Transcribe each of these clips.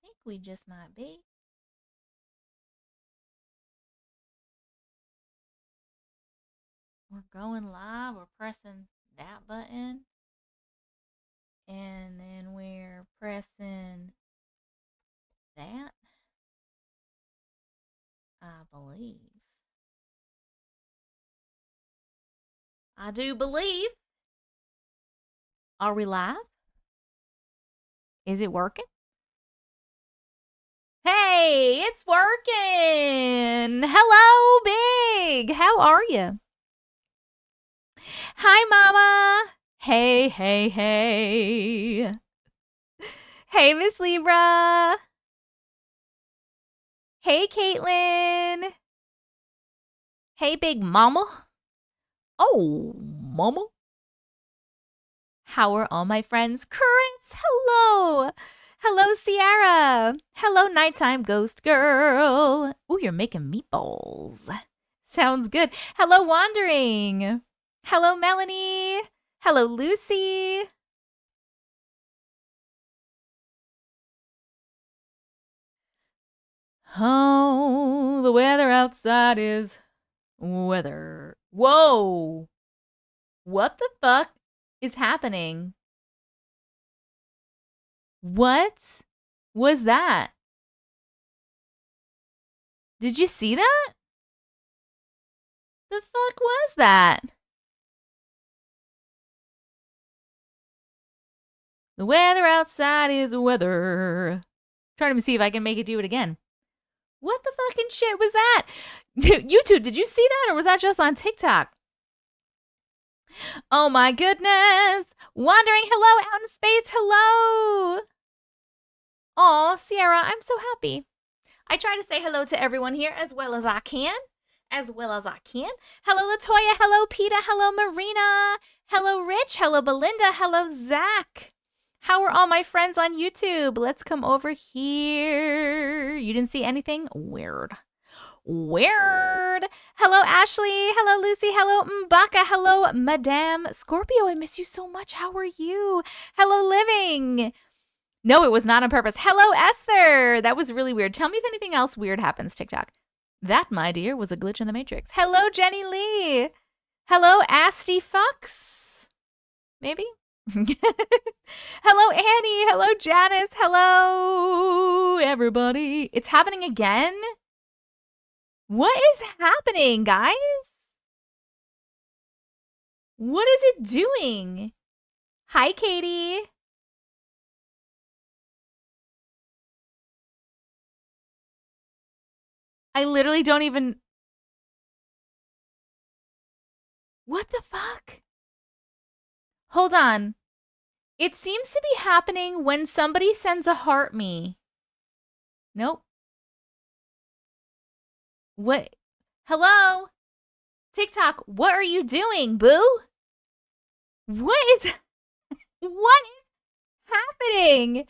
think we just might be. We're going live. We're pressing that button. And then we're pressing that, I believe. I do believe. Are we live? Is it working? Hey, it's working. Hello, Big. How are you? Hi, Mama. Hey, hey, hey. Hey, Miss Libra. Hey, Caitlin. Hey, Big Mama. Oh, Mama. How are all my friends? Chris, hello. Hello, Sierra. Hello, nighttime ghost girl. Ooh, you're making meatballs. Sounds good. Hello, Wandering. Hello, Melanie. Hello, Lucy. Oh, the weather outside is weather. Whoa. What the fuck is happening? What was that? Did you see that? The fuck was that? The weather outside is weather. Trying to see if I can make it do it again. What the fucking shit was that? YouTube, did you see that or was that just on TikTok? Oh my goodness. Wandering, hello, out in space, hello. Aw, Sierra, I'm so happy. I try to say hello to everyone here as well as I can. Hello, Latoya. Hello, Peta. Hello, Marina. Hello, Rich. Hello, Belinda. Hello, Zach. How are all my friends on YouTube? Let's come over here. You didn't see anything? Weird. Hello, Ashley. Hello, Lucy. Hello, Mbaka. Hello, Madame Scorpio. I miss you so much. How are you? Hello, Living. No, it was not on purpose. Hello, Esther. That was really weird. Tell me if anything else weird happens, TikTok. That, my dear, was a glitch in the Matrix. Hello, Jenny Lee. Hello, Asti Fox. Maybe? Hello, Annie. Hello, Janice. Hello, everybody. It's happening again? What is happening, guys? What is it doing? Hi, Katie. I literally don't even... What the fuck? Hold on. It seems to be happening when somebody sends a heart me. Nope. What? Hello? TikTok, what are you doing, boo? What is happening?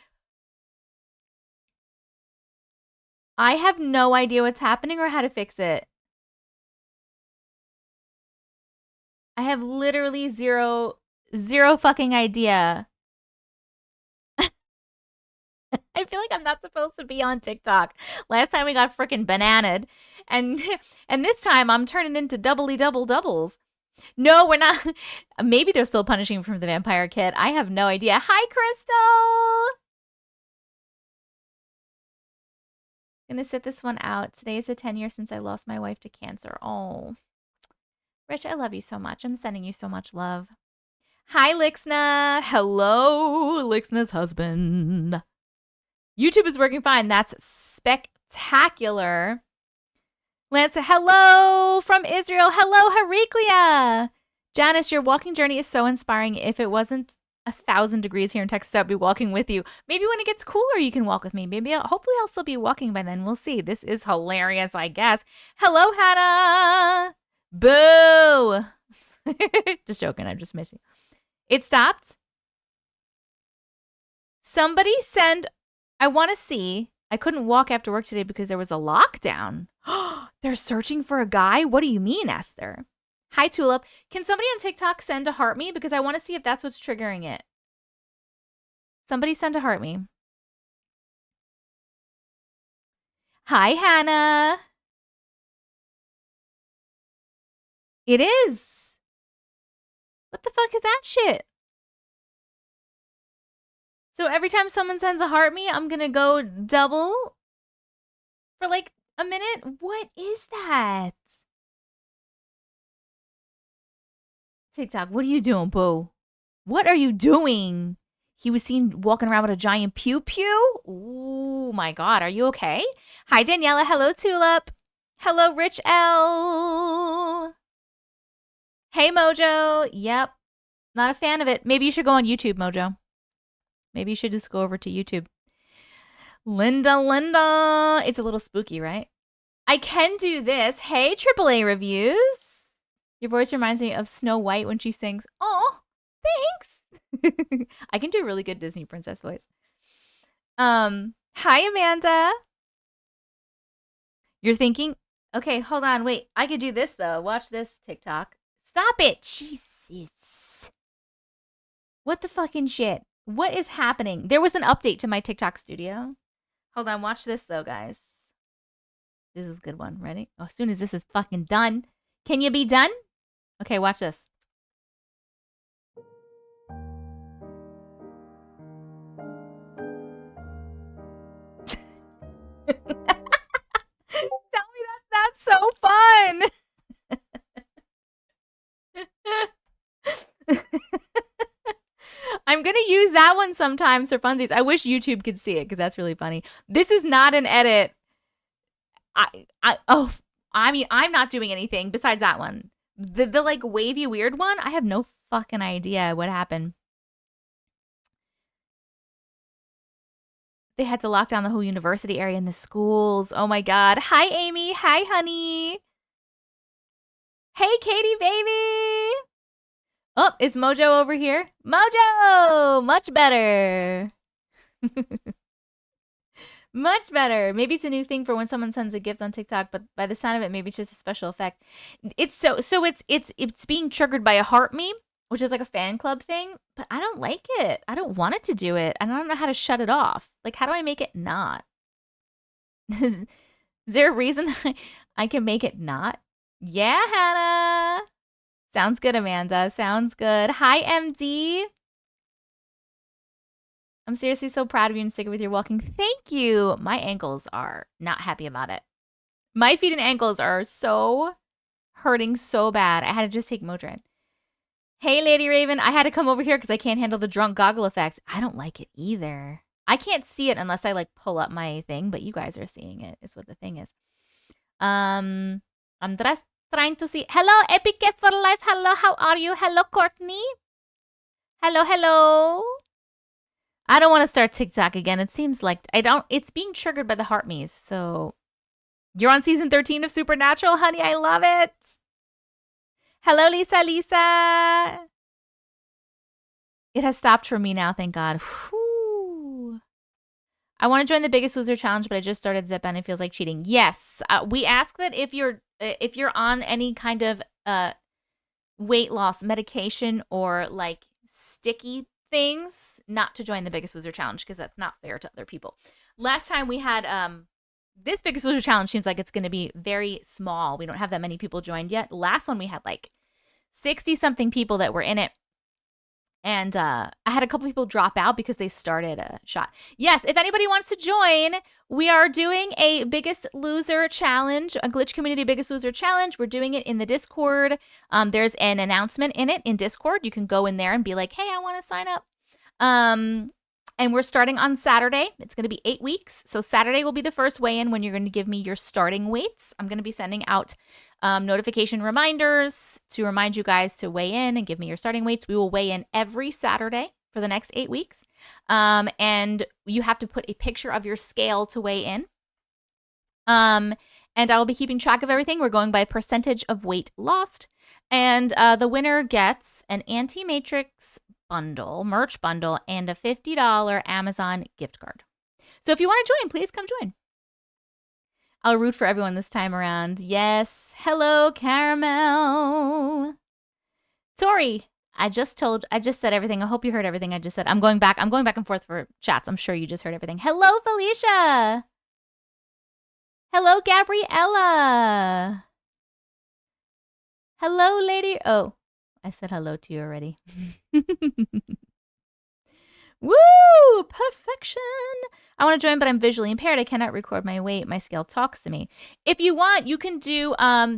I have no idea what's happening or how to fix it. I have literally zero fucking idea. I feel like I'm not supposed to be on TikTok. Last time we got freaking bananaed. And this time I'm turning into doubles. No, we're not. Maybe they're still punishing from the vampire kid. I have no idea. Hi, Crystal. Gonna sit this one out. Today is the 10 years since I lost my wife to cancer. Oh. Rich, I love you so much. I'm sending you so much love. Hi, Lixna. Hello, Lixna's husband. YouTube is working fine. That's spectacular. Lance, hello from Israel. Hello, Heraclea. Janice, your walking journey is so inspiring. If it wasn't 1,000 degrees here in Texas, I'd be walking with you. Maybe when it gets cooler, you can walk with me. Maybe, hopefully I'll still be walking by then. We'll see. This is hilarious, I guess. Hello, Hannah. Boo. Just joking. I'm just missing. It stopped. Somebody send... I want to see. I couldn't walk after work today because there was a lockdown. They're searching for a guy? What do you mean, Esther? Hi, Tulip. Can somebody on TikTok send a heart me? Because I want to see if that's what's triggering it. Somebody send a heart me. Hi, Hannah. It is. What the fuck is that shit? So every time someone sends a heart me, I'm gonna go double for like a minute? What is that? TikTok, what are you doing, boo? What are you doing? He was seen walking around with a giant pew-pew? Oh my god, are you okay? Hi, Daniela. Hello, Tulip. Hello, Rich L. Hey, Mojo. Yep. Not a fan of it. Maybe you should go on YouTube, Mojo. Maybe you should just go over to YouTube. Linda. It's a little spooky, right? I can do this. Hey, AAA Reviews. Your voice reminds me of Snow White when she sings, "Oh, thanks." I can do a really good Disney princess voice. Hi, Amanda. You're thinking, okay, hold on, wait. I could do this, though. Watch this, TikTok. Stop it. Jesus. What the fucking shit? What is happening? There was an update to my TikTok studio. Hold on, watch this, though, guys. This is a good one. Ready? Oh, as soon as this is fucking done. Can you be done? Okay, watch this. Tell me that's so fun. I'm going to use that one sometimes for funsies. I wish YouTube could see it because that's really funny. This is not an edit. I mean, I'm not doing anything besides that one. The like wavy weird one, I have no fucking idea what happened. They had to lock down the whole university area and the schools. Oh my god. Hi, Amy. Hi, honey. Hey, Katie, baby. Oh, is Mojo over here? Mojo! Much better. Much better. Maybe it's a new thing for when someone sends a gift on TikTok, but by the sound of it, maybe it's just a special effect. It's it's being triggered by a heart meme, which is like a fan club thing, but I don't like it. I don't want it to do it. I don't know how to shut it off. Like, how do I make it not? Is there a reason I can make it not? Yeah, Hannah. Sounds good, Amanda. Sounds good. Hi, MD. I'm seriously so proud of you and sticking with your walking. Thank you. My ankles are not happy about it. My feet and ankles are so hurting so bad. I had to just take Motrin. Hey, Lady Raven. I had to come over here because I can't handle the drunk goggle effect. I don't like it either. I can't see it unless I like pull up my thing, but you guys are seeing it. Is what the thing is. I'm just trying to see. Hello, Epic Cat for Life. Hello, how are you? Hello, Courtney. Hello. I don't want to start TikTok again. It seems like it's being triggered by the heart me's. So you're on season 13 of Supernatural, honey. I love it. Hello, Lisa. It has stopped for me now, thank God. Whew. I want to join the Biggest Loser challenge, but I just started Zip and it feels like cheating. Yes, we ask that if you're on any kind of weight loss medication or like sticky things, not to join the Biggest Loser challenge because that's not fair to other people. Last time we had this Biggest Loser challenge seems like it's going to be very small. We don't have that many people joined yet. Last one we had like 60 something people that were in it. And I had a couple people drop out because they started a shot. Yes, if anybody wants to join, we are doing a Biggest Loser challenge, a Glitch Community Biggest Loser challenge. We're doing it in the Discord. There's an announcement in it in Discord. You can go in there and be like, hey, I want to sign up. And we're starting on Saturday. It's going to be 8 weeks. So Saturday will be the first weigh-in when you're going to give me your starting weights. I'm going to be sending out notification reminders to remind you guys to weigh in and give me your starting weights. We will weigh in every Saturday for the next 8 weeks. And you have to put a picture of your scale to weigh in. And I will be keeping track of everything. We're going by percentage of weight lost. And the winner gets an Auntie Matrix bundle, merch bundle, and a $50 Amazon gift card. So if you want to join, please come join. I'll root for everyone this time around. Yes. Hello, Caramel. Tori, I just said everything. I hope you heard everything I just said. I'm going back and forth for chats. I'm sure you just heard everything. Hello, Felicia. Hello, Gabriella. Hello, lady. Oh, I said hello to you already. Woo! Perfection. I want to join, but I'm visually impaired. I cannot record my weight. My scale talks to me. If you want, you can do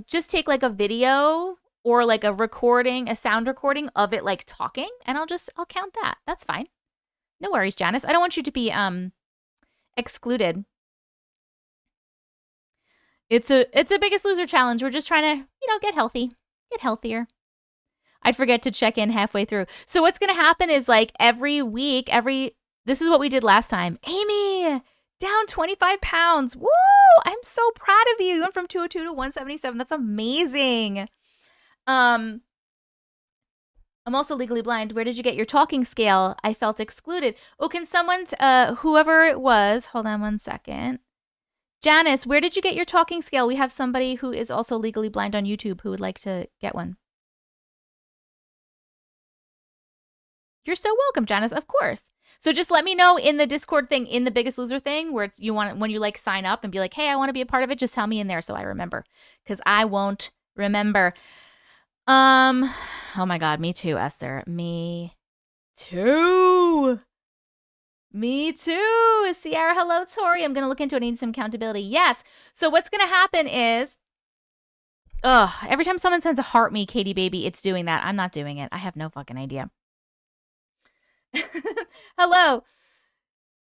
just take like a video or like a recording, a sound recording of it like talking, and I'll count that. That's fine. No worries, Janice. I don't want you to be excluded. It's a Biggest Loser challenge. We're just trying to, get healthy, get healthier. I'd forget to check in halfway through. So what's going to happen is like every week, this is what we did last time. Amy, down 25 pounds. Woo! I'm so proud of you. You went from 202 to 177. That's amazing. I'm also legally blind. Where did you get your talking scale? I felt excluded. Oh, can someone, whoever it was, hold on one second. Janice, where did you get your talking scale? We have somebody who is also legally blind on YouTube who would like to get one. You're so welcome, Janice. Of course. So just let me know in the Discord thing, in the Biggest Loser thing, where when you like sign up and be like, hey, I want to be a part of it. Just tell me in there so I remember, because I won't remember. Oh my God, me too, Esther. Me too. Me too. Sierra, hello, Tori. I'm gonna look into it. I need some accountability. Yes. So what's gonna happen is, every time someone sends a heart me, Katie baby, it's doing that. I'm not doing it. I have no fucking idea. Hello.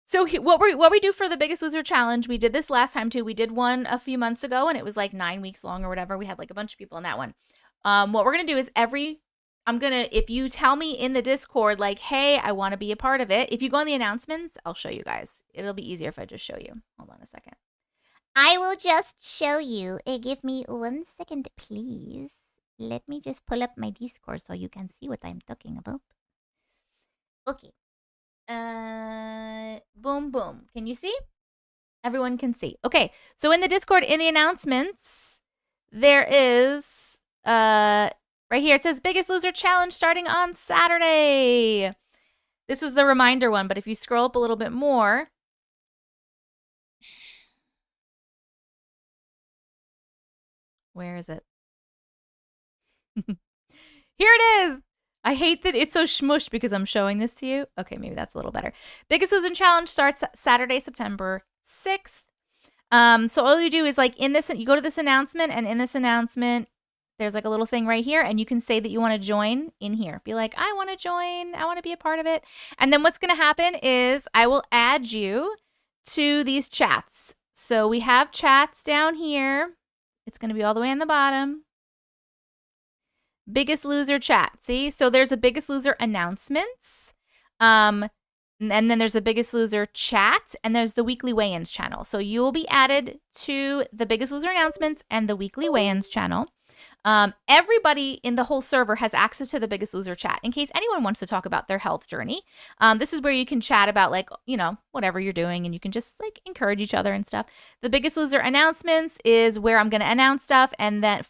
So what we do for the Biggest Loser challenge, we did this last time too. We did one a few months ago, and it was like 9 weeks long or whatever. We had like a bunch of people in that one. What we're gonna do is if you tell me in the Discord, like, hey, I want to be a part of it. If you go on the announcements, I'll show you guys. It'll be easier if I just show you. Hold on a second. I will just show you. Give me 1 second, please. Let me just pull up my Discord so you can see what I'm talking about. Okay. Boom, boom. Can you see? Everyone can see. Okay. So in the Discord, in the announcements, there is, right here, it says Biggest Loser Challenge starting on Saturday. This was the reminder one, but if you scroll up a little bit more. Where is it? Here it is. I hate that it's so smushed because I'm showing this to you. Okay, maybe that's a little better. Biggest Loser Challenge starts Saturday, September 6th. So all you do is like you go to this announcement, and in this announcement, there's like a little thing right here, and you can say that you want to join in here. Be like, I want to join. I want to be a part of it. And then what's going to happen is I will add you to these chats. So we have chats down here. It's going to be all the way on the bottom. Biggest Loser chat. See? So there's a Biggest Loser announcements. And then there's a Biggest Loser chat, and there's the weekly weigh-ins channel. So you will be added to the Biggest Loser announcements and the weekly weigh-ins channel. Everybody in the whole server has access to the Biggest Loser chat in case anyone wants to talk about their health journey. This is where you can chat about like, whatever you're doing, and you can just like encourage each other and stuff. The Biggest Loser announcements is where I'm going to announce stuff, and then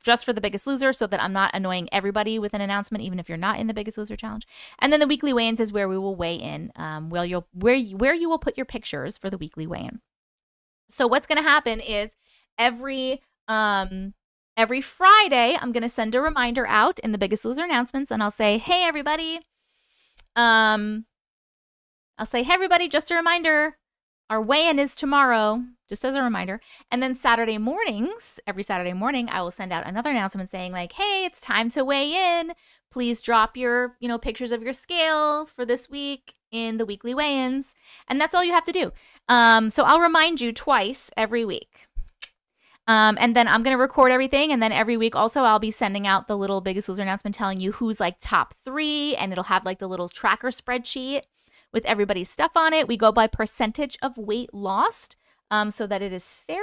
just for the Biggest Loser, so that I'm not annoying everybody with an announcement, even if you're not in the Biggest Loser challenge. And then the weekly weigh-ins is where we will weigh in, where you will put your pictures for the weekly weigh-in. So what's going to happen is every Friday, I'm going to send a reminder out in the Biggest Loser announcements, and I'll say, hey, everybody. Just a reminder, our weigh-in is tomorrow, just as a reminder. And then Saturday mornings, every Saturday morning, I will send out another announcement saying like, hey, it's time to weigh in. Please drop your, pictures of your scale for this week in the weekly weigh-ins. And that's all you have to do. So I'll remind you twice every week. And then I'm going to record everything. And then every week also I'll be sending out the little Biggest Loser announcement telling you who's like top 3. And it'll have like the little tracker spreadsheet with everybody's stuff on it. We go by percentage of weight lost so that it is fair.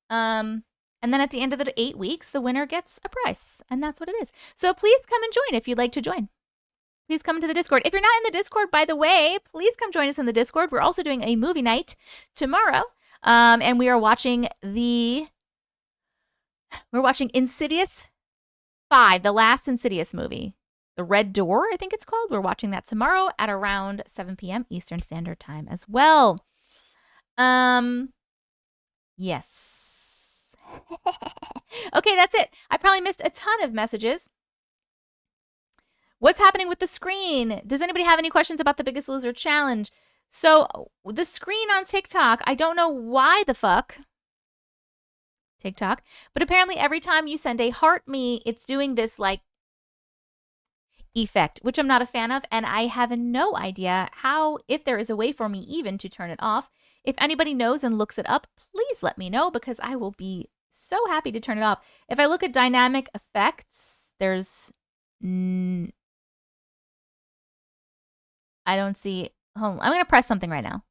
And then at the end of the 8 weeks, the winner gets a prize. And that's what it is. So please come and join if you'd like to join. Please come to the Discord. If you're not in the Discord, by the way, please come join us in the Discord. We're also doing a movie night tomorrow. And we are watching Insidious 5, the last Insidious movie. The Red Door, I think it's called. We're watching that tomorrow at around 7 p.m. Eastern Standard Time as well. Yes. Okay, that's it. I probably missed a ton of messages. What's happening with the screen? Does anybody have any questions about the Biggest Loser challenge? So, the screen on TikTok, I don't know why the fuck TikTok, but apparently every time you send a heart me, it's doing this like effect, which I'm not a fan of, and I have no idea how, if there is a way for me even to turn it off. If anybody knows and looks it up, please let me know because I will be so happy to turn it off. If I look at dynamic effects, there's I don't see. Hold on. I'm going to press something right now.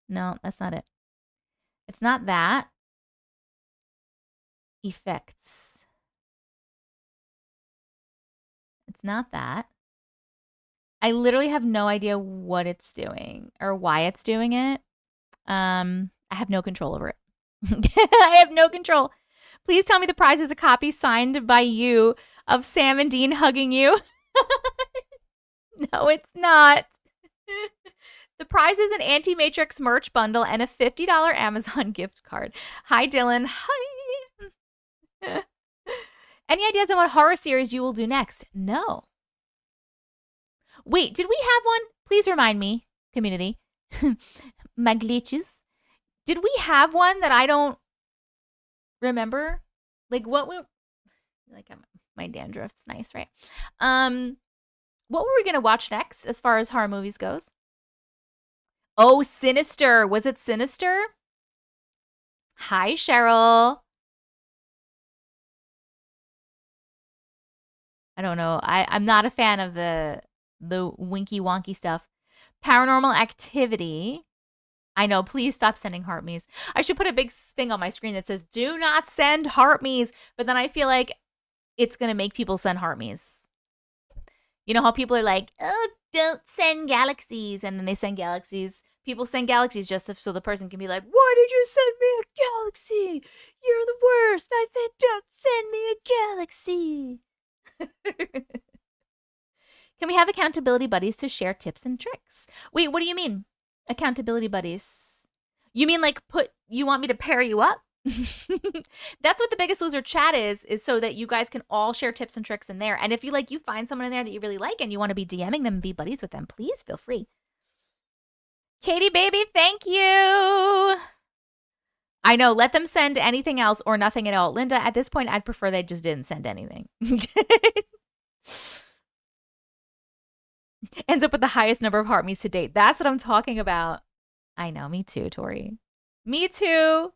No, that's not it. It's not that. Effects. It's not that. I literally have no idea what it's doing or why it's doing it. I have no control over it. I have no control. Please tell me the prize is a copy signed by you of Sam and Dean hugging you. No, it's not. The prize is an Auntie Matrix merch bundle and a $50 Amazon gift card. Hi, Dylan. Hi. Any ideas on what horror series you will do next? No. Wait, did we have one? Please remind me, community. My glitches. Did we have one that I don't remember? Like what we like my dandruff's nice, right? What were we gonna watch next as far as horror movies goes? Oh, Sinister. Was it Sinister? Hi, Cheryl. I don't know. I'm not a fan of the winky wonky stuff. Paranormal Activity. I know. Please stop sending heart me's. I should put a big thing on my screen that says, do not send heart me's. But then I feel like it's going to make people send heart me's. You know how people are like, oh, don't send galaxies. And then they send galaxies. People send galaxies just so the person can be like, why did you send me a galaxy? You're the worst. I said, don't send me a galaxy. Can we have accountability buddies to share tips and tricks? Wait, what do you mean? Accountability buddies? You mean like you want me to pair you up? That's what the Biggest Loser chat is so that you guys can all share tips and tricks in there. And if you find someone in there that you really like and you want to be DMing them and be buddies with them, please feel free. Katie, baby, thank you. I know, let them send anything else or nothing at all. Linda, at this point, I'd prefer they just didn't send anything. Ends up with the highest number of heart me's to date. That's what I'm talking about. I know, me too, Tori. Me too.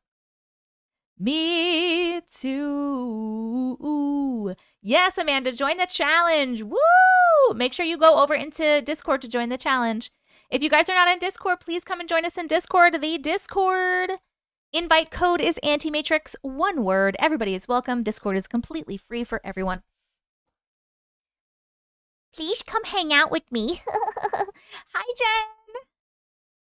Me too. Yes, Amanda, join the challenge. Woo! Make sure you go over into Discord to join the challenge. If you guys are not in Discord, please come and join us in Discord. The Discord invite code is Auntie Matrix, one word. Everybody is welcome. Discord is completely free for everyone. Please come hang out with me. Hi, Jen.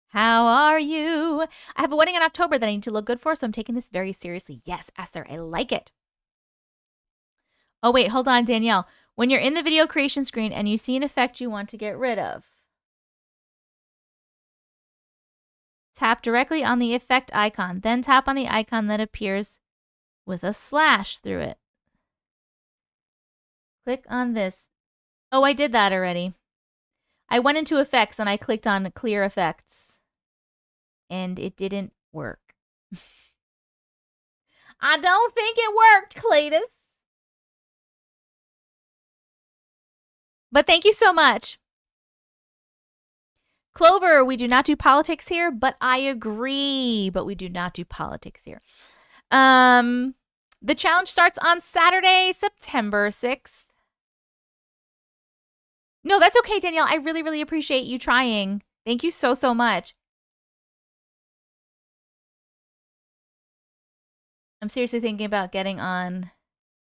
How are you? I have a wedding in October that I need to look good for, so I'm taking this very seriously. Yes, Esther, I like it. Oh, wait, hold on, Danielle. When you're in the video creation screen and you see an effect you want to get rid of, tap directly on the effect icon. Then tap on the icon that appears with a slash through it. Click on this. Oh, I did that already. I went into effects and I clicked on clear effects. And it didn't work. I don't think it worked, Cletus. But thank you so much. Clover, we do not do politics here, but I agree. But we do not do politics here. The challenge starts on Saturday, September 6th. No, that's okay, Danielle. I really, really appreciate you trying. Thank you so, so much. I'm seriously thinking about getting on.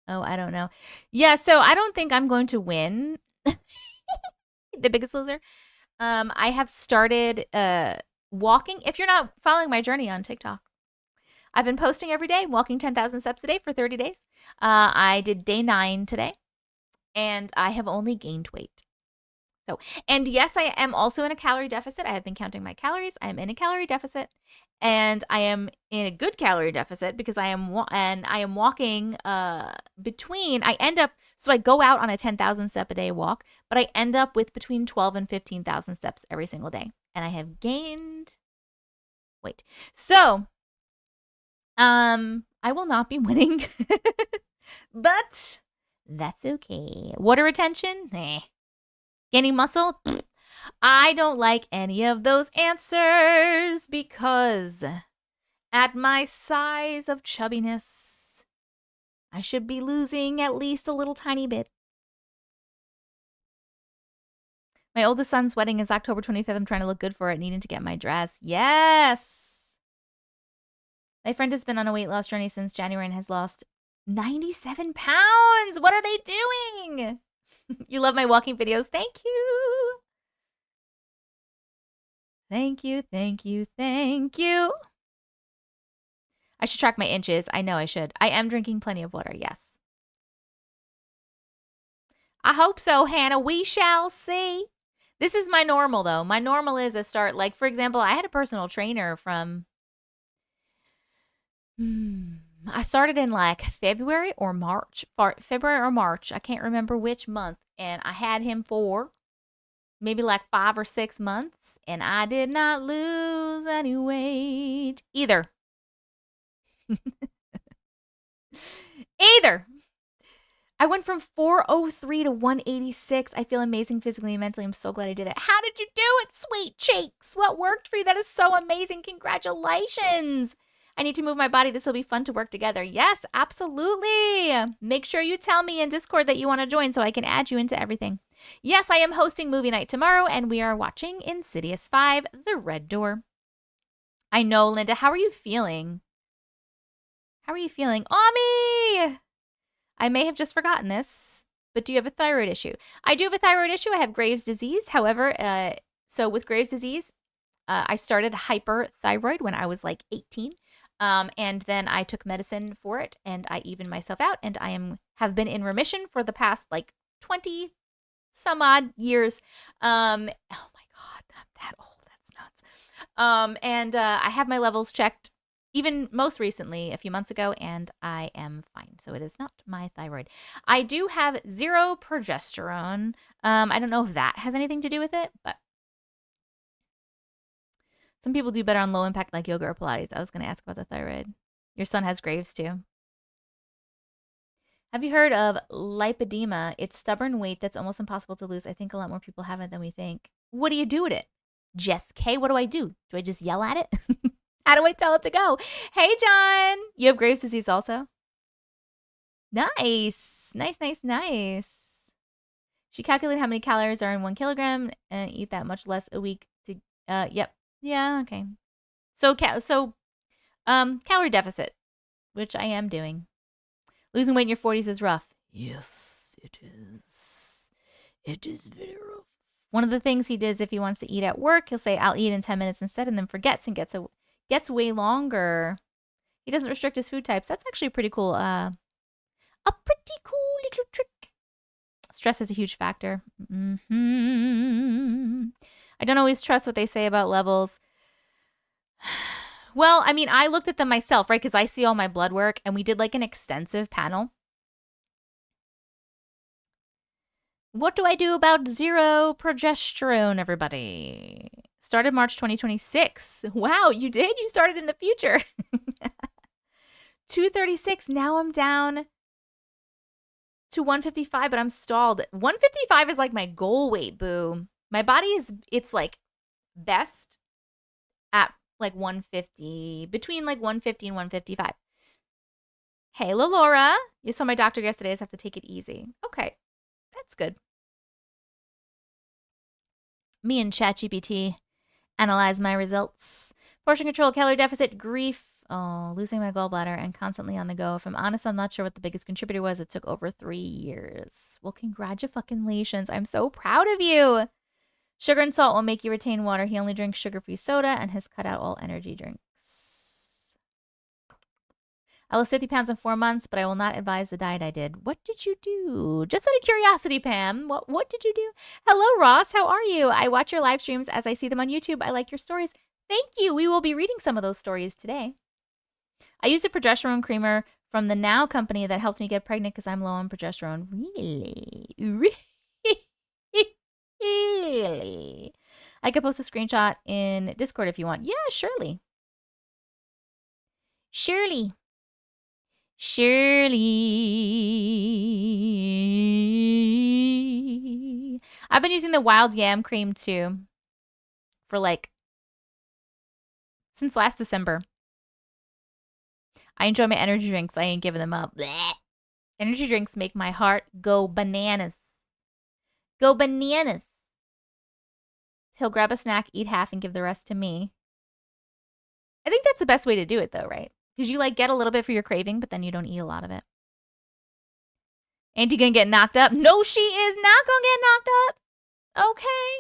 Oh, I don't know. Yeah, so I don't think I'm going to win The Biggest Loser. I have started walking. If you're not following my journey on TikTok, I've been posting every day, walking 10,000 steps a day for 30 days. I did day 9 today, and I have only gained weight. So, and yes, I am also in a calorie deficit. I have been counting my calories. I am in a calorie deficit, and I am in a good calorie deficit because I am walking between. I end up so I go out on a 10,000 step a day walk, but I end up with between 12 and 15,000 steps every single day, and I have gained weight. So, I will not be winning, but that's okay. Water retention, Gaining muscle? I don't like any of those answers because at my size of chubbiness, I should be losing at least a little tiny bit. My oldest son's wedding is October 25th. I'm trying to look good for it, needing to get my dress. Yes! My friend has been on a weight loss journey since January and has lost 97 pounds. What are they doing? You love my walking videos. Thank you. Thank you, thank you, thank you. I should track my inches. I know I should. I am drinking plenty of water, yes. I hope so, Hannah. We shall see. This is my normal, though. My normal is a start. Like, for example, I had a personal trainer from... I started in like February or March. I can't remember which month. And I had him for maybe like 5 or 6 months. And I did not lose any weight either. I went from 403 to 186. I feel amazing physically and mentally. I'm so glad I did it. How did you do it, sweet cheeks? What worked for you? That is so amazing. Congratulations. I need to move my body. This will be fun to work together. Yes, absolutely. Make sure you tell me in Discord that you want to join so I can add you into everything. Yes, I am hosting movie night tomorrow, and we are watching Insidious 5, The Red Door. I know, Linda. How are you feeling? How are you feeling? Ami! I may have just forgotten this, but do you have a thyroid issue? I do have a thyroid issue. I have Graves' disease. However, so with Graves' disease, I started hyperthyroid when I was like 18. And then I took medicine for it, and I evened myself out, and I have been in remission for the past like 20 some odd years. Oh my God, I'm that old. That's nuts. And I have my levels checked even most recently a few months ago, and I am fine. So it is not my thyroid. I do have 0 progesterone. I don't know if that has anything to do with it, but some people do better on low impact like yoga or Pilates. I was going to ask about the thyroid. Your son has Graves too. Have you heard of lipedema? It's stubborn weight that's almost impossible to lose. I think a lot more people have it than we think. What do you do with it? Jess K, what do I do? Do I just yell at it? How do I tell it to go? Hey, John. You have Graves' disease also? Nice. Nice. She calculated how many calories are in 1 kilogram and eat that much less a week to, yep. Yeah, okay. So calorie deficit, which I am doing. Losing weight in your 40s is rough. Yes, it is. It is very rough. One of the things he does if he wants to eat at work, he'll say, I'll eat in 10 minutes instead, and then forgets and gets way longer. He doesn't restrict his food types. That's actually pretty cool. A pretty cool little trick. Stress is a huge factor. I don't always trust what they say about levels. Well, I mean, I looked at them myself, right? Because I see all my blood work, and we did like an extensive panel. What do I do about 0 progesterone, everybody? Started March 2026. Wow, you did? You started in the future. 236. Now I'm down to 155, but I'm stalled. 155 is like my goal weight, boo. My body it's like best at like 150, between like 150 and 155. Hey, Laura. You saw my doctor yesterday. I just have to take it easy. Okay, that's good. Me and ChatGPT analyze my results. Portion control, calorie deficit, grief. Oh, losing my gallbladder and constantly on the go. If I'm honest, I'm not sure what the biggest contributor was. It took over 3 years. Well, congratulations. I'm so proud of you. Sugar and salt will make you retain water. He only drinks sugar-free soda and has cut out all energy drinks. I lost 50 pounds in 4 months, but I will not advise the diet I did. What did you do? Just out of curiosity, Pam. What did you do? Hello, Ross. How are you? I watch your live streams as I see them on YouTube. I like your stories. Thank you. We will be reading some of those stories today. I used a progesterone creamer from the Now company that helped me get pregnant because I'm low on progesterone. Really? Really? I could post a screenshot in Discord if you want. Yeah, surely. Surely. I've been using the wild yam cream too for like since last December. I enjoy my energy drinks. I ain't giving them up. Blech. Energy drinks make my heart go bananas. Go bananas. He'll grab a snack, eat half, and give the rest to me. I think that's the best way to do it though, right? Because you like get a little bit for your craving, but then you don't eat a lot of it. Ain't you gonna get knocked up? No, she is not gonna get knocked up. Okay.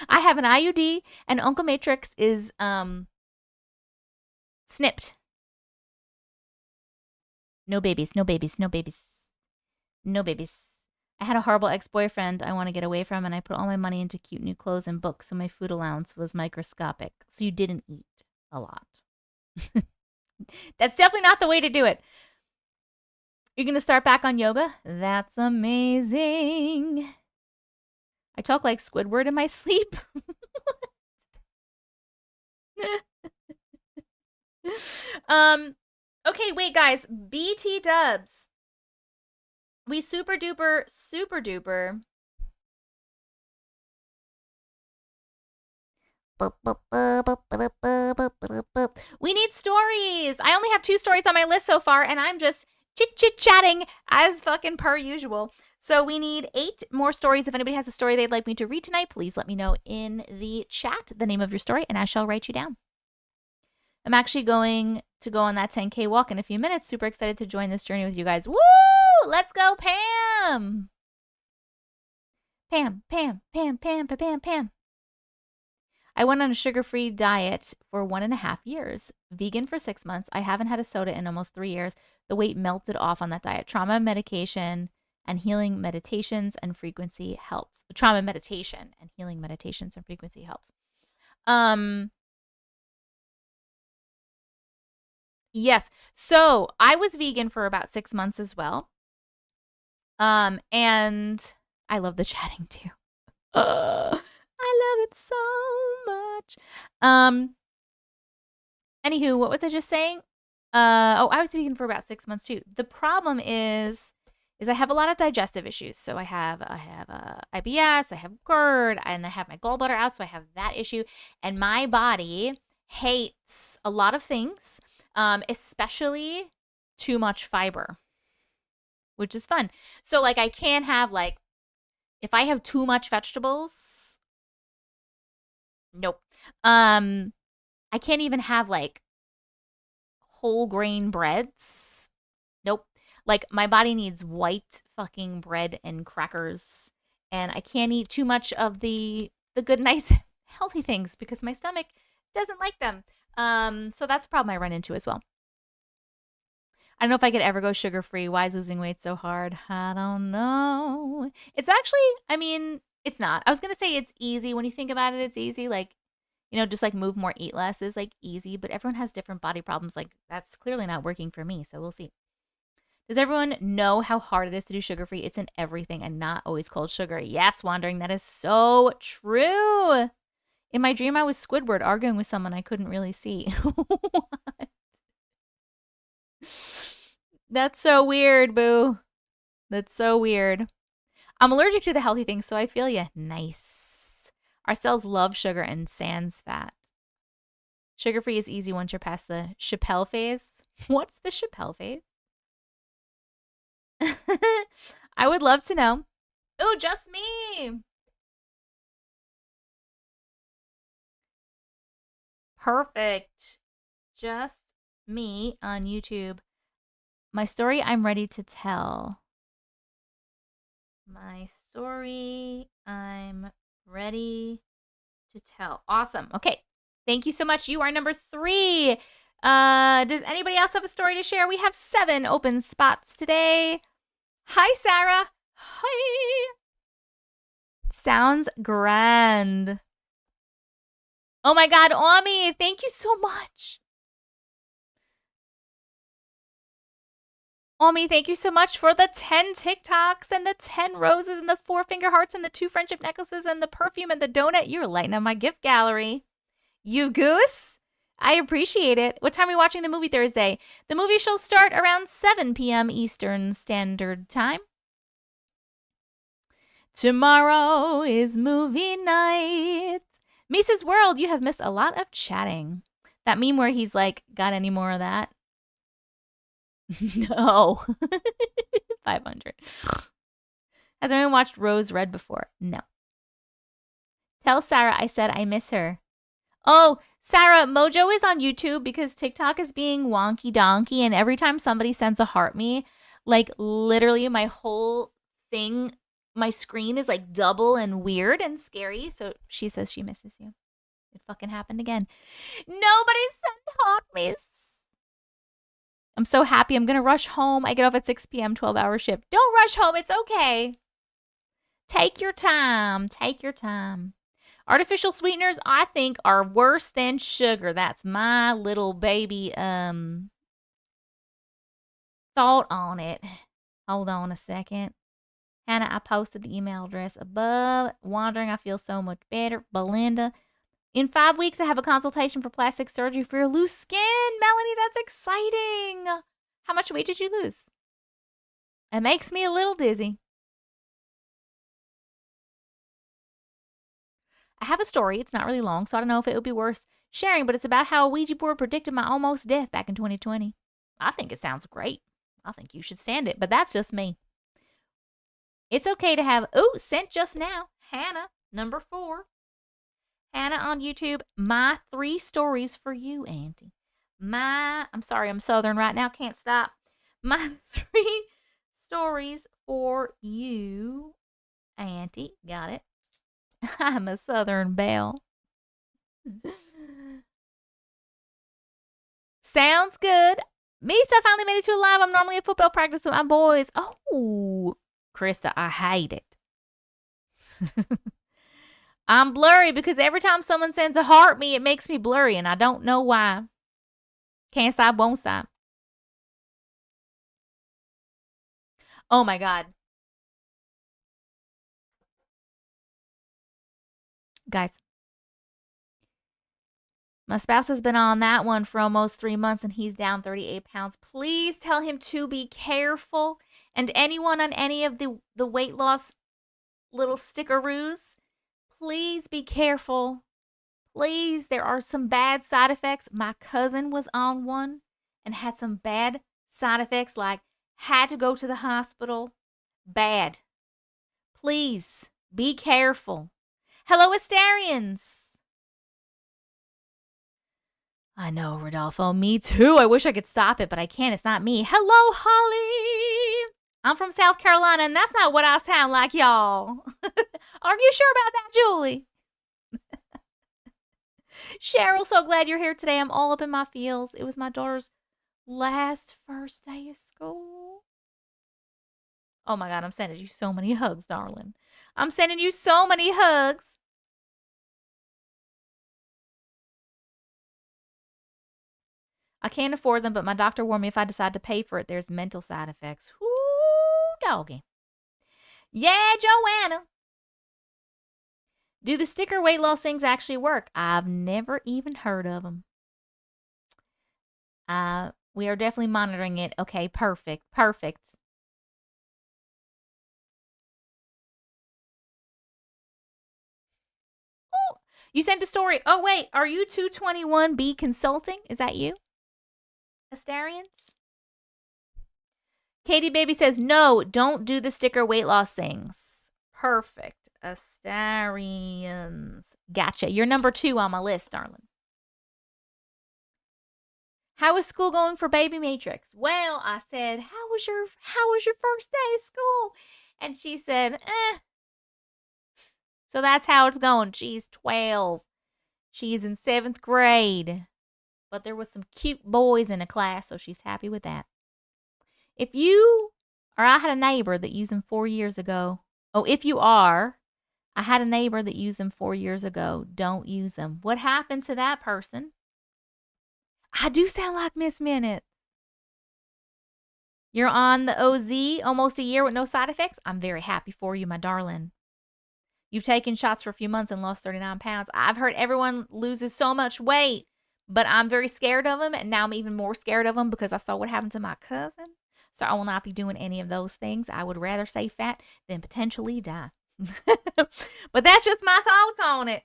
I have an IUD, and Uncle Matrix is snipped. No babies, no babies, no babies. No babies. I had a horrible ex-boyfriend I want to get away from, and I put all my money into cute new clothes and books, so my food allowance was microscopic. So you didn't eat a lot. That's definitely not the way to do it. You're going to start back on yoga? That's amazing. I talk like Squidward in my sleep. Okay, wait, guys. BT dubs. We super duper. We need stories. I only have 2 stories on my list so far, and I'm just chit-chatting as fucking per usual. So we need 8 more stories. If anybody has a story they'd like me to read tonight, please let me know in the chat the name of your story, and I shall write you down. I'm actually going to go on that 10K walk in a few minutes. Super excited to join this journey with you guys. Woo! Let's go, Pam! Pam. I went on a sugar-free diet for 1.5 years. Vegan for 6 months. I haven't had a soda in almost 3 years. The weight melted off on that diet. Trauma medication and healing meditations and frequency helps. Trauma meditation and healing meditations and frequency helps. Yes. So I was vegan for about 6 months as well. And I love the chatting too. I love it so much. Anywho, what was I just saying? I was vegan for about 6 months too. The problem is I have a lot of digestive issues. So I have IBS, I have GERD, and I have my gallbladder out, so I have that issue. And my body hates a lot of things, especially too much fiber, which is fun. So like I can't have like, if I have too much vegetables, nope. I can't even have like whole grain breads. Nope. Like my body needs white fucking bread and crackers, and I can't eat too much of the good, nice, healthy things because my stomach doesn't like them. So that's a problem I run into as well. I don't know if I could ever go sugar-free. Why is losing weight so hard? I don't know. It's actually, I mean, it's not. I was going to say it's easy. When you think about it, it's easy. Like, you know, just like move more, eat less is like easy, but everyone has different body problems. Like that's clearly not working for me, so we'll see. Does everyone know how hard it is to do sugar-free? It's in everything and not always called sugar. Yes, Wandering, that is so true. In my dream, I was Squidward arguing with someone I couldn't really see. What? That's so weird, boo. That's so weird. I'm allergic to the healthy things, so I feel ya. Nice. Our cells love sugar and sans fat. Sugar-free is easy once you're past the Chappelle phase. What's the Chappelle phase? I would love to know. Oh, just me. Perfect. Just me on YouTube. My story I'm ready to tell. My story I'm ready to tell. Awesome. Okay. Thank you so much. You are number 3. Does anybody else have a story to share? We have 7 open spots today. Hi, Sarah. Hi. Sounds grand. Oh my God, Ami, thank you so much. Ami, thank you so much for the 10 TikToks and the 10 roses and the 4 finger hearts and the 2 friendship necklaces and the perfume and the donut. You're lighting up my gift gallery. You goose. I appreciate it. What time are we watching the movie Thursday? The movie shall start around 7 p.m. Eastern Standard Time. Tomorrow is movie night. Mises World, you have missed a lot of chatting. That meme where he's like, got any more of that? No. 500. Has anyone watched Rose Red before? No. Tell Sarah I said I miss her. Oh, Sarah, Mojo is on YouTube because TikTok is being wonky donkey, and every time somebody sends a heart me, like literally my whole thing, my screen is like double and weird and scary. So she says she misses you. It fucking happened again. Nobody sent heart me's. I'm so happy. I'm going to rush home. I get off at 6 p.m., 12-hour shift. Don't rush home. It's okay. Take your time. Take your time. Artificial sweeteners, I think, are worse than sugar. That's my little baby thought on it. Hold on a second. Hannah, I posted the email address above. Wandering, I feel so much better. Belinda, in 5 weeks, I have a consultation for plastic surgery for your loose skin. Melanie, that's exciting. How much weight did you lose? It makes me a little dizzy. I have a story. It's not really long, so I don't know if it would be worth sharing, but it's about how a Ouija board predicted my almost death back in 2020. I think it sounds great. I think you should stand it, but that's just me. It's okay to have, sent just now. Hannah, number 4. Hannah on YouTube, my 3 stories for you, Auntie. I'm sorry, I'm Southern right now, can't stop. My 3 stories for you, Auntie. Got it. I'm a Southern belle. Sounds good. Misa finally made it to a live. I'm normally at football practice with my boys. Oh, Krista, I hate it. I'm blurry because every time someone sends a heart me, it makes me blurry, and I don't know why. Can't stop, won't stop. Oh my God. Guys, my spouse has been on that one for almost 3 months and he's down 38 pounds. Please tell him to be careful. And anyone on any of the weight loss little stickeroos, please be careful. Please, there are some bad side effects. My cousin was on one and had some bad side effects, like had to go to the hospital. Bad. Please, be careful. Hello, Astarians. I know, Rodolfo. Me too. I wish I could stop it, but I can't. It's not me. Hello, Holly. I'm from South Carolina, and that's not what I sound like, y'all. Are you sure about that, Julie? Cheryl, so glad you're here today. I'm all up in my feels. It was my daughter's first day of school. Oh my God, I'm sending you so many hugs, darling. I'm sending you so many hugs. I can't afford them, but my doctor warned me if I decide to pay for it, there's mental side effects. Whoo, doggy. Yeah, Joanna. Do the sticker weight loss things actually work? I've never even heard of them. We are definitely monitoring it. Okay, perfect. Perfect. Ooh, you sent a story. Oh, wait. Are you 221B Consulting? Is that you? Astarians? Katie Baby says, no, don't do the sticker weight loss things. Perfect. Astarians. Gotcha. You're number 2 on my list, darling. How is school going for Baby Matrix? Well, I said, how was your first day of school? And she said, So that's how it's going. She's 12. She's in 7th grade. But there was some cute boys in the class, so she's happy with that. If you or I had a neighbor that used them 4 years ago. Oh, if you are, I had a neighbor that used them 4 years ago. Don't use them. What happened to that person? I do sound like Miss Minute. You're on the OZ almost a year with no side effects? I'm very happy for you, my darling. You've taken shots for a few months and lost 39 pounds. I've heard everyone loses so much weight, but I'm very scared of them. And now I'm even more scared of them because I saw what happened to my cousin. So I will not be doing any of those things. I would rather stay fat than potentially die. But that's just my thoughts on it.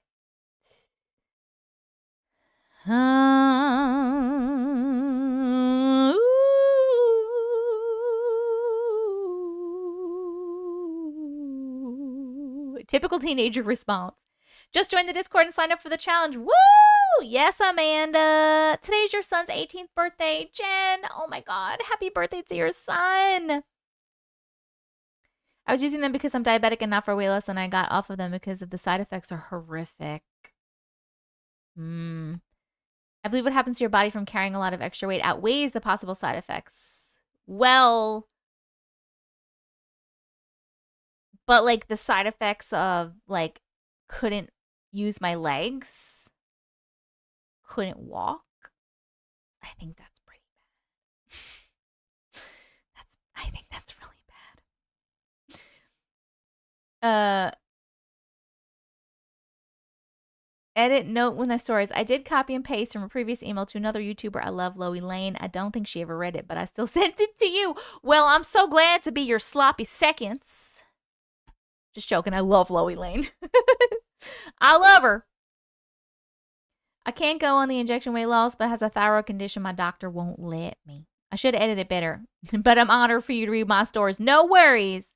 Typical teenager response. Just join the Discord and sign up for the challenge. Woo! Yes, Amanda. Today's your son's 18th birthday. Jen, oh my God. Happy birthday to your son. I was using them because I'm diabetic and not for weight loss, and I got off of them because of the side effects are horrific. I believe what happens to your body from carrying a lot of extra weight outweighs the possible side effects. Well, but like the side effects of like couldn't use my legs, couldn't walk. I think that's pretty bad. I think that's really bad. Edit note when the stories. I did copy and paste from a previous email to another YouTuber I love, Zoe Lane. I don't think she ever read it, but I still sent it to you. Well, I'm so glad to be your sloppy seconds. Just joking. I love Zoe Lane. I love her. I can't go on the injection weight loss, but has a thyroid condition. My doctor won't let me. I should edit it better, but I'm honored for you to read my stories. No worries.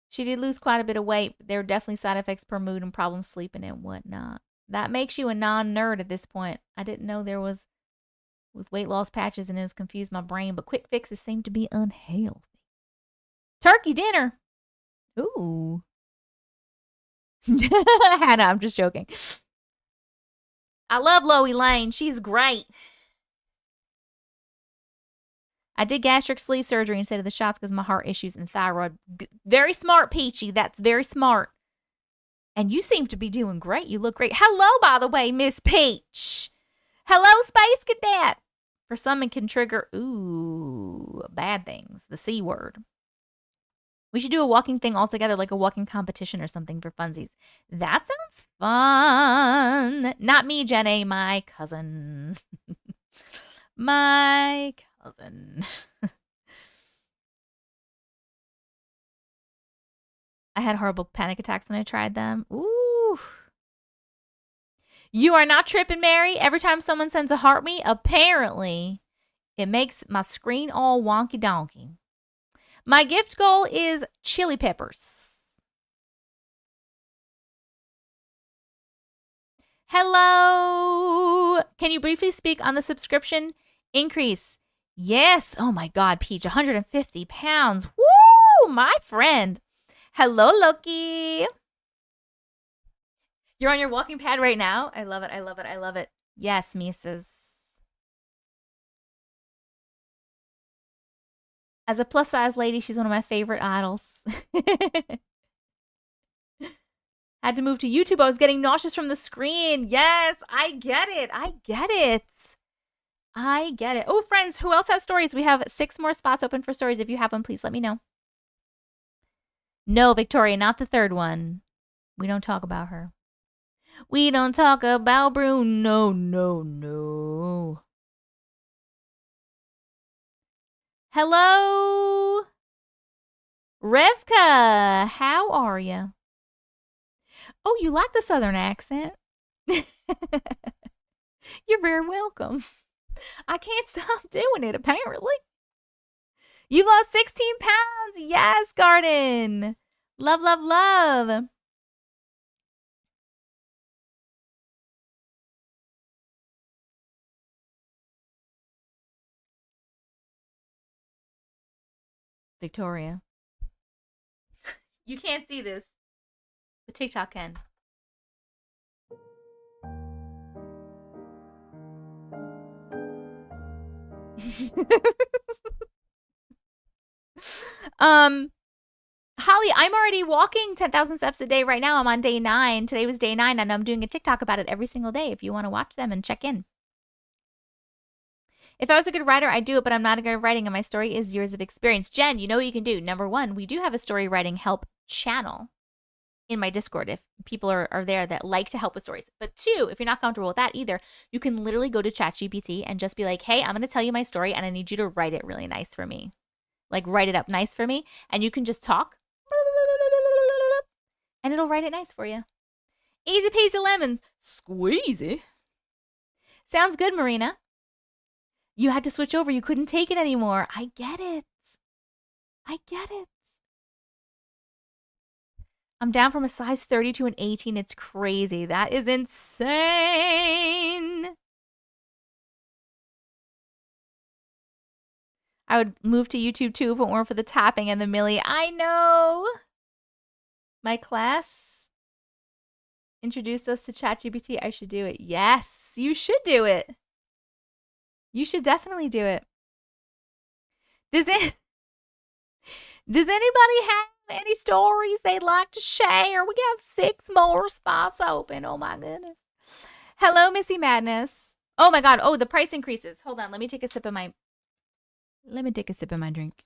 She did lose quite a bit of weight, but there were definitely side effects per mood and problems sleeping and whatnot. That makes you a non-nerd at this point. I didn't know there was with weight loss patches and it was confused my brain, but quick fixes seem to be unhealthy. Turkey dinner. Ooh. Hannah, I'm just joking. I love Zoe Lane. She's great. I did gastric sleeve surgery instead of the shots because of my heart issues and thyroid. Very smart, Peachy. That's very smart. And you seem to be doing great. You look great. Hello, by the way, Miss Peach. Hello, Space Cadet. For some, it can trigger, bad things. The C word. We should do a walking thing all together, like a walking competition or something for funsies. That sounds fun. Not me, Jenny, my cousin. My cousin. I had horrible panic attacks when I tried them. Ooh. You are not tripping, Mary. Every time someone sends a heart me, apparently it makes my screen all wonky donkey. My gift goal is chili peppers. Hello. Can you briefly speak on the subscription increase? Yes. Oh my God, Peach, 150 pounds. Woo, my friend. Hello, Loki. You're on your walking pad right now? I love it. I love it. I love it. Yes, Mises. As a plus size lady, she's one of my favorite idols. Had to move to YouTube. I was getting nauseous from the screen. Yes, I get it. I get it. I get it. Oh, friends, who else has stories? We have 6 more spots open for stories. If you have them, please let me know. No, Victoria, not the third one. We don't talk about her. We don't talk about Bruno. No. Hello, Revka. How are you? Oh, you like the Southern accent? You're very welcome. I can't stop doing it, apparently. You lost 16 pounds. Yes, Garden. Love, love, love. Victoria. You can't see this, but TikTok can. Holly, I'm already walking 10,000 steps a day right now. I'm on day 9. Today was day 9, and I'm doing a TikTok about it every single day if you want to watch them and check in. If I was a good writer, I'd do it, but I'm not a good at writing, and my story is years of experience. Jen, you know what you can do. Number 1, we do have a story writing help channel in my Discord if people are there that like to help with stories. But 2, if you're not comfortable with that either, you can literally go to ChatGPT and just be like, hey, I'm going to tell you my story, and I need you to write it really nice for me. Like, write it up nice for me, and you can just talk, and it'll write it nice for you. Easy peasy lemon squeezy. Sounds good, Marina. You had to switch over. You couldn't take it anymore. I get it. I get it. I'm down from a size 30 to an 18. It's crazy. That is insane. I would move to YouTube too if it weren't for the tapping and the millie. I know. My class introduced us to ChatGPT. I should do it. Yes, you should do it. You should definitely do it. Does anybody have any stories they'd like to share? We have 6 more spots open. Oh my goodness. Hello, Missy Madness. Oh my God. Oh, the price increases. Hold on. Let me take a sip of my drink.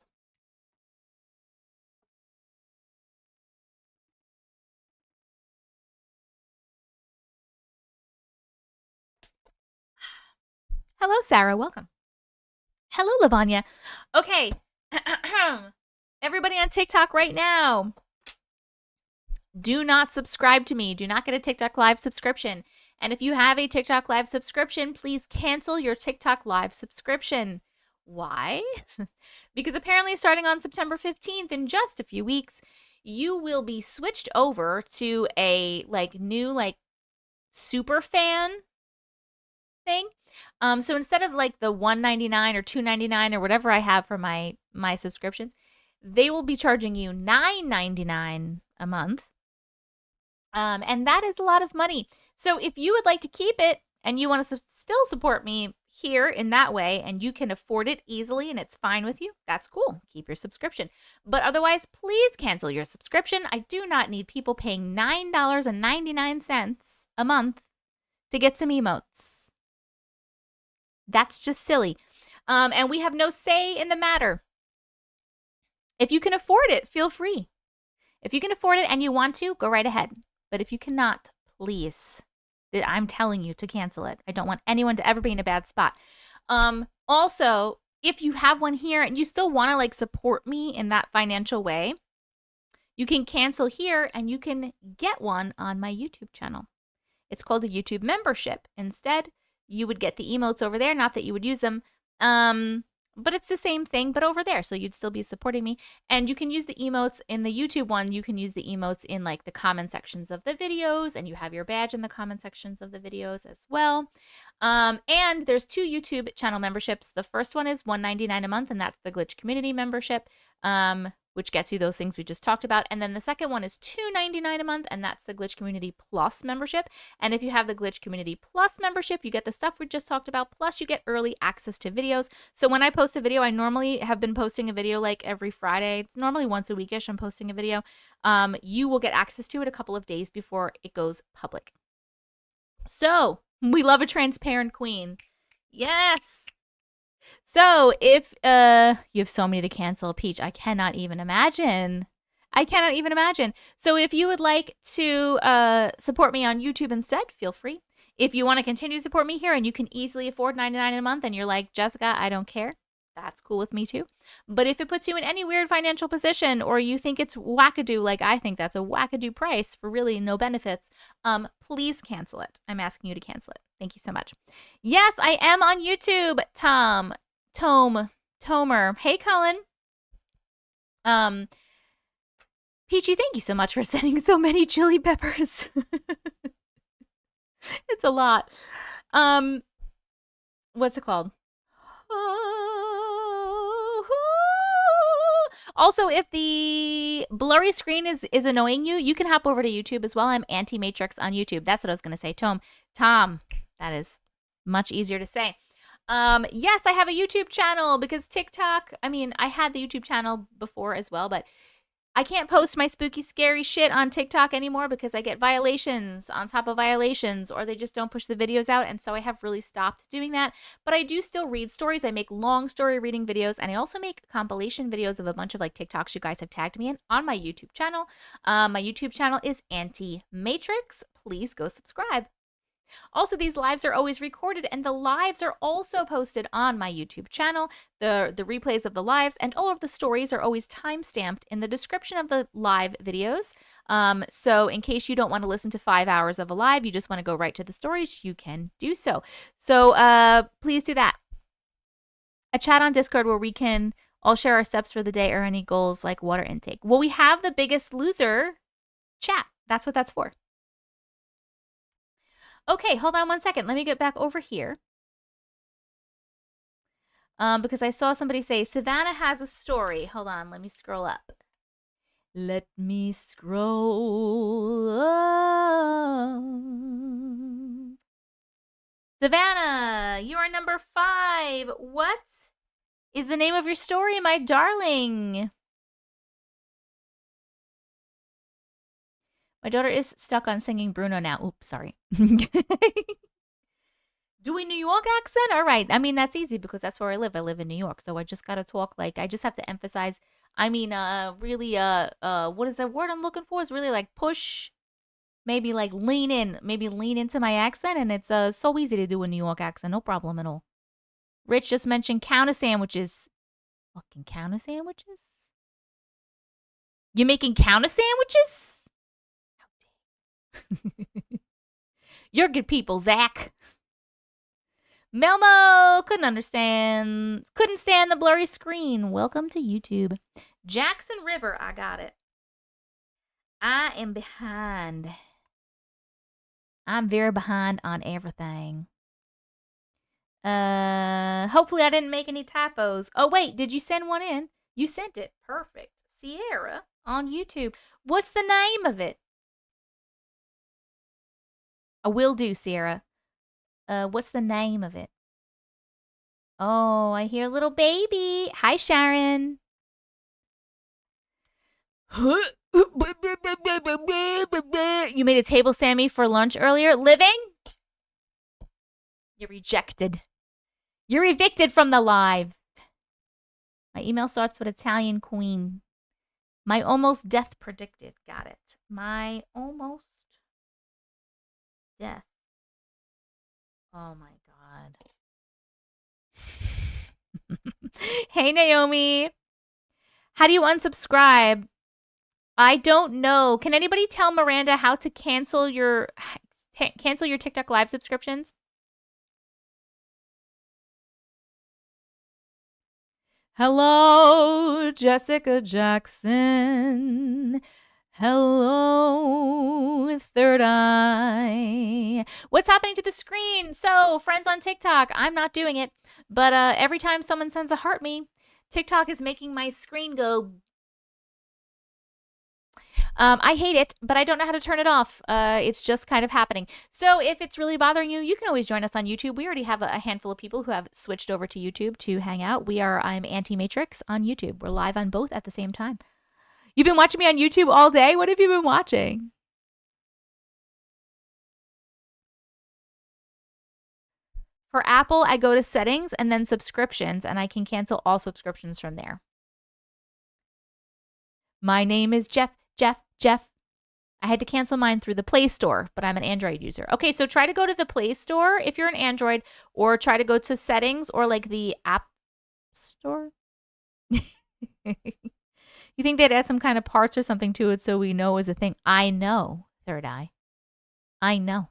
Hello, Sarah. Welcome. Hello, Lavanya. Okay. Everybody on TikTok right now, do not subscribe to me. Do not get a TikTok Live subscription. And if you have a TikTok Live subscription, please cancel your TikTok Live subscription. Why? Because apparently starting on September 15th, in just a few weeks, you will be switched over to a new super fan thing. So instead of like the $1.99 or $2.99 or whatever I have for my subscriptions, they will be charging you $9.99 a month. And that is a lot of money. So if you would like to keep it and you want to still support me here in that way, and you can afford it easily and it's fine with you, that's cool. Keep your subscription. But otherwise, please cancel your subscription. I do not need people paying $9.99 a month to get some emotes. That's just silly. And we have no say in the matter. If you can afford it, feel free. If you can afford it and you want to, go right ahead. But if you cannot, please, I'm telling you to cancel it. I don't want anyone to ever be in a bad spot. Also, if you have one here and you still want to support me in that financial way, you can cancel here and you can get one on my YouTube channel. It's called a YouTube membership. Instead, you would get the emotes over there. Not that you would use them, but it's the same thing, but over there. So you'd still be supporting me. And you can use the emotes in the YouTube one. You can use the emotes in the comment sections of the videos, and you have your badge in the comment sections of the videos as well. And there's 2 YouTube channel memberships. The first one is $1.99 a month, and that's the Glitch Community membership, which gets you those things we just talked about. And then the second one is $2.99 a month, and that's the Glitch Community Plus membership. And if you have the Glitch Community Plus membership, you get the stuff we just talked about, plus you get early access to videos. So when I post a video, I normally have been posting a video every Friday. It's normally once a weekish I'm posting a video. You will get access to it a couple of days before it goes public. So we love a transparent queen. Yes. So if you have so many to cancel, Peach, I cannot even imagine. So if you would like to support me on YouTube instead, feel free. If you want to continue to support me here and you can easily afford $9.99 a month and you're like, Jessica, I don't care, that's cool with me too. But if it puts you in any weird financial position or you think it's wackadoo, like I think that's a wackadoo price for really no benefits, please cancel it. I'm asking you to cancel it. Thank you so much. Yes, I am on YouTube, Tomer. Hey, Colin. Peachy, thank you so much for sending so many chili peppers. It's a lot. What's it called? Also, if the blurry screen is annoying you, you can hop over to YouTube as well. I'm Auntie Matrix on YouTube. That's what I was going to say. Tom, that is much easier to say. Yes, I have a YouTube channel because TikTok, I mean, I had the YouTube channel before as well, but I can't post my spooky, scary shit on TikTok anymore because I get violations on top of violations, or they just don't push the videos out. And so I have really stopped doing that. But I do still read stories. I make long story reading videos, and I also make compilation videos of a bunch of like TikToks you guys have tagged me in on my YouTube channel. My YouTube channel is Auntie Matrix. Please go subscribe. Also, these lives are always recorded, and the lives are also posted on my YouTube channel. The replays of the lives and all of the stories are always time-stamped in the description of the live videos. So in case you don't want to listen to 5 hours of a live, you just want to go right to the stories, you can do so. So please do that. A chat on Discord where we can all share our steps for the day or any goals like water intake. Well, we have the Biggest Loser chat. That's what that's for. Okay, hold on 1 second. Let me get back over here. Because I saw somebody say, Savannah has a story. Hold on, let me scroll up. Let me scroll up. Savannah, you are number 5. What is the name of your story, my darling? My daughter is stuck on singing Bruno now. Oops, sorry. Doing New York accent? All right. I mean, that's easy because that's where I live. I live in New York. So I just got to talk like, I just have to emphasize. I mean, really, what is that word I'm looking for? Is really like push, maybe like lean in, maybe lean into my accent. And it's so easy to do a New York accent. No problem at all. Rich just mentioned counter sandwiches. Fucking counter sandwiches? You're making counter sandwiches? You're good people, Zach. Melmo couldn't stand the blurry screen. Welcome to YouTube. Jaxon River, I got it. I am behind. I'm very behind on everything. Hopefully I didn't make any typos. Oh wait, did you send one in? You sent it. Perfect. Sierra on YouTube. What's the name of it? I will do, Sierra. What's the name of it? Oh, I hear little baby. Hi, Sharon. You made a table, Sammy, for lunch earlier. Living? You're rejected. You're evicted from the live. My email starts with Italian Queen. My almost death predicted. Got it. My almost death. Oh my God. Hey, Naomi. How do you unsubscribe? I don't know. Can anybody tell Miranda how to cancel your TikTok live subscriptions? Hello, Jessica Jackson. Hello, Third Eye. What's happening to the screen? So, friends on TikTok, I'm not doing it, but every time someone sends a heart me, TikTok is making my screen go. I hate it, but I don't know how to turn it off. It's just kind of happening. So if it's really bothering you, you can always join us on YouTube. We already have a handful of people who have switched over to YouTube to hang out. I'm Auntie Matrix on YouTube. We're live on both at the same time. You've been watching me on YouTube all day? What have you been watching? For Apple, I go to settings and then subscriptions, and I can cancel all subscriptions from there. My name is Jeff. I had to cancel mine through the Play Store, but I'm an Android user. Okay, so try to go to the Play Store if you're an Android, or try to go to settings or like the App Store. You think they'd add some kind of parts or something to it so we know is a thing? I know, Third Eye. I know.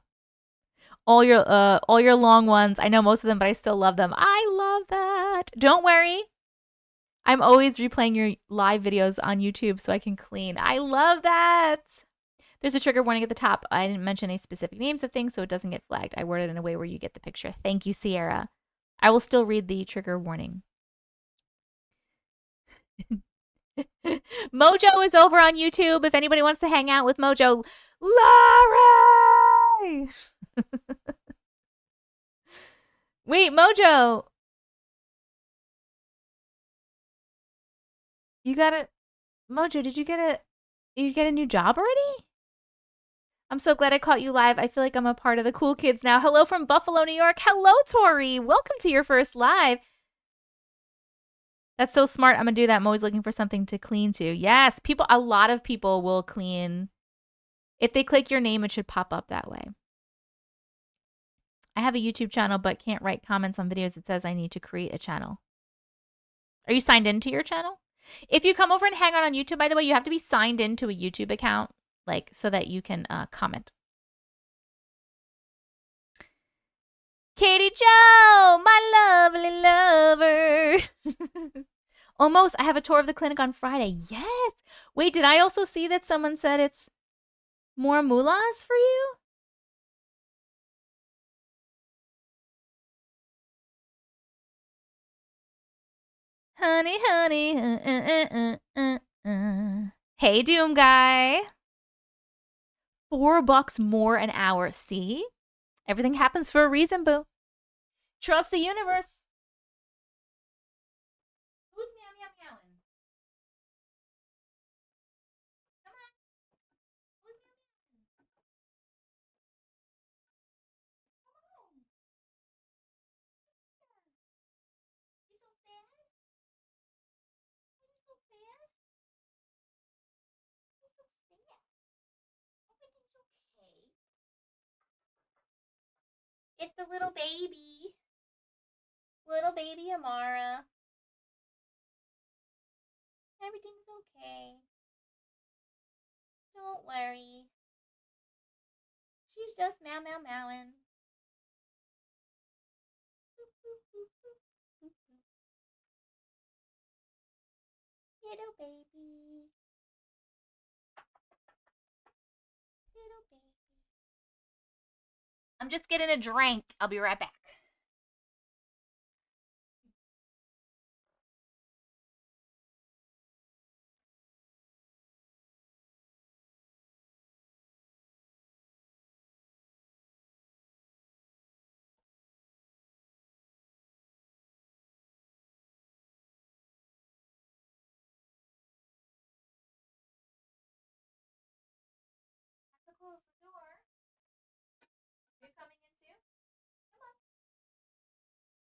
All your long ones. I know most of them, but I still love them. I love that. Don't worry. I'm always replaying your live videos on YouTube so I can clean. I love that. There's a trigger warning at the top. I didn't mention any specific names of things so it doesn't get flagged. I worded it in a way where you get the picture. Thank you, Sierra. I will still read the trigger warning. Mojo is over on YouTube. If anybody wants to hang out with Mojo, Larry! Wait, Mojo, You got a Mojo, did you get a new job already? I'm so glad I caught you live. I feel like I'm a part of the cool kids now. Hello from Buffalo, New York. Hello, Tori. Welcome to your first live. That's so smart. I'm going to do that. I'm always looking for something to clean to. Yes, a lot of people will clean. If they click your name, it should pop up that way. I have a YouTube channel, but can't write comments on videos. It says I need to create a channel. Are you signed into your channel? If you come over and hang out on YouTube, by the way, you have to be signed into a YouTube account, like, so that you can comment. Katie Joe, my lovely lover. Almost. I have a tour of the clinic on Friday. Yes. Wait, did I also see that someone said it's more moolahs for you? Honey, honey. Hey, Doom Guy. $4 more an hour. See? Everything happens for a reason, boo. Trust the universe. Who's meow meow meowing? Come on. Who's meow meowing? Come on. You so sad? Are you so sad? You're so sad. Everything's okay. It's the little baby. Little baby Amara. Everything's okay. Don't worry. She's just meow meow meowing. Little baby. Little baby. I'm just getting a drink. I'll be right back. To close the door. You're coming in too? Come on.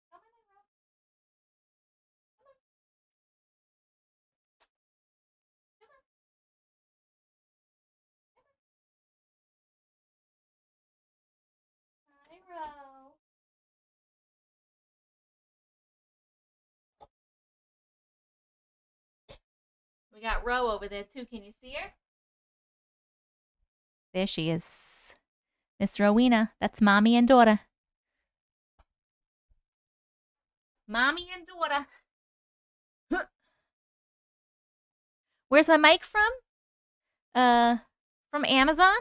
Come in my room. Come on. Come on. Hi, Ro. We got Ro over there too. Can you see her? There she is. Miss Rowena. That's mommy and daughter. Mommy and daughter. Where's my mic from? From Amazon.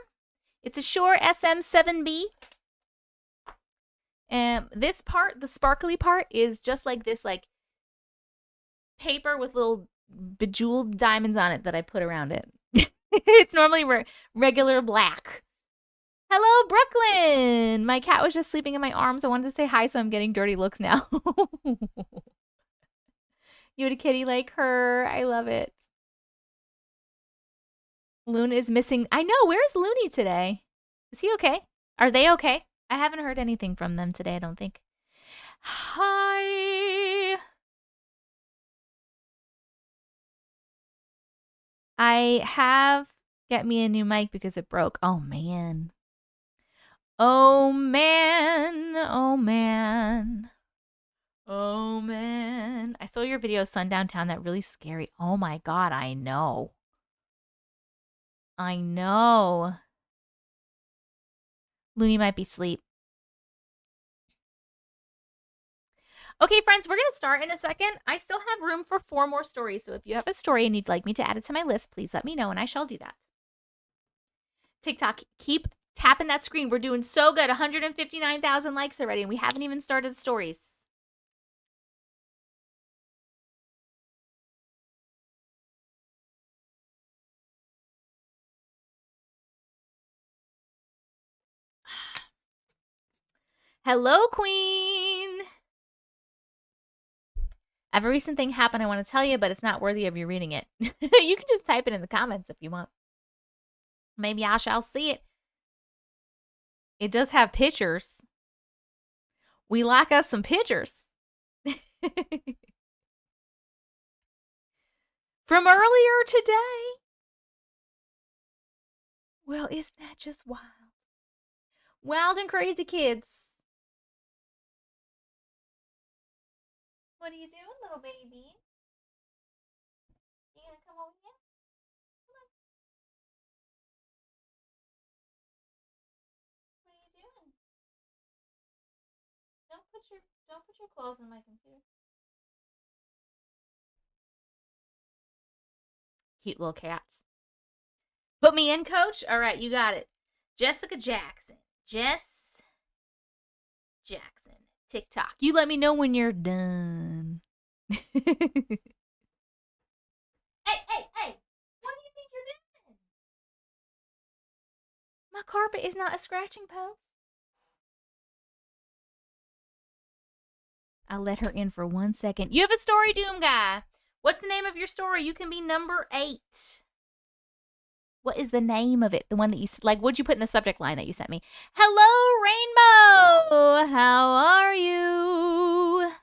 It's a Shure SM7B. And this part, the sparkly part, is just like this, like, paper with little bejeweled diamonds on it that I put around it. It's normally regular black. Hello, Brooklyn! My cat was just sleeping in my arms. I wanted to say hi, so I'm getting dirty looks now. You had a kitty like her. I love it. Luna is missing. I know. Where's Looney today? Is he okay? Are they okay? I haven't heard anything from them today, I don't think. Hi. I have get me a new mic because it broke. Oh, man. Oh, man. Oh, man. Oh, man. I saw your video, Sundown Town. That really scary. Oh, my God. I know. I know. Looney might be asleep. Okay, friends, we're going to start in a second. I still have room for 4 more stories. So if you have a story and you'd like me to add it to my list, please let me know and I shall do that. TikTok, keep tapping that screen. We're doing so good. 159,000 likes already, and we haven't even started stories. Hello, Queen. I have a recent thing happen I want to tell you, but it's not worthy of you reading it. You can just type it in the comments if you want. Maybe I shall see it. It does have pictures. We like us some pictures. From earlier today. Well, isn't that just wild? Wild and crazy kids. What are you doing, little baby? You gonna come over here? Come on. What are you doing? Don't put your clothes in my computer. Cute little cats. Put me in, coach? All right, you got it. Jessica Jackson. Jess Jackson. TikTok. You let me know when you're done. Hey, hey, hey. What do you think you're doing? My carpet is not a scratching post. I'll let her in for 1 second. You have a story, Doom Guy. What's the name of your story? You can be number 8. What is the name of it? The one that you, like, what'd you put in the subject line that you sent me? Hello, Rainbow! How are you?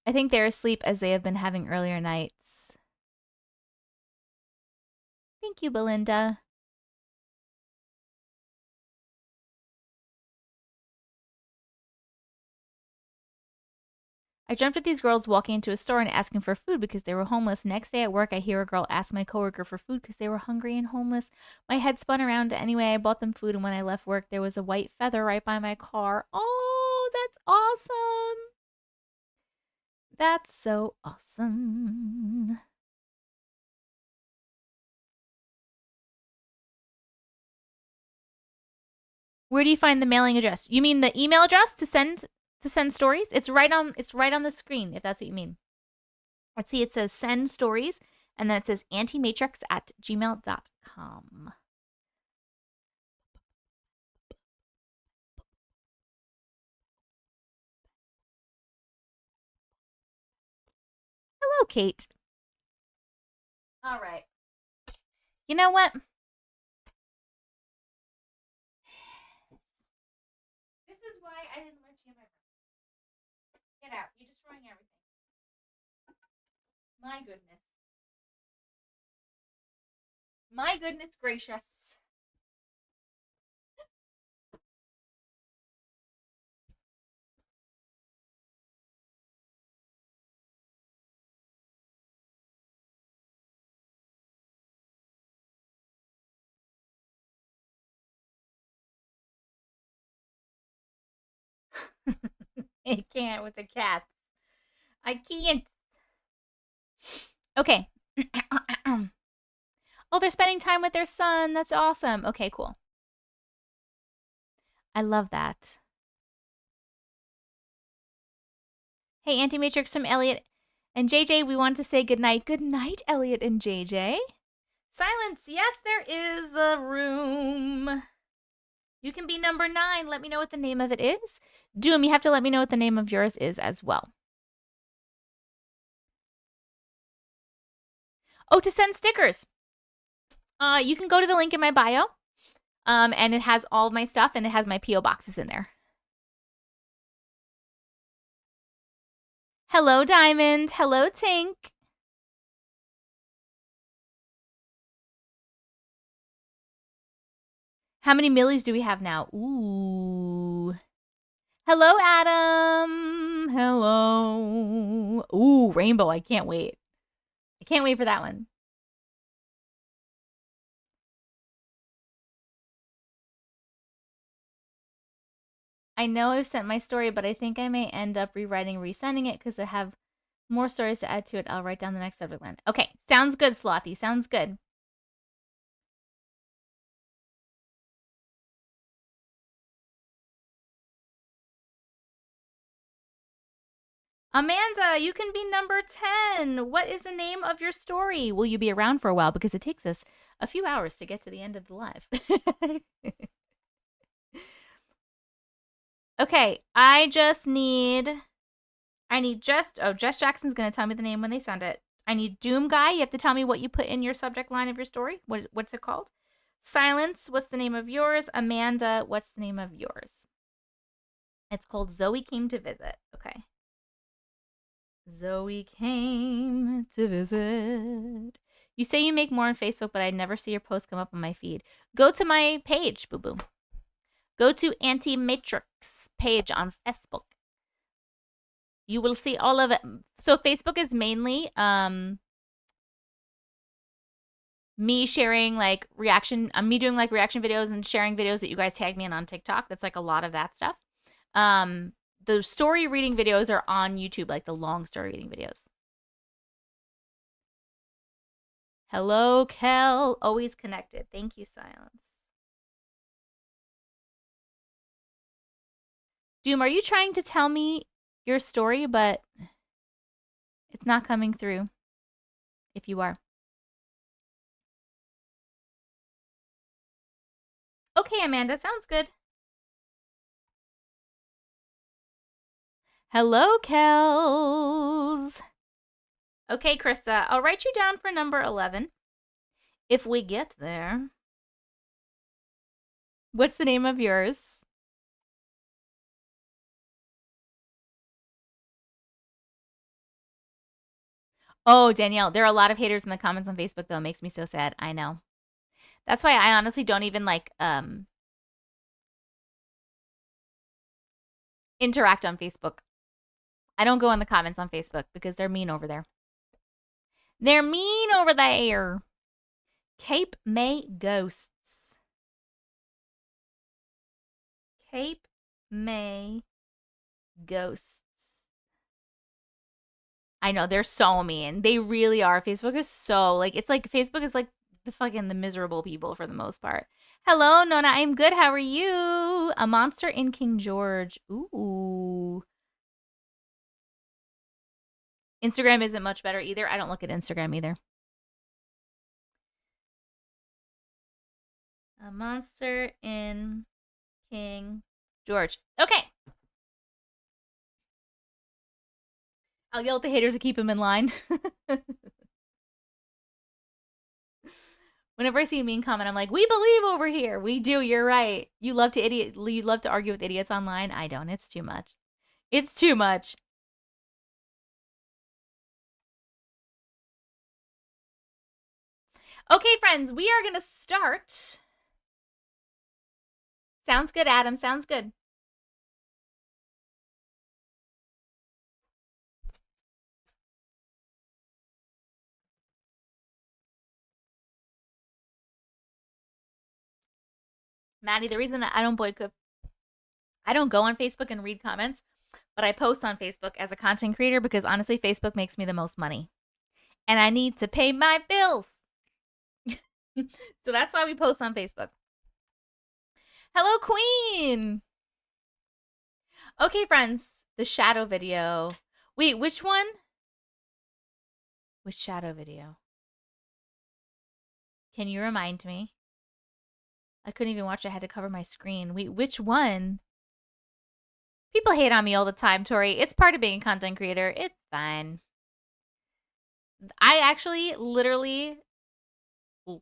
I think they're asleep as they have been having earlier nights. Thank you, Belinda. I jumped at these girls walking into a store and asking for food because they were homeless. Next day at work, I hear a girl ask my coworker for food because they were hungry and homeless. My head spun around. Anyway, I bought them food, and when I left work, there was a white feather right by my car. Oh, that's awesome. That's so awesome. Where do you find the mailing address? You mean the email address to send stories? It's right on the screen, if that's what you mean. Let's see, it says send stories, and then it says auntiematrix@gmail.com. Hello, Kate. All right. You know what? This is why I didn't let you in my room. Get out. You're destroying everything. My goodness. My goodness gracious. I can't with the cats. I can't. Okay. Oh, they're spending time with their son. That's awesome. Okay, cool. I love that. Hey, Auntie Matrix from Elliot and JJ, we want to say goodnight. Good night, Elliot and JJ. Silence. Yes, there is a room. You can be number 9. Let me know what the name of it is. Doom, you have to let me know what the name of yours is as well. Oh, to send stickers. You can go to the link in my bio. And it has all of my stuff, and it has my P.O. boxes in there. Hello, Diamond. Hello, Tink. How many millies do we have now? Ooh. Hello, Adam. Hello. Ooh, Rainbow. I can't wait. I can't wait for that one. I know I've sent my story, but I think I may end up rewriting, resending it because I have more stories to add to it. I'll write down the next subject line. Okay, sounds good, Slothy. Sounds good. Amanda, you can be number 10. What is the name of your story? Will you be around for a while? Because it takes us a few hours to get to the end of the live. Okay, I need Jess Jackson's going to tell me the name when they send it. I need Doom Guy. You have to tell me what you put in your subject line of your story. What's it called? Silence, what's the name of yours? Amanda, what's the name of yours? It's called Zoe Came to Visit. Okay. Zoe came to visit. You say you make more on Facebook, but I never see your posts come up on my feed. Go to my page, boo boo. Go to Auntie Matrix page on Facebook. You will see all of it. So Facebook is mainly me sharing like me doing like reaction videos and sharing videos that you guys tag me in on TikTok. That's like a lot of that stuff. The story reading videos are on YouTube, like the long story reading videos. Hello, Kel. Always connected. Thank you, Silence. Doom, are you trying to tell me your story, but it's not coming through? If you are. Okay, Amanda. Sounds good. Hello, Kels. Okay, Krista. I'll write you down for number 11. If we get there. What's the name of yours? Oh, Danielle, there are a lot of haters in the comments on Facebook, though. It makes me so sad. I know. That's why I honestly don't even, like, interact on Facebook. I don't go in the comments on Facebook because they're mean over there. They're mean over there. Cape May Ghosts. Cape May Ghosts. I know, they're so mean. They really are. Facebook is so, like, it's like Facebook is like the miserable people for the most part. Hello, Nona. I'm good. How are you? A monster in King George. Ooh. Instagram isn't much better either. I don't look at Instagram either. A monster in King George. Okay. I'll yell at the haters to keep them in line. Whenever I see a mean comment, I'm like, we believe over here. We do. You're right. You love to argue with idiots online. I don't. It's too much. It's too much. Okay, friends, we are going to start. Sounds good, Adam. Sounds good. Maddie, the reason I don't go on Facebook and read comments, but I post on Facebook as a content creator because honestly, Facebook makes me the most money. And I need to pay my bills. So that's why we post on Facebook. Hello, Queen. Okay, friends, the shadow video. Wait, which one? Which shadow video? Can you remind me? I couldn't even watch it. I had to cover my screen. Wait, which one? People hate on me all the time, Tori. It's part of being a content creator. It's fine. I actually literally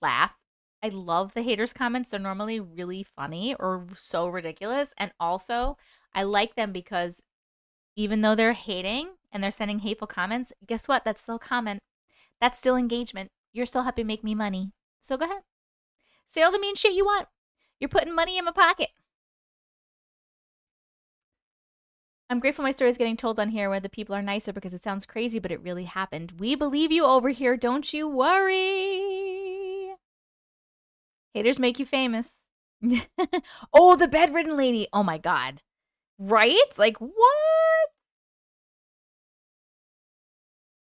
laugh. I love the haters' comments. They're normally really funny or so ridiculous. And also, I like them because even though they're hating and they're sending hateful comments, guess what? That's still a comment. That's still engagement. You're still helping make me money. So go ahead. Say all the mean shit you want. You're putting money in my pocket. I'm grateful my story is getting told on here where the people are nicer because it sounds crazy, but it really happened. We believe you over here. Don't you worry. Haters make you famous. Oh, the bedridden lady. Oh my God. Right? Like, what?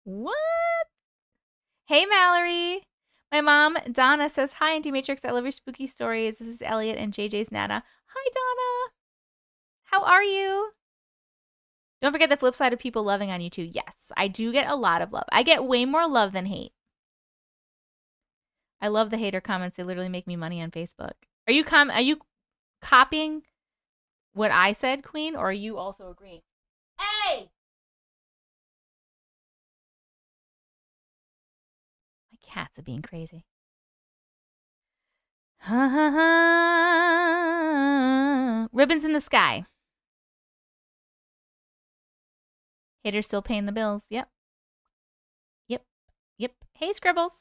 What? Hey, Mallory. My mom, Donna, says, hi, Auntie Matrix. I love your spooky stories. This is Elliot and JJ's Nana. Hi, Donna. How are you? Don't forget the flip side of people loving on you, too. Yes, I do get a lot of love. I get way more love than hate. I love the hater comments. They literally make me money on Facebook. Are you copying what I said, Queen, or are you also agreeing? Hey! My cats are being crazy. Ribbons in the sky. Haters still paying the bills. Yep. Hey, Scribbles.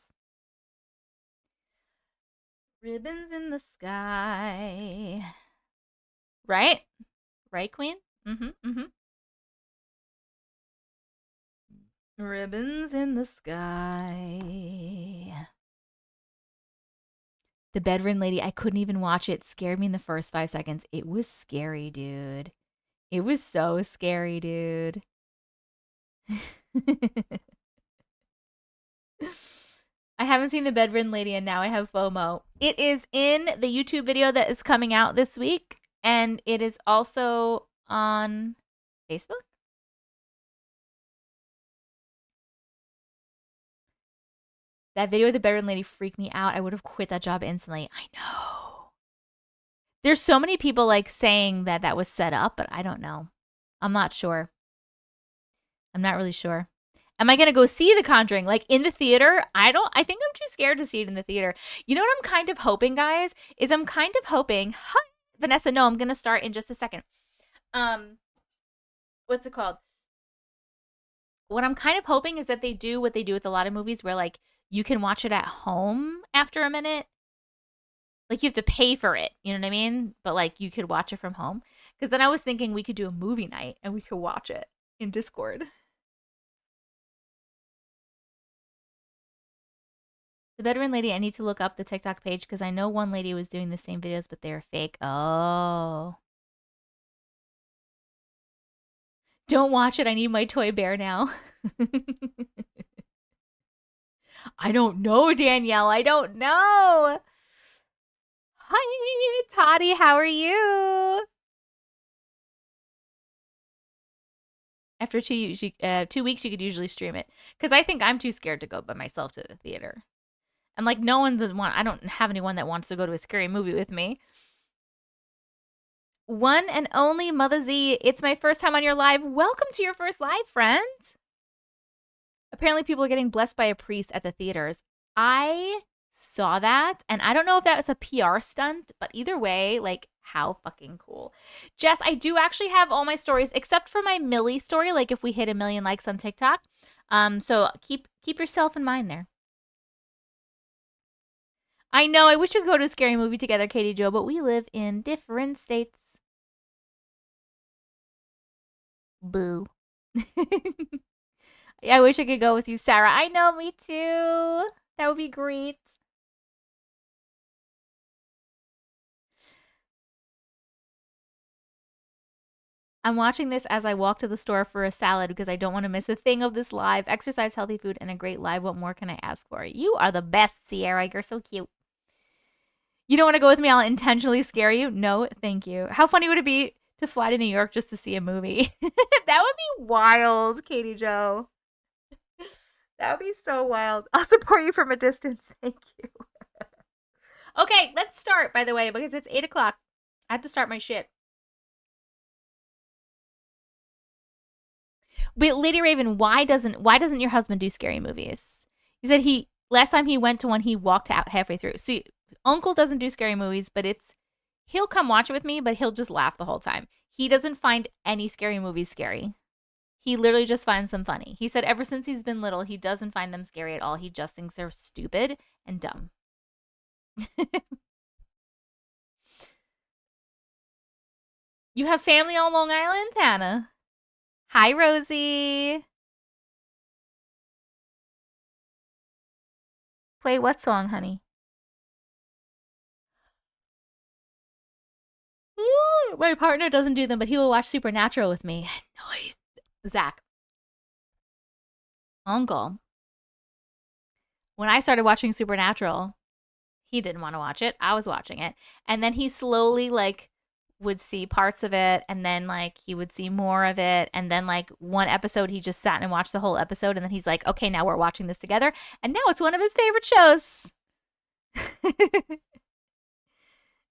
Ribbons in the sky. Right? Right, Queen? Ribbons in the sky. The bedridden lady, I couldn't even watch it. Scared me in the first 5 seconds. It was scary, dude. It was so scary, dude. I haven't seen the bedridden lady and now I have FOMO. It is in the YouTube video that is coming out this week, and it is also on Facebook. That video of the bedridden lady freaked me out. I would have quit that job instantly. I know. There's so many people like saying that that was set up, but I don't know. I'm not sure. I'm not really sure. Am I going to go see The Conjuring like in the theater? I think I'm too scared to see it in the theater. You know what I'm kind of hoping, guys, is I'm kind of hoping, hi, Vanessa, no, I'm going to start in just a second. What's it called? What I'm kind of hoping is that they do what they do with a lot of movies where like you can watch it at home after a minute. Like you have to pay for it, you know what I mean? But like you could watch it from home. Because then I was thinking we could do a movie night and we could watch it in Discord. The bedridden lady, I need to look up the TikTok page because I know one lady was doing the same videos, but they're fake. Oh. Don't watch it. I need my toy bear now. I don't know, Danielle. I don't know. Hi, Toddy. How are you? After 2 weeks, you could usually stream it. Because I think I'm too scared to go by myself to the theater. And like no one does want, I don't have anyone that wants to go to a scary movie with me. One and only Mother Z, it's my first time on your live. Welcome to your first live, friend. Apparently people are getting blessed by a priest at the theaters. I saw that, and I don't know if that was a PR stunt, but either way, like, how fucking cool. Jess, I do actually have all my stories, except for my Millie story, like if we hit 1 million likes on TikTok. So keep yourself in mind there. I know, I wish we could go to a scary movie together, Katie Jo, but we live in different states. Boo. I wish I could go with you, Sarah. I know, me too. That would be great. I'm watching this as I walk to the store for a salad because I don't want to miss a thing of this live. Exercise, healthy food, and a great live. What more can I ask for? You are the best, Sierra. You're so cute. You don't want to go with me? I'll intentionally scare you? No, thank you. How funny would it be to fly to New York just to see a movie? That would be wild, Katie Jo. That would be so wild. I'll support you from a distance. Thank you. Okay, let's start, by the way, because it's 8 o'clock. I have to start my shit. Wait, Lady Raven, why doesn't your husband do scary movies? He said last time he went to one, he walked out halfway through. So Uncle doesn't do scary movies, but he'll come watch it with me, but he'll just laugh the whole time. He doesn't find any scary movies scary. He literally just finds them funny. He said ever since he's been little, he doesn't find them scary at all. He just thinks they're stupid and dumb. You have family on Long Island, Hannah? Hi, Rosie. Play what song, honey? Ooh, my partner doesn't do them, but he will watch Supernatural with me. Nice. Zach. Uncle. When I started watching Supernatural, he didn't want to watch it. I was watching it. And then he slowly, like, would see parts of it, and then, like, he would see more of it. And then, like, one episode, he just sat and watched the whole episode. And then he's like, okay, now we're watching this together. And now it's one of his favorite shows.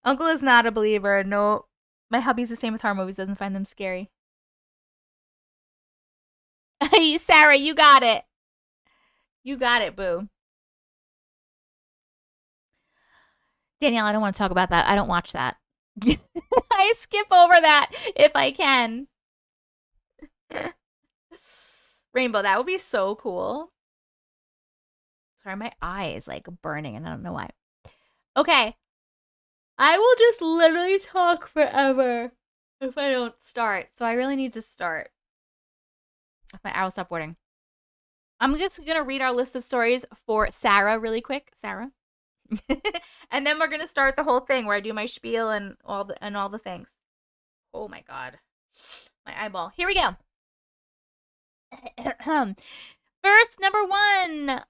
Uncle is not a believer. No, My hubby's the same with horror movies, doesn't find them scary. Sarah, you got it. You got it, boo. Danielle, I don't want to talk about that. I don't watch that. I skip over that if I can. Rainbow, that would be so cool. Sorry, my eye is like burning and I don't know why. Okay. I will just literally talk forever if I don't start. So I really need to start. If my eye will stop wording. I'm just going to read our list of stories for Sarah really quick. Sarah. And then we're going to start the whole thing where I do my spiel and all the things. Oh my god. My eyeball. Here we go. First, number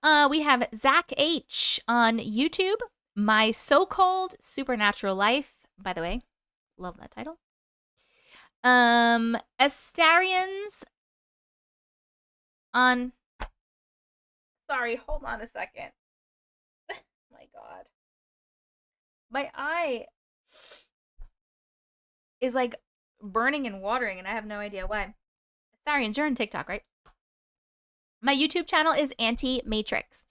1, we have Zach H on YouTube. My So-Called Supernatural Life. By the way, love that title. Astarians on... Sorry, hold on a second. My god. My eye is like burning and watering and I have no idea why. Astarians, you're on TikTok, right? My YouTube channel is Auntie Matrix.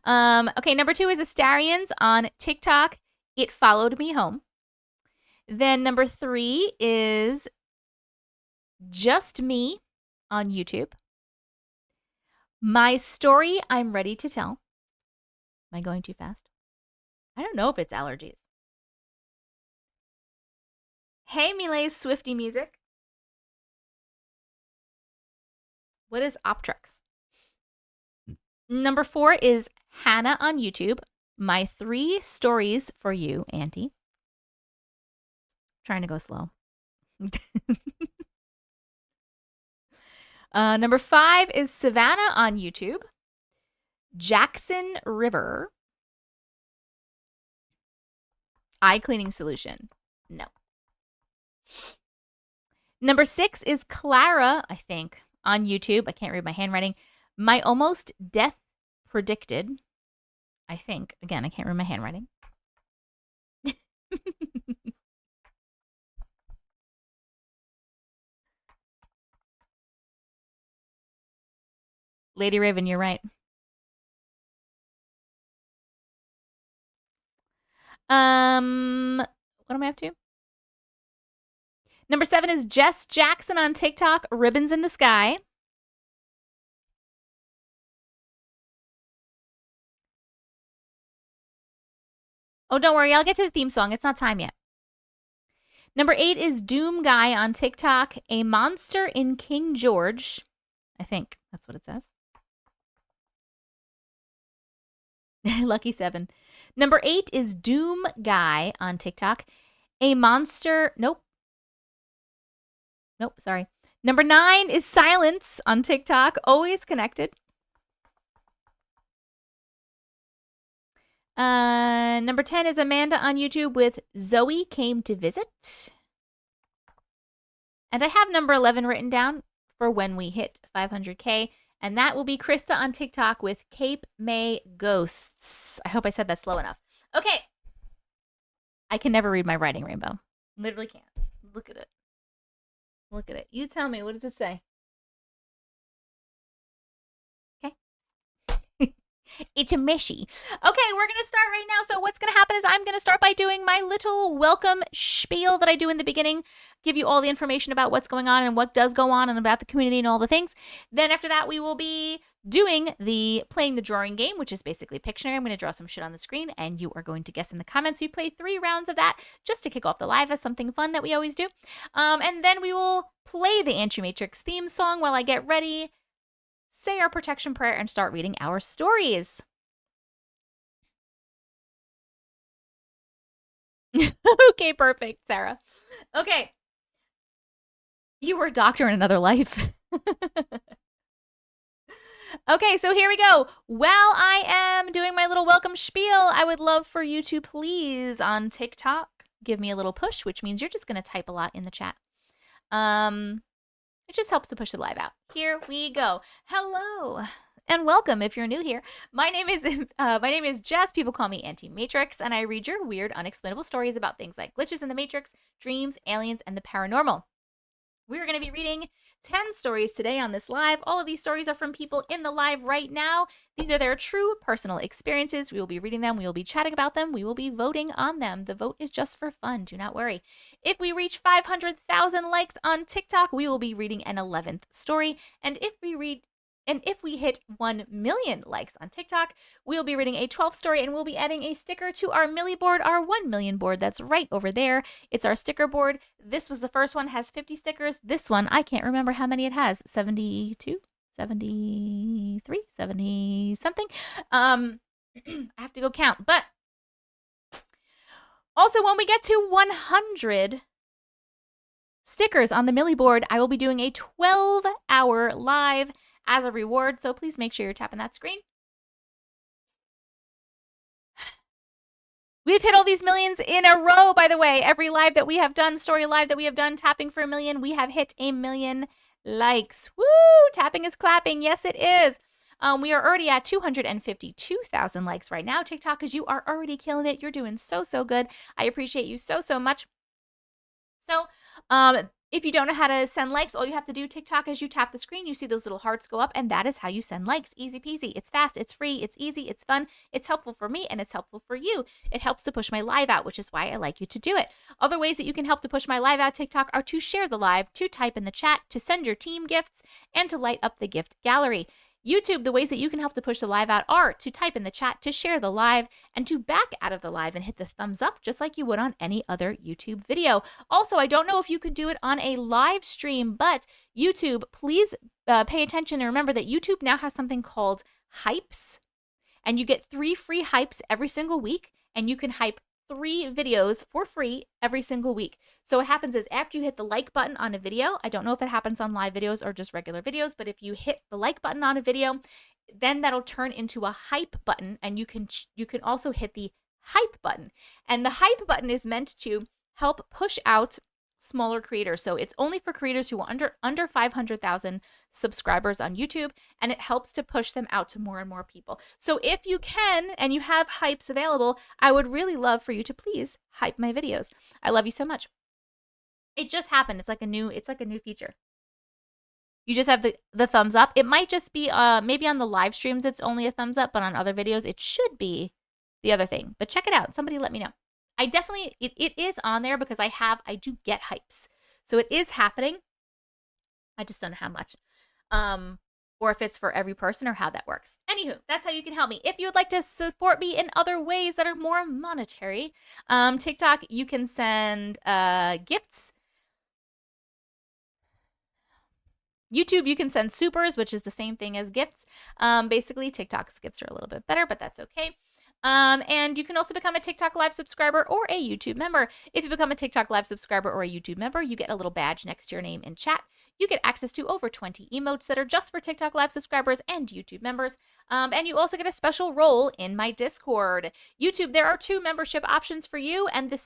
Okay, number 2 is Astarians on TikTok. It Followed Me Home. Then number 3 is Just Me on YouTube. My Story I'm Ready to Tell. Am I going too fast? I don't know if it's allergies. Hey Milay's Swifty Music. What is Optrix? Number 4 is Hannah on YouTube. My 3 Stories For You Auntie. Trying to go slow. Number 5 is Savannah on YouTube. Jaxon River. Eye cleaning solution. No. Number 6 is Clara, I think, on YouTube. I can't read my handwriting. My Almost Death Predicted. I think. Again, I can't read my handwriting. Lady Raven, you're right. What am I up to? Number 7 is Jess Jackson on TikTok. Ribbons in the Sky. Oh, don't worry. I'll get to the theme song. It's not time yet. Number 8 is Doom Guy on TikTok. A Monster in King George. I think that's what it says. Lucky 7. Number 8 is Doom Guy on TikTok. A Monster... Nope, sorry. Number 9 is Silence on TikTok. Always connected. Number 10 is Amanda on YouTube with Zoe Came to Visit. And I have number 11 written down for when we hit 500K. And that will be Krista on TikTok with Cape May Ghosts. I hope I said that slow enough. Okay. I can never read my writing, Rainbow. Literally can't. Look at it. Look at it. You tell me. What does it say? Okay. It's a meshy. Okay, we're going to start right now. So what's going to happen is I'm going to start by doing my little welcome spiel that I do in the beginning. Give you all the information about what's going on and what does go on and about the community and all the things. Then after that, we will be doing playing the drawing game, which is basically Pictionary. I'm going to draw some shit on the screen and you are going to guess in the comments. We play 3 rounds of that just to kick off the live as something fun that we always do. And then we will play the Auntie Matrix theme song while I get ready, say our protection prayer, and start reading our stories. Okay, perfect, Sarah. Okay. You were a doctor in another life. Okay, so here we go. While I am doing my little welcome spiel, I would love for you to please, on TikTok, give me a little push, which means you're just going to type a lot in the chat. It just helps to push the live out. Here we go. Hello. and welcome if you're new here. My name is Jess. People call me Auntie Matrix, and I read your weird, unexplainable stories about things like glitches in the Matrix, dreams, aliens, and the paranormal. We're going to be reading 10 stories today on this live. All of these stories are from people in the live right now. These are their true personal experiences. We will be reading them. We will be chatting about them. We will be voting on them. The vote is just for fun. Do not worry. If we reach 500,000 likes on TikTok, we will be reading an 11th story. And if we hit 1 million likes on TikTok, we'll be reading a 12th story, and we'll be adding a sticker to our Millie board, our 1 million board. That's right over there. It's our sticker board. This was the first one, has 50 stickers. This one, I can't remember how many it has. 72? 73? 70 something? I have to go count. But also, when we get to 100 stickers on the Millie board, I will be doing a 12-hour live as a reward, so please make sure you're tapping that screen. We've hit all these millions in a row, by the way. Every live that we have done, story live that we have done, tapping for 1 million, we have hit 1 million likes. Woo! Tapping is clapping. Yes, it is. We are already at 252,000 likes right now. TikTokers, you are already killing it. You're doing so good. I appreciate you so much. So, if you don't know how to send likes, all you have to do, TikTok, is you tap the screen, you see those little hearts go up, and that is how you send likes. Easy peasy. It's fast, it's free, it's easy, it's fun, it's helpful for me, and it's helpful for you. It helps to push my live out, which is why I like you to do it. Other ways that you can help to push my live out, TikTok, are to share the live, to type in the chat, to send your team gifts, and to light up the gift gallery. YouTube, the ways that you can help to push the live out are to type in the chat, to share the live, and to back out of the live and hit the thumbs up just like you would on any other YouTube video. Also, I don't know if you could do it on a live stream, but YouTube, please pay attention and remember that YouTube now has something called hypes, and you get 3 free hypes every single week, and you can hype 3 videos for free every single week. So what happens is after you hit the like button on a video, I don't know if it happens on live videos or just regular videos, but if you hit the like button on a video, then that'll turn into a hype button, and you can also hit the hype button. And the hype button is meant to help push out smaller creators. So it's only for creators who are under 500,000 subscribers on YouTube, and it helps to push them out to more and more people. So if you can and you have hypes available, I would really love for you to please hype my videos. I love you so much. It just happened. It's like a new feature. You just have the thumbs up. It might just be maybe on the live streams it's only a thumbs up, but on other videos it should be the other thing. But check it out. Somebody let me know. I definitely, it is on there because I do get hypes. So it is happening. I just don't know how much. Or if it's for every person or how that works. Anywho, that's how you can help me. If you would like to support me in other ways that are more monetary, TikTok, you can send gifts. YouTube, you can send supers, which is the same thing as gifts. Basically, TikTok's gifts are a little bit better, but that's okay. And you can also become a TikTok Live subscriber or a YouTube member. If you become a TikTok Live subscriber or a YouTube member, you get a little badge next to your name in chat. You get access to over 20 emotes that are just for TikTok Live subscribers and YouTube members. And you also get a special role in my Discord. YouTube, there are 2 membership options for you. And the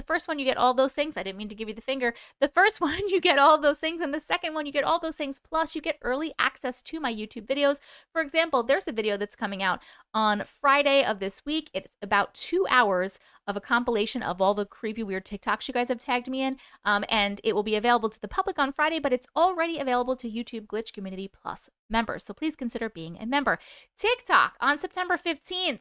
first one, you get all those things. I didn't mean to give you the finger. The first one, you get all those things. And the second one, you get all those things. Plus, you get early access to my YouTube videos. For example, there's a video that's coming out on Friday of this week. It's about 2 hours of a compilation of all the creepy, weird TikToks you guys have tagged me in. And it will be available to the public on Friday, but it's already available to YouTube Glitch Community Plus members. So please consider being a member. TikTok on September 15th.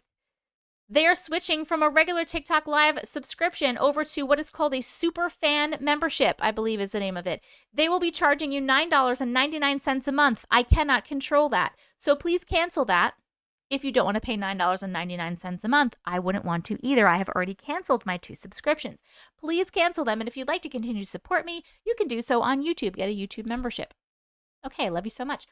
They are switching from a regular TikTok Live subscription over to what is called a super fan membership, I believe is the name of it. They will be charging you $9.99 a month. I cannot control that. So please cancel that. If you don't want to pay $9.99 a month, I wouldn't want to either. I have already canceled my 2 subscriptions. Please cancel them. And if you'd like to continue to support me, you can do so on YouTube. Get a YouTube membership. Okay, I love you so much.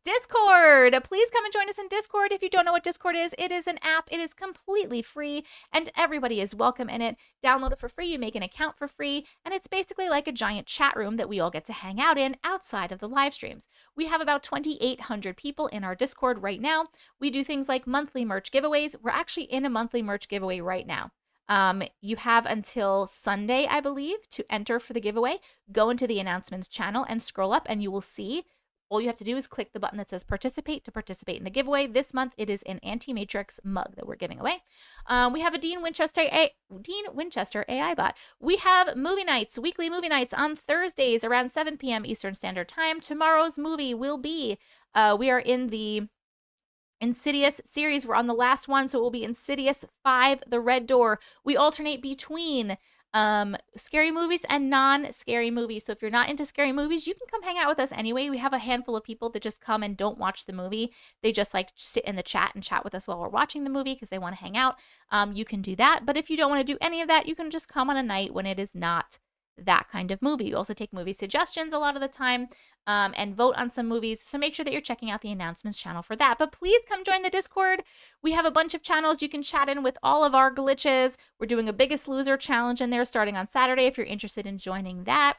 Discord. Please come and join us in Discord. If you don't know what Discord is, it is an app. It is completely free, and everybody is welcome in it. Download it for free. You make an account for free, and it's basically like a giant chat room that we all get to hang out in outside of the live streams. We have about 2,800 people in our Discord right now. We do things like monthly merch giveaways. We're actually in a monthly merch giveaway right now. You have until Sunday, I believe, to enter for the giveaway. Go into the announcements channel and scroll up, and you will see All you have to do is click the button that says participate to participate in the giveaway. This month, it is an Auntie Matrix mug that we're giving away. We have a Dean Winchester AI bot. We have movie nights, weekly movie nights on Thursdays around 7 p.m. Eastern Standard Time. Tomorrow's movie will be, we are in the Insidious series. We're on the last one, so it will be Insidious 5, The Red Door. We alternate between scary movies and non-scary movies. So if you're not into scary movies, you can come hang out with us anyway. We have a handful of people that just come and don't watch the movie. They just like sit in the chat and chat with us while we're watching the movie because they want to hang out. You can do that. But if you don't want to do any of that, you can just come on a night when it is not that kind of movie. We also take movie suggestions a lot of the time and vote on some movies. So make sure that you're checking out the announcements channel for that. But please come join the Discord. We have a bunch of channels you can chat in with all of our glitches. We're doing a Biggest Loser challenge in there starting on Saturday if you're interested in joining that.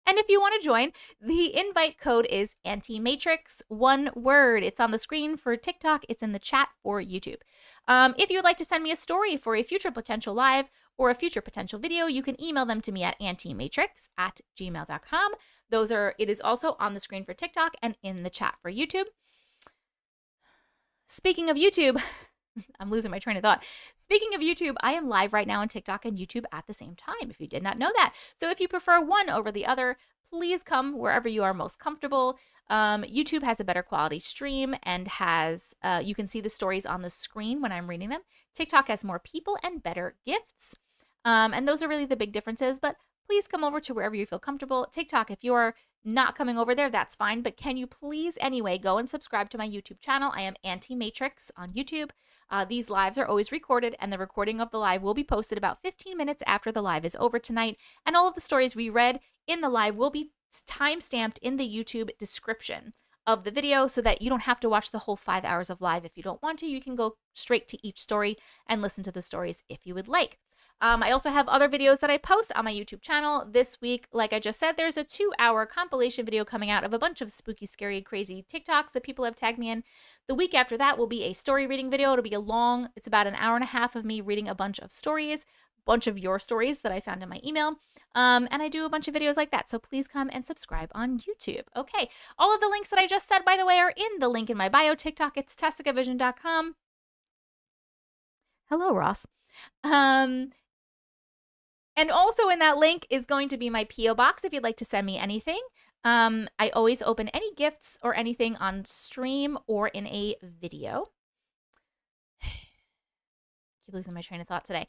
And if you want to join, the invite code is Auntie Matrix, one word. It's on the screen for TikTok. It's in the chat for YouTube. If you would like to send me a story for a future potential live or a future potential video, you can email them to me at auntiematrix@gmail.com. It is also on the screen for TikTok and in the chat for YouTube. Speaking of YouTube, I'm losing my train of thought. Speaking of YouTube, I am live right now on TikTok and YouTube at the same time, if you did not know that. So if you prefer one over the other, please come wherever you are most comfortable. YouTube has a better quality stream and has, you can see the stories on the screen when I'm reading them. TikTok has more people and better gifts. And those are really the big differences, but please come over to wherever you feel comfortable. TikTok, if you're not coming over there, that's fine, but can you please anyway go and subscribe to my YouTube channel? I am Auntie Matrix on YouTube. These lives are always recorded, and the recording of the live will be posted about 15 minutes after the live is over tonight, and all of the stories we read in the live will be time-stamped in the YouTube description of the video so that you don't have to watch the whole 5 hours of live if you don't want to. You can go straight to each story and listen to the stories if you would like. I also have other videos that I post on my YouTube channel. This week, like I just said, there's a 2-hour compilation video coming out of a bunch of spooky, scary, crazy TikToks that people have tagged me in. The week after that will be a story reading video. It'll be it's about an hour and a half of me reading a bunch of stories, a bunch of your stories that I found in my email. And I do a bunch of videos like that. So please come and subscribe on YouTube. Okay. All of the links that I just said, by the way, are in the link in my bio. TikTok, it's tessicavision.com. Hello, Ross. And also in that link is going to be my P.O. box if you'd like to send me anything. I always open any gifts or anything on stream or in a video. Keep losing my train of thought today.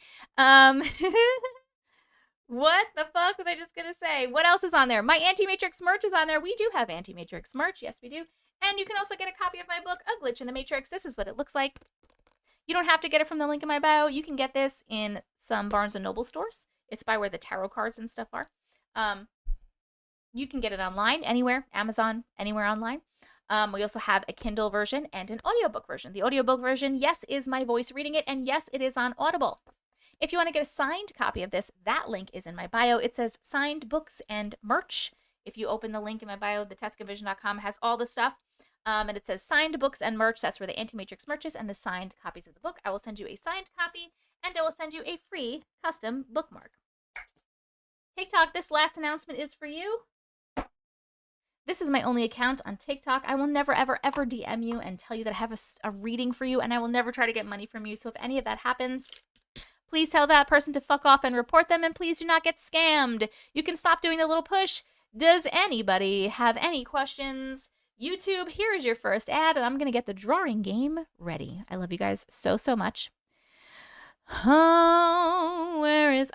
What the fuck was I just going to say? What else is on there? My Auntie Matrix merch is on there. We do have Auntie Matrix merch. Yes, we do. And you can also get a copy of my book, A Glitch in the Matrix. This is what it looks like. You don't have to get it from the link in my bio. You can get this in some Barnes & Noble stores. It's by where the tarot cards and stuff are. You can get it online, anywhere, Amazon, anywhere online. We also have a Kindle version and an audiobook version. The audiobook version, yes, is my voice reading it, and yes, it is on Audible. If you want to get a signed copy of this, that link is in my bio. It says signed books and merch. If you open the link in my bio, the tessicavision.com has all the stuff. And it says signed books and merch. That's where the Auntie Matrix merch is and the signed copies of the book. I will send you a signed copy, and I will send you a free custom bookmark. TikTok, this last announcement is for you. This is my only account on TikTok. I will never, ever, ever DM you and tell you that I have a reading for you, and I will never try to get money from you. So if any of that happens, please tell that person to fuck off and report them, and please do not get scammed. You can stop doing the little push. Does anybody have any questions? YouTube, here is your first ad, and I'm going to get the drawing game ready. I love you guys so, so much. Oh,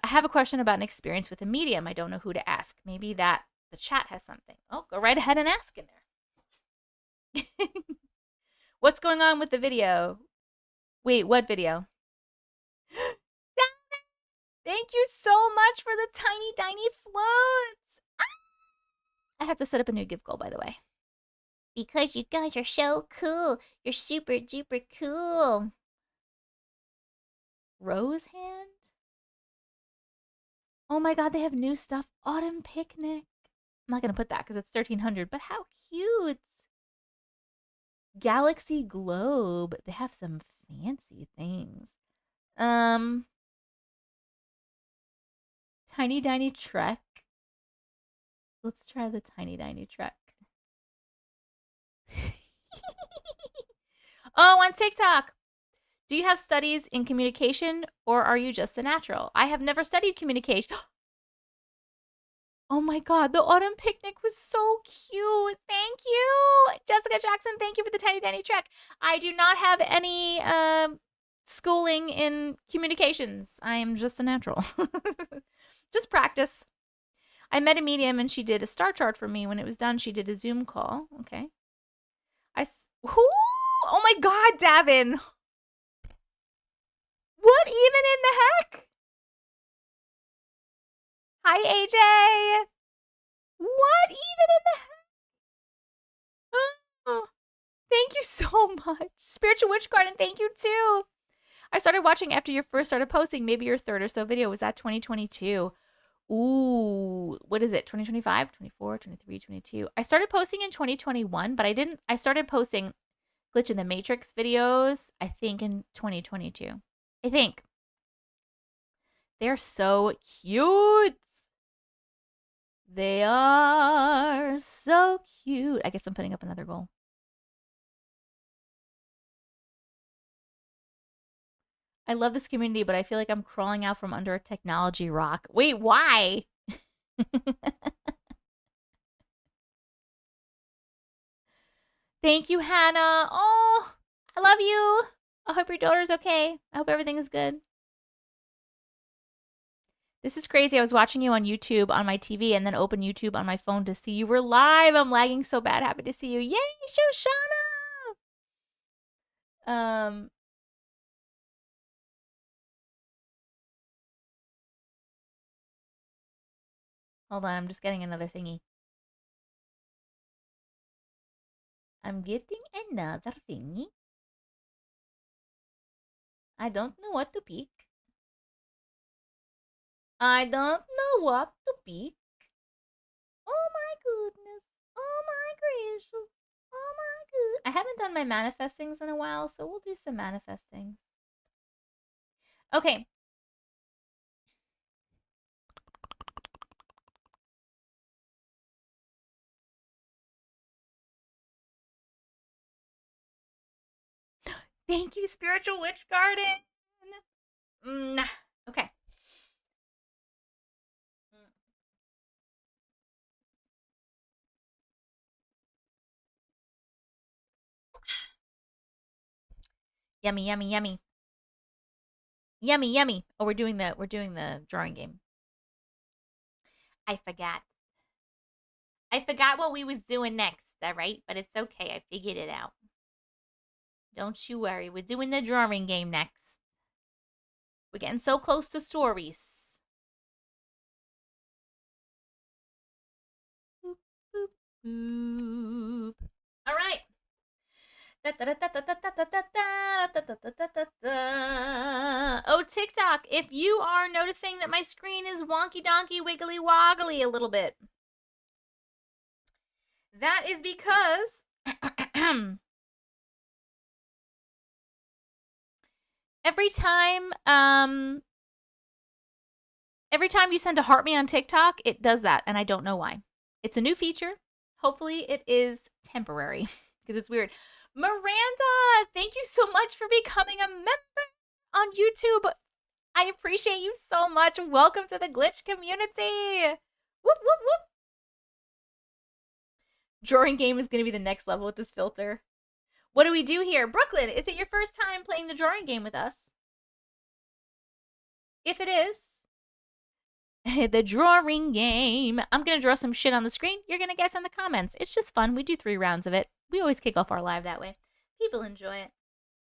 I have a question about an experience with a medium. I don't know who to ask. Maybe that the chat has something. Oh, go right ahead and ask in there. What's going on with the video? Wait, what video? Thank you so much for the tiny floats. I have to set up a new gift goal, by the way. Because you guys are so cool. You're super duper cool. Rose hand? Oh my god, they have new stuff. Autumn Picnic. I'm not going to put that because it's 1300, but how cute. Galaxy Globe. They have some fancy things. Tiny Trek. Let's try the tiny trek. Oh, on TikTok. Do you have studies in communication or are you just a natural? I have never studied communication. Oh my God, the autumn picnic was so cute. Thank you. Jessica Jackson, thank you for the tiny trek. I do not have any schooling in communications. I am just a natural. Just practice. I met a medium and she did a star chart for me. When it was done, she did a Zoom call. Okay. Oh my God, Davin. What even in the heck? Hi, AJ. What even in the heck? Oh, thank you so much. Spiritual Witch Garden, thank you too. I started watching after you first started posting. Maybe your third or so video was that 2022. Ooh, what is it? 2025, 24, 23, 22. I started posting in 2021, but I started posting Glitch in the Matrix videos, I think in 2022. I think. They're so cute. They are so cute. I guess I'm putting up another goal. I love this community, but I feel like I'm crawling out from under a technology rock. Wait, why? Thank you, Hannah. Oh, I love you. I hope your daughter's okay. I hope everything is good. This is crazy. I was watching you on YouTube on my TV and then open YouTube on my phone to see you were live. I'm lagging so bad. Happy to see you. Yay, Shoshana! Hold on. I'm just getting another thingy. I'm getting another thingy. I don't know what to pick. I don't know what to pick. Oh my goodness. Oh my gracious. Oh my good. I haven't done my manifestings in a while, so we'll do some manifestings. Okay. Thank you, Spiritual Witch Garden. Okay. Yummy, yummy, yummy. Yummy, yummy. Oh, we're doing the drawing game. I forgot. I forgot what we was doing next, all right? But it's okay. I figured it out. Don't you worry. We're doing the drawing game next. We're getting so close to stories. Boop, boop, boop. All right. Oh, TikTok, if you are noticing that my screen is wonky donkey wiggly woggly a little bit, that is because every time you send a heart me on TikTok, it does that, and I don't know why. It's a new feature. Hopefully it is temporary because it's weird. Miranda, thank you so much for becoming a member on YouTube. I appreciate you so much. Welcome to the Glitch community. Whoop, whoop, whoop. Drawing game is going to be the next level with this filter. What do we do here? Brooklyn, is it your first time playing the drawing game with us? If it is, the drawing game. I'm going to draw some shit on the screen. You're going to guess in the comments. It's just fun. We do 3 rounds of it. We always kick off our live that way. People enjoy it.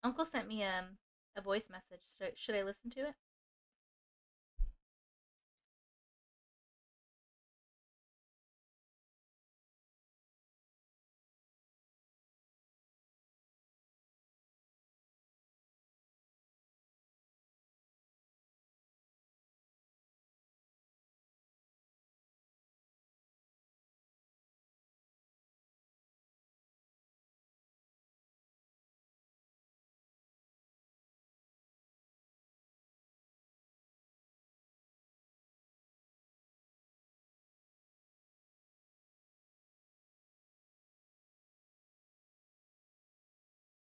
Uncle sent me a voice message. Should I listen to it?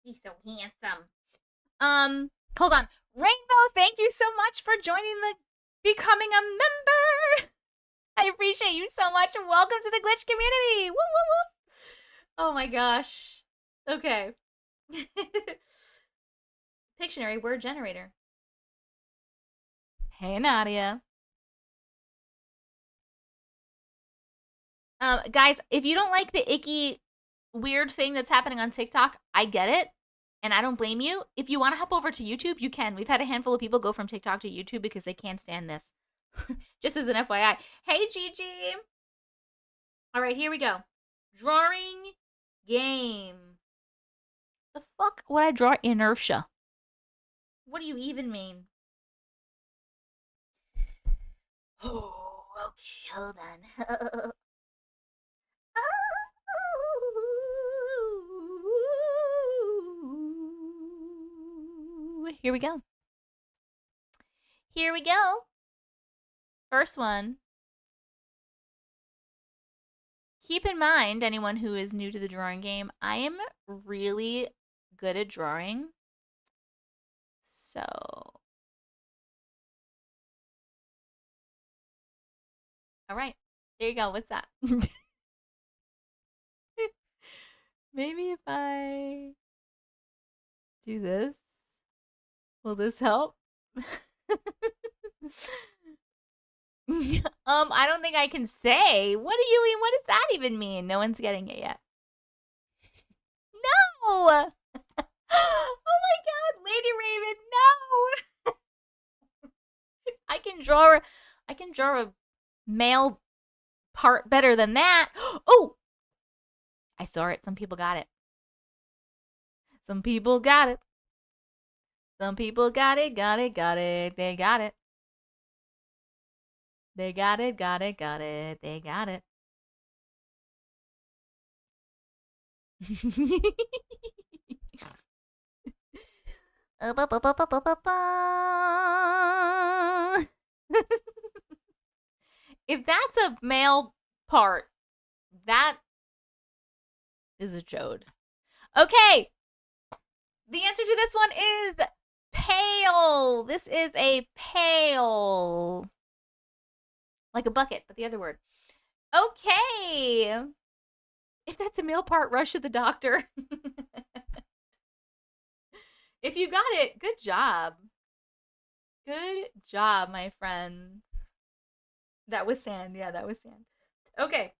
He's so handsome. Hold on. Rainbow, thank you so much for joining becoming a member. I appreciate you so much. Welcome to the glitch community. Woo, woo, woo. Oh my gosh. Okay. Pictionary word generator. Hey, Nadia. Guys, if you don't like the icky, weird thing that's happening on TikTok, I get it. And I don't blame you. If you want to hop over to YouTube, you can. We've had a handful of people go from TikTok to YouTube because they can't stand this. Just as an FYI. Hey, Gigi. All right, here we go. Drawing game. The fuck would I draw inertia? What do you even mean? Oh, okay, hold on. Here we go. Here we go. First one. Keep in mind, anyone who is new to the drawing game, I am really good at drawing. So. All right. There you go. What's that? Maybe if I do this, will this help? I don't think I can say. What do you mean? What does that even mean? No one's getting it yet. No! Oh my god, Lady Raven, no! I can draw a male part better than that. Oh! I saw it. Some people got it. Some people got it. Some people got it. They got it. They got it. They got it. They got it. If that's a male part, that is a chode. Okay. The answer to this one is pail. This is a pail. Like a bucket, but the other word. Okay. If that's a male part, rush to the doctor. If you got it, good job. Good job, my friend. That was sand. Yeah, that was sand. Okay.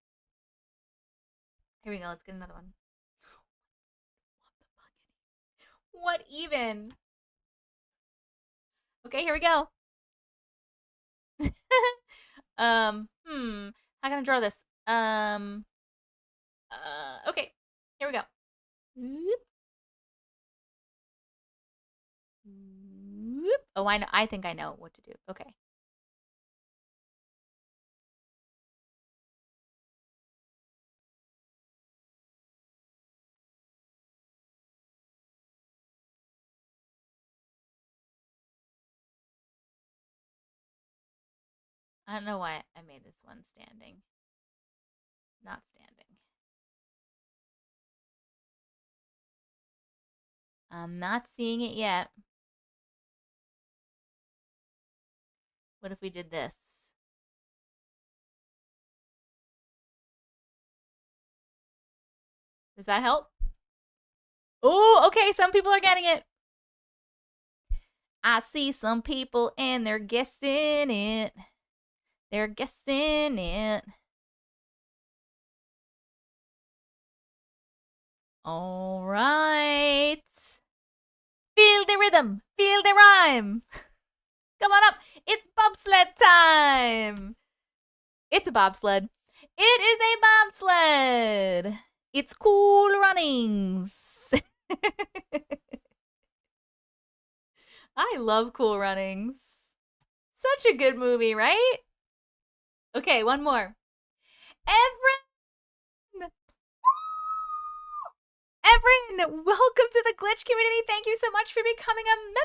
Here we go. Let's get another one. What even? Okay, here we go. How can I draw this? Okay. Here we go. Oh, I know. I think I know what to do. Okay. I don't know why I made this one standing. Not standing. I'm not seeing it yet. What if we did this? Does that help? Oh, okay. Some people are getting it. I see some people and they're guessing it. They're guessing it. All right. Feel the rhythm. Feel the rhyme. Come on up. It's bobsled time. It's a bobsled. It is a bobsled. It's Cool Runnings. I love Cool Runnings. Such a good movie, right? Okay, one more. Evren, welcome to the Glitch community. Thank you so much for becoming a member.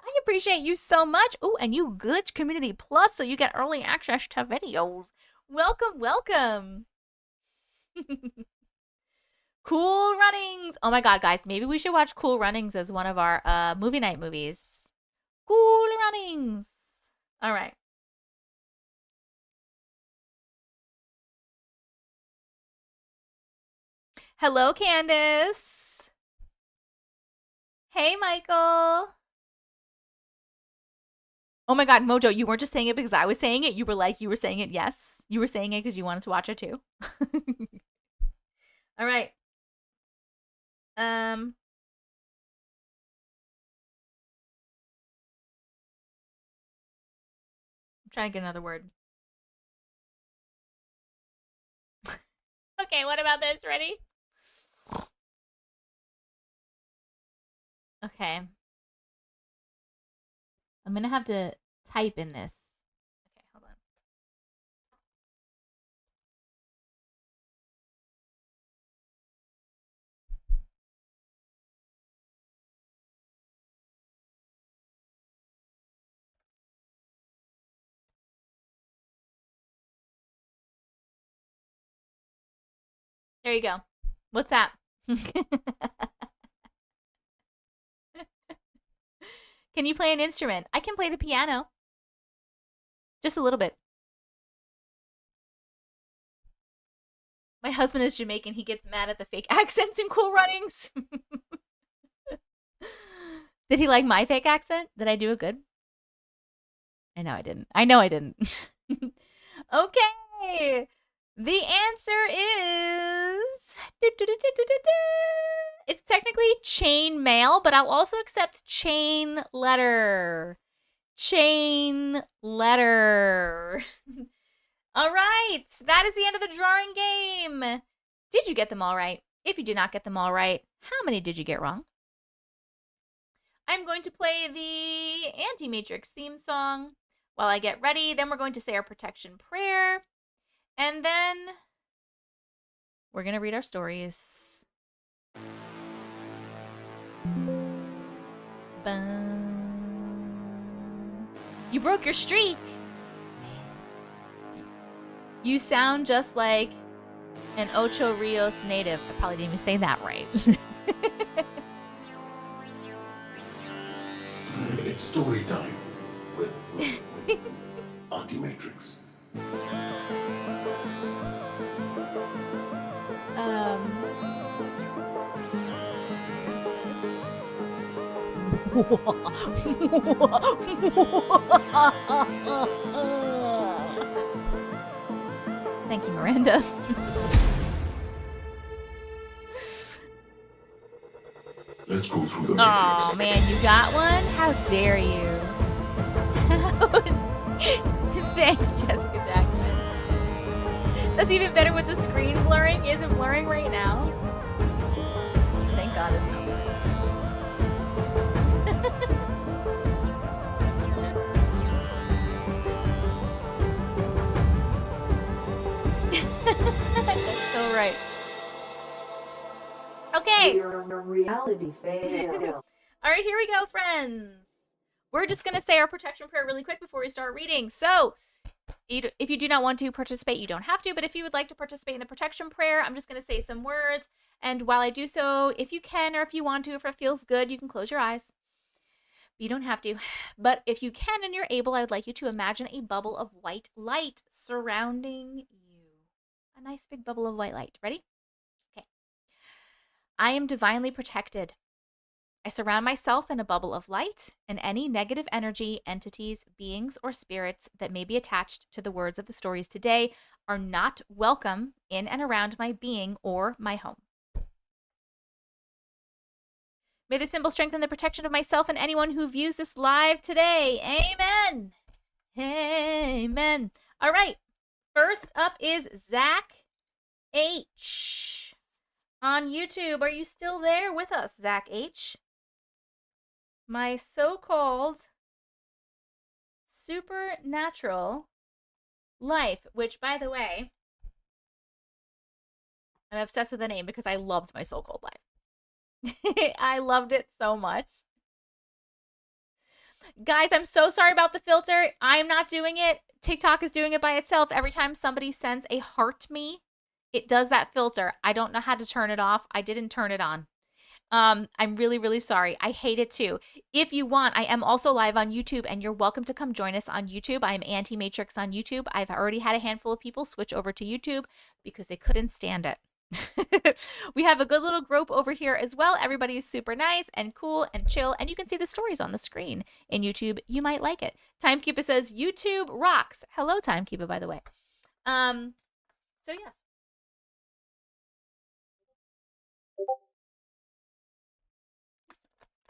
I appreciate you so much. Oh, and you Glitch Community Plus, so you get early access to videos. Welcome, welcome. Cool Runnings. Oh my god, guys, maybe we should watch Cool Runnings as one of our movie night movies. Cool Runnings. All right. Hello, Candace. Hey, Michael. Oh my god, Mojo, you weren't just saying it because I was saying it. You were saying it, yes. You were saying it because you wanted to watch it too. All right. I'm trying to get another word. Okay, what about this? Ready? Okay. I'm gonna have to type in this. Okay, hold on. There you go. What's that? Can you play an instrument? I can play the piano. Just a little bit. My husband is Jamaican. He gets mad at the fake accents in Cool Runnings. Did he like my fake accent? Did I do it good? I know I didn't. Okay. The answer is... It's technically chain mail, but I'll also accept chain letter. Chain letter. All right. That is the end of the drawing game. Did you get them all right? If you did not get them all right, how many did you get wrong? I'm going to play the Auntie Matrix theme song while I get ready. Then we're going to say our protection prayer. And then we're going to read our stories. Bum. You broke your streak. You sound just like an Ocho Rios native. I probably didn't even say that right. It's story time with Auntie Matrix. Thank you, Miranda. Let's go through the Matrix. Oh man, you got one? How dare you? Thanks, Jessica Jackson. That's even better with the screen blurring. Is it blurring right now? Thank God it's not blurring. That's so right. Okay. You're a reality fail. All right, here we go, friends. We're just going to say our protection prayer really quick before we start reading. So, if you do not want to participate, you don't have to. But if you would like to participate in the protection prayer, I'm just going to say some words. And while I do so, if you can or if you want to, if it feels good, you can close your eyes. You don't have to. But if you can and you're able, I would like you to imagine a bubble of white light surrounding you. A nice big bubble of white light. Ready? Okay. I am divinely protected. I surround myself in a bubble of light, and any negative energy, entities, beings, or spirits that may be attached to the words of the stories today are not welcome in and around my being or my home. May the symbol strengthen the protection of myself and anyone who views this live today. Amen. Amen. All right. First up is Zach H. On YouTube. Are you still there with us, Zach H? My so-called supernatural life, which, by the way, I'm obsessed with the name because I loved my so-called life. I loved it so much. Guys, I'm so sorry about the filter. I'm not doing it. TikTok is doing it by itself. Every time somebody sends a heart me, It does that filter. I don't know how to turn it off. I didn't turn it on. I'm really, really sorry. I hate it too. If you want, I am also live on YouTube, and you're welcome to come join us on YouTube. I am Auntie Matrix on YouTube. I've already had a handful of people switch over to YouTube because they couldn't stand it. We have a good little group over here as well. Everybody is super nice and cool and chill, and you can see the stories on the screen in YouTube. You might like it. Timekeeper says YouTube rocks. Hello, Timekeeper, by the way. So yes.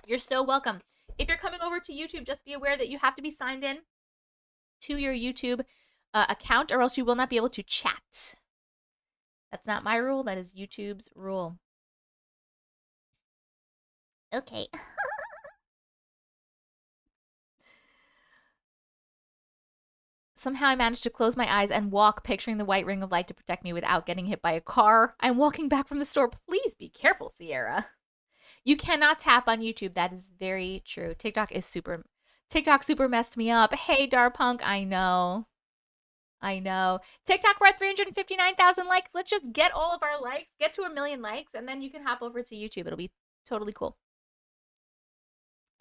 You're so welcome. If you're coming over to YouTube, just be aware that you have to be signed in to your YouTube account, or else you will not be able to chat. That's not my rule. That is YouTube's rule. Okay. Somehow I managed to close my eyes and walk, picturing the white ring of light to protect me without getting hit by a car. I'm walking back from the store. Please be careful, Sierra. You cannot tap on YouTube. That is very true. TikTok super messed me up. Hey, Darpunk, I know. TikTok, we're at 359,000 likes. Let's just get all of our likes, get to 1 million likes, and then you can hop over to YouTube. It'll be totally cool.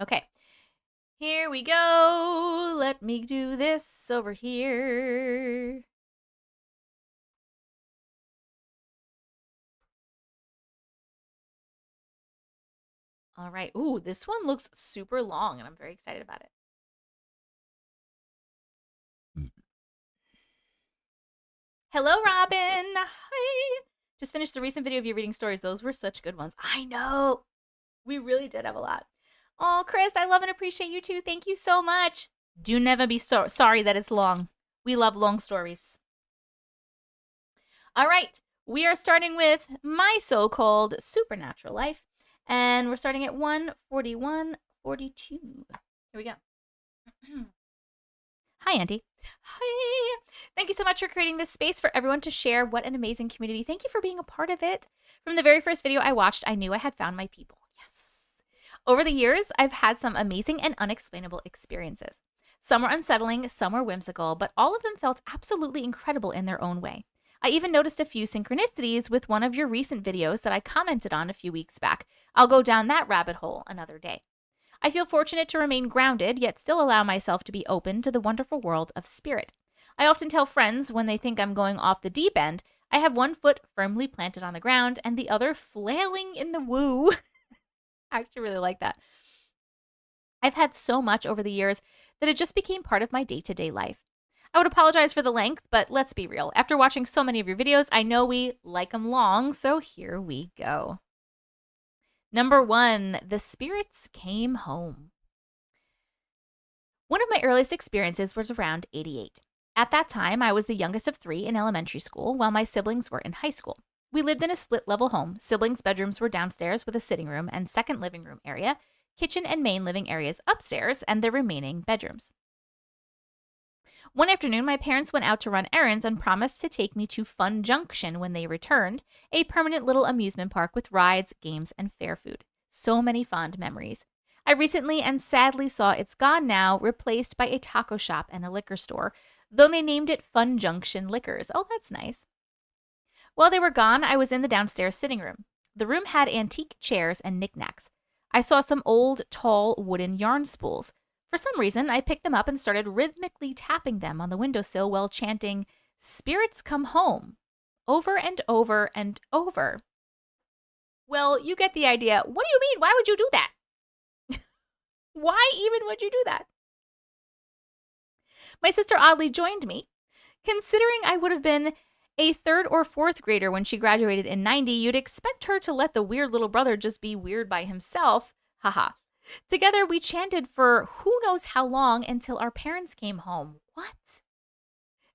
Okay. Here we go. Let me do this over here. All right. Ooh, this one looks super long, and I'm very excited about it. Hello, Robin. Hi. Just finished the recent video of you reading stories. Those were such good ones. I know. We really did have a lot. Oh, Chris, I love and appreciate you too. Thank you so much. Do never be sorry that it's long. We love long stories. All right. We are starting with My So-Called Supernatural Life. And we're starting at 141:42. Here we go. Hi, Auntie. Hi. Thank you so much for creating this space for everyone to share. What an amazing community. Thank you for being a part of it. From the very first video I watched, I knew I had found my people. Yes. Over the years, I've had some amazing and unexplainable experiences. Some were unsettling, some were whimsical, but all of them felt absolutely incredible in their own way. I even noticed a few synchronicities with one of your recent videos that I commented on a few weeks back. I'll go down that rabbit hole another day. I feel fortunate to remain grounded, yet still allow myself to be open to the wonderful world of spirit. I often tell friends when they think I'm going off the deep end, I have one foot firmly planted on the ground and the other flailing in the woo. I actually really like that. I've had so much over the years that it just became part of my day-to-day life. I would apologize for the length, but let's be real. After watching so many of your videos, I know we like them long, so here we go. Number 1, the spirits came home. One of my earliest experiences was around 88. At that time, I was the youngest of 3 in elementary school, while my siblings were in high school. We lived in a split-level home. Siblings' bedrooms were downstairs with a sitting room and second living room area, kitchen and main living areas upstairs, and the remaining bedrooms. One afternoon, my parents went out to run errands and promised to take me to Fun Junction when they returned, a permanent little amusement park with rides, games, and fair food. So many fond memories. I recently and sadly saw it's gone now, replaced by a taco shop and a liquor store, though they named it Fun Junction Liquors. Oh, that's nice. While they were gone, I was in the downstairs sitting room. The room had antique chairs and knickknacks. I saw some old, tall, wooden yarn spools. For some reason, I picked them up and started rhythmically tapping them on the windowsill while chanting, "Spirits come home," over and over and over. Well, you get the idea. What do you mean? Why would you do that? Why even would you do that? My sister oddly joined me. Considering I would have been a 3rd or 4th grader when she graduated in 90, you'd expect her to let the weird little brother just be weird by himself. Haha. Together, we chanted for who knows how long until our parents came home. What?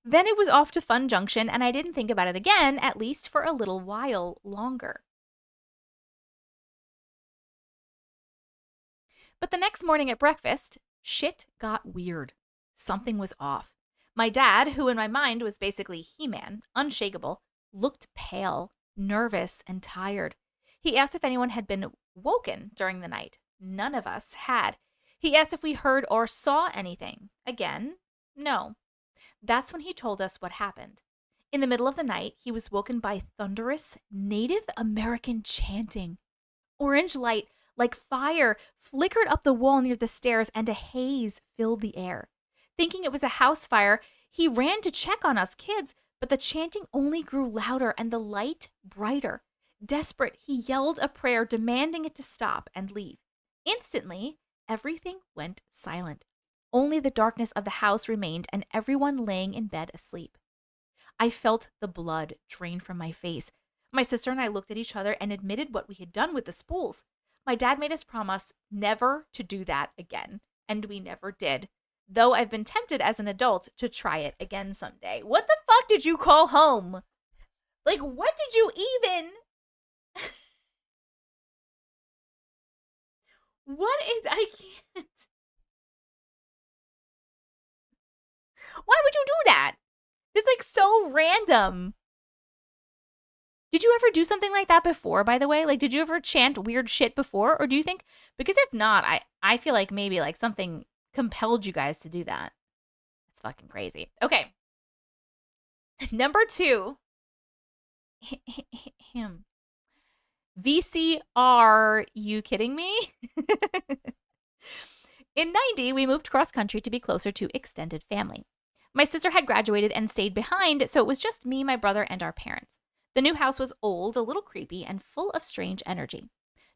Then it was off to Fun Junction, and I didn't think about it again, at least for a little while longer. But the next morning at breakfast, shit got weird. Something was off. My dad, who in my mind was basically He-Man, unshakable, looked pale, nervous, and tired. He asked if anyone had been woken during the night. None of us had. He asked if we heard or saw anything. Again, no. That's when he told us what happened. In the middle of the night, he was woken by thunderous Native American chanting. Orange light, like fire, flickered up the wall near the stairs, and a haze filled the air. Thinking it was a house fire, he ran to check on us kids, but the chanting only grew louder and the light brighter. Desperate, he yelled a prayer demanding it to stop and leave. Instantly, everything went silent. Only the darkness of the house remained and everyone laying in bed asleep. I felt the blood drain from my face. My sister and I looked at each other and admitted what we had done with the spools. My dad made us promise never to do that again, and we never did. Though I've been tempted as an adult to try it again someday. What the fuck did you call home? Like, what did you even... What is... I can't. Why would you do that? It's like so random. Did you ever do something like that before, by the way? Like, did you ever chant weird shit before? Or do you think... Because if not, I feel like maybe like something compelled you guys to do that. It's fucking crazy. Okay. Number 2. VCR, you kidding me? In 90, we moved cross country to be closer to extended family. My sister had graduated and stayed behind, so it was just me, my brother, and our parents. The new house was old, a little creepy, and full of strange energy.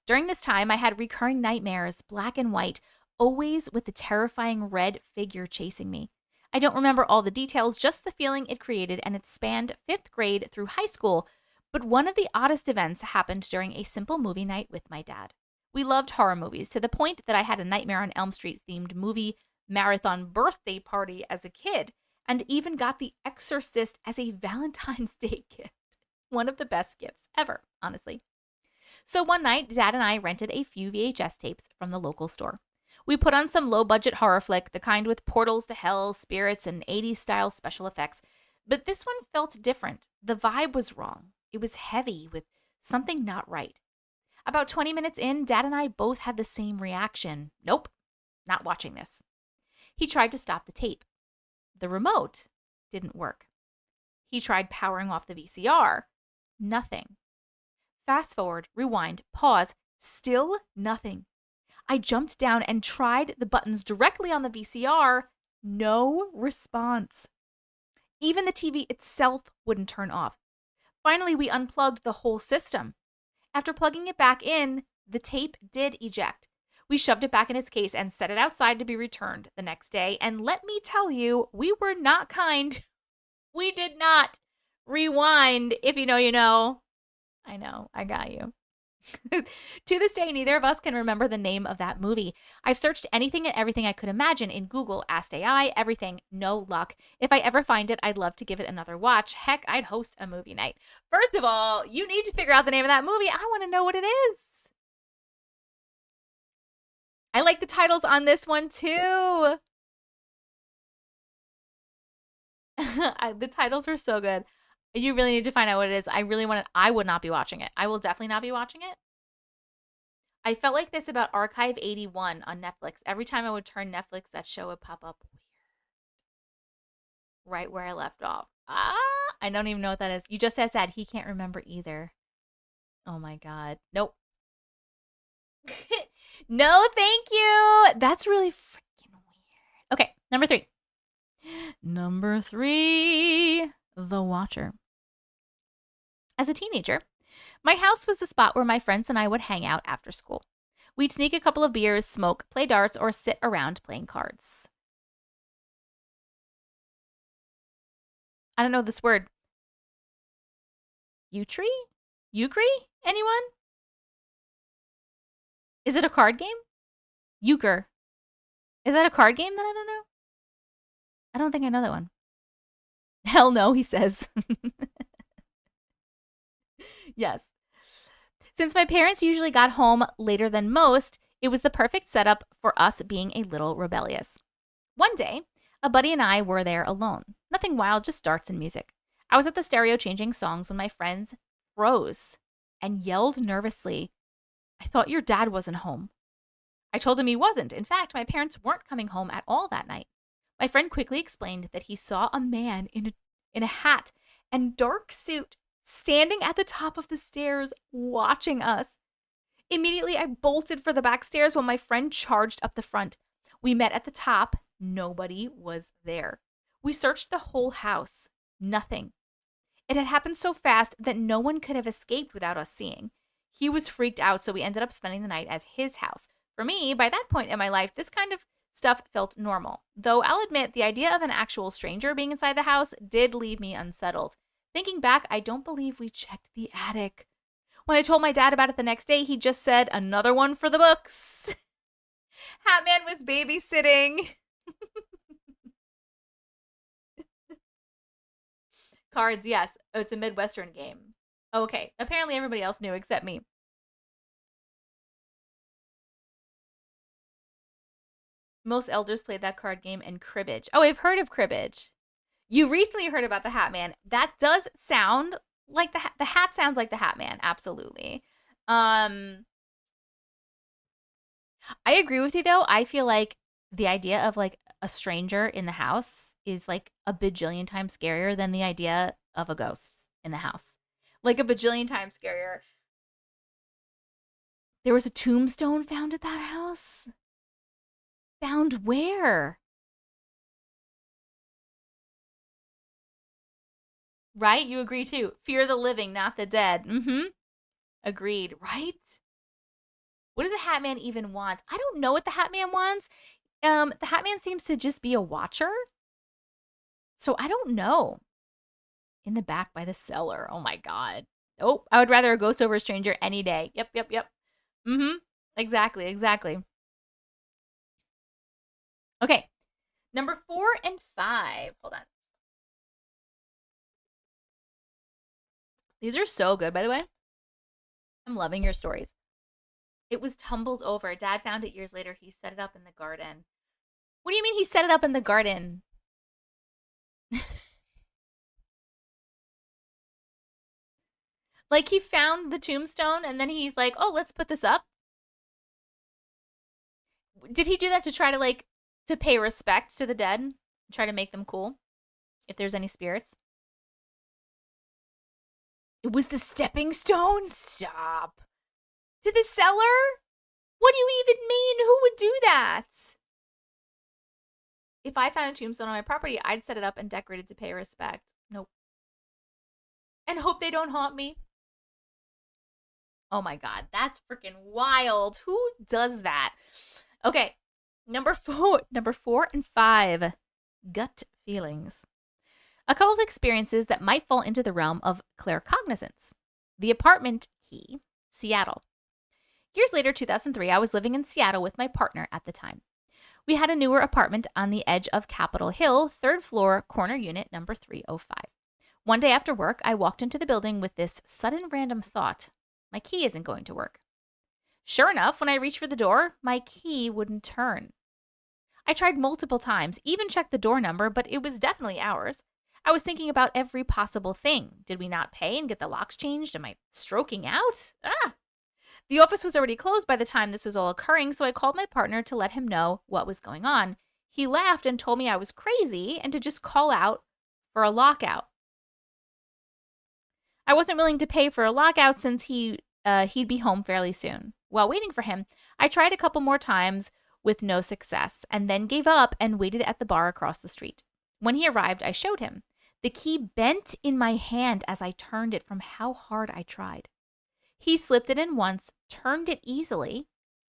During this time, I had recurring nightmares, black and white, always with the terrifying red figure chasing me. I don't remember all the details, just the feeling it created, and it spanned 5th grade through high school. But one of the oddest events happened during a simple movie night with my dad. We loved horror movies to the point that I had a Nightmare on Elm Street themed movie marathon birthday party as a kid, and even got The Exorcist as a Valentine's Day gift. One of the best gifts ever, honestly. So one night, Dad and I rented a few VHS tapes from the local store. We put on some low-budget horror flick, the kind with portals to hell, spirits, and 80s-style special effects. But this one felt different. The vibe was wrong. It was heavy with something not right. About 20 minutes in, Dad and I both had the same reaction. Nope, not watching this. He tried to stop the tape. The remote didn't work. He tried powering off the VCR. Nothing. Fast forward, rewind, pause, still nothing. I jumped down and tried the buttons directly on the VCR. No response. Even the TV itself wouldn't turn off. Finally, we unplugged the whole system. After plugging it back in, the tape did eject. We shoved it back in its case and set it outside to be returned the next day. And let me tell you, we were not kind. We did not rewind. If you know, you know. I know, I got you. To this day, neither of us can remember the name of that movie. I've searched anything and everything I could imagine in Google, Asked AI, everything. No luck. If I ever find it, I'd love to give it another watch. Heck, I'd host a movie night. First of all, you need to figure out the name of that movie. I want to know what it is. I like the titles on this one too. The titles were so good. You really need to find out what it is. I really want to. I would not be watching it. I will definitely not be watching it. I felt like this about Archive 81 on Netflix. Every time I would turn Netflix, that show would pop up weird. Right where I left off. I don't even know what that is. You just said he can't remember either. Oh my God. Nope. No, thank you. That's really freaking weird. Okay, number 3. Number 3, The Watcher. As a teenager, my house was the spot where my friends and I would hang out after school. We'd sneak a couple of beers, smoke, play darts, or sit around playing cards. I don't know this word. Euchre? Anyone? Is it a card game? Euchre. Is that a card game that I don't know? I don't think I know that one. Hell no, he says. Yes. Since my parents usually got home later than most, it was the perfect setup for us being a little rebellious. One day, a buddy and I were there alone. Nothing wild, just darts and music. I was at the stereo changing songs when my friends froze and yelled nervously, "I thought your dad wasn't home." I told him he wasn't. In fact, my parents weren't coming home at all that night. My friend quickly explained that he saw a man in a hat and dark suit standing at the top of the stairs watching us. Immediately, I bolted for the back stairs while my friend charged up the front. We met at the top. Nobody was there. We searched the whole house. Nothing. It had happened so fast that no one could have escaped without us seeing. He was freaked out, so we ended up spending the night at his house. For me, by that point in my life, this kind of stuff felt normal. Though I'll admit, the idea of an actual stranger being inside the house did leave me unsettled. Thinking back, I don't believe we checked the attic. When I told my dad about it the next day, he just said, "Another one for the books." Hatman was babysitting. Cards, yes. Oh, it's a Midwestern game. Okay, apparently everybody else knew except me. Most elders played that card game and cribbage. Oh, I've heard of cribbage. You recently heard about the Hat Man. That does sound like the hat sounds like the Hat Man. Absolutely. I agree with you though. I feel like the idea of like a stranger in the house is like a bajillion times scarier than the idea of a ghost in the house. Like a bajillion times scarier. There was a tombstone found at that house. Found where? Right? You agree too. Fear the living, not the dead. Mm-hmm. Agreed, right? What does the Hat Man even want? I don't know what the Hat Man wants. The Hat Man seems to just be a watcher. So I don't know. In the back by the cellar. Oh my god. Oh, I would rather a ghost over a stranger any day. Yep. Mm-hmm. Exactly. Okay. Number 4 and 5. Hold on. These are so good, by the way. I'm loving your stories. It was tumbled over. Dad found it years later. He set it up in the garden. What do you mean he set it up in the garden? Like he found the tombstone and then he's like, "Oh, let's put this up." Did he do that to try to like to pay respect to the dead? Try to make them cool? If there's any spirits? It was the stepping stone? Stop. To the cellar? What do you even mean? Who would do that? If I found a tombstone on my property, I'd set it up and decorate it to pay respect. Nope. And hope they don't haunt me. Oh my god, that's freaking wild. Who does that? Okay, number 4 and 5. Gut feelings. A couple of experiences that might fall into the realm of claircognizance. The apartment key, Seattle. Years later, 2003, I was living in Seattle with my partner at the time. We had a newer apartment on the edge of Capitol Hill, 3rd floor, corner unit number 305. One day after work, I walked into the building with this sudden random thought. My key isn't going to work. Sure enough, when I reached for the door, my key wouldn't turn. I tried multiple times, even checked the door number, but it was definitely ours. I was thinking about every possible thing. Did we not pay and get the locks changed? Am I stroking out? The office was already closed by the time this was all occurring, so I called my partner to let him know what was going on. He laughed and told me I was crazy and to just call out for a lockout. I wasn't willing to pay for a lockout since he'd be home fairly soon. While waiting for him, I tried a couple more times with no success and then gave up and waited at the bar across the street. When he arrived, I showed him. The key bent in my hand as I turned it from how hard I tried. He slipped it in once, turned it easily,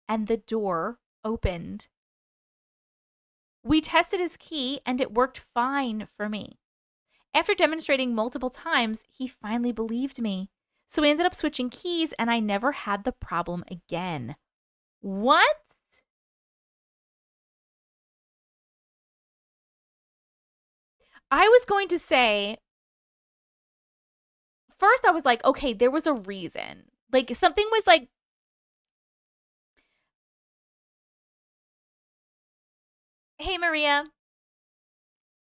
and the door opened. We tested his key and it worked fine for me. After demonstrating multiple times, he finally believed me. So we ended up switching keys and I never had the problem again. What? I was going to say, first I was like, okay, there was a reason. Like something was like, hey, Maria.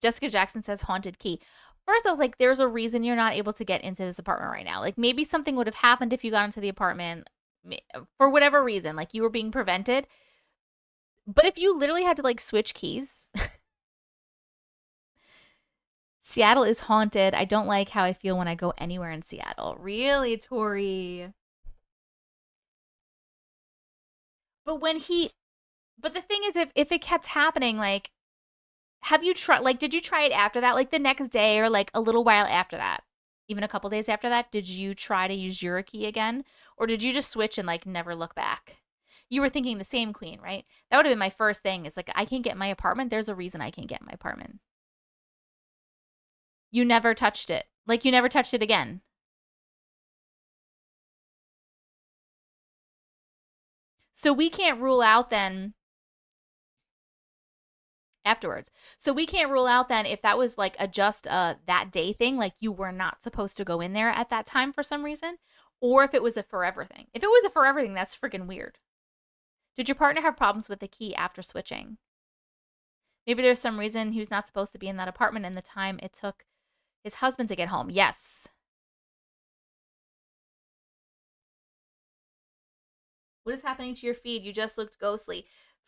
Jessica Jackson says haunted key. First, I was like, there's a reason you're not able to get into this apartment right now. Like maybe something would have happened if you got into the apartment for whatever reason. Like you were being prevented. But if you literally had to like switch keys. Seattle is haunted. I don't like how I feel when I go anywhere in Seattle. Really, Tori? But the thing is, if it kept happening, like, have you tried, like, did you try it after that? Like the next day or like a little while after that? Even a couple days after that, did you try to use your key again? Or did you just switch and like never look back? You were thinking the same, Queen, right? That would have been my first thing. Is like, I can't get in my apartment. There's a reason I can't get in my apartment. You never touched it. Like, you never touched it again. So we can't rule out then afterwards. So we can't rule out then if that was like a just that day thing, like you were not supposed to go in there at that time for some reason, or if it was a forever thing. If it was a forever thing, that's freaking weird. Did your partner have problems with the key after switching? Maybe there's some reason he was not supposed to be in that apartment in the time it took his husband to get home. Yes. What is happening to your feed? You just looked ghostly.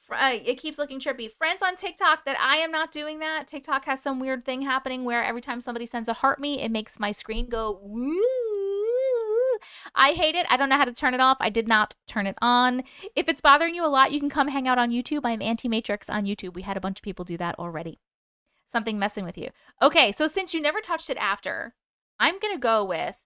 It keeps looking trippy. Friends on TikTok that I am not doing that. TikTok has some weird thing happening where every time somebody sends a heart me, it makes my screen go woo. I hate it. I don't know how to turn it off. I did not turn it on. If it's bothering you a lot, you can come hang out on YouTube. I'm Auntie Matrix on YouTube. We had a bunch of people do that already. Something messing with you. Okay, so since you never touched it after, I'm going to go with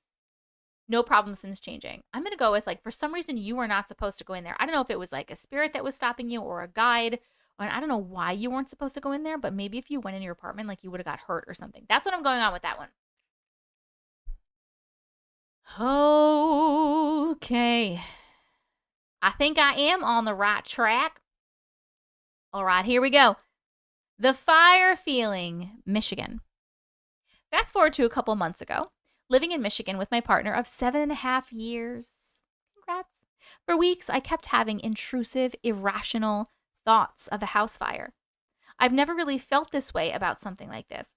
no problem since changing. I'm going to go with, like, for some reason you were not supposed to go in there. I don't know if it was like a spirit that was stopping you or a guide. And I don't know why you weren't supposed to go in there, but maybe if you went in your apartment, like, you would have got hurt or something. That's what I'm going on with that one. Okay. I think I am on the right track. All right, here we go. The fire feeling, Michigan. Fast forward to a couple months ago. Living in Michigan with my partner of 7.5 years. Congrats. For weeks, I kept having intrusive, irrational thoughts of a house fire. I've never really felt this way about something like this.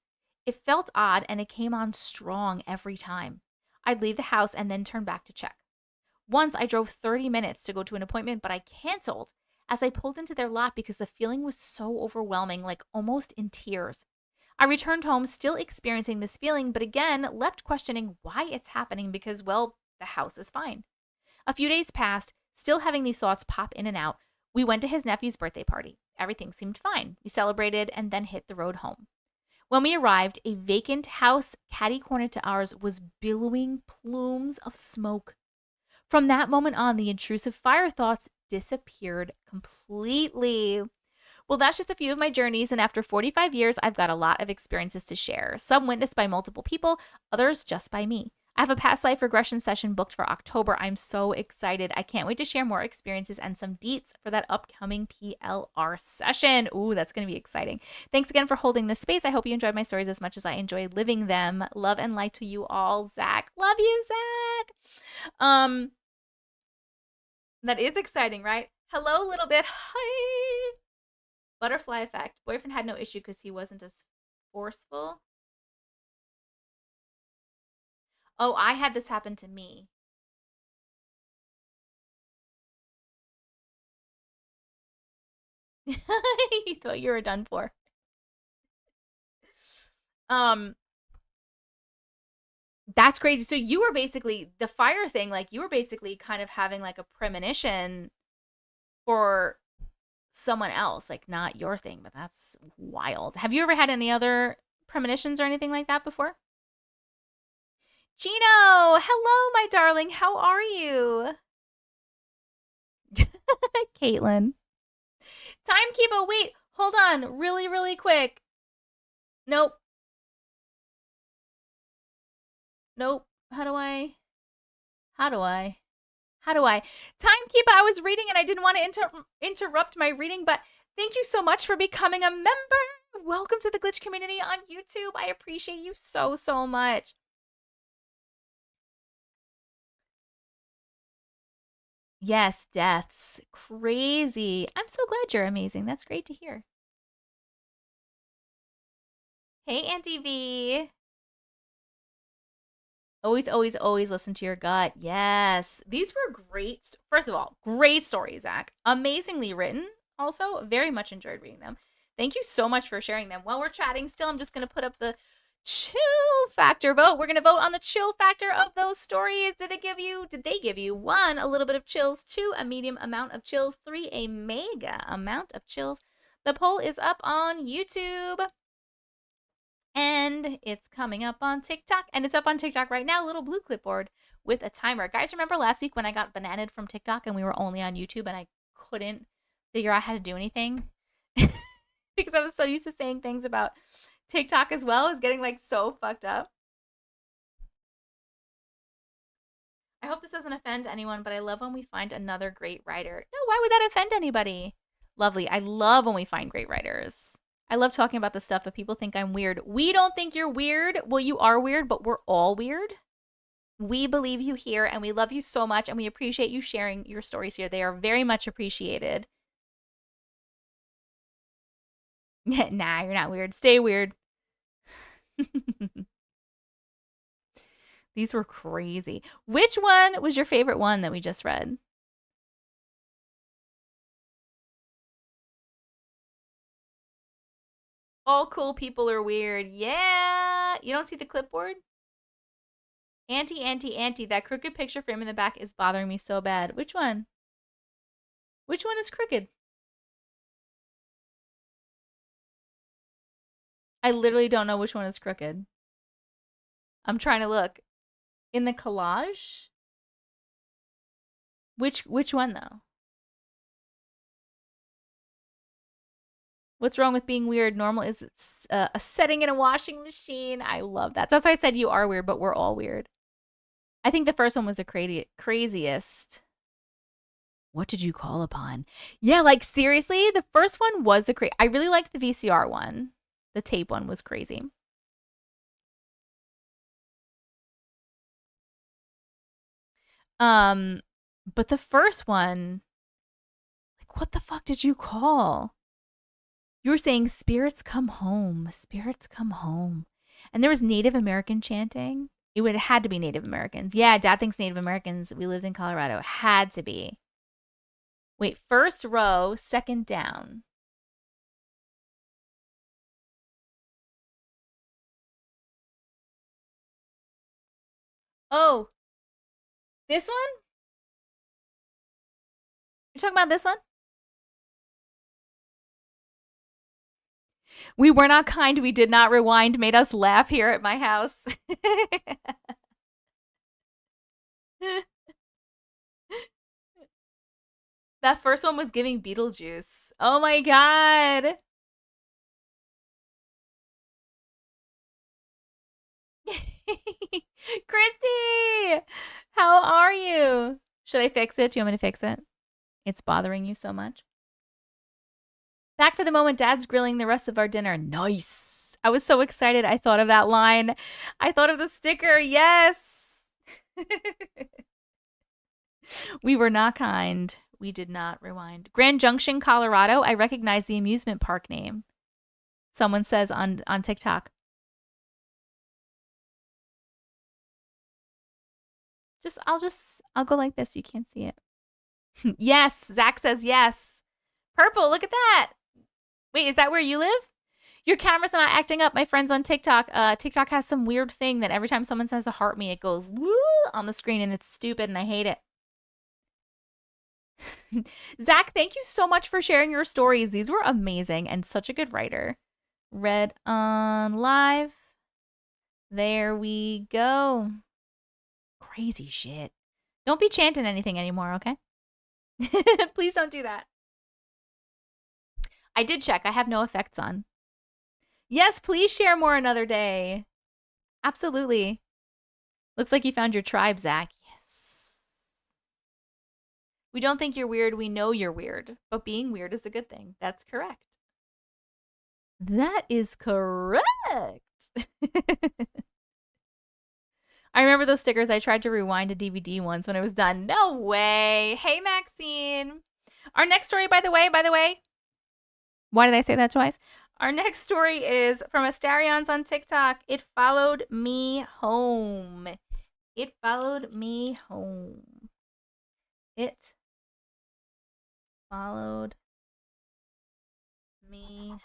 It felt odd and it came on strong every time. I'd leave the house and then turn back to check. Once I drove 30 minutes to go to an appointment, but I canceled as I pulled into their lot because the feeling was so overwhelming, like almost in tears. I returned home still experiencing this feeling, but again left questioning why it's happening because, well, the house is fine. A few days passed, still having these thoughts pop in and out. We went to his nephew's birthday party. Everything seemed fine. We celebrated and then hit the road home. When we arrived, a vacant house catty-corner to ours was billowing plumes of smoke. From that moment on, the intrusive fire thoughts disappeared completely. Well, that's just a few of my journeys, and after 45 years, I've got a lot of experiences to share. Some witnessed by multiple people, others just by me. I have a past life regression session booked for October. I'm so excited. I can't wait to share more experiences and some deets for that upcoming PLR session. Ooh, that's going to be exciting. Thanks again for holding this space. I hope you enjoyed my stories as much as I enjoyed living them. Love and light to you all, Zach. Love you, Zach. That is exciting, right? Hello, little bit. Hi. Butterfly effect. Boyfriend had no issue because he wasn't as forceful. Oh, I had this happen to me. You thought you were done for. That's crazy. So you were basically, the fire thing, like you were basically kind of having like a premonition for someone else, like not your thing, but that's wild. Have you ever had any other premonitions or anything like that before? Gino, hello, my darling. How are you? Caitlin. Timekeeper, wait, hold on, really, really quick. Nope. How do I? Timekeeper, I was reading and I didn't want to interrupt my reading, but thank you so much for becoming a member. Welcome to the Glitch community on YouTube. I appreciate you so, so much. Yes, deaths. Crazy. I'm so glad you're amazing. That's great to hear. Hey, Auntie V. Always, always, always listen to your gut. Yes. These were great. First of all, great stories, Zach. Amazingly written. Also, very much enjoyed reading them. Thank you so much for sharing them. While we're chatting still, I'm just going to put up the chill factor vote. We're going to vote on the chill factor of those stories. Did they give you 1, a little bit of chills, 2, a medium amount of chills, 3, a mega amount of chills? The poll is up on YouTube. And it's coming up on TikTok. And it's up on TikTok right now, little blue clipboard with a timer. Guys, remember last week when I got bananaed from TikTok and we were only on YouTube and I couldn't figure out how to do anything? Because I was so used to saying things about TikTok as well. I was getting like so fucked up. I hope this doesn't offend anyone, but I love when we find another great writer. No, why would that offend anybody? Lovely. I love when we find great writers. I love talking about this stuff, but people think I'm weird. We don't think you're weird. Well, you are weird, but we're all weird. We believe you here, and we love you so much, and we appreciate you sharing your stories here. They are very much appreciated. Nah, you're not weird. Stay weird. These were crazy. Which one was your favorite one that we just read? All cool people are weird. Yeah. You don't see the clipboard? Auntie, that crooked picture frame in the back is bothering me so bad. Which one? Which one is crooked? I literally don't know which one is crooked. I'm trying to look. In the collage? Which one, though? What's wrong with being weird? Normal is a setting in a washing machine. I love that. That's why I said you are weird, but we're all weird. I think the first one was the craziest. What did you call upon? Yeah, like seriously, the first one was the crazy. I really liked the VCR one. The tape one was crazy. But the first one, like, what the fuck did you call? You were saying spirits come home, spirits come home. And there was Native American chanting. It had to be Native Americans. Yeah, Dad thinks Native Americans. We lived in Colorado. Had to be. Wait, first row, second down. Oh, this one? You're talking about this one? We were not kind. We did not rewind. Made us laugh here at my house. That first one was giving Beetlejuice. Oh my god. Christy! How are you? Should I fix it? Do you want me to fix it? It's bothering you so much. Back for the moment, Dad's grilling the rest of our dinner. Nice. I was so excited. I thought of that line. I thought of the sticker. Yes. We were not kind. We did not rewind. Grand Junction, Colorado. I recognize the amusement park name. Someone says on TikTok. I'll go like this. You can't see it. Yes. Zach says yes. Purple, look at that. Wait, is that where you live? Your camera's not acting up. My friends on TikTok. TikTok has some weird thing that every time someone says a heart me, it goes woo on the screen and it's stupid and I hate it. Zach, thank you so much for sharing your stories. These were amazing and such a good writer. Read on live. There we go. Crazy shit. Don't be chanting anything anymore, okay? Please don't do that. I did check. I have no effects on. Yes, please share more another day. Absolutely. Looks like you found your tribe, Zach. Yes. We don't think you're weird. We know you're weird. But being weird is a good thing. That's correct. That is correct. I remember those stickers. I tried to rewind a DVD once when it was done. No way. Hey, Maxine. Our next story, by the way. Why did I say that twice? Our next story is from Astarion's on TikTok. It followed me home. It followed me home. It followed me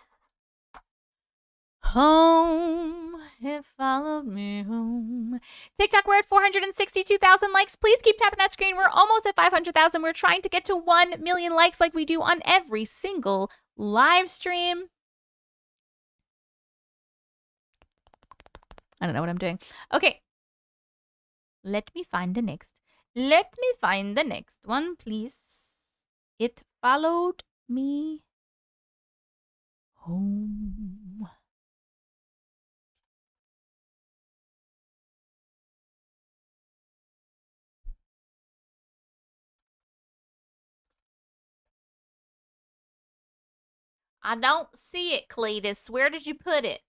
home. It followed me home. TikTok, we're at 462,000 likes. Please keep tapping that screen. We're almost at 500,000. We're trying to get to 1 million likes like we do on every single live stream. I don't know what I'm doing. Okay. Let me find the next. Let me find the next one, please. It followed me home. I don't see it, Cletus. Where did you put it?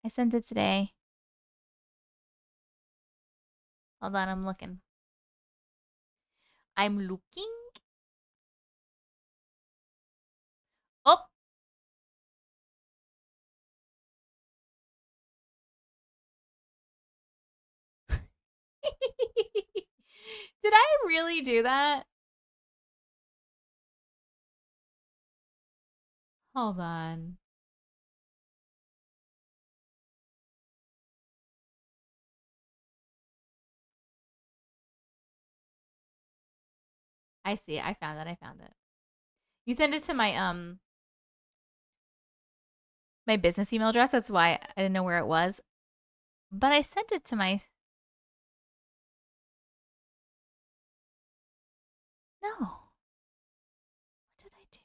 I sent it today. Hold on, I'm looking. I'm looking. Oh. Did I really do that? Hold on. I see it. I found it. I found it. You sent it to my my business email address. That's why I didn't know where it was. But I sent it to my... No. What did I do?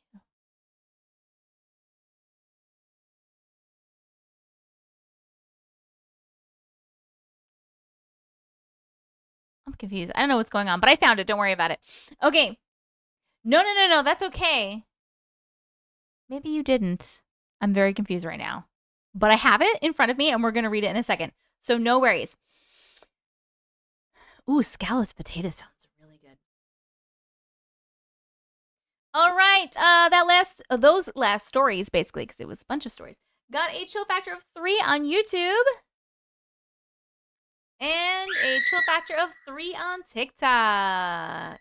I'm confused. I don't know what's going on, but I found it. Don't worry about it. Okay. No. That's okay. Maybe you didn't. I'm very confused right now. But I have it in front of me, and we're going to read it in a second. So no worries. Ooh, scalloped potato sounds really good. All right. Those last stories, basically, because it was a bunch of stories, got a chill factor of 3 on YouTube. And a chill factor of 3 on TikTok.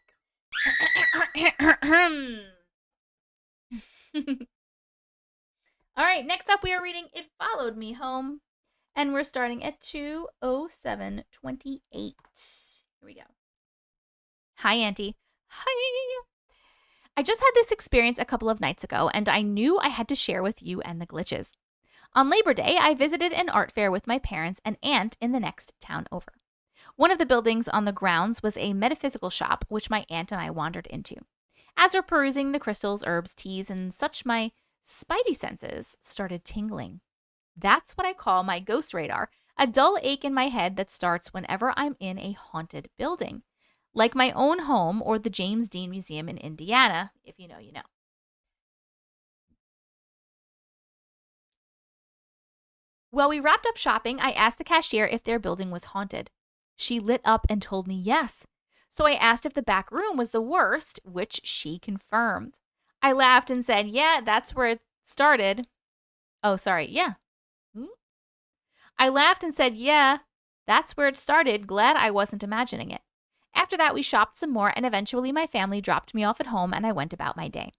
All right, next up we are reading It Followed Me Home. And we're starting at 2:07:28. Here we go. Hi, Auntie. Hi. I just had this experience a couple of nights ago, and I knew I had to share with you and the glitches. On Labor Day, I visited an art fair with my parents and aunt in the next town over. One of the buildings on the grounds was a metaphysical shop, which my aunt and I wandered into. As we're perusing the crystals, herbs, teas, and such, my spidey senses started tingling. That's what I call my ghost radar, a dull ache in my head that starts whenever I'm in a haunted building, like my own home or the James Dean Museum in Indiana. If you know, you know. While we wrapped up shopping, I asked the cashier if their building was haunted. She lit up and told me yes. So I asked if the back room was the worst, which she confirmed. I laughed and said, yeah, that's where it started. Oh, sorry. Yeah. I laughed and said, yeah, that's where it started. Glad I wasn't imagining it. After that, we shopped some more, and eventually my family dropped me off at home and I went about my day.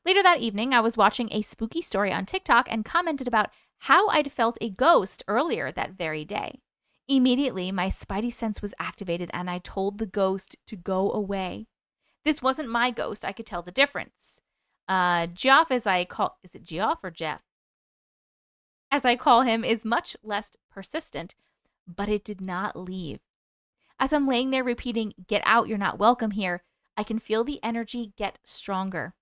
Later that evening, I was watching a spooky story on TikTok and commented about how I'd felt a ghost earlier that very day. Immediately, my spidey sense was activated and I told the ghost to go away. This wasn't my ghost. I could tell the difference. Geoff, as I call... Is it Geoff or Jeff? As I call him, is much less persistent, but it did not leave. As I'm laying there repeating, get out, you're not welcome here, I can feel the energy get stronger.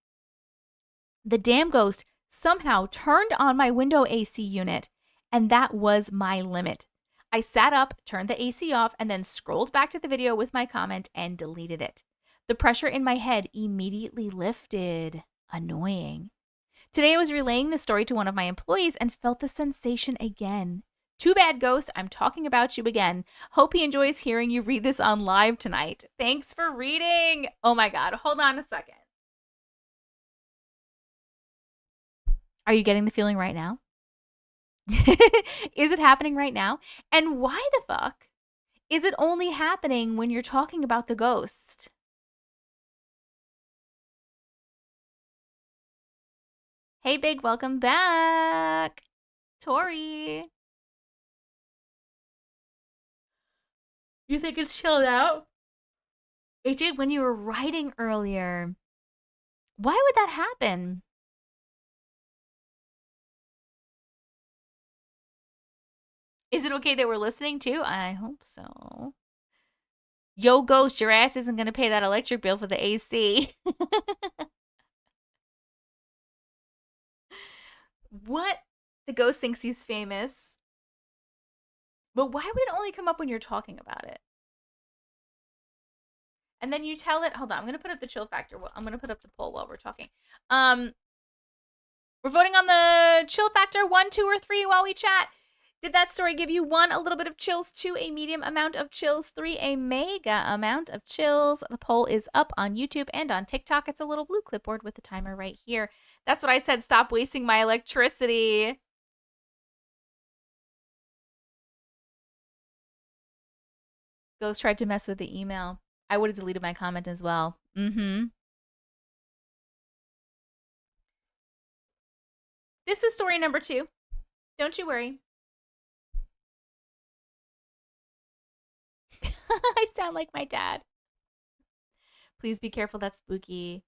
The damn ghost somehow turned on my window AC unit, and that was my limit. I sat up, turned the AC off, and then scrolled back to the video with my comment and deleted it. The pressure in my head immediately lifted. Annoying. Today I was relaying the story to one of my employees and felt the sensation again. Too bad, Ghost. I'm talking about you again. Hope he enjoys hearing you read this on live tonight. Thanks for reading. Oh my God. Hold on a second. Are you getting the feeling right now? Is it happening right now? And why the fuck is it only happening when you're talking about the ghost? Hey, Big, welcome back. Tori. You think it's chilled out? It did when you were writing earlier. Why would that happen? Is it okay that we're listening too? I hope so. Yo, Ghost, your ass isn't going to pay that electric bill for the AC. What? The ghost thinks he's famous. But why would it only come up when you're talking about it? And then you tell it, hold on, I'm going to put up the chill factor. I'm going to put up the poll while we're talking. We're voting on the chill factor 1, 2, or 3 while we chat. Did that story give you 1, a little bit of chills, 2, a medium amount of chills, 3, a mega amount of chills? The poll is up on YouTube and on TikTok. It's a little blue clipboard with the timer right here. That's what I said. Stop wasting my electricity. Ghost tried to mess with the email. I would have deleted my comment as well. This was story number 2. Don't you worry. I sound like my dad. Please be careful. That's spooky.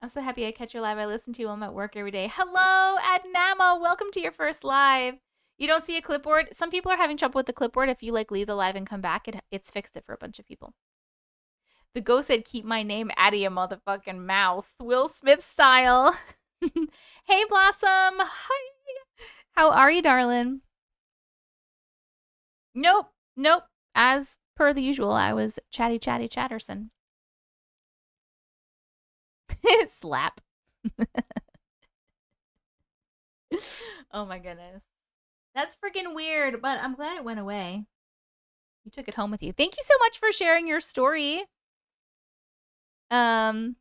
I'm so happy I catch your live. I listen to you while I'm at work every day. Hello, Adnamo. Welcome to your first live. You don't see a clipboard? Some people are having trouble with the clipboard. If you leave the live and come back, it's fixed it for a bunch of people. The ghost said, keep my name out of your motherfucking mouth. Will Smith style. Hey, Blossom. Hi. How are you, darling? Nope. As per the usual, I was chatty Chatterson. Slap. Oh my goodness. That's freaking weird, but I'm glad it went away. You took it home with you. Thank you so much for sharing your story. Perfect.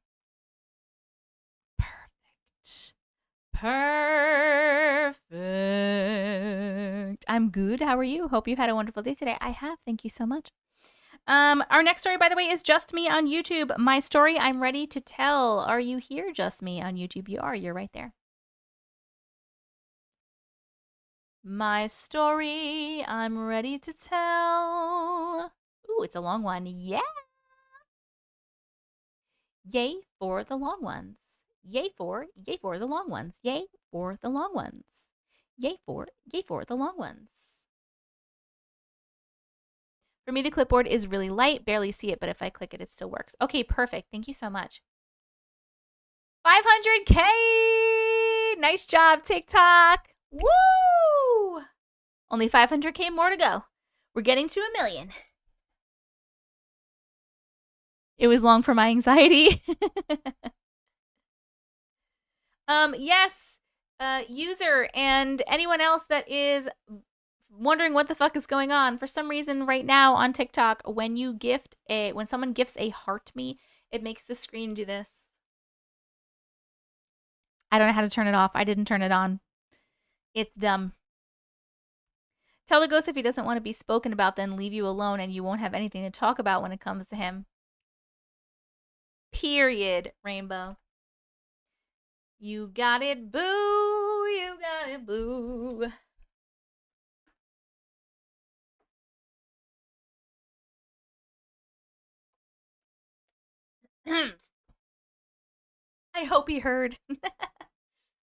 I'm good. How are you? Hope you've had a wonderful day today. I have. Thank you so much. Our next story, by the way, is Just Me on YouTube. My story I'm ready to tell. Are you here, Just Me on YouTube? You are. You're right there. My story I'm ready to tell. Ooh, it's a long one. Yeah. Yay for the long ones. Yay for the long ones. Yay for the long ones. Yay for the long ones. For me, the clipboard is really light. Barely see it, but if I click it, it still works. Okay, perfect. Thank you so much. 500K! Nice job, TikTok. Woo! Only 500K more to go. We're getting to 1 million. It was long for my anxiety. Yes, user and anyone else that is wondering what the fuck is going on. For some reason right now on TikTok, when someone gifts a heart me, it makes the screen do this. I don't know how to turn it off. I didn't turn it on. It's dumb. Tell the ghost if he doesn't want to be spoken about, then leave you alone and you won't have anything to talk about when it comes to him. Period, Rainbow. You got it, boo. You got it, boo. I hope he heard.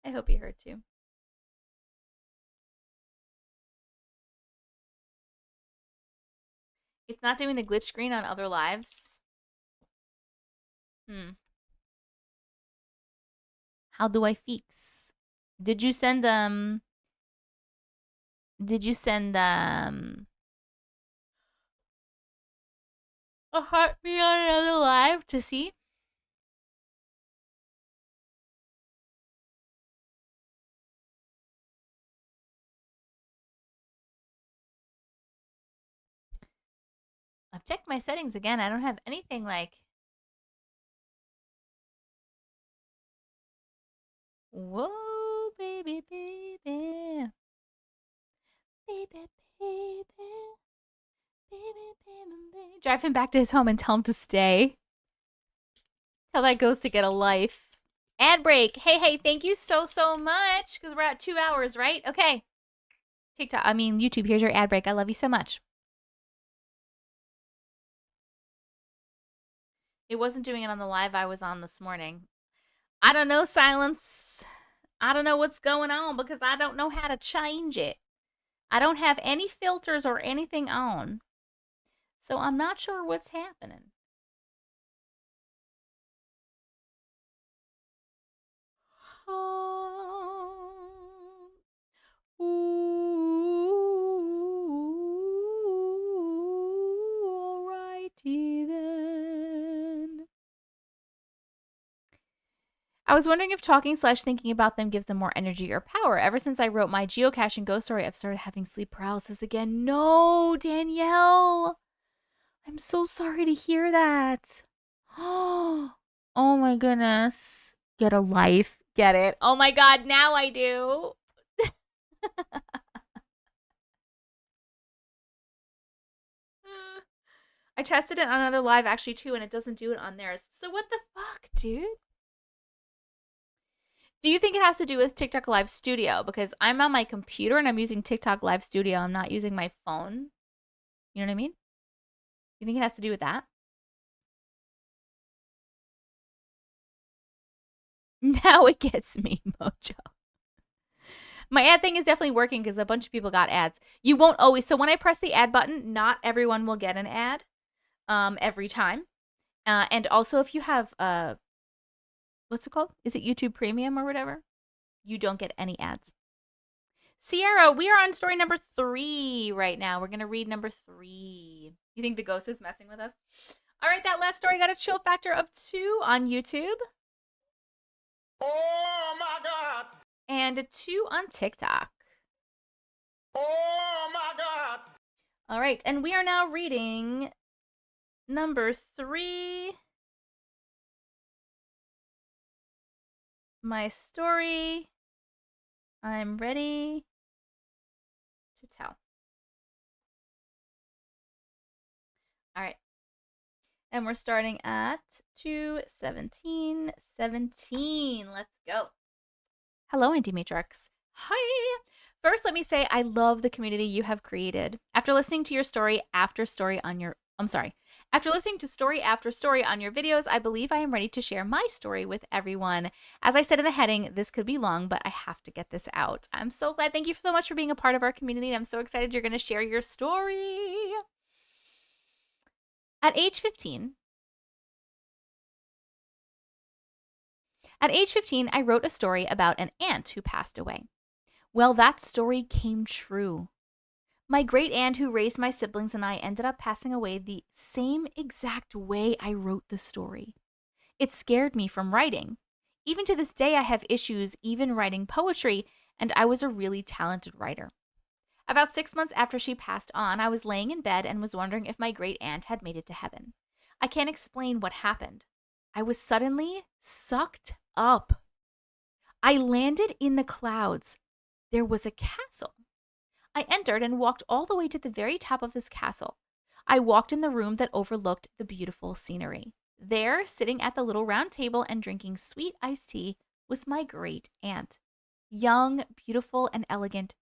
I hope he heard too. It's not doing the glitch screen on other lives. How do I fix? Did you send a heart me on another live to see? checked my settings again. I don't have anything like... Whoa, baby, baby. Baby, baby. Baby, baby, baby. Drive him back to his home and tell him to stay. Tell that ghost to get a life. Ad break. Hey, thank you so much. Because we're at 2 hours, right? Okay. YouTube, here's your ad break. I love you so much. It wasn't doing it on the live I was on this morning. I don't know, Silence. I don't know what's going on because I don't know how to change it. I don't have any filters or anything on. So I'm not sure what's happening. Alrighty then. I was wondering if talking/thinking about them gives them more energy or power. Ever since I wrote my geocaching ghost story, I've started having sleep paralysis again. No, Danielle. I'm so sorry to hear that. Oh my goodness. Get a life. Get it. Oh my God, now I do. I tested it on another live actually too, and it doesn't do it on theirs. So what the fuck, dude? Do you think it has to do with TikTok Live Studio? Because I'm on my computer and I'm using TikTok Live Studio. I'm not using my phone. You know what I mean? You think it has to do with that? Now it gets me, Mojo. My ad thing is definitely working because a bunch of people got ads. You won't always. So when I press the ad button, not everyone will get an ad every time. And also if you have, what's it called? Is it YouTube Premium or whatever? You don't get any ads. Sierra, we are on story number 3 right now. We're going to read number 3. You think the ghost is messing with us? All right, that last story got a chill factor of 2 on YouTube. Oh my God. And a 2 on TikTok. Oh my God. All right, and we are now reading number 3. My story. I'm ready to tell. All right. And we're starting at 2:17:17. Let's go. Hello, Auntie Matrix. Hi. First, let me say I love the community you have created. After listening to your story after story on your After listening to story after story on your videos, I believe I am ready to share my story with everyone. As I said in the heading, this could be long, but I have to get this out. I'm so glad. Thank you so much for being a part of our community. And I'm so excited you're going to share your story. At age 15, I wrote a story about an aunt who passed away. Well, that story came true. My great aunt who raised my siblings and I ended up passing away the same exact way I wrote the story. It scared me from writing. Even to this day, I have issues even writing poetry, and I was a really talented writer. About 6 months after she passed on, I was laying in bed and was wondering if my great aunt had made it to heaven. I can't explain what happened. I was suddenly sucked up. I landed in the clouds. There was a castle. I entered and walked all the way to the very top of this castle. I walked in the room that overlooked the beautiful scenery. There, sitting at the little round table and drinking sweet iced tea, was my great aunt. Young, beautiful, and elegant.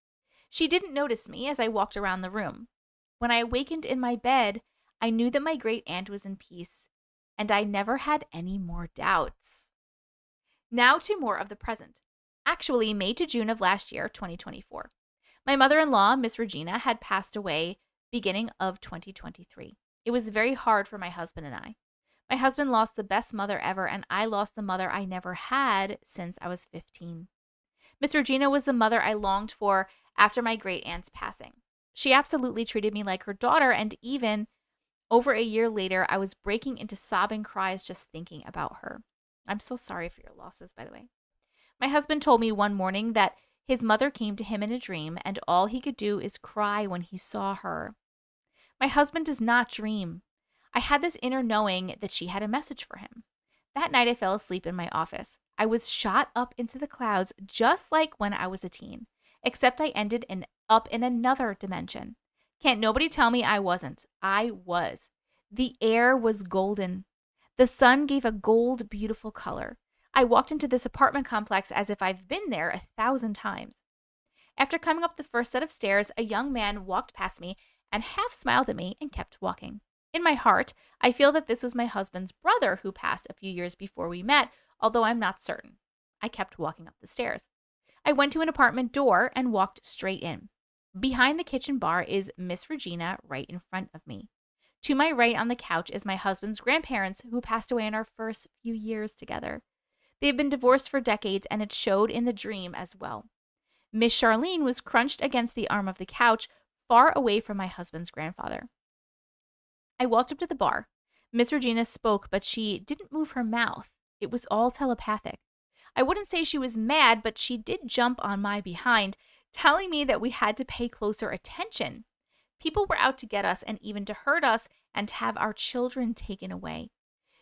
She didn't notice me as I walked around the room. When I awakened in my bed, I knew that my great aunt was in peace, and I never had any more doubts. Now to more of the present. Actually, May to June of last year, 2024. My mother-in-law, Miss Regina, had passed away beginning of 2023. It was very hard for my husband and I. My husband lost the best mother ever, and I lost the mother I never had since I was 15. Miss Regina was the mother I longed for after my great aunt's passing. She absolutely treated me like her daughter, and even over a year later, I was breaking into sobbing cries just thinking about her. I'm so sorry for your losses, by the way. My husband told me one morning that his mother came to him in a dream, and all he could do is cry when he saw her. My husband does not dream. I had this inner knowing that she had a message for him. That night I fell asleep in my office. I was shot up into the clouds just like when I was a teen, except I ended up in another dimension. Can't nobody tell me I wasn't. I was. The air was golden. The sun gave a gold, beautiful color. I walked into this apartment complex as if I've been there 1,000 times. After coming up the first set of stairs, a young man walked past me and half smiled at me and kept walking. In my heart, I feel that this was my husband's brother who passed a few years before we met, although I'm not certain. I kept walking up the stairs. I went to an apartment door and walked straight in. Behind the kitchen bar is Miss Regina right in front of me. To my right on the couch is my husband's grandparents who passed away in our first few years together. They have been divorced for decades and it showed in the dream as well. Miss Charlene was crunched against the arm of the couch, far away from my husband's grandfather. I walked up to the bar. Miss Regina spoke, but she didn't move her mouth. It was all telepathic. I wouldn't say she was mad, but she did jump on my behind, telling me that we had to pay closer attention. People were out to get us and even to hurt us and to have our children taken away.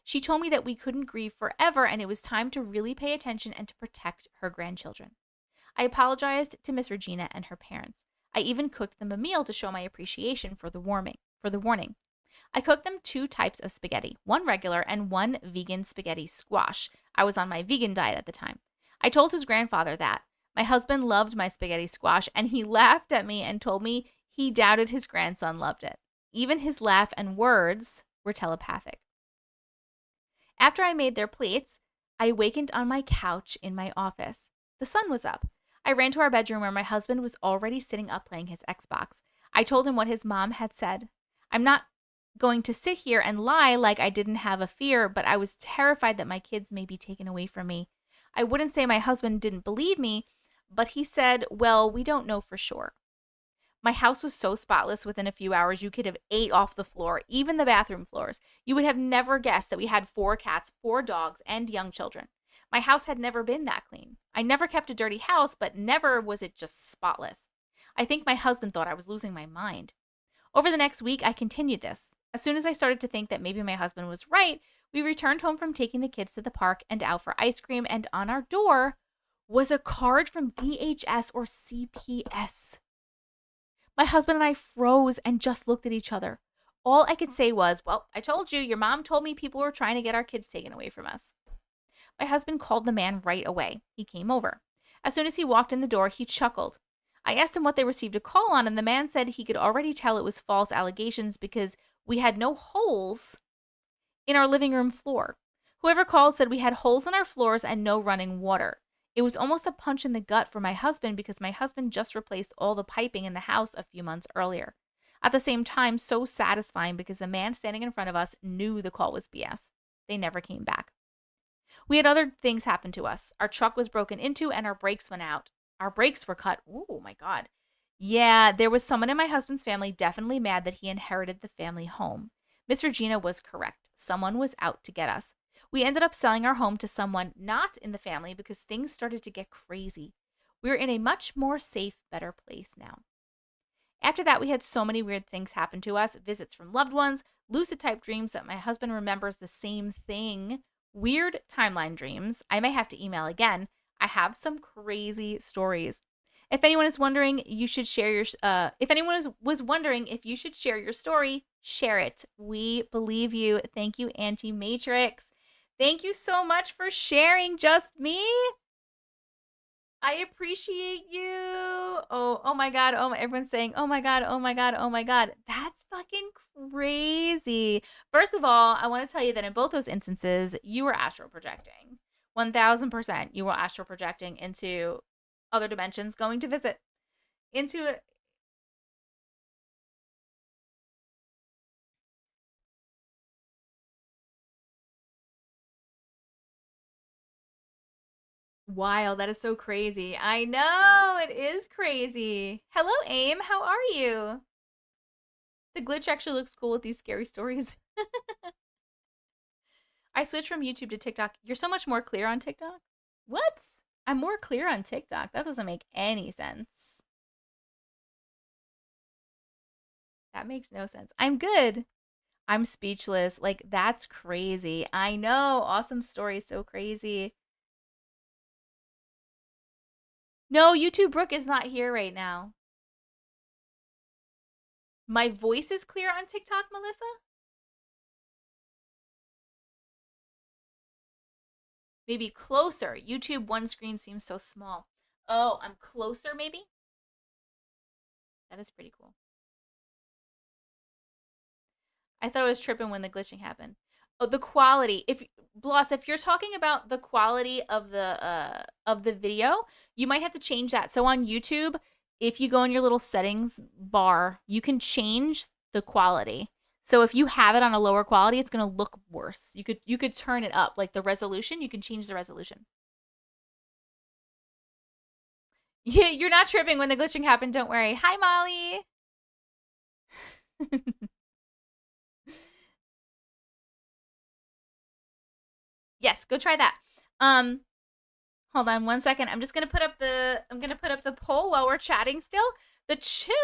She told me that we couldn't grieve forever and it was time to really pay attention and to protect her grandchildren. I apologized to Miss Regina and her parents. I even cooked them a meal to show my appreciation for the warning. I cooked them 2 types of spaghetti, one regular and one vegan spaghetti squash. I was on my vegan diet at the time. I told his grandfather that. My husband loved my spaghetti squash and he laughed at me and told me he doubted his grandson loved it. Even his laugh and words were telepathic. After I made their plates, I awakened on my couch in my office. The sun was up. I ran to our bedroom where my husband was already sitting up playing his Xbox. I told him what his mom had said. I'm not going to sit here and lie like I didn't have a fear, but I was terrified that my kids may be taken away from me. I wouldn't say my husband didn't believe me, but he said, well, we don't know for sure. My house was so spotless within a few hours you could have ate off the floor, even the bathroom floors. You would have never guessed that we had 4 cats, 4 dogs, and young children. My house had never been that clean. I never kept a dirty house, but never was it just spotless. I think my husband thought I was losing my mind. Over the next week, I continued this. As soon as I started to think that maybe my husband was right, we returned home from taking the kids to the park and out for ice cream, and on our door was a card from DHS or CPS. My husband and I froze and just looked at each other. All I could say was, well, I told you, your mom told me people were trying to get our kids taken away from us. My husband called the man right away. He came over. As soon as he walked in the door, he chuckled. I asked him what they received a call on, and the man said he could already tell it was false allegations because we had no holes in our living room floor. Whoever called said we had holes in our floors and no running water. It was almost a punch in the gut for my husband because my husband just replaced all the piping in the house a few months earlier. At the same time, so satisfying because the man standing in front of us knew the call was BS. They never came back. We had other things happen to us. Our truck was broken into and our brakes went out. Our brakes were cut. Oh my God. Yeah, there was someone in my husband's family definitely mad that he inherited the family home. Miss Regina was correct. Someone was out to get us. We ended up selling our home to someone not in the family because things started to get crazy. We're in a much more safe, better place now. After that, we had so many weird things happen to us, visits from loved ones, lucid type dreams that my husband remembers the same thing, weird timeline dreams. I may have to email again. I have some crazy stories. If anyone is wondering, you should share your. If anyone was wondering if you should share your story, share it. We believe you. Thank you, Auntie Matrix. Thank you so much for sharing. Just me. I appreciate you. Oh my God. Everyone's saying, oh my God, oh my God, oh my God. That's fucking crazy. First of all, I want to tell you that in both those instances, you were astral projecting. 1000% you were astral projecting into other dimensions, going to visit into it. Wow, that is so crazy. I know, it is crazy. Hello, Aim. How are you? The glitch actually looks cool with these scary stories. I switched from YouTube to TikTok. You're so much more clear on TikTok? What? I'm more clear on TikTok. That doesn't make any sense. That makes no sense. I'm good. I'm speechless. Like, that's crazy. I know. Awesome story. So crazy. No, YouTube Brooke is not here right now. My voice is clear on TikTok, Melissa? Maybe closer. YouTube one screen seems so small. Oh, I'm closer maybe? That is pretty cool. I thought I was tripping when the glitching happened. Oh, the quality. If Bloss, if you're talking about the quality of the video, you might have to change that. So on YouTube, if you go in your little settings bar, you can change the quality. So if you have it on a lower quality, it's going to look worse. You could turn it up, like the resolution, you can change the resolution. Yeah, you're not tripping when the glitching happened, don't worry. Hi, Molly. Yes, go try that. Hold on one second. I'm gonna put up the poll while we're chatting still. The chill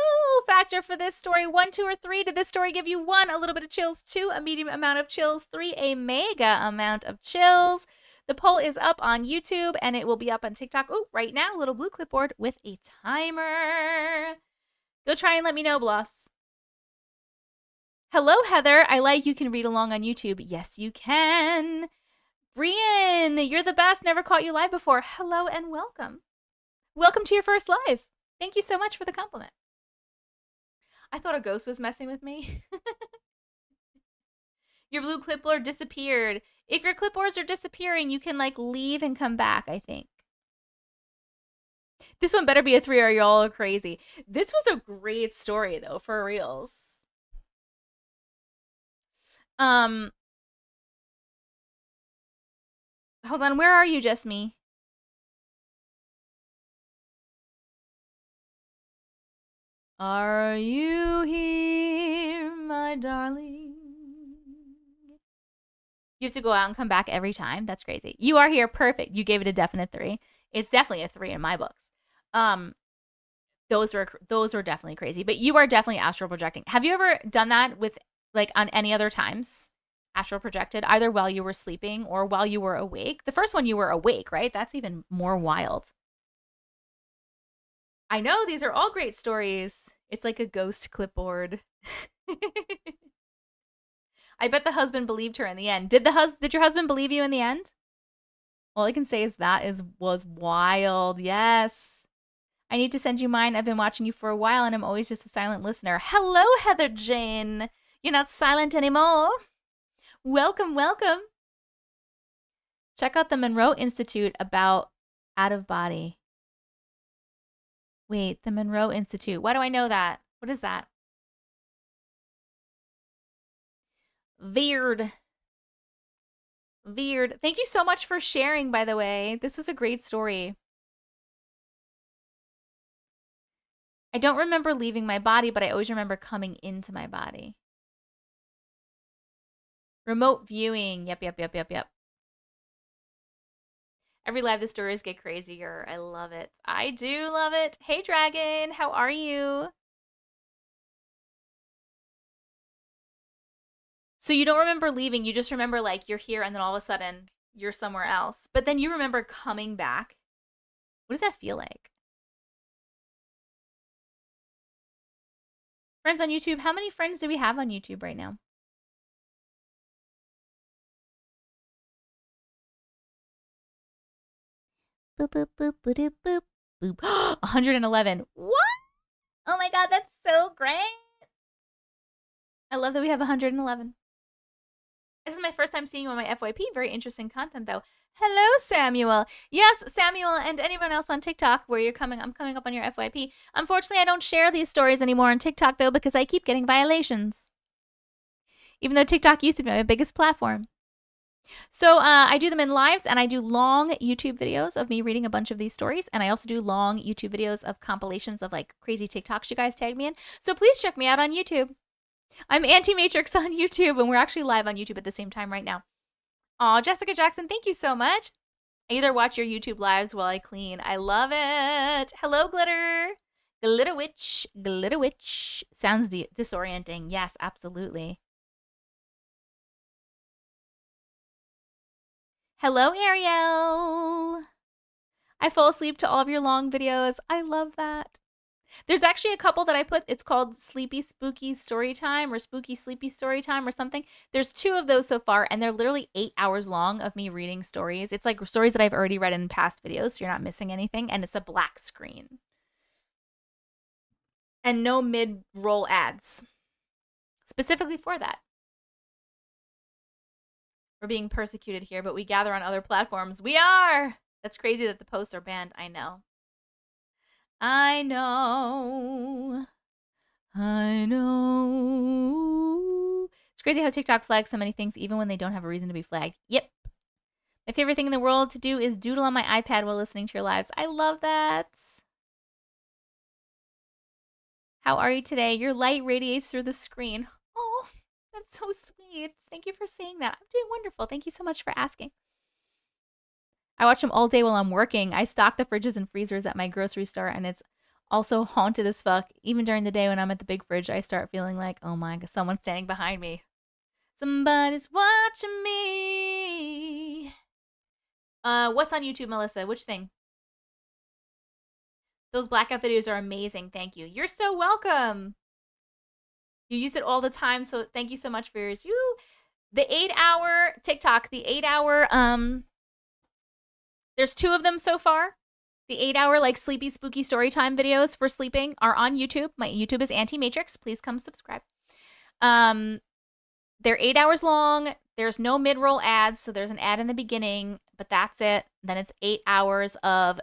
factor for this story: 1, 2, or 3. Did this story give you 1, a little bit of chills, 2, a medium amount of chills, 3, a mega amount of chills? The poll is up on YouTube and it will be up on TikTok. Oh, right now, little blue clipboard with a timer. Go try and let me know, Bloss. Hello, Heather. I like you can read along on YouTube. Yes, you can. Brian, you're the best. Never caught you live before. Hello and welcome. Welcome to your first live. Thank you so much for the compliment. I thought a ghost was messing with me. Your blue clipboard disappeared. If your clipboards are disappearing, you can like leave and come back, I think. This one better be a 3 or y'all are crazy. This was a great story though, for reals. Hold on, where are you, Just Me? Are you here, my darling? You have to go out and come back every time. That's crazy. You are here. Perfect. You gave it a definite 3. It's definitely a 3 in my books. Those were definitely crazy. But you are definitely astral projecting. Have you ever done that with like on any other times? Astral projected either while you were sleeping or while you were awake? The first one you were awake, right? That's even more wild. I know these are all great stories. It's like a ghost clipboard. I bet the husband believed her in the end. Did your husband believe you in the end? All I can say is was wild. Yes. I need to send you mine. I've been watching you for a while and I'm always just a silent listener. Hello, Heather Jane. You're not silent anymore. Welcome, welcome. Check out the Monroe Institute about out of body. Wait, the Monroe Institute. Why do I know that? What is that? Weird. Weird. Thank you so much for sharing, by the way. This was a great story. I don't remember leaving my body, but I always remember coming into my body. Remote viewing. Yep. Every live, the stories get crazier. I love it. I do love it. Hey, Dragon. How are you? So you don't remember leaving. You just remember like you're here and then all of a sudden you're somewhere else. But then you remember coming back. What does that feel like? Friends on YouTube. How many friends do we have on YouTube right now? Boop, boop, boop, boop, boop, boop. 111. What? Oh my God, that's so great. I love that we have 111. This is my first time seeing you on my FYP. Very interesting content, though. Hello, Samuel. Yes, Samuel, and anyone else on TikTok where I'm coming up on your FYP. Unfortunately, I don't share these stories anymore on TikTok, though, because I keep getting violations. Even though TikTok used to be my biggest platform. So I do them in lives, and I do long YouTube videos of me reading a bunch of these stories, and I also do long YouTube videos of compilations of like crazy TikToks you guys tag me in. So please check me out on YouTube. I'm Auntie Matrix on YouTube, and we're actually live on YouTube at the same time right now. Aw, Jessica Jackson, thank you so much. I either watch your YouTube lives while I clean. I love it. Hello, Glitter. Glitter Witch. Glitter Witch. Sounds disorienting. Yes, absolutely. Hello, Ariel. I fall asleep to all of your long videos. I love that. There's actually a couple that I put. It's called Sleepy Spooky Story Time or Spooky Sleepy Story Time or something. There's 2 of those so far, and they're literally 8 hours long of me reading stories. It's like stories that I've already read in past videos, so you're not missing anything, and it's a black screen. And no mid-roll ads. Specifically for that. We're being persecuted here, but we gather on other platforms. We are! That's crazy that the posts are banned. I know. I know. I know. It's crazy how TikTok flags so many things even when they don't have a reason to be flagged. Yep. My favorite thing in the world to do is doodle on my iPad while listening to your lives. I love that. How are you today? Your light radiates through the screen. Oh, that's so sweet. Thank you for saying that. I'm doing wonderful. Thank you so much for asking. I watch them all day while I'm working. I stock the fridges and freezers at my grocery store, and it's also haunted as fuck. Even during the day when I'm at the big fridge, I start feeling like, oh my god, someone's standing behind me. Somebody's watching me. What's on YouTube, Melissa? Which thing? Those blackout videos are amazing. Thank you. You're so welcome. You use it all the time, so thank you so much for yours. The 8-hour TikTok, the 8-hour, there's 2 of them so far. The 8-hour, like, sleepy, spooky story time videos for sleeping are on YouTube. My YouTube is Auntie Matrix. Please come subscribe. They're 8 hours long. There's no mid-roll ads, so there's an ad in the beginning, but that's it. Then it's 8 hours of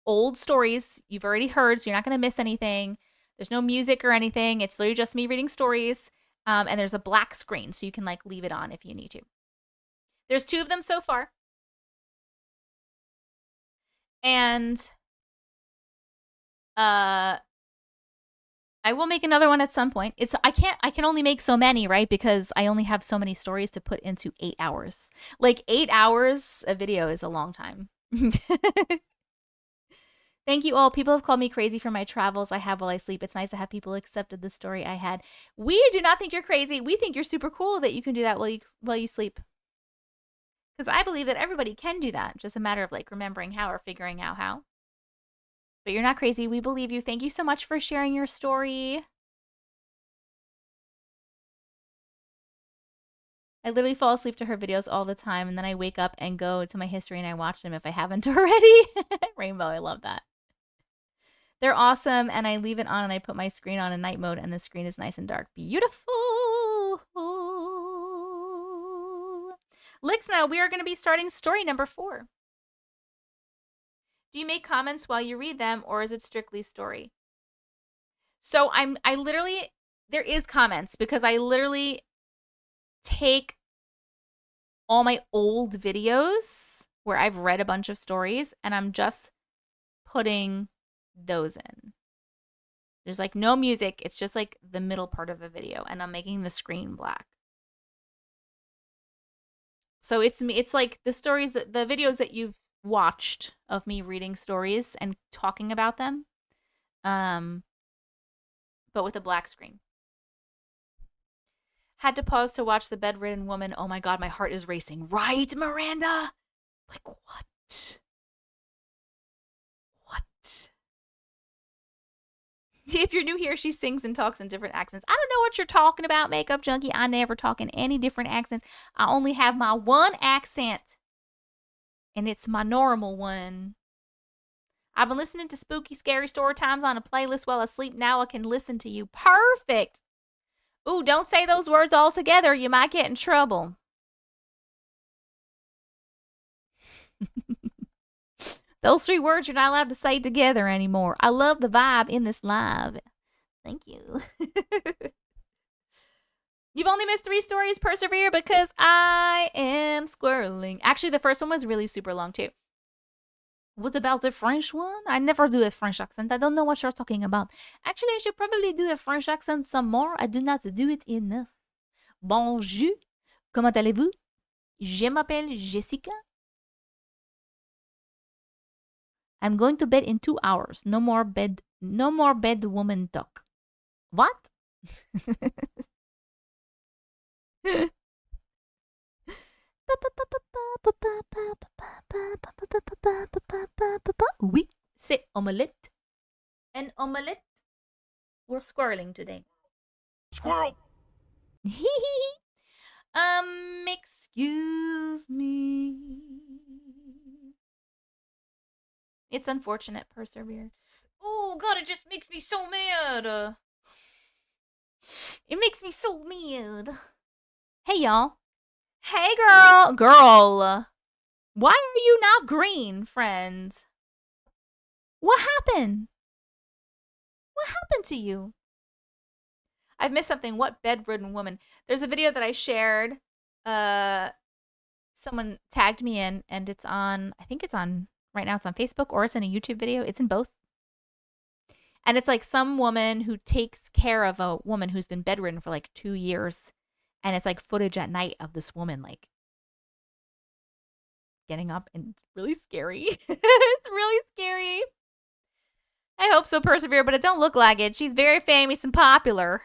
old stories you've already heard, so you're not going to miss anything. There's no music or anything. It's literally just me reading stories, and there's a black screen, so you can, like, leave it on if you need to. There's 2 of them so far. And I will make another one at some point. I can only make so many, right? Because I only have so many stories to put into 8 hours. Like 8 hours a video is a long time. Thank you all. People have called me crazy for my travels I have while I sleep. It's nice to have people accepted the story I had. We do not think you're crazy. We think you're super cool that you can do that while you sleep. Because I believe that everybody can do that. Just a matter of like remembering how or figuring out how. But you're not crazy. We believe you. Thank you so much for sharing your story. I literally fall asleep to her videos all the time, and then I wake up and go to my history and I watch them if I haven't already. Rainbow, I love that. They're awesome, and I leave it on and I put my screen on in night mode, and the screen is nice and dark. Beautiful. Lixna, we are going to be starting story number 4. Do you make comments while you read them, or is it strictly story? So I literally, there is comments, because I literally take all my old videos where I've read a bunch of stories, and I'm just putting those in. There's like no music. It's just like the middle part of the video, and I'm making the screen black. So it's like the stories the videos that you've watched of me reading stories and talking about them, but with a black screen. Had to pause to watch the bedridden woman. Oh my god, my heart is racing. Right, Miranda? Like, what? What? If you're new here, she sings and talks in different accents. I don't know what you're talking about, Makeup Junkie. I never talk in any different accents. I only have my one accent, and it's my normal one. I've been listening to spooky, scary story times on a playlist while I sleep. Now I can listen to you. Perfect. Ooh, don't say those words all together. You might get in trouble. Those 3 words you're not allowed to say together anymore. I love the vibe in this live. Thank you. You've only missed 3 stories. Persevere, because I am squirreling. Actually, the first one was really super long too. What about the French one? I never do a French accent. I don't know what you're talking about. Actually, I should probably do a French accent some more. I do not do it enough. Bonjour. Comment allez-vous? Je m'appelle Jessica. I'm going to bed in 2 hours. No more bed woman talk. What? Oui, c'est omelette. An omelette. We're squirreling today. Squirrel. Excuse me. It's unfortunate, persevere. Oh god, it just makes me so mad. It makes me so mad. Hey y'all. Hey girl. Girl. Why are you not green, friends? What happened? What happened to you? I've missed something. What bedridden woman? There's a video that I shared. Someone tagged me in, and it's on, I think it's on, right now it's on Facebook, or it's in a YouTube video. It's in both. And it's like some woman who takes care of a woman who's been bedridden for like 2 years. And it's like footage at night of this woman like getting up, and it's really scary. It's really scary. I hope so, persevere, but it don't look like it. She's very famous and popular.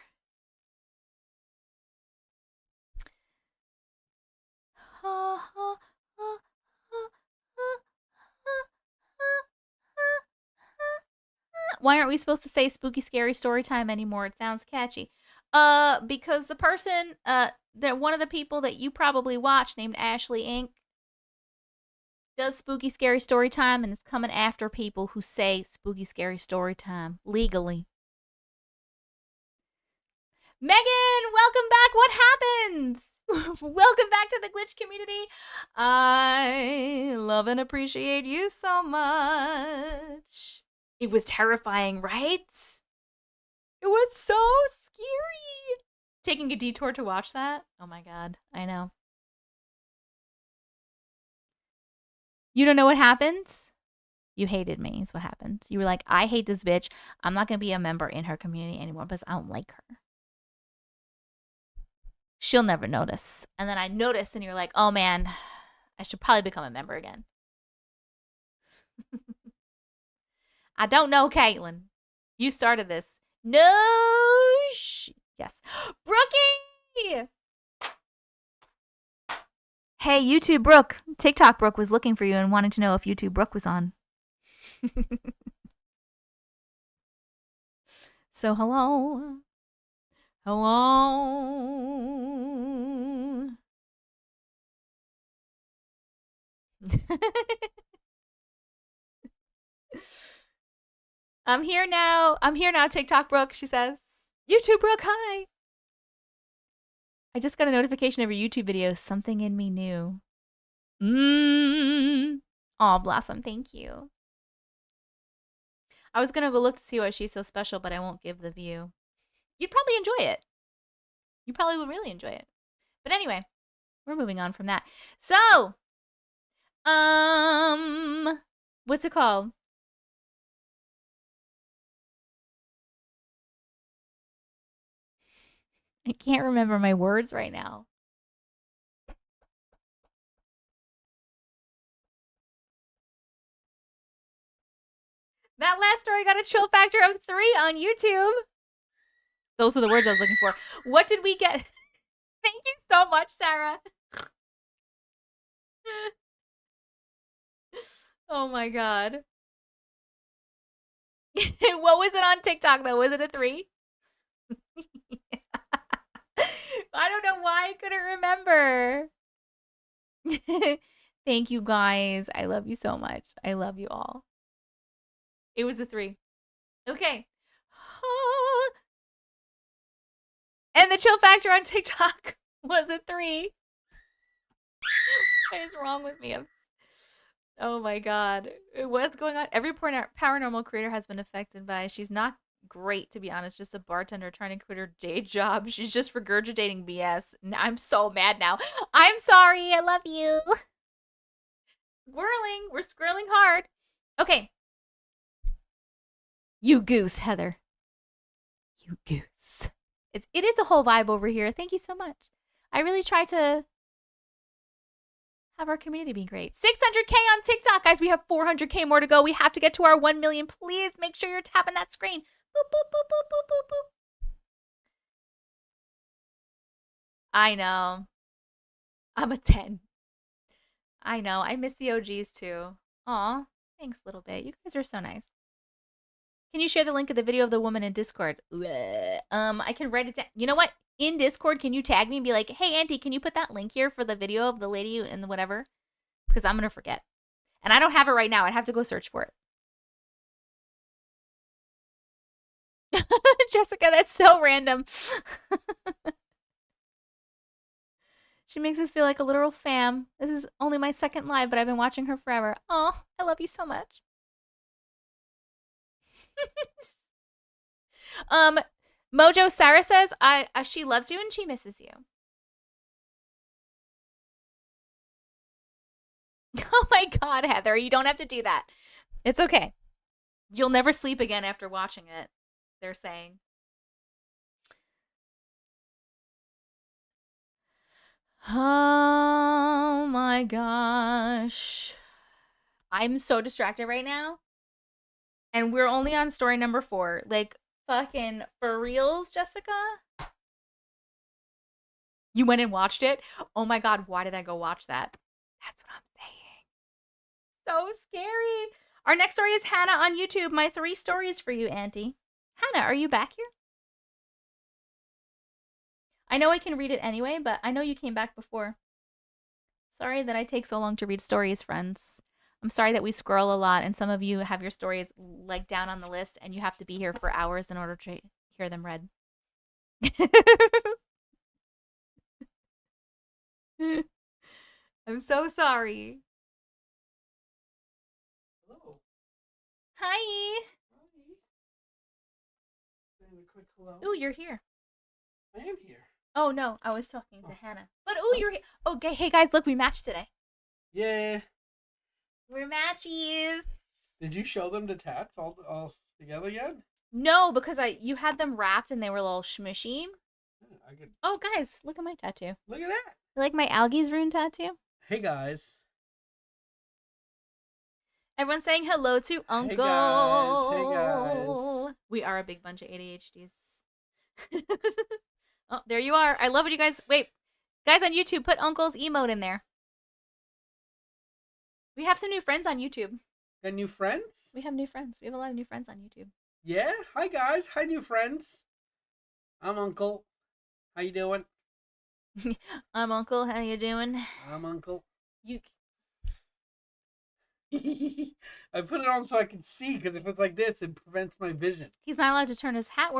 Why aren't we supposed to say spooky scary story time anymore? It sounds catchy. Because the person, one of the people that you probably watch named Ashley Inc. does spooky scary story time and is coming after people who say spooky scary story time legally. Megan, welcome back. What happens? Welcome back to the glitch community. I love and appreciate you so much. It was terrifying, right? It was so scary. Taking a detour to watch that? Oh my god, I know. You don't know what happened? You hated me is what happened. You were like, I hate this bitch. I'm not going to be a member in her community anymore because I don't like her. She'll never notice. And then I noticed and you're like, oh man, I should probably become a member again. I don't know, Caitlin. You started this. No. Yes. Brookie! Hey, YouTube Brooke. TikTok Brooke was looking for you and wanted to know if YouTube Brooke was on. So, hello. Hello. I'm here now. I'm here now, TikTok Brooke, she says. YouTube Brooke, hi. I just got a notification of your YouTube video. Something in me knew. Aw, Blossom, thank you. I was going to go look to see why she's so special, but I won't give the view. You'd probably enjoy it. You probably would really enjoy it. But anyway, we're moving on from that. So, what's it called? I can't remember my words right now. That last story got a chill factor of 3 on YouTube. Those are the words I was looking for. What did we get? Thank you so much, Sarah. Oh my god. What was it on TikTok though? Was it a 3? I don't know why I couldn't remember. Thank you guys. I love you so much. I love you all. It was a 3. Okay. And the chill factor on TikTok was a 3. What is wrong with me? Oh my god. What's going on? Every paranormal creator has been affected by. She's not great, to be honest. Just a bartender trying to quit her day job. She's just regurgitating BS. I'm so mad now. I'm sorry. I love you. Whirling. We're squirreling hard. Okay. You goose, Heather. You goose. It is a whole vibe over here. Thank you so much. I really try to have our community be great. 600K on TikTok. Guys, we have 400K more to go. We have to get to our 1 million. Please make sure you're tapping that screen. Boop, boop, boop, boop, boop, boop, boop. I know. I'm a 10. I know. I miss the OGs too. Aw, thanks, little bit. You guys are so nice. Can you share the link of the video of the woman in Discord? I can write it down. You know what? In Discord, can you tag me and be like, hey, Auntie, can you put that link here for the video of the lady and the whatever? Because I'm going to forget. And I don't have it right now. I'd have to go search for it. Jessica, that's so random. She makes us feel like a literal fam. This is only my second live, but I've been watching her forever. Oh, I love you so much. Mojo Sarah says she loves you and she misses you. Oh my god, Heather, you don't have to do that. It's okay. You'll never sleep again after watching it, they're saying. Oh my gosh. I'm so distracted right now. And we're only on story number 4. Like, fucking for reals, Jessica? You went and watched it? Oh my god, why did I go watch that? That's what I'm saying. So scary. Our next story is Hannah on YouTube. My 3 stories for you, Auntie. Hannah, are you back here? I know I can read it anyway, but I know you came back before. Sorry that I take so long to read stories, friends. I'm sorry that we scroll a lot and some of you have your stories like down on the list and you have to be here for hours in order to hear them read. I'm so sorry. Hello. Hi. Saying a quick hello. Ooh, you're here. I am here. Oh, no, I was talking to Hannah. But, ooh, you're here. Okay, hey, guys, look, we matched today. Yeah. We're matchies. Did you show them the tats all together yet? No, because you had them wrapped and they were a little smushy. Yeah, I could. Oh, guys, look at my tattoo. Look at that. You like my algae's rune tattoo? Hey guys. Everyone's saying hello to Uncle. Hey guys. We are a big bunch of ADHDs. Oh, there you are. I love it, you guys. Wait, guys on YouTube, put Uncle's emote in there. We have some new friends on YouTube. Got new friends? We have new friends. We have a lot of new friends on YouTube. Yeah. Hi guys. Hi new friends. I'm Uncle. How you doing? I'm Uncle. How you doing? I'm Uncle. You. I put it on so I can see, because if it's like this, it prevents my vision. He's not allowed to turn his hat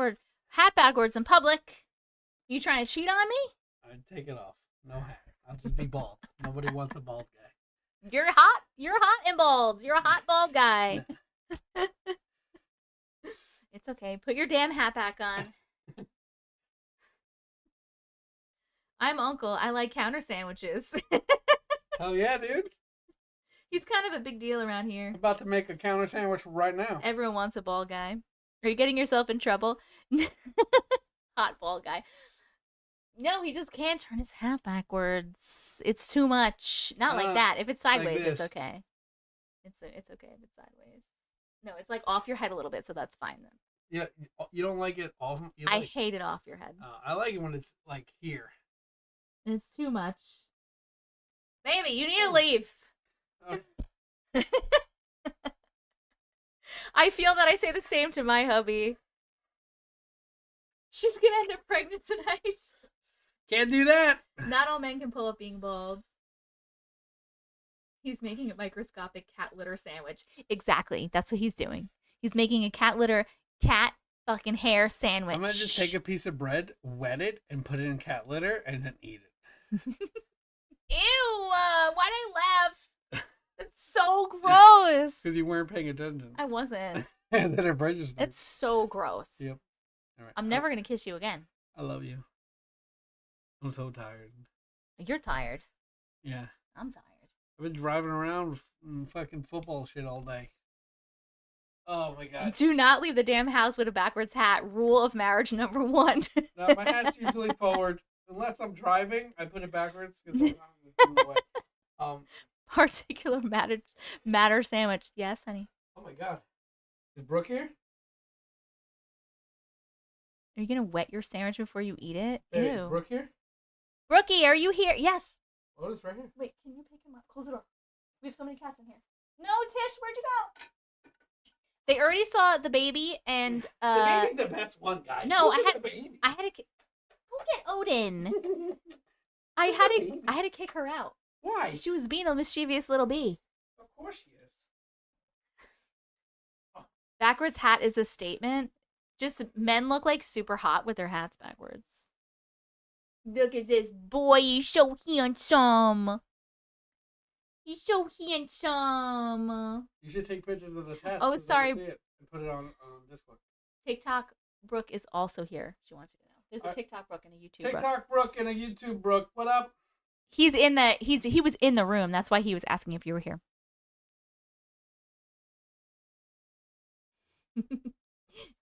backwards in public. You trying to cheat on me? I'd take it off. No hat. I'll just be bald. Nobody wants a bald guy. You're hot. You're hot and bald. You're a hot bald guy. It's okay. Put your damn hat back on. I'm Uncle. I like counter sandwiches. Hell yeah, dude. He's kind of a big deal around here. I'm about to make a counter sandwich right now. Everyone wants a bald guy. Are you getting yourself in trouble? Hot bald guy. No, he just can't turn his hat backwards. It's too much. Not like that. If it's sideways, like it's this. okay. It's okay if it's sideways. No, it's like off your head a little bit, so that's fine then. Yeah, you don't like it off? You I like, hate it off your head. I like it when it's like here. It's too much. Baby, you need to leave. Oh. I feel that I say the same to my hubby. She's gonna end up pregnant tonight. Can't do that. Not all men can pull up being bald. He's making a microscopic cat litter sandwich. Exactly. That's what he's doing. He's making a cat fucking hair sandwich. I'm gonna just take a piece of bread, wet it, and put it in cat litter, and then eat it. Ew! Why'd I laugh? That's so gross. Because you weren't paying attention. I wasn't. And then it registered. It's so gross. Yep. All right. I'm never gonna kiss you again. I love you. I'm so tired. You're tired. Yeah. I'm tired. I've been driving around with fucking football shit all day. Oh my god. Do not leave the damn house with a backwards hat. Rule of marriage number 1. No, my hat's usually forward. Unless I'm driving, I put it backwards. Particular matter sandwich. Yes, honey. Oh my god. Is Brooke here? Are you gonna wet your sandwich before you eat it? Hey, Ew. is Brooke here? Brookie, are you here? Yes. Oh, it's right here. Wait, can you pick him up? Close the door. We have so many cats in here. No, Tish, where'd you go? They already saw the baby and the baby's the best one, guys. No, Look I at had the baby. go get Odin. I had to kick her out. Why? She was being a mischievous little bee. Of course she is. Backwards hat is a statement. Just men look like super hot with their hats backwards. Look at this boy, he's so handsome. He's so handsome. You should take pictures of the pets. Oh, so they can sorry. see it and put it on Discord. TikTok Brooke is also here. She wants you to know. There's a TikTok Brooke and a YouTube Brooke. TikTok Brooke and a YouTube Brooke. What up? He was in the room. That's why he was asking if you were here.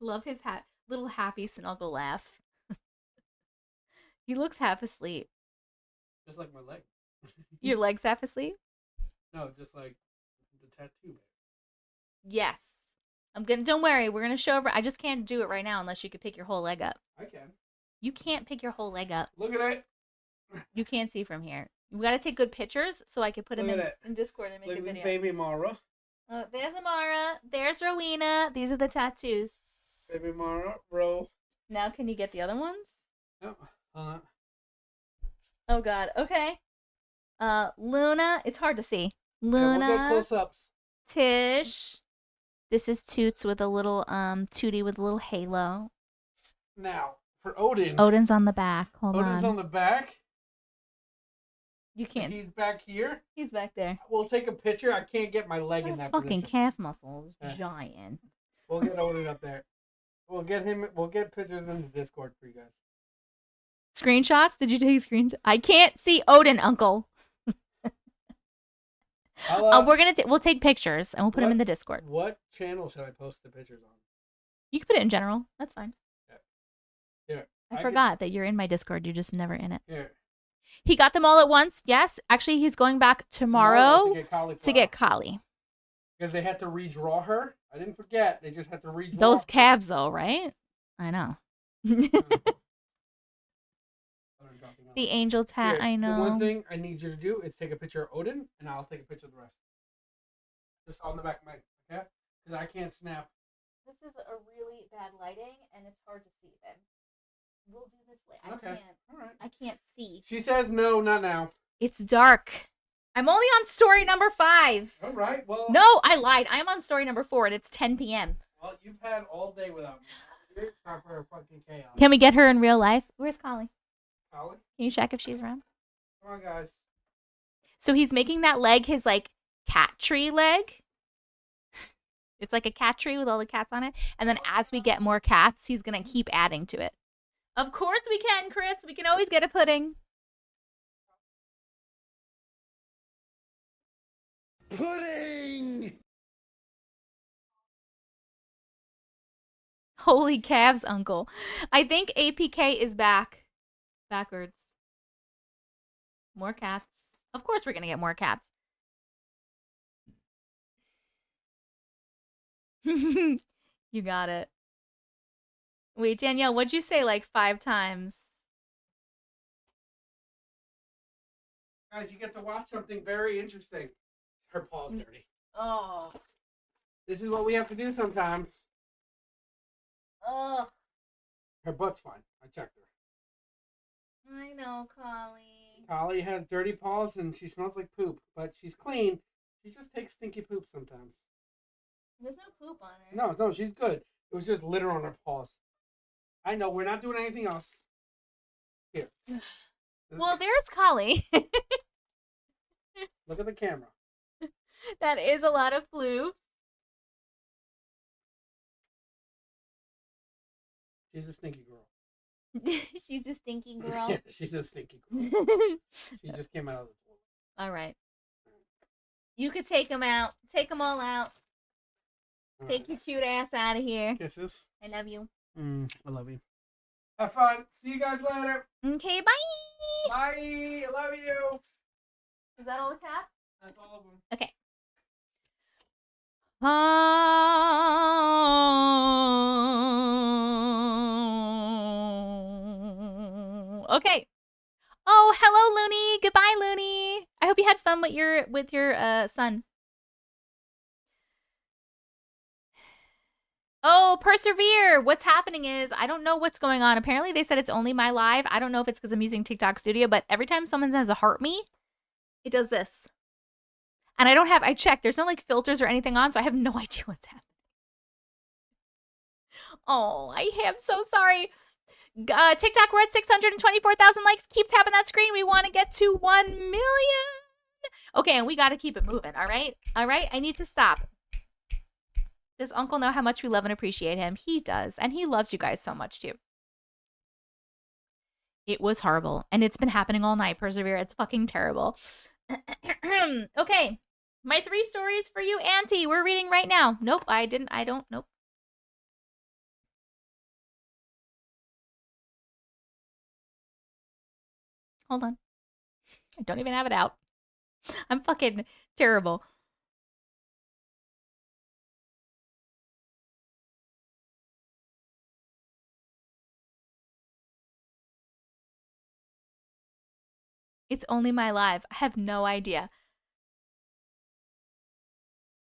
Love his hat. Little happy snuggle laugh. He looks half asleep. Just like my leg. Your leg's half asleep? No, just like the tattoo. Yes. Don't worry, we're gonna show over. I just can't do it right now unless you could pick your whole leg up. I can. You can't pick your whole leg up. Look at it. You can't see from here. We gotta take good pictures so I can put them Look at in Discord and make Look a at this video. baby Mara. There's Amara. There's Rowena. These are the tattoos. Baby Mara, roll. Now can you get the other ones? No. Oh, Oh god. Okay. Luna. It's hard to see. yeah, Luna. we'll get close-ups. Tish. This is Toots with a little Tootie with a little halo. Now, for Odin. Odin's on the back. Hold Odin's on. on the back. You can't. He's back here. He's back there. We'll take a picture. I can't get my leg in That that fucking position. calf muscle is Yeah. giant. We'll get Odin up there. We'll get him. We'll get pictures in the Discord for you guys. Screenshots? Did you take screenshots? I can't see Odin, Uncle. We'll take pictures and we'll put them in the Discord. What channel should I post the pictures on? You can put it in general. That's fine. Here. I forgot that you're in my Discord. You're just never in it. Here. He got them all at once. Yes. Actually, he's going back tomorrow to get Kali. Because they had to redraw her. I didn't forget. They just had to redraw Those her. calves, though, right? I know. The angel's hat, Here, I know. The one thing I need you to do is take a picture of Odin, and I'll take a picture of the rest. Just on the back of my, okay? Because I can't snap. This is a really bad lighting, and it's hard to see them. We'll do this later. Okay. All right. I can't see. She says no, not now. It's dark. I'm only on story number 5. All right. Well. No, I lied. I'm on story number 4, and it's 10 p.m. Well, you've had all day without me. It's time for fucking chaos. Can we get her in real life? Where's Kali? Colin? Can you check if she's around? Come on, guys. So he's making that leg his, like, cat tree leg. It's like a cat tree with all the cats on it. And then as we get more cats, he's going to keep adding to it. Of course we can, Chris. We can always get a pudding. Pudding! Holy calves, Uncle. I think APK is back. Backwards. More cats. Of course we're going to get more cats. You got it. Wait, Danielle, what'd you say like 5 times? Guys, you get to watch something very interesting. Her paw's dirty. Oh. This is what we have to do sometimes. Oh. Her butt's fine. I checked her. I know, Collie. Collie has dirty paws and she smells like poop, but she's clean. She just takes stinky poop sometimes. There's no poop on her. No, she's good. It was just litter on her paws. I know, we're not doing anything else. Here. Well, there's Collie. Look at the camera. That is a lot of floof. She's a stinky girl. She's a stinky girl. Yeah, she's a stinky girl. She just came out of the toilet. All right. You could take them out. Take them all out. Take your cute ass out of here. Kisses. I love you. I love you. Have fun. See you guys later. Okay, bye. Bye. I love you. Is that all the cats? That's all of them. Okay. Okay. Oh, hello, Looney. Goodbye, Looney. you had fun with your son. Oh, persevere. What's happening is I don't know what's going on. Apparently they said it's only my live. I don't know if it's because I'm using TikTok Studio, but every time someone says a heart me, it does this. And I checked. There's no like filters or anything on, so I have no idea what's happening. Oh, I am so sorry. TikTok, we're at 624,000 likes. Keep tapping that screen. We want to get to 1 million. Okay, and we got to keep it moving, all right? All right, I need to stop. Does Uncle know how much we love and appreciate him? He does, and he loves you guys so much, too. It was horrible, and it's been happening all night. Persevere, it's fucking terrible. Okay, my 3 stories for you, Auntie. We're reading right now. Nope, I don't, nope. Hold on. I don't even have it out. I'm fucking terrible. It's only my live. I have no idea.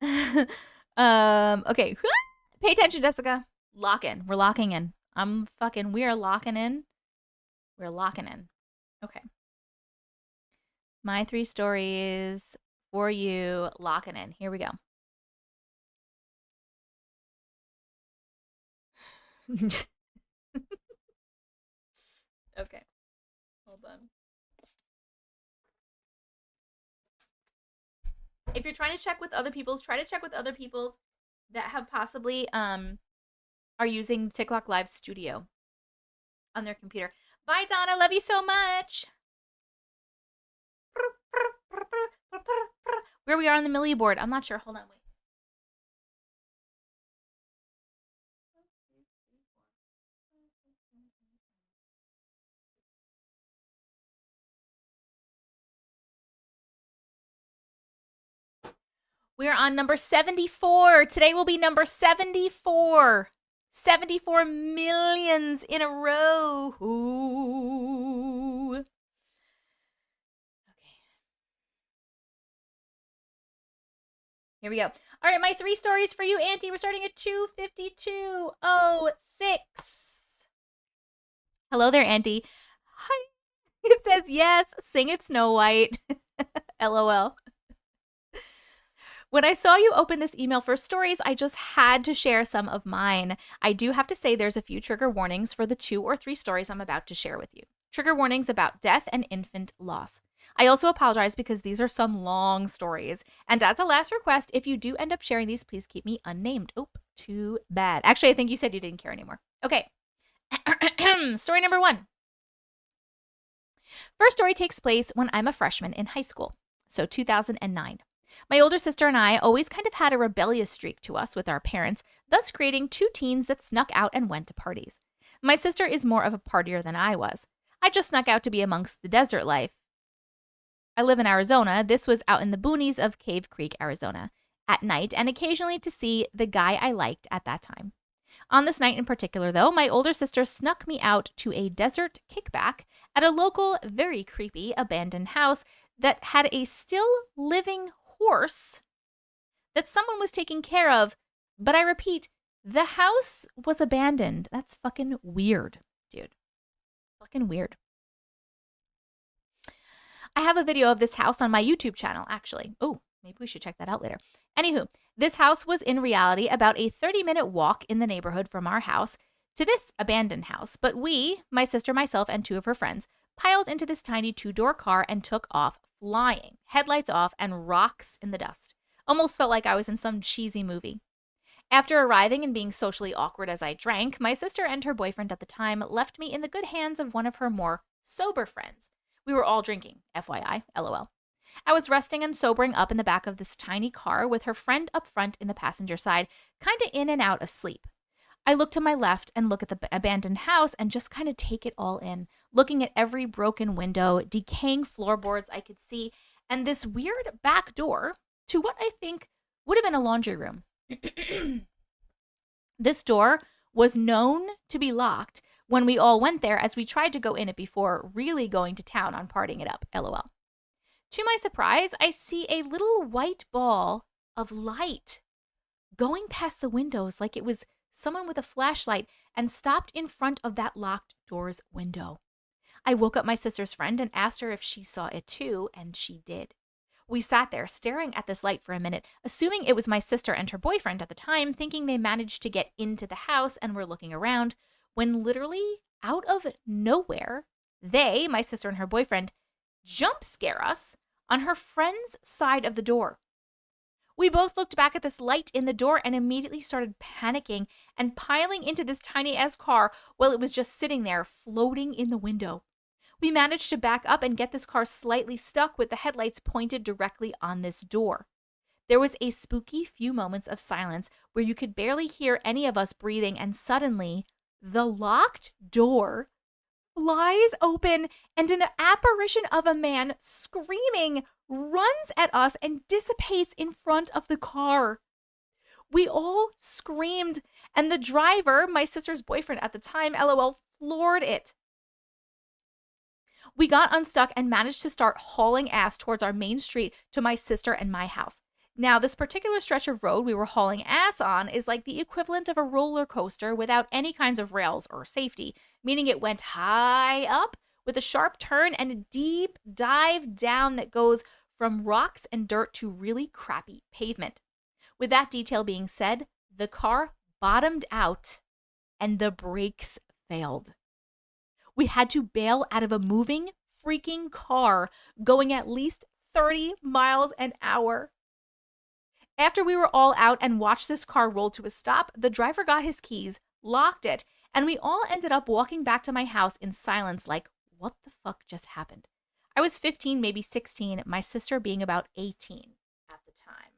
Okay. Pay attention, Jessica. Lock in. We're locking in. We are locking in. We're locking in. Okay. My 3 stories for you, locking in. Here we go. Okay. Hold on. If you're trying to check with other people's, try to check with other people's that have possibly are using TikTok Live Studio on their computer. Bye, Donna. Love you so much. Where we are on the Millie board. I'm not sure. Hold on. Wait. We are on number 74. Today will be number 74. 74 millions in a row. Ooh. Okay. Here we go. All right, my 3 stories for you, Auntie. We're starting at 252.06. Hello there, Auntie. Hi. It says yes. Sing it, Snow White. LOL. When I saw you open this email for stories, I just had to share some of mine. I do have to say there's a few trigger warnings for the 2 or 3 stories I'm about to share with you. Trigger warnings about death and infant loss. I also apologize because these are some long stories. And as a last request, if you do end up sharing these, please keep me unnamed. Oh, too bad. Actually, I think you said you didn't care anymore. Okay. Story number 1. First story takes place when I'm a freshman in high school. So 2009. My older sister and I always kind of had a rebellious streak to us with our parents, thus creating 2 teens that snuck out and went to parties. My sister is more of a partier than I was. I just snuck out to be amongst the desert life. I live in Arizona. This was out in the boonies of Cave Creek, Arizona, at night, and occasionally to see the guy I liked at that time. On this night in particular, though, my older sister snuck me out to a desert kickback at a local, very creepy, abandoned house that had a still living horse that someone was taking care of, but I repeat, the house was abandoned. That's fucking weird, dude. Fucking weird. I have a video of this house on my YouTube channel, actually. Oh, maybe we should check that out later. Anywho, this house was in reality about a 30-minute walk in the neighborhood from our house to this abandoned house, but we, my sister, myself, and 2 of her friends, piled into this tiny 2-door car and took off flying, headlights off and rocks in the dust. Almost felt like I was in some cheesy movie. After arriving and being socially awkward as I drank, my sister and her boyfriend at the time left me in the good hands of one of her more sober friends. We were all drinking, FYI, LOL. I was resting and sobering up in the back of this tiny car with her friend up front in the passenger side, kind of in and out of sleep. I look to my left and look at the abandoned house and just kind of take it all in, looking at every broken window, decaying floorboards I could see, and this weird back door to what I think would have been a laundry room. This door was known to be locked when we all went there, as we tried to go in it before really going to town on partying it up, LOL. To my surprise, I see a little white ball of light going past the windows like it was someone with a flashlight and stopped in front of that locked door's window. I woke up my sister's friend and asked her if she saw it too, and she did. We sat there staring at this light for a minute, assuming it was my sister and her boyfriend at the time, thinking they managed to get into the house and were looking around, when literally, out of nowhere, they, my sister and her boyfriend, jump scare us on her friend's side of the door. We both looked back at this light in the door and immediately started panicking and piling into this tiny-ass car while it was just sitting there, floating in the window. We managed to back up and get this car slightly stuck with the headlights pointed directly on this door. There was a spooky few moments of silence where you could barely hear any of us breathing, and suddenly, the locked door flies open and an apparition of a man screaming runs at us and dissipates in front of the car. We all screamed, and the driver, my sister's boyfriend at the time, LOL, floored it. We got unstuck and managed to start hauling ass towards our main street to my sister and my house. Now, this particular stretch of road we were hauling ass on is like the equivalent of a roller coaster without any kinds of rails or safety, meaning it went high up with a sharp turn and a deep dive down that goes from rocks and dirt to really crappy pavement. With that detail being said, the car bottomed out and the brakes failed. We had to bail out of a moving freaking car going at least 30 miles an hour. After we were all out and watched this car roll to a stop, the driver got his keys, locked it, and we all ended up walking back to my house in silence like, what the fuck just happened? I was 15, maybe 16, my sister being about 18 at the time.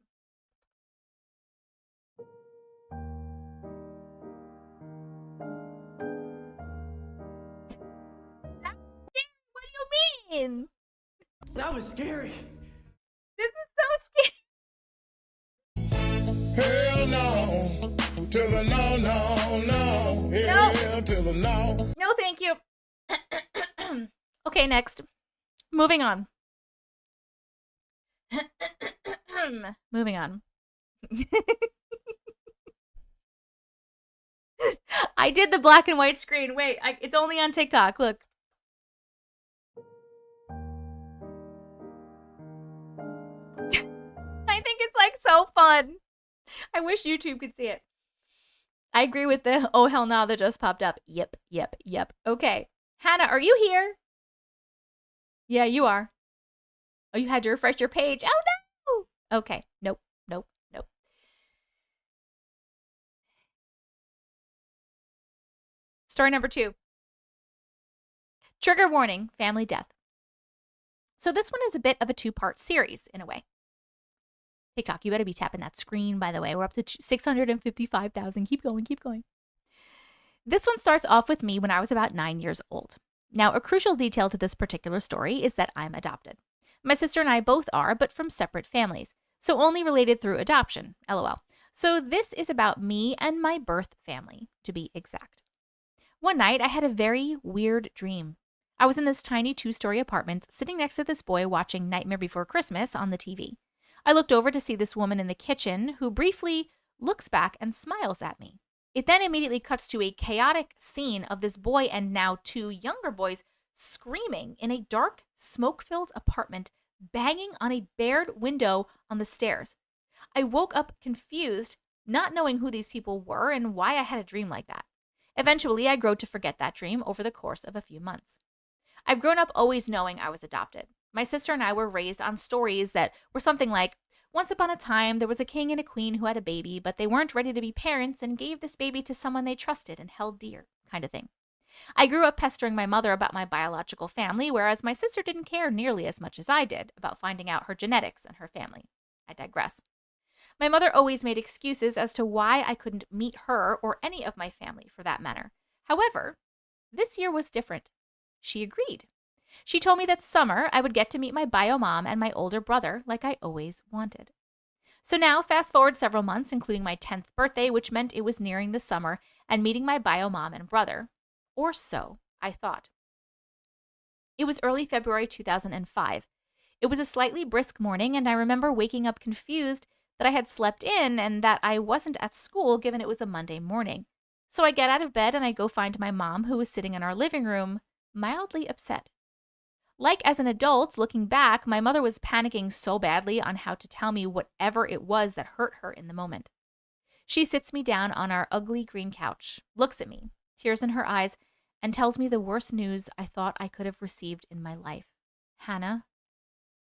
What do you mean? That was scary. This is so scary. Hell no, to the no, no, no. Hell to the no. No, thank you. Okay, next. Moving on. Moving on. I did the black and white screen. Wait, it's only on TikTok. Look. I think it's like so fun. I wish YouTube could see it. I agree with the oh hell no that just popped up. Yep. Okay. Hannah, are you here? Yeah, you are. Oh, you had to refresh your page. Oh no! Okay. Nope. Story number 2. Trigger warning, family death. So this one is a bit of a 2-part series in a way. TikTok, you better be tapping that screen, by the way. We're up to 655,000. Keep going. This one starts off with me when I was about 9 years old. Now, a crucial detail to this particular story is that I'm adopted. My sister and I both are, but from separate families, so only related through adoption, LOL. So this is about me and my birth family, to be exact. One night, I had a very weird dream. I was in this tiny 2-story apartment, sitting next to this boy watching Nightmare Before Christmas on the TV. I looked over to see this woman in the kitchen who briefly looks back and smiles at me. It then immediately cuts to a chaotic scene of this boy and now 2 younger boys screaming in a dark, smoke-filled apartment, banging on a barred window on the stairs. I woke up confused, not knowing who these people were and why I had a dream like that. Eventually, I grew to forget that dream over the course of a few months. I've grown up always knowing I was adopted. My sister and I were raised on stories that were something like, once upon a time, there was a king and a queen who had a baby, but they weren't ready to be parents and gave this baby to someone they trusted and held dear, kind of thing. I grew up pestering my mother about my biological family, whereas my sister didn't care nearly as much as I did about finding out her genetics and her family. I digress. My mother always made excuses as to why I couldn't meet her or any of my family for that matter. However, this year was different. She agreed. She told me that summer I would get to meet my bio mom and my older brother like I always wanted. So now, fast forward several months, including my 10th birthday, which meant it was nearing the summer, and meeting my bio mom and brother. Or so I thought. It was early February 2005. It was a slightly brisk morning, and I remember waking up confused that I had slept in and that I wasn't at school given it was a Monday morning. So I get out of bed and I go find my mom, who was sitting in our living room, mildly upset. Like as an adult, looking back, my mother was panicking so badly on how to tell me whatever it was that hurt her in the moment. She sits me down on our ugly green couch, looks at me, tears in her eyes, and tells me the worst news I thought I could have received in my life. Hannah,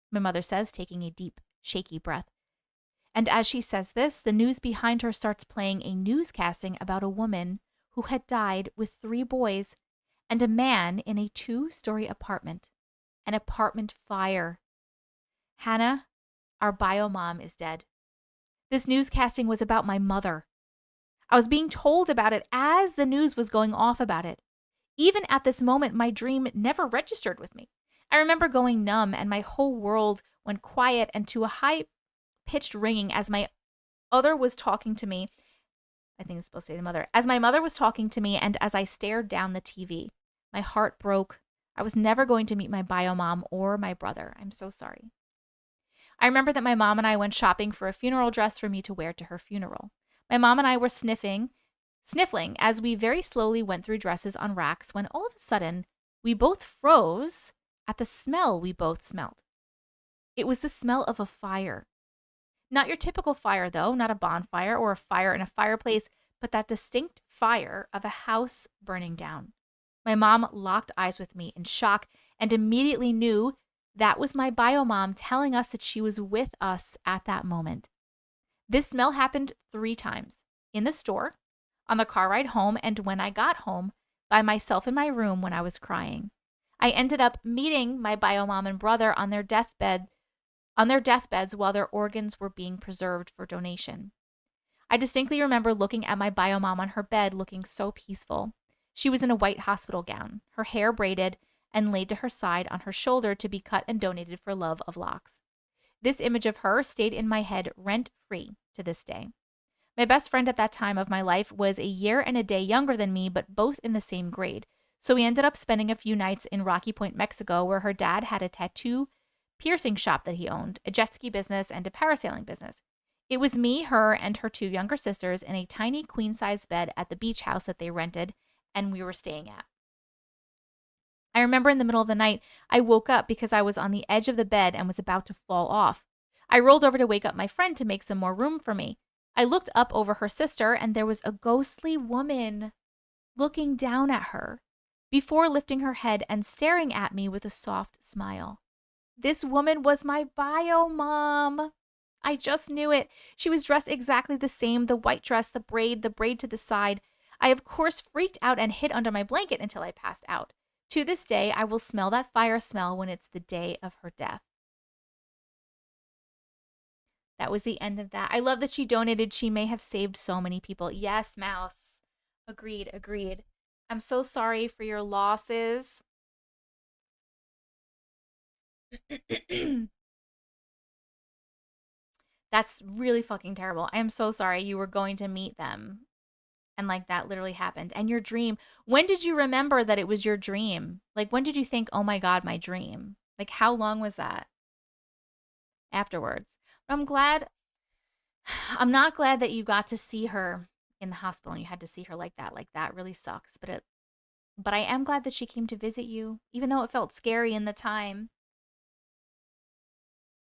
my mother says, taking a deep, shaky breath. And as she says this, the news behind her starts playing a newscasting about a woman who had died with 3 boys and a man in a 2-story apartment. An apartment fire. Hannah, our bio mom, is dead. This newscasting was about my mother. I was being told about it as the news was going off about it. Even at this moment, my dream never registered with me. I remember going numb and my whole world went quiet and to a high-pitched ringing as my mother was talking to me. I think it's supposed to be the mother. As my mother was talking to me and as I stared down the TV, my heart broke. I was never going to meet my bio mom or my brother. I'm so sorry. I remember that my mom and I went shopping for a funeral dress for me to wear to her funeral. My mom and I were sniffling as we very slowly went through dresses on racks when all of a sudden we both froze at the smell we both smelled. It was the smell of a fire. Not your typical fire, though, not a bonfire or a fire in a fireplace, but that distinct fire of a house burning down. My mom locked eyes with me in shock and immediately knew that was my bio mom telling us that she was with us at that moment. This smell happened 3 times. In the store, on the car ride home, and when I got home by myself in my room when I was crying. I ended up meeting my bio mom and brother on their deathbeds while their organs were being preserved for donation. I distinctly remember looking at my bio mom on her bed looking so peaceful. She was in a white hospital gown, her hair braided and laid to her side on her shoulder to be cut and donated for Love of Locks. This image of her stayed in my head rent-free to this day. My best friend at that time of my life was a year and a day younger than me, but both in the same grade. So we ended up spending a few nights in Rocky Point, Mexico, where her dad had a tattoo piercing shop that he owned, a jet ski business, and a parasailing business. It was me, her, and her 2 younger sisters in a tiny queen-size bed at the beach house that they rented and we were staying at. I remember in the middle of the night, I woke up because I was on the edge of the bed and was about to fall off. I rolled over to wake up my friend to make some more room for me. I looked up over her sister and there was a ghostly woman looking down at her before lifting her head and staring at me with a soft smile. This woman was my bio mom. I just knew it. She was dressed exactly the same, the white dress, the braid to the side. I, of course, freaked out and hid under my blanket until I passed out. To this day, I will smell that fire smell when it's the day of her death. That was the end of that. I love that she donated. She may have saved so many people. Yes, Mouse. Agreed. I'm so sorry for your losses. That's really fucking terrible. I am so sorry you were going to meet them. And like that literally happened. And your dream. When did you remember that it was your dream? Like when did you think, oh my God, my dream? Like how long was that? Afterwards. I'm not glad that you got to see her in the hospital and you had to see her like that. Like that really sucks. But I am glad that she came to visit you, even though it felt scary in the time.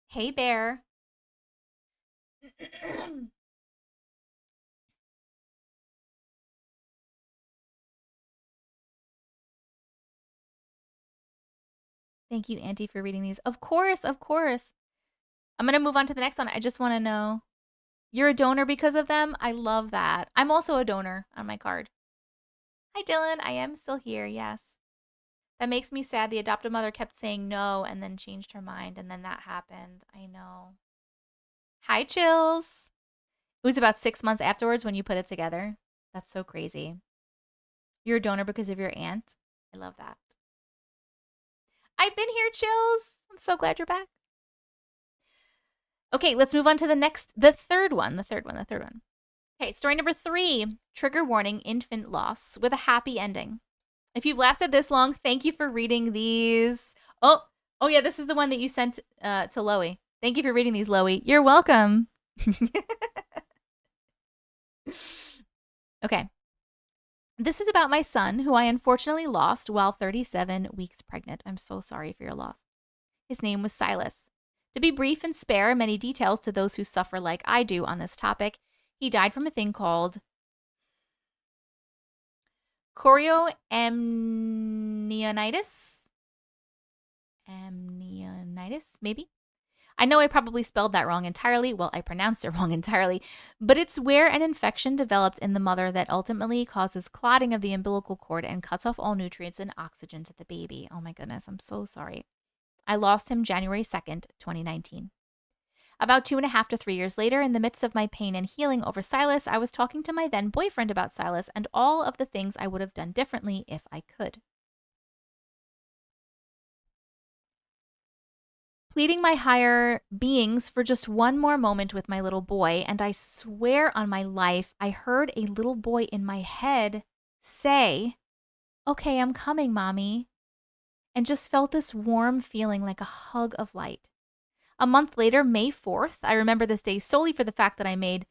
Hey, Bear. Thank you, Auntie, for reading these. Of course. I'm going to move on to the next one. I just want to know. You're a donor because of them? I love that. I'm also a donor on my card. Hi, Dylan. I am still here, yes. That makes me sad. The adoptive mother kept saying no and then changed her mind, and then that happened. I know. Hi, Chills. It was about 6 months afterwards when you put it together. That's so crazy. You're a donor because of your aunt? I love that. I've been here, Chills. I'm so glad you're back. Okay, let's move on to the third one. Okay, story number 3, trigger warning, infant loss, with a happy ending. If you've lasted this long, thank you for reading these. Oh, Oh, yeah, this is the one that you sent to Loey. Thank you for reading these, Loey. You're welcome. Okay. This is about my son, who I unfortunately lost while 37 weeks pregnant. I'm so sorry for your loss. His name was Silas. To be brief and spare many details to those who suffer like I do on this topic, he died from a thing called chorioamnionitis. Amnionitis, maybe? I know I probably spelled that wrong entirely. Well, I pronounced it wrong entirely. But it's where an infection develops in the mother that ultimately causes clotting of the umbilical cord and cuts off all nutrients and oxygen to the baby. Oh my goodness, I'm so sorry. I lost him January 2nd, 2019. About 2.5 to 3 years later, in the midst of my pain and healing over Silas, I was talking to my then boyfriend about Silas and all of the things I would have done differently if I could. Pleading my higher beings for just one more moment with my little boy, and I swear on my life, I heard a little boy in my head say, "Okay, I'm coming, Mommy," and just felt this warm feeling like a hug of light. A month later, May 4th, I remember this day solely for the fact that I made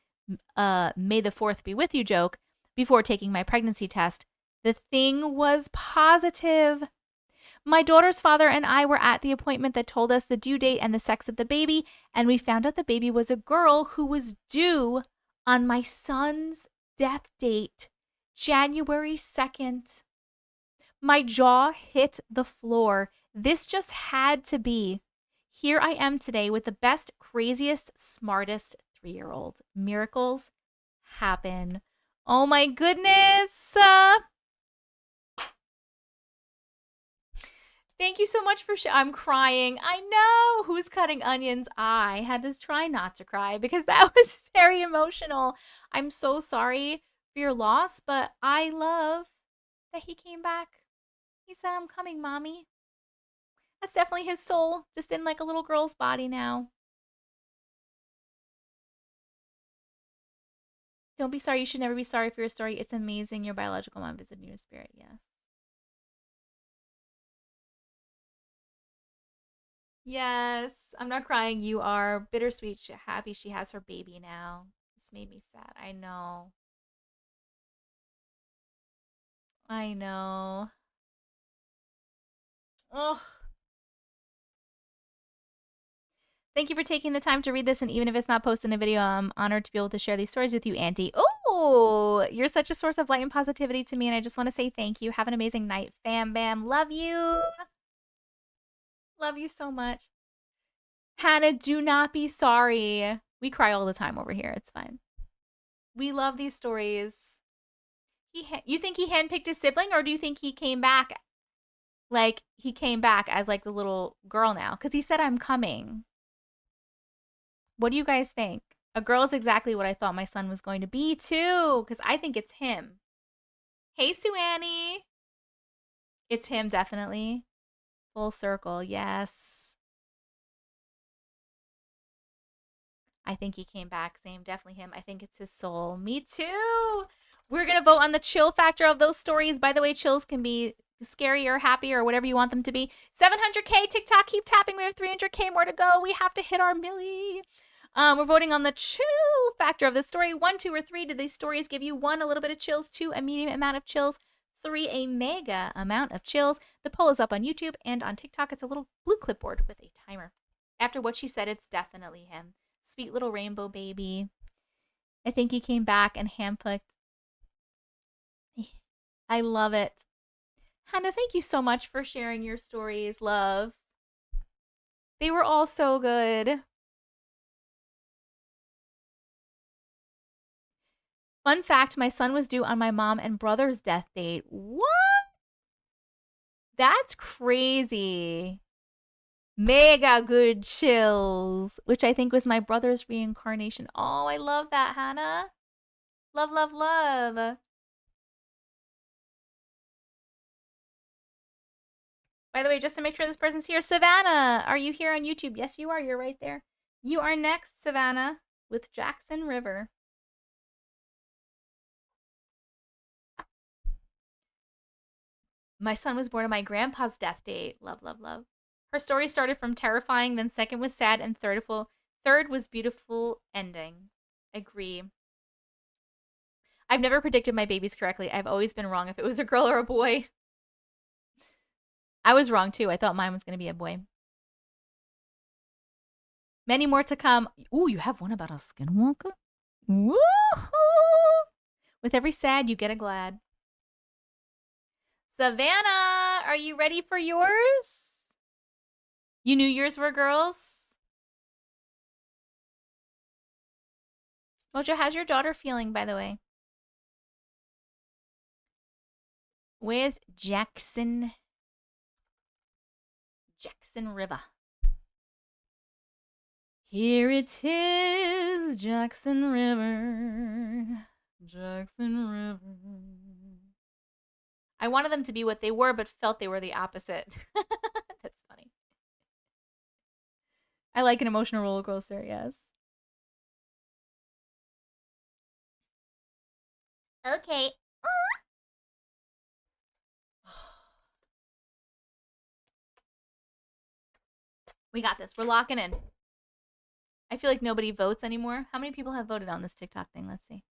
May the 4th be with you joke before taking my pregnancy test. The thing was positive. My daughter's father and I were at the appointment that told us the due date and the sex of the baby, and we found out the baby was a girl who was due on my son's death date, January 2nd. My jaw hit the floor. This just had to be. Here I am today with the best, craziest, smartest 3-year-old. Miracles happen. Oh my goodness. Thank you so much for I'm crying. I know. Who's cutting onions? I had to try not to cry because that was very emotional. I'm so sorry for your loss, but I love that he came back. He said, "I'm coming, Mommy." That's definitely his soul, just in like a little girl's body now. Don't be sorry. You should never be sorry for your story. It's amazing. Your biological mom visited you in spirit. Yeah. Yes, I'm not crying. You are bittersweet. Happy she has her baby now. This made me sad. I know. I know. Ugh. Thank you for taking the time to read this, and even if it's not posted in a video, I'm honored to be able to share these stories with you, Auntie. Oh, you're such a source of light and positivity to me, and I just want to say thank you. Have an amazing night, fam bam. Love you. Love you so much. Hannah, do not be sorry. We cry all the time over here. It's fine. We love these stories. You think he handpicked his sibling, or do you think he came back? Like, he came back as, like, the little girl now? Because he said, "I'm coming." What do you guys think? A girl is exactly what I thought my son was going to be, too. Because I think it's him. Hey, Sue Annie. It's him, definitely. Full circle, yes. I think he came back. Same, definitely him. I think it's his soul. Me too. We're going to vote on the chill factor of those stories. By the way, chills can be scary or happy or whatever you want them to be. 700K, TikTok, keep tapping. We have 300K more to go. We have to hit our milli. We're voting on the chill factor of the story. 1, 2, or 3. Did these stories give you 1, a little bit of chills, 2, a medium amount of chills, 3, a mega amount of chills? The poll is up on YouTube and on TikTok. It's a little blue clipboard with a timer. After what she said, it's definitely him. Sweet little rainbow baby. I think he came back and handpicked. I love it. Hannah, thank you so much for sharing your stories, love. They were all so good. Fun fact, my son was due on my mom and brother's death date. What? That's crazy. Mega good chills, which I think was my brother's reincarnation. Oh, I love that, Hannah. Love, love, love. By the way, just to make sure this person's here, Savannah, are you here on YouTube? Yes, you are. You're right there. You are next, Savannah, with Jaxon River. My son was born on my grandpa's death date. Love, love, love. Her story started from terrifying, then second was sad, and third was beautiful ending. Agree. I've never predicted my babies correctly. I've always been wrong if it was a girl or a boy. I was wrong too. I thought mine was going to be a boy. Many more to come. Ooh, you have one about a skinwalker? Woohoo! With every sad, you get a glad. Savannah, are you ready for yours? You knew yours were girls? Mojo, how's your daughter feeling, by the way? Where's Jaxon? Jaxon River. Here it is, Jaxon River. Jaxon River. I wanted them to be what they were, but felt they were the opposite. That's funny. I like an emotional roller coaster, yes. Okay. We got this. We're locking in. I feel like nobody votes anymore. How many people have voted on this TikTok thing? Let's see.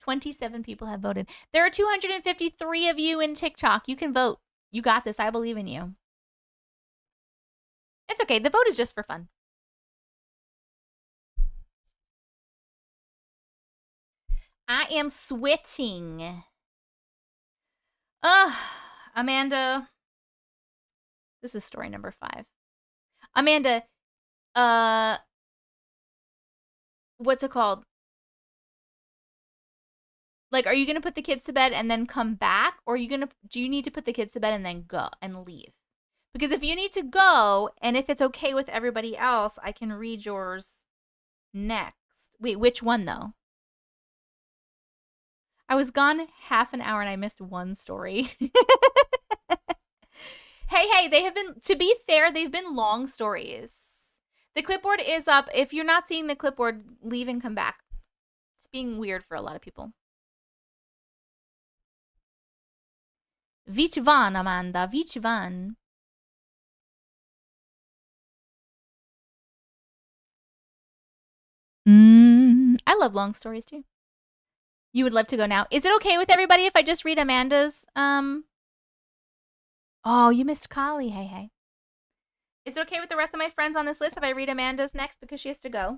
27 people have voted. There are 253 of you in TikTok. You can vote. You got this. I believe in you. It's okay. The vote is just for fun. I am sweating. Amanda. This is story number 5. Amanda, what's it called? Like, are you going to put the kids to bed and then come back? Or do you need to put the kids to bed and then go and leave? Because if you need to go, and if it's okay with everybody else, I can read yours next. Wait, which one though? I was gone half an hour and I missed one story. Hey, they have been, to be fair, they've been long stories. The clipboard is up. If you're not seeing the clipboard, leave and come back. It's being weird for a lot of people. Which one, Amanda? Which one? I love long stories too. You would love to go now. Is it okay with everybody if I just read Amanda's, Oh, you missed Kali. Hey. Is it okay with the rest of my friends on this list if I read Amanda's next because she has to go?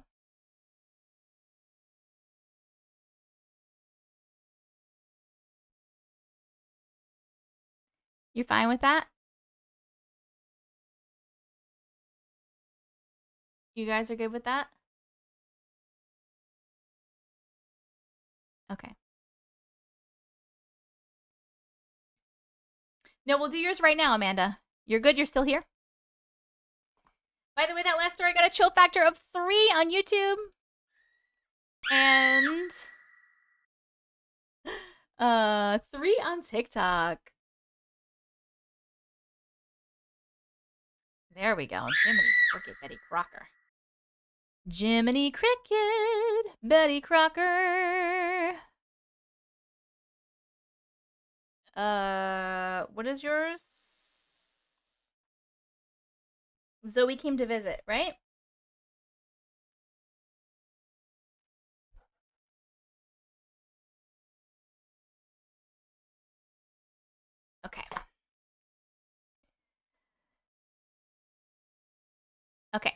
You're fine with that? You guys are good with that? Okay. No, we'll do yours right now, Amanda. You're good? You're still here? By the way, that last story got a chill factor of 3 on YouTube. And 3 on TikTok. There we go. Jiminy Cricket, Betty Crocker. Jiminy Cricket, Betty Crocker. What is yours? Zoe Came to Visit, right? Okay. Okay.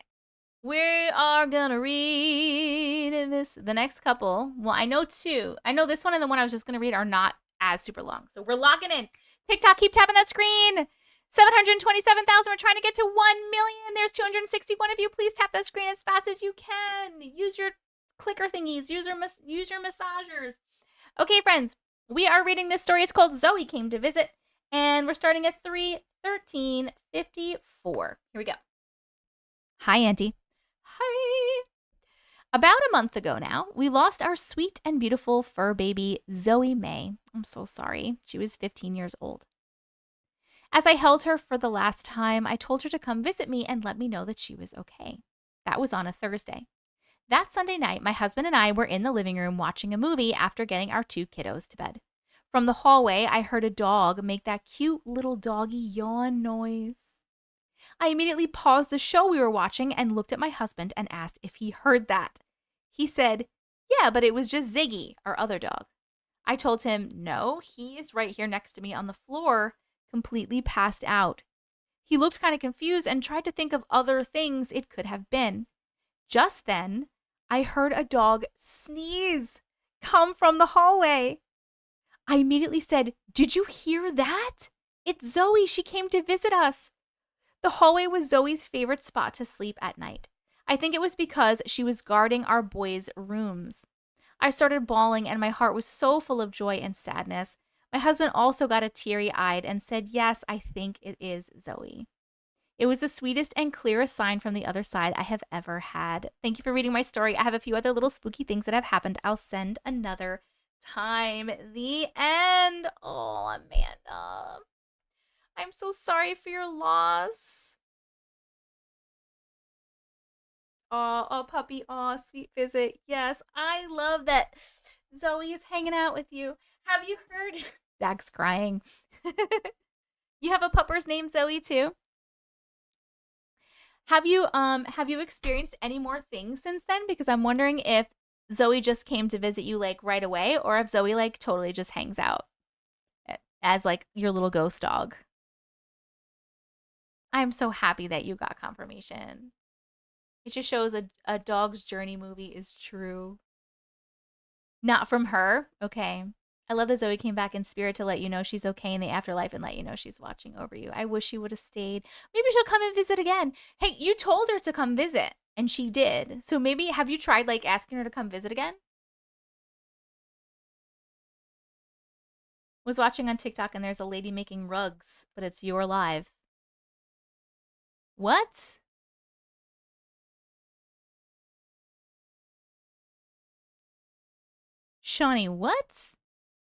We are gonna read the next couple. Well, I know 2. I know this one and the one I was just gonna read are not as super long. So we're locking in. TikTok, keep tapping that screen. 727,000. We're trying to get to 1 million. There's 261 of you. Please tap that screen as fast as you can. Use your clicker thingies. Use your massagers. Okay, friends. We are reading this story. It's called Zoe Came to Visit. And we're starting at 3:13:54. Here we go. Hi, Auntie. Hi. About a month ago now, we lost our sweet and beautiful fur baby, Zoe May. I'm so sorry. She was 15 years old. As I held her for the last time, I told her to come visit me and let me know that she was okay. That was on a Thursday. That Sunday night, my husband and I were in the living room watching a movie after getting our 2 kiddos to bed. From the hallway, I heard a dog make that cute little doggy yawn noise. I immediately paused the show we were watching and looked at my husband and asked if he heard that. He said, yeah, but it was just Ziggy, our other dog. I told him, no, he is right here next to me on the floor, completely passed out. He looked kind of confused and tried to think of other things it could have been. Just then, I heard a dog sneeze come from the hallway. I immediately said, did you hear that? It's Zoe. She came to visit us. The hallway was Zoe's favorite spot to sleep at night. I think it was because she was guarding our boys' rooms. I started bawling and my heart was so full of joy and sadness. My husband also got a teary-eyed and said, yes, I think it is Zoe. It was the sweetest and clearest sign from the other side I have ever had. Thank you for reading my story. I have a few other little spooky things that have happened. I'll send another time. The end. Oh, Amanda. I'm so sorry for your loss. Oh, puppy. Oh, sweet visit. Yes, I love that Zoe is hanging out with you. Have you heard? Zach's crying. You have a pupper's named Zoe too? Have you experienced any more things since then? Because I'm wondering if Zoe just came to visit you like right away, or if Zoe like totally just hangs out as like your little ghost dog. I'm so happy that you got confirmation. It just shows a dog's journey movie is true. Not from her. Okay. I love that Zoe came back in spirit to let you know she's okay in the afterlife and let you know she's watching over you. I wish she would have stayed. Maybe she'll come and visit again. Hey, you told her to come visit, and she did. So maybe, have you tried, like, asking her to come visit again? Was watching on TikTok, and there's a lady making rugs, but it's You're Live. What? Shawnee, what?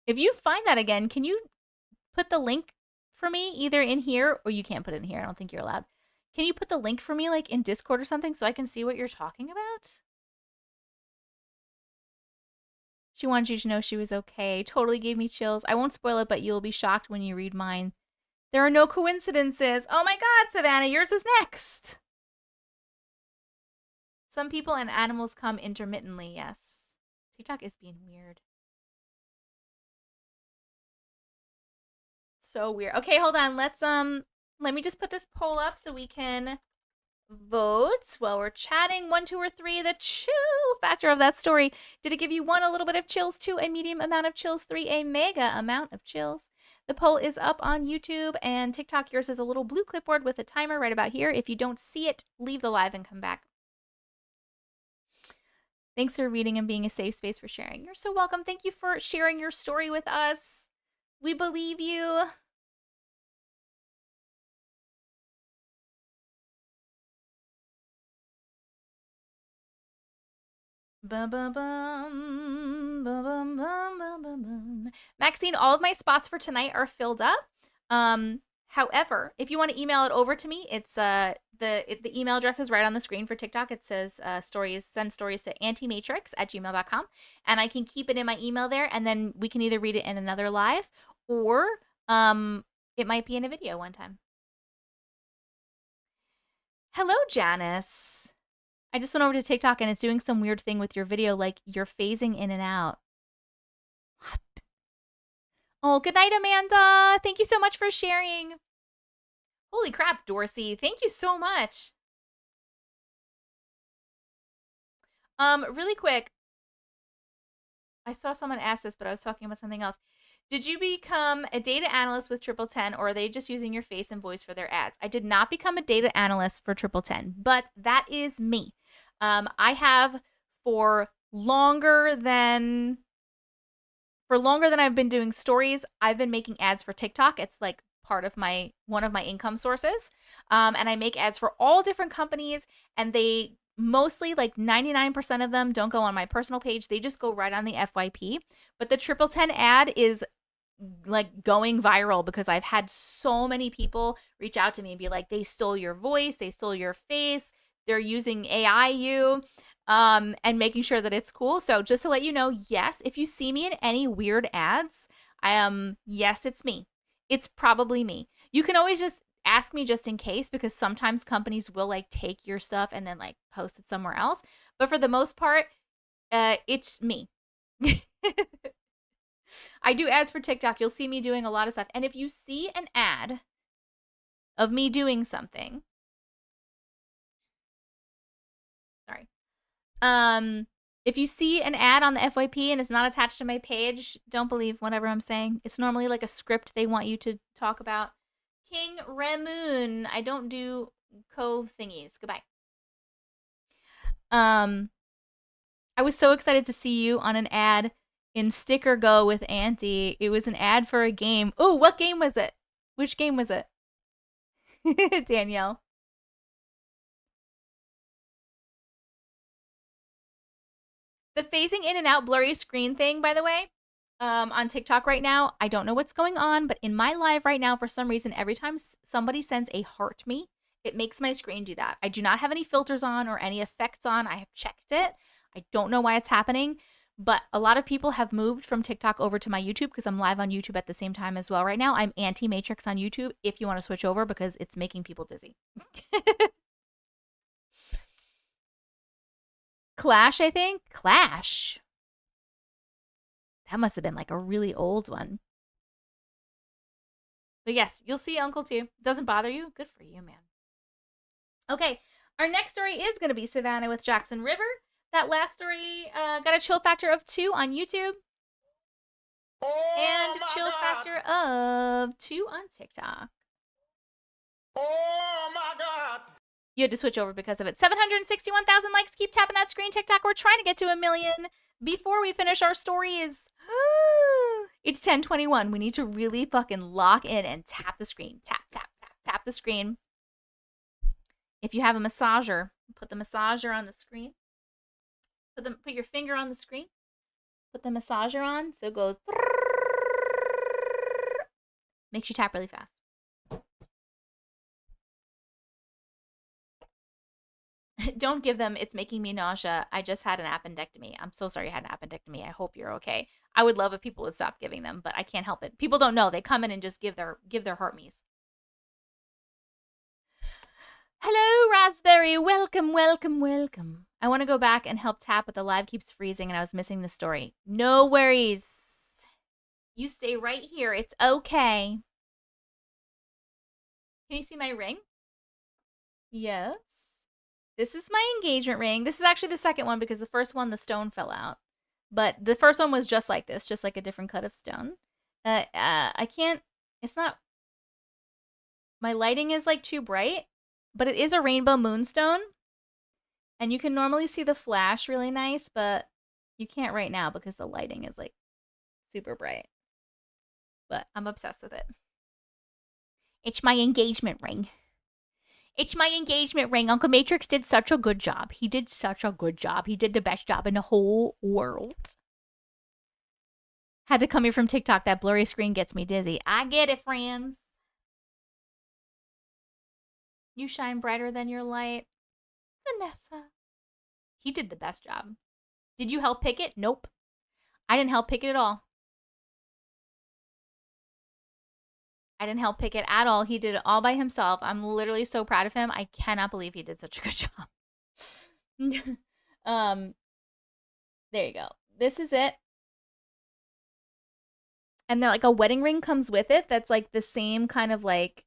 If you find that again, can you put the link for me either in here, or you can't put it in here. I don't think you're allowed. Can you put the link for me like in Discord or something so I can see what you're talking about? She wanted you to know she was okay. Totally gave me chills. I won't spoil it, but you'll be shocked when you read mine. There are no coincidences. Oh my God, Savannah, yours is next. Some people and animals come intermittently, yes. TikTok is being weird. So weird. Okay, hold on. Let me just put this poll up so we can vote while we're chatting. 1, 2, or 3, the chill factor of that story. Did it give you 1, a little bit of chills, 2, a medium amount of chills, 3, a mega amount of chills? The poll is up on YouTube and TikTok. Yours is a little blue clipboard with a timer right about here. If you don't see it, leave the live and come back. Thanks for reading and being a safe space for sharing. You're so welcome. Thank you for sharing your story with us. We believe you. Bum, bum, bum, bum, bum, bum, bum, bum. Maxine, all of my spots for tonight are filled up. However, if you want to email it over to me, it's the email address is right on the screen for TikTok. It says send stories to auntiematrix@gmail.com, and I can keep it in my email there, and then we can either read it in another live, or it might be in a video one time. Hello, Janice. I just went over to TikTok and it's doing some weird thing with your video, like you're phasing in and out. What? Oh, good night, Amanda. Thank you so much for sharing. Holy crap, Dorsey. Thank you so much. Really quick. I saw someone ask this, but I was talking about something else. Did you become a data analyst with Triple Ten, or are they just using your face and voice for their ads? I did not become a data analyst for Triple Ten, but that is me. I have for longer than I've been doing stories, I've been making ads for TikTok. It's like part of one of my income sources. And I make ads for all different companies, and they mostly, like 99% of them, don't go on my personal page. They just go right on the FYP. But the Triple Ten ad is like going viral because I've had so many people reach out to me and be like, they stole your voice, they stole your face, they're using AI and making sure that it's cool. So just to let you know, yes, if you see me in any weird ads, yes, it's me. It's probably me. You can always just ask me just in case, because sometimes companies will like take your stuff and then like post it somewhere else. But for the most part, it's me. I do ads for TikTok. You'll see me doing a lot of stuff. And if you see an ad of me doing something, sorry. If you see an ad on the FYP and it's not attached to my page, don't believe whatever I'm saying. It's normally like a script they want you to talk about. King Remoon, I don't do cove thingies. Goodbye. I was so excited to see you on an ad in Sticker Go with Auntie. It was an ad for a game. Oh, what game was it? Which game was it? Danielle. The phasing in and out blurry screen thing, by the way, on TikTok right now, I don't know what's going on, but in my live right now, for some reason, every time somebody sends a heart me, it makes my screen do that. I do not have any filters on or any effects on. I have checked it. I don't know why it's happening, but a lot of people have moved from TikTok over to my YouTube because I'm live on YouTube at the same time as well right now. I'm Auntie Matrix on YouTube if you want to switch over because it's making people dizzy. Clash, I think? Clash. That must have been like a really old one. But yes, you'll see Uncle too. Doesn't bother you? Good for you, man. Okay, our next story is going to be Savannah with Jaxon River. That last story got a chill factor of 2 on YouTube. And a chill factor of 2 on TikTok. Oh my God. You had to switch over because of it. 761,000 likes. Keep tapping that screen, TikTok. We're trying to get to 1 million before we finish our stories. It's 10:21. We need to really fucking lock in and tap the screen. Tap, tap, tap, tap the screen. If you have a massager, put the massager on the screen. Put your finger on the screen. Put the massager on so it goes. Makes you tap really fast. Don't give them, it's making me nausea. I just had an appendectomy. I'm so sorry you had an appendectomy. I hope you're okay. I would love if people would stop giving them, but I can't help it. People don't know. They come in and just give their heart me's. Hello, Raspberry. Welcome, welcome, welcome. I want to go back and help tap, but the live keeps freezing and I was missing the story. No worries. You stay right here. It's okay. Can you see my ring? Yes. This is my engagement ring. This is actually the second one because the first one, the stone fell out. But the first one was just like this, just like a different cut of stone. I can't, it's not, my lighting is like too bright, but it is a rainbow moonstone. And you can normally see the flash really nice, but you can't right now because the lighting is like super bright. But I'm obsessed with it. It's my engagement ring. It's my engagement ring. Uncle Matrix did such a good job. He did such a good job. He did the best job in the whole world. Had to come here from TikTok. That blurry screen gets me dizzy. I get it, friends. You shine brighter than your light. Vanessa. He did the best job. Did you help pick it? Nope. I didn't help pick it at all. I didn't help pick it at all. He did it all by himself. I'm literally so proud of him. I cannot believe he did such a good job. There you go. This is it. And then like a wedding ring comes with it. That's like the same kind of like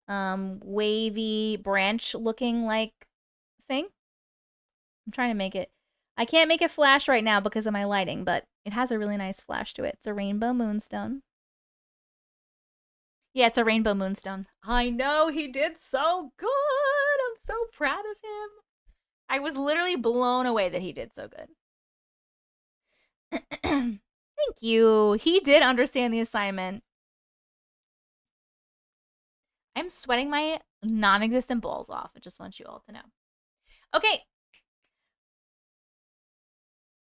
wavy branch looking like thing. I'm trying to make it. I can't make it flash right now because of my lighting, but it has a really nice flash to it. It's a rainbow moonstone. Yeah, it's a rainbow moonstone. I know, he did so good. I'm so proud of him. I was literally blown away that he did so good. Thank you. He did understand the assignment. I'm sweating my non-existent balls off. I just want you all to know. Okay.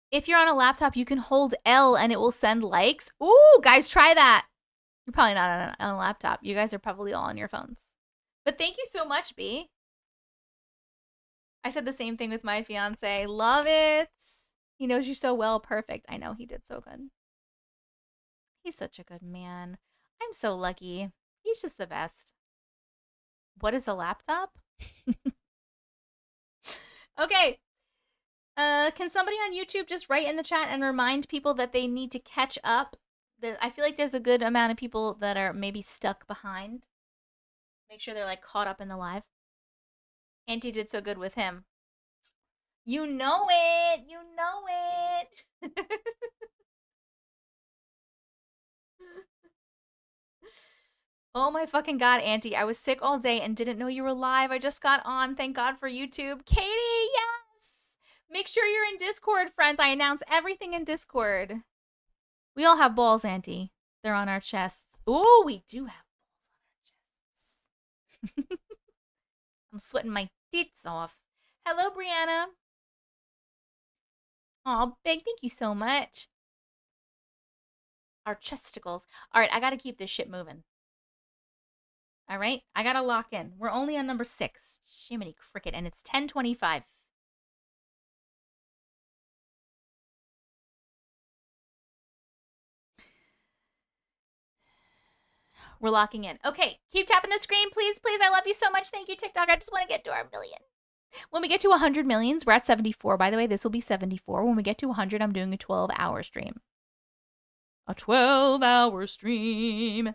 If you're on a laptop, you can hold L and it will send likes. Ooh, guys, try that. You're probably not on a laptop. You guys are probably all on your phones. But thank you so much, B. I said the same thing with my fiance. Love it. He knows you so well. Perfect. I know he did so good. He's such a good man. I'm so lucky. He's just the best. What is a laptop? Okay. Can somebody on YouTube just write in the chat and remind people that they need to catch up? I feel like there's a good amount of people that are maybe stuck behind. Make sure they're like caught up in the live. Auntie did so good with him. You know it. You know it. Oh my fucking god, Auntie. I was sick all day and didn't know you were live. I just got on. Thank God for YouTube. Katie, yes! Make sure you're in Discord, friends. I announce everything in Discord. We all have balls, Auntie. They're on our chests. Oh, we do have balls on our chests. I'm sweating my tits off. Hello, Brianna. Aw, Big, thank you so much. Our chesticles. All right, I got to keep this shit moving. All right, I got to lock in. We're only on number 6. Jiminy cricket, and it's 10:25. We're locking in. Okay, keep tapping the screen, please, please. I love you so much. Thank you, TikTok. I just want to get to our million. When we get to 100 millions, we're at 74. By the way, this will be 74. When we get to 100, I'm doing a 12-hour stream. A 12-hour stream.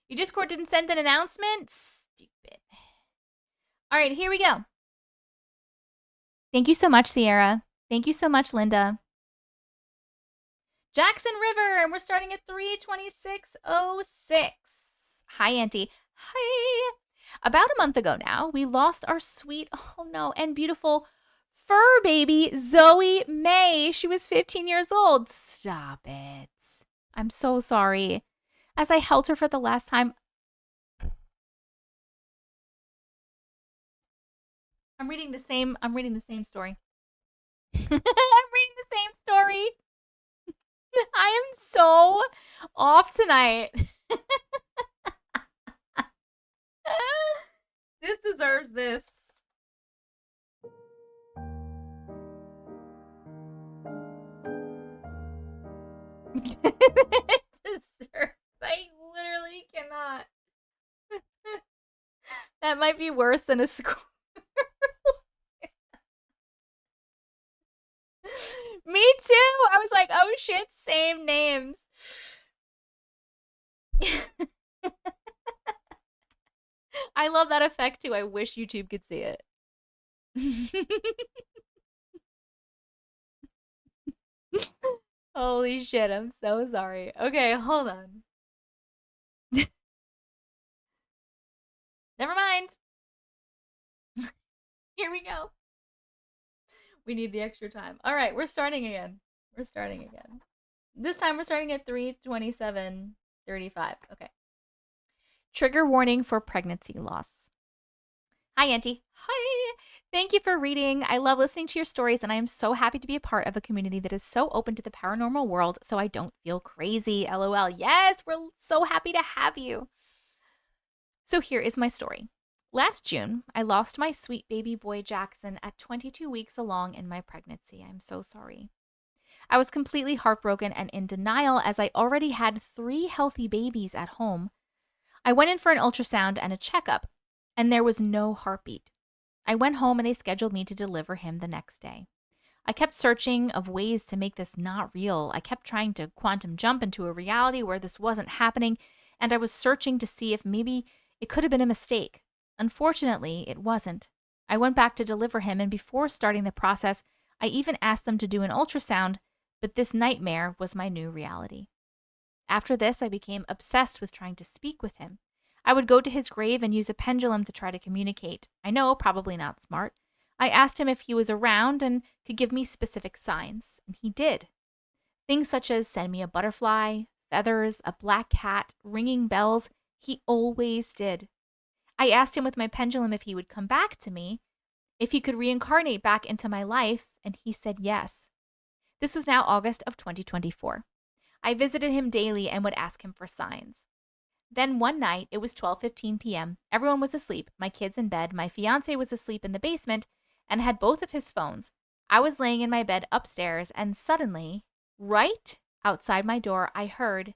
Your Discord didn't send an announcement? Stupid. All right, here we go. Thank you so much, Sierra. Thank you so much, Linda. Jaxon River, and we're starting at 3:26:06. Hi, Auntie. Hi. About a month ago now, we lost our sweet, oh no, and beautiful fur baby, Zoe May. She was 15 years old. Stop it. I'm so sorry. As I held her for the last time. I'm reading the same story. I'm reading the same story. I am so off tonight. This deserves this. It deserves. I literally cannot. That might be worse than a squirrel. Me too. I was like, oh shit, same names. I love that effect too. I wish YouTube could see it. Holy shit, I'm so sorry. Okay, hold on. Never mind. Here we go. We need the extra time. All right, we're starting again. This time we're starting at 3:27:35. Okay. Trigger warning for pregnancy loss. Hi, Auntie. Hi. Thank you for reading. I love listening to your stories, and I am so happy to be a part of a community that is so open to the paranormal world so I don't feel crazy. LOL. Yes, we're so happy to have you. So here is my story. Last June, I lost my sweet baby boy Jaxon at 22 weeks along in my pregnancy. I'm so sorry. I was completely heartbroken and in denial as I already had 3 healthy babies at home. I went in for an ultrasound and a checkup, and there was no heartbeat. I went home and they scheduled me to deliver him the next day. I kept searching of ways to make this not real. I kept trying to quantum jump into a reality where this wasn't happening, and I was searching to see if maybe it could have been a mistake. Unfortunately, it wasn't. I went back to deliver him, and before starting the process, I even asked them to do an ultrasound, but this nightmare was my new reality. After this, I became obsessed with trying to speak with him. I would go to his grave and use a pendulum to try to communicate. I know, probably not smart. I asked him if he was around and could give me specific signs, and he did. Things such as send me a butterfly, feathers, a black cat, ringing bells. He always did. I asked him with my pendulum if he would come back to me, if he could reincarnate back into my life, and he said yes. This was now August of 2024. I visited him daily and would ask him for signs. Then one night, it was 12:15 p.m. Everyone was asleep, my kids in bed, my fiancé was asleep in the basement and had both of his phones. I was laying in my bed upstairs, and suddenly, right outside my door, I heard,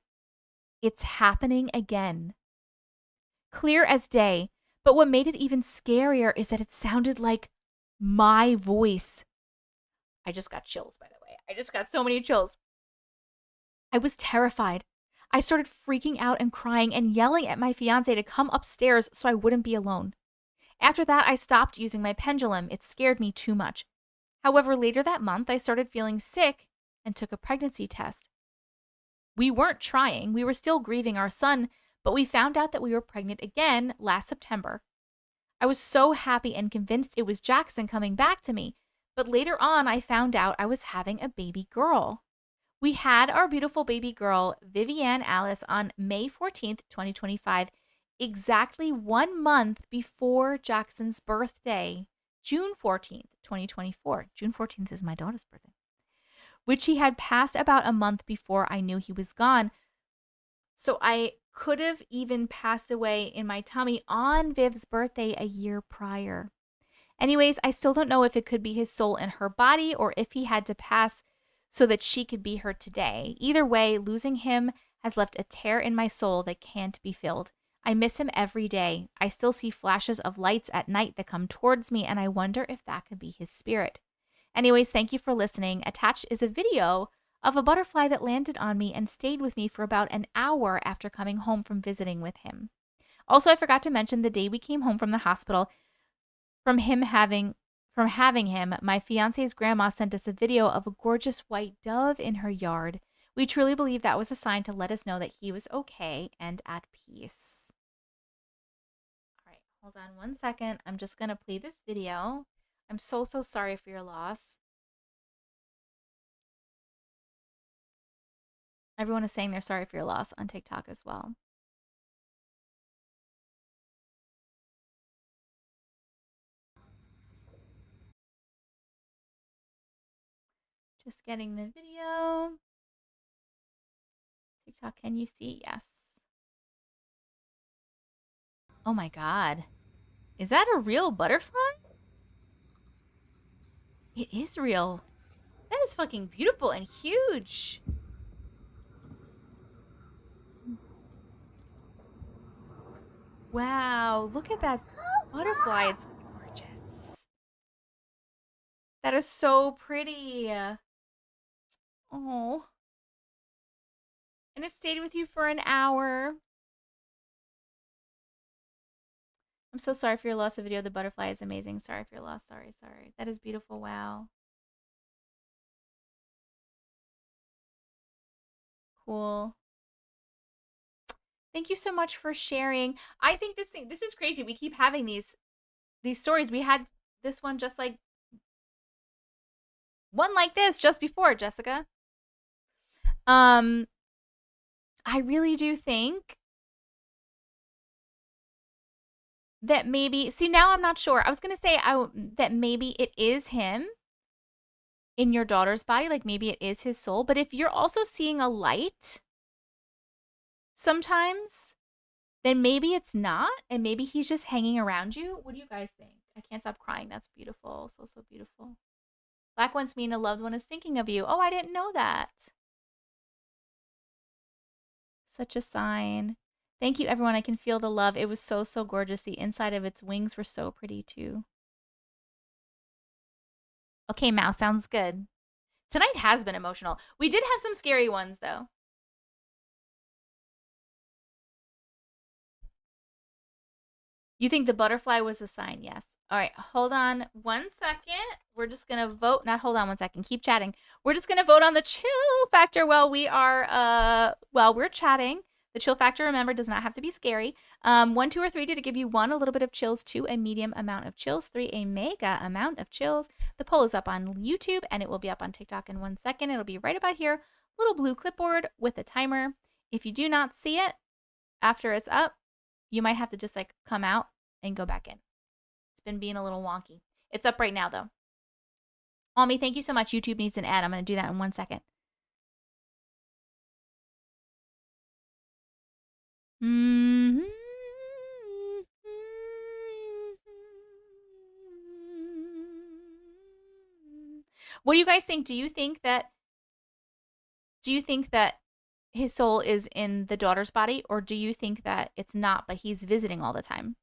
"It's happening again." clear as day. But what made it even scarier is that it sounded like my voice. I just got chills, by the way. I just got so many chills. I was terrified. I started freaking out and crying and yelling at my fiance to come upstairs so I wouldn't be alone. After that, I stopped using my pendulum. It scared me too much. However, later that month, I started feeling sick and took a pregnancy test. We weren't trying. We were still grieving our son, but we found out that we were pregnant again last September. I was so happy and convinced it was Jaxon coming back to me, but later on, I found out I was having a baby girl. We had our beautiful baby girl, Vivienne Alice, on May 14th, 2025, exactly 1 month before Jackson's birthday, June 14th, 2024. June 14th is my daughter's birthday, which he had passed about a month before I knew he was gone. So I could have even passed away in my tummy on Viv's birthday a year prior. Anyways, I still don't know if it could be his soul in her body or if he had to pass so that she could be her today. Either way, losing him has left a tear in my soul that can't be filled. I miss him every day. I still see flashes of lights at night that come towards me, and I wonder if that could be his spirit. Anyways, thank you for listening. Attached is a video of a butterfly that landed on me and stayed with me for about an hour after coming home from visiting with him. Also, I forgot to mention the day we came home from the hospital from having him, my fiance's grandma sent us a video of a gorgeous white dove in her yard. We truly believe that was a sign to let us know that he was okay and at peace. All right, hold on 1 second. I'm just going to play this video. I'm so sorry for your loss. Everyone is saying they're sorry for your loss on TikTok as well. Just getting the video. TikTok, can you see? Yes. Oh my God. Is that a real butterfly? It is real. That is fucking beautiful and huge. Wow, look at that butterfly. It's gorgeous. That is so pretty. Oh. And it stayed with you for an hour. I'm so sorry for your loss. The video of the butterfly is amazing. Sorry for your loss. Sorry. That is beautiful. Wow. Cool. Thank you so much for sharing. I think this is crazy. We keep having these stories. We had this one just like one like this just before, Jessica. I really do think that maybe, see, now I'm not sure. I was going to say that maybe it is him in your daughter's body, like maybe it is his soul. But if you're also seeing a light sometimes, then maybe it's not, and maybe he's just hanging around you. What do you guys think? I can't stop crying. That's beautiful. So beautiful. Black ones mean a loved one is thinking of you. Oh, I didn't know that. Such a sign. Thank you, everyone. I can feel the love. It was so gorgeous. The inside of its wings were so pretty, too. Okay, Mouse, sounds good. Tonight has been emotional. We did have some scary ones, though. You think the butterfly was a sign? Yes. All right, hold on 1 second. We're just going to vote. Not hold on 1 second. Keep chatting. We're just going to vote on the chill factor while we are, while we're chatting. The chill factor, remember, does not have to be scary. 1, 2, or 3 did it give you 1, a little bit of chills, 2, a medium amount of chills, 3, a mega amount of chills. The poll is up on YouTube, and it will be up on TikTok in 1 second. It'll be right about here. Little blue clipboard with a timer. If you do not see it after it's up, you might have to just like come out and go back in. It's been being a little wonky. It's up right now, though. Almi, thank you so much. YouTube needs an ad. I'm going to do that in 1 second. What do you guys think? Do you think that his soul is in the daughter's body, or do you think that it's not, but he's visiting all the time?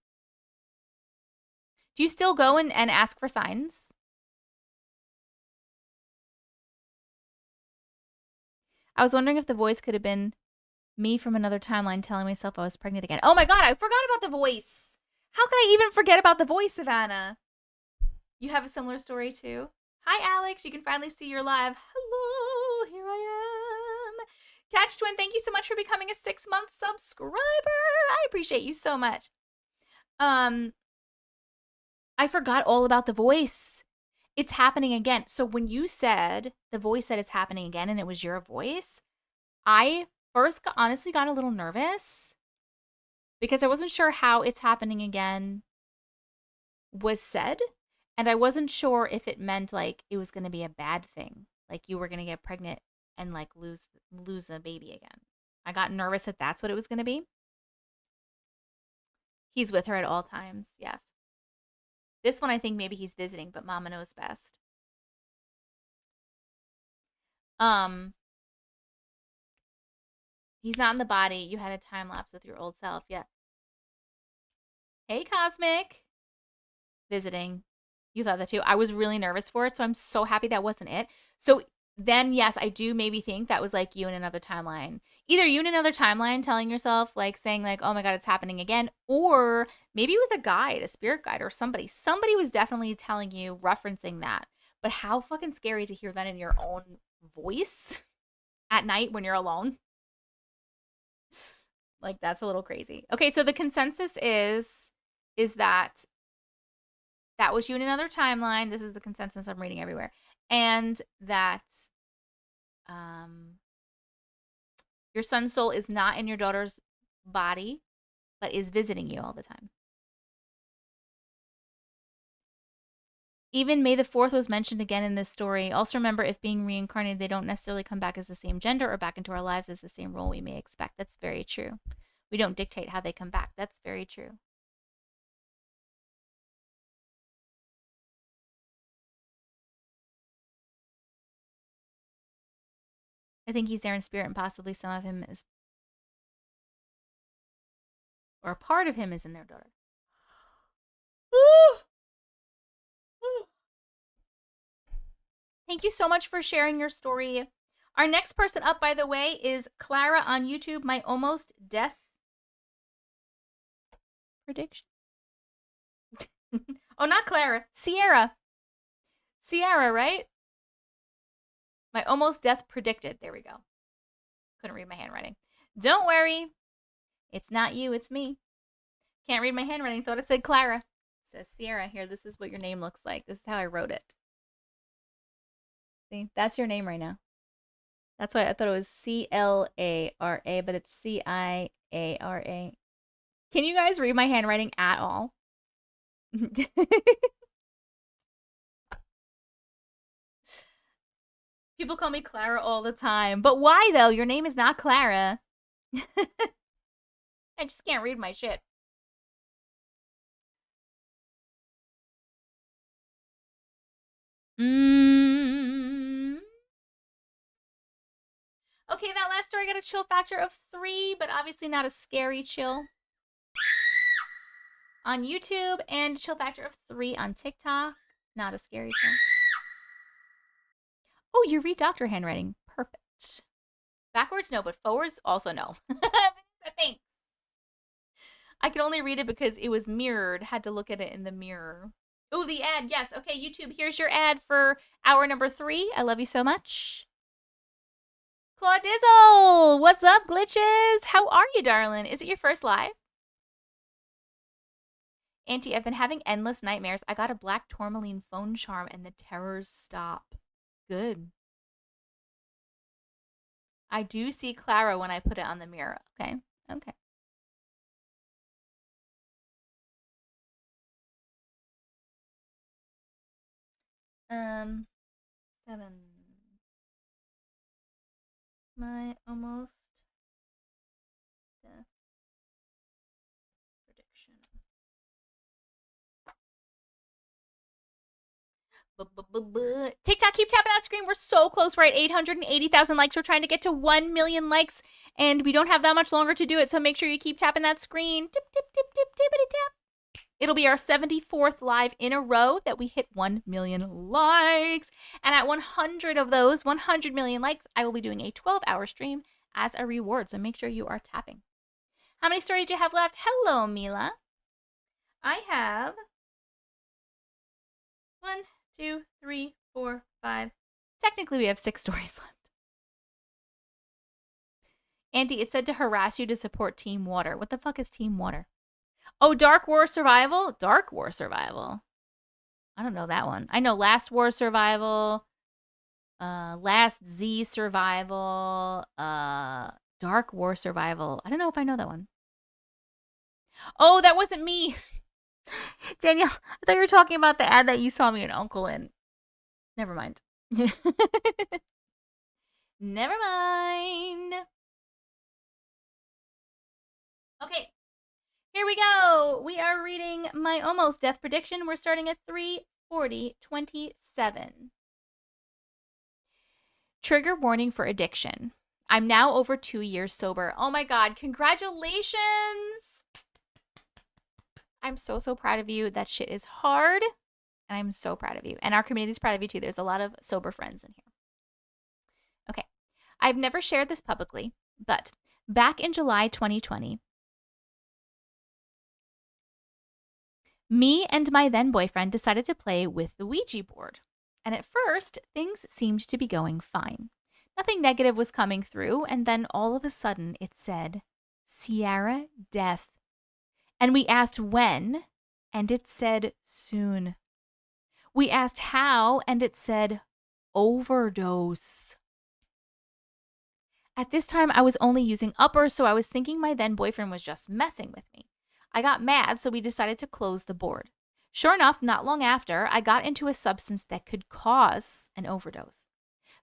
Do you still go and ask for signs? I was wondering if the voice could have been me from another timeline telling myself I was pregnant again. Oh my god, I forgot about the voice. How could I even forget about the voice, Savannah? You have a similar story too? Hi, Alex. You can finally see you're live. Hello, here I am. Catch Twin, thank you so much for becoming a 6-month subscriber. I appreciate you so much. I forgot all about the voice. It's happening again. So when you said, the voice said it's happening again and it was your voice, I first honestly got a little nervous because I wasn't sure how it's happening again was said. And I wasn't sure if it meant like it was going to be a bad thing. Like you were going to get pregnant and like lose a baby again. I got nervous that that's what it was going to be. He's with her at all times. Yes. This one, I think maybe he's visiting, but Mama knows best. He's not in the body. You had a time lapse with your old self. Yeah. Hey, Cosmic. Visiting. You thought that too. I was really nervous for it, so I'm so happy that wasn't it. So then, yes, I do maybe think that was like you in another timeline. Either you in another timeline telling yourself, like saying like, oh my God, it's happening again. Or maybe it was a guide, a spirit guide or somebody. Somebody was definitely telling you, referencing that. But how fucking scary to hear that in your own voice at night when you're alone. Like, that's a little crazy. Okay, so the consensus is that that was you in another timeline. This is the consensus I'm reading everywhere. And that your son's soul is not in your daughter's body, but is visiting you all the time. Even May the 4th was mentioned again in this story. Also remember, if being reincarnated, they don't necessarily come back as the same gender or back into our lives as the same role we may expect. That's very true. We don't dictate how they come back. That's very true. I think he's there in spirit, and possibly some of him is, or a part of him is in their daughter. Ooh. Ooh. Thank you so much for sharing your story. Our next person up, by the way, is Clara on YouTube, my almost death prediction. Oh, not Clara. Sierra. Sierra, right? My almost death predicted. There we go. Couldn't read my handwriting. Don't worry. It's not you, it's me. Can't read my handwriting. Thought it said Clara. It says Sierra. Here, this is what your name looks like. This is how I wrote it. See, that's your name right now. That's why I thought it was C-L-A-R-A, but it's C-I-A-R-A. Can you guys read my handwriting at all? People call me Clara all the time. But why, though? Your name is not Clara. I just can't read my shit. Okay, that last story got a chill factor of 3, but obviously not a scary chill on YouTube, and a chill factor of 3 on TikTok. Not a scary chill. Oh, you read doctor handwriting. Perfect. Backwards, no, but forwards, also no. Thanks. I could only read it because it was mirrored. Had to look at it in the mirror. Oh, the ad. Yes. Okay, YouTube, here's your ad for hour number 3. I love you so much. Claudizzle! What's up, glitches? How are you, darling? Is it your first live? Auntie, I've been having endless nightmares. I got a black tourmaline phone charm and the terrors stop. Good. I do see Clara when I put it on the mirror. Okay. Okay. Um, 7. My almost death prediction. TikTok, keep tapping that screen. We're so close. We're at 880,000 likes. We're trying to get to 1 million likes, and we don't have that much longer to do it, so make sure you keep tapping that screen. Tip, tip, tip, tip, tippity tap. It'll be our 74th live in a row that we hit 1 million likes. And at 100 of those, 100 million likes, I will be doing a 12-hour stream as a reward, so make sure you are tapping. How many stories do you have left? Hello, Mila. I have 1, 2, 3, 4, 5. Technically, we have 6 stories left. Auntie, it said to harass you to support Team Water. What the fuck is Team Water? Oh, Dark War Survival? Dark War Survival. I don't know that one. I know Last War Survival, Last Z Survival, Dark War Survival. I don't know if I know that one. Oh, that wasn't me. Danielle, I thought you were talking about the ad that you saw me and Uncle in. Never mind. Never mind. Okay, here we go. We are reading my almost death prediction. We're starting at 3:40:27. Trigger warning for addiction. I'm now over 2 years sober. Oh my God, congratulations. I'm so, so proud of you. That shit is hard, and I'm so proud of you. And our community's proud of you too. There's a lot of sober friends in here. Okay, I've never shared this publicly, but back in July 2020, me and my then boyfriend decided to play with the Ouija board. And at first, things seemed to be going fine. Nothing negative was coming through, and then all of a sudden it said, Sierra, death. And we asked when, and it said soon. We asked how, and it said overdose. At this time, I was only using uppers, so I was thinking my then boyfriend was just messing with me. I got mad, so we decided to close the board. Sure enough, not long after, I got into a substance that could cause an overdose.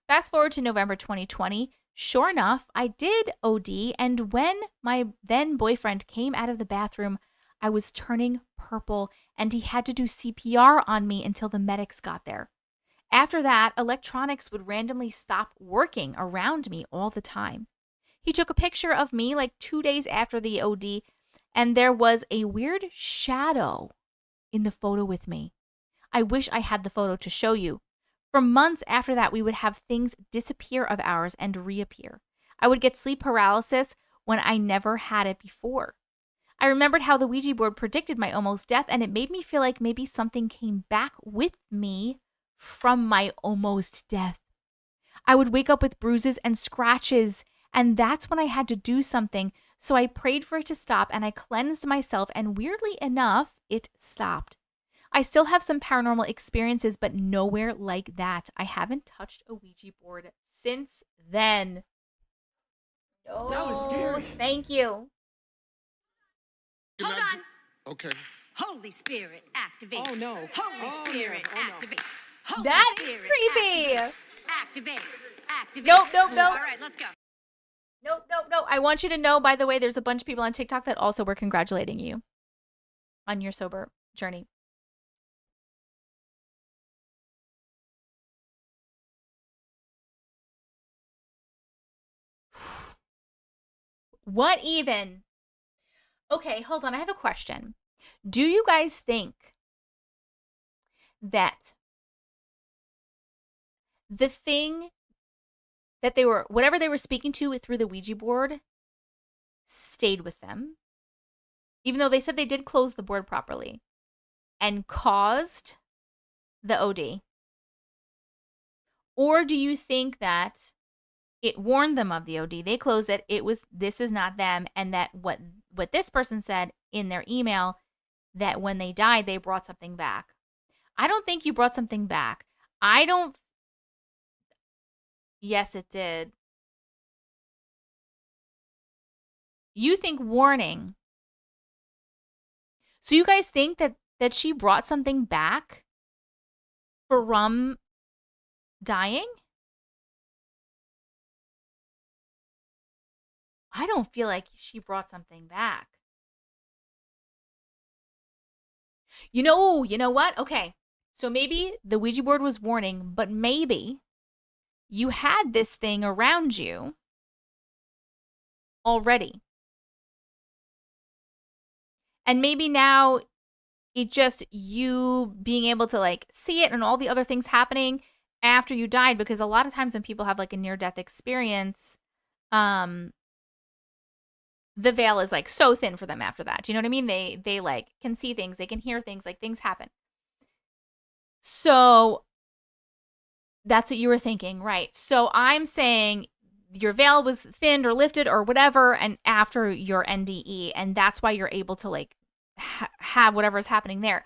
Fast forward to November 2020, sure enough, I did OD, and when my then boyfriend came out of the bathroom, I was turning purple, and he had to do CPR on me until the medics got there. After that, electronics would randomly stop working around me all the time. He took a picture of me like 2 days after the OD, and there was a weird shadow in the photo with me. I wish I had the photo to show you. For months after that, we would have things disappear of ours and reappear. I would get sleep paralysis when I never had it before. I remembered how the Ouija board predicted my almost death, and it made me feel like maybe something came back with me from my almost death. I would wake up with bruises and scratches, and that's when I had to do something. So I prayed for it to stop, and I cleansed myself, and weirdly enough, it stopped. I still have some paranormal experiences, but nowhere like that. I haven't touched a Ouija board since then. No, That was scary. Thank you. Hold on. Okay. Holy Spirit, activate. Oh no. Holy Spirit, no. Oh, no. activate. Holy That is Spirit, creepy. Activate. Activate. Nope. All right, let's go. Nope. I want you to know, by the way, there's a bunch of people on TikTok that also were congratulating you on your sober journey. What even? Okay, hold on. I have a question. Do you guys think that the thing that they were, whatever they were speaking to through the Ouija board, stayed with them, even though they said they did close the board properly, and caused the OD? Or do you think that it warned them of the OD, they closed it, this is not them, and that what this person said in their email, that when they died, they brought something back? I don't think you brought something back. Yes, it did. You think warning. So you guys think that she brought something back from dying? I don't feel like she brought something back. You know what? Okay. So maybe the Ouija board was warning, but maybe you had this thing around you already. And maybe now it just you being able to like see it and all the other things happening after you died, because a lot of times when people have like a near-death experience, the veil is like so thin for them after that. Do you know what I mean? They like can see things, they can hear things, like things happen. So that's what you were thinking, right? So I'm saying your veil was thinned or lifted or whatever, and after your NDE, and that's why you're able to like have whatever is happening there.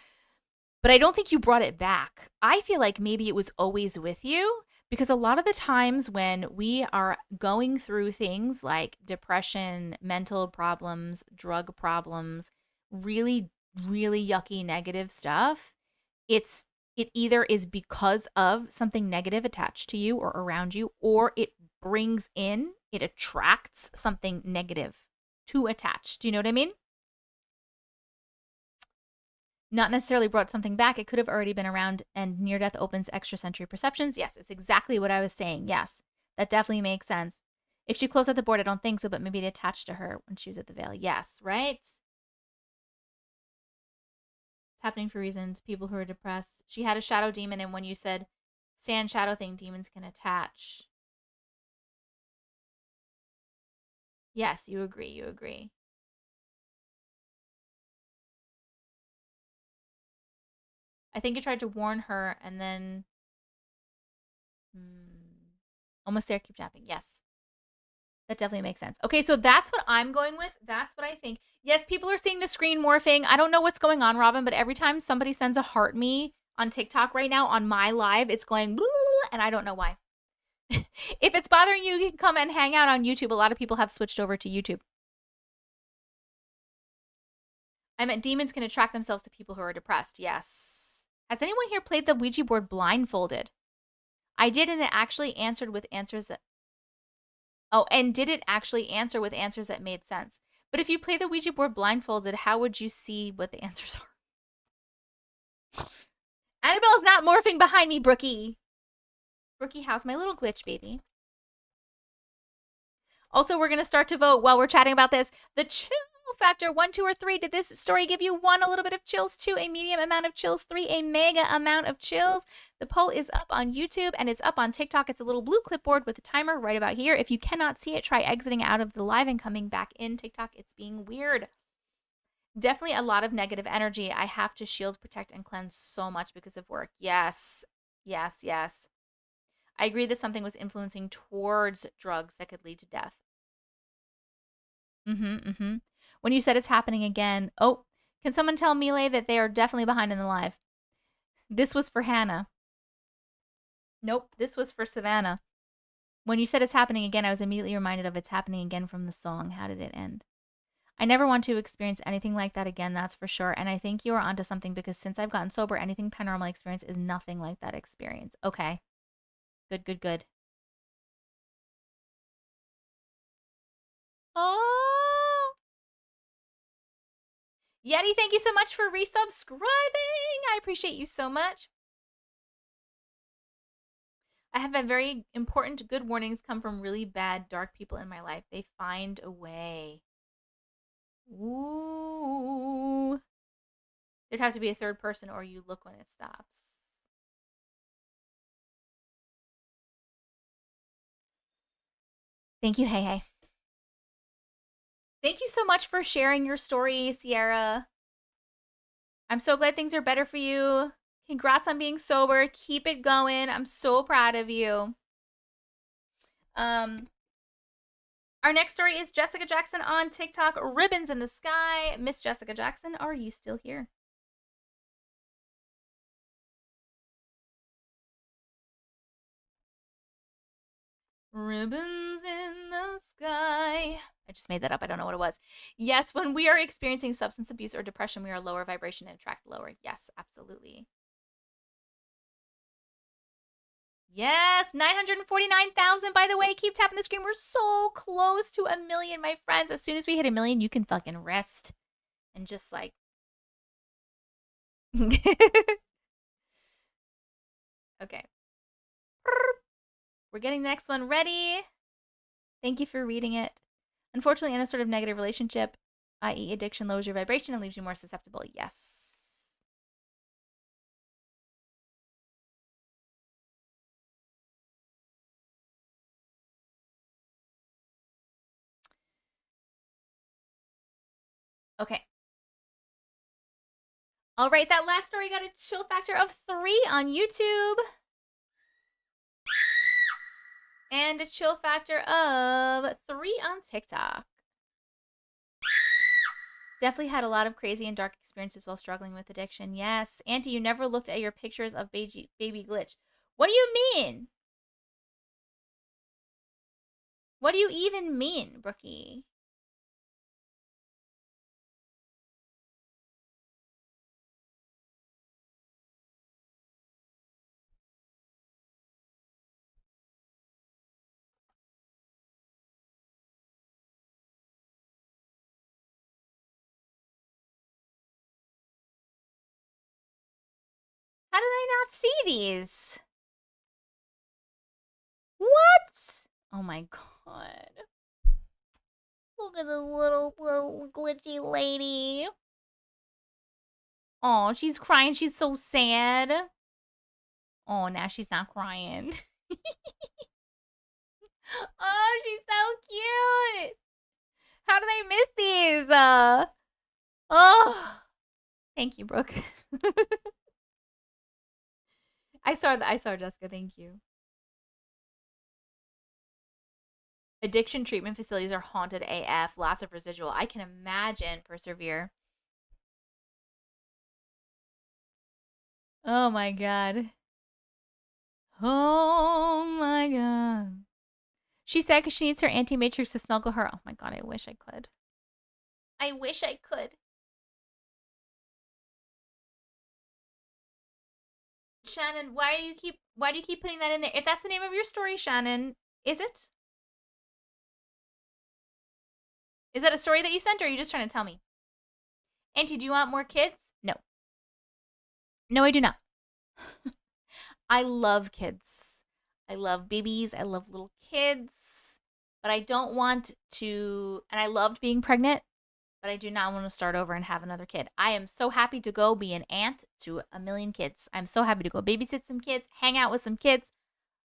But I don't think you brought it back. I feel like maybe it was always with you, because a lot of the times when we are going through things like depression, mental problems, drug problems, really, really yucky negative stuff, it either is because of something negative attached to you or around you, or it attracts something negative to attach. Do you know what I mean? Not necessarily brought something back. It could have already been around, and near-death opens extrasensory perceptions. Yes, it's exactly what I was saying. Yes, that definitely makes sense. If she closed out the board, I don't think so, but maybe it attached to her when she was at the veil. Yes, right? It's happening for reasons. People who are depressed. She had a shadow demon, and when you said sand shadow thing, demons can attach. Yes, you agree. You agree. I think you tried to warn her, and then almost there. Keep tapping. Yes. That definitely makes sense. Okay, so that's what I'm going with. That's what I think. Yes, people are seeing the screen morphing. I don't know what's going on, Robin, but every time somebody sends a heart me on TikTok right now on my live, it's going blah, blah, blah, and I don't know why. If it's bothering you, you can come and hang out on YouTube. A lot of people have switched over to YouTube. I meant demons can attract themselves to people who are depressed. Yes. Has anyone here played the Ouija board blindfolded? I did, and it actually answered with answers that... Oh, and did it actually answer with answers that made sense? But if you play the Ouija board blindfolded, how would you see what the answers are? Annabelle's not morphing behind me, Brookie. Brookie House, my little glitch baby. Also, we're going to start to vote while we're chatting about this. The chill factor, 1, 2, or 3. Did this story give you 1, a little bit of chills, 2, a medium amount of chills, 3, a mega amount of chills? The poll is up on YouTube and it's up on TikTok. It's a little blue clipboard with a timer right about here. If you cannot see it, try exiting out of the live and coming back in TikTok. It's being weird. Definitely a lot of negative energy. I have to shield, protect, and cleanse so much because of work. Yes. Yes, yes. I agree that something was influencing towards drugs that could lead to death. When you said it's happening again, oh, can someone tell Melee that they are definitely behind in the live? This was for Hannah. Nope, this was for Savannah. When you said it's happening again, I was immediately reminded of It's Happening Again from the song. How did it end? I never want to experience anything like that again, that's for sure. And I think you are onto something, because since I've gotten sober, anything paranormal experience is nothing like that experience. Okay. Good, good, good. Oh. Yeti, thank you so much for resubscribing. I appreciate you so much. I have had very important good warnings come from really bad, dark people in my life. They find a way. Ooh. There'd have to be a third person, or you look when it stops. Thank you, Hey Hey. Thank you so much for sharing your story, Sierra. I'm so glad things are better for you. Congrats on being sober. Keep it going. I'm so proud of you. Our next story is Jessica Jackson on TikTok. Ribbons in the Sky. Miss Jessica Jackson, are you still here? Ribbons in the sky. I just made that up. I don't know what it was. Yes, when we are experiencing substance abuse or depression, we are lower vibration and attract lower. Yes, absolutely. Yes, 949,000, by the way. Keep tapping the screen. We're so close to 1 million, my friends. As soon as we hit 1 million, you can fucking rest and just like... Okay. We're getting the next one ready. Thank you for reading it. Unfortunately, in a sort of negative relationship, i.e. addiction, lowers your vibration and leaves you more susceptible. Yes. Okay. All right, that last story got a chill factor of 3 on YouTube. And a chill factor of 3 on TikTok. Definitely had a lot of crazy and dark experiences while struggling with addiction. Yes. Auntie, you never looked at your pictures of baby Glitch. What do you mean? What do you even mean, Brookie? How did I not see these? What? Oh my god. Look at this little glitchy lady. Oh, she's crying. She's so sad. Oh, now she's not crying. Oh, she's so cute. How did I miss these? Oh. Thank you, Brooke. I saw Jessica. Thank you. Addiction treatment facilities are haunted AF. Lots of residual. I can imagine. Persevere. Oh my god. Oh my god. She said because she needs her Auntie Matrix to snuggle her. Oh my god, I wish I could. I wish I could. Shannon, why do you keep putting that in there? If that's the name of your story, Shannon, is it? Is that a story that you sent, or are you just trying to tell me? Auntie, do you want more kids? No. No, I do not. I love kids. I love babies. I love little kids. But I don't want to, and I loved being pregnant, but I do not want to start over and have another kid. I am so happy to go be an aunt to a million kids. I'm so happy to go babysit some kids, hang out with some kids,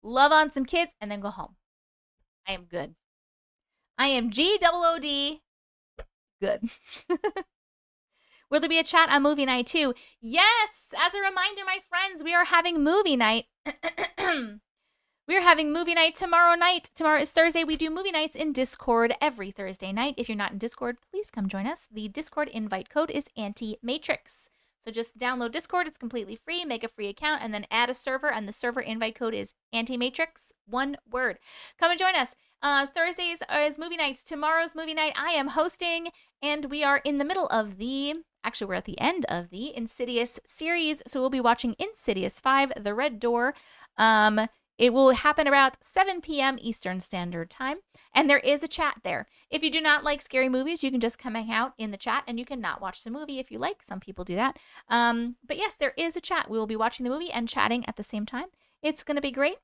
love on some kids, and then go home. I am good. I am GOOD. Good. Will there be a chat on movie night too? Yes! As a reminder, my friends, we are having movie night. We are having movie night tomorrow night. Tomorrow is Thursday. We do movie nights in Discord every Thursday night. If you're not in Discord, please come join us. The Discord invite code is Auntie Matrix. So just download Discord. It's completely free. Make a free account and then add a server. And the server invite code is Auntie Matrix. One word. Come and join us. Thursdays is movie nights. Tomorrow's movie night I am hosting. And we are in the middle of we're at the end of the Insidious series. So we'll be watching Insidious 5, The Red Door. It will happen around 7 p.m. Eastern Standard Time, and there is a chat there. If you do not like scary movies, you can just come hang out in the chat, and you can not watch the movie if you like. Some people do that. But yes, there is a chat. We will be watching the movie and chatting at the same time. It's going to be great.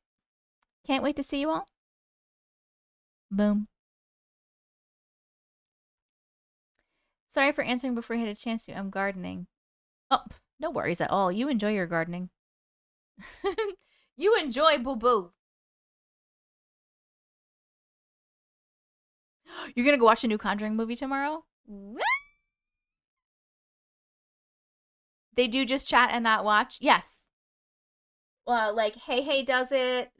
Can't wait to see you all. Boom. Sorry for answering before you had a chance to. I'm gardening. Oh, no worries at all. You enjoy your gardening. You enjoy boo-boo. You're gonna go watch the new Conjuring movie tomorrow? What? They do just chat and not watch? Yes. Like, Hey does it.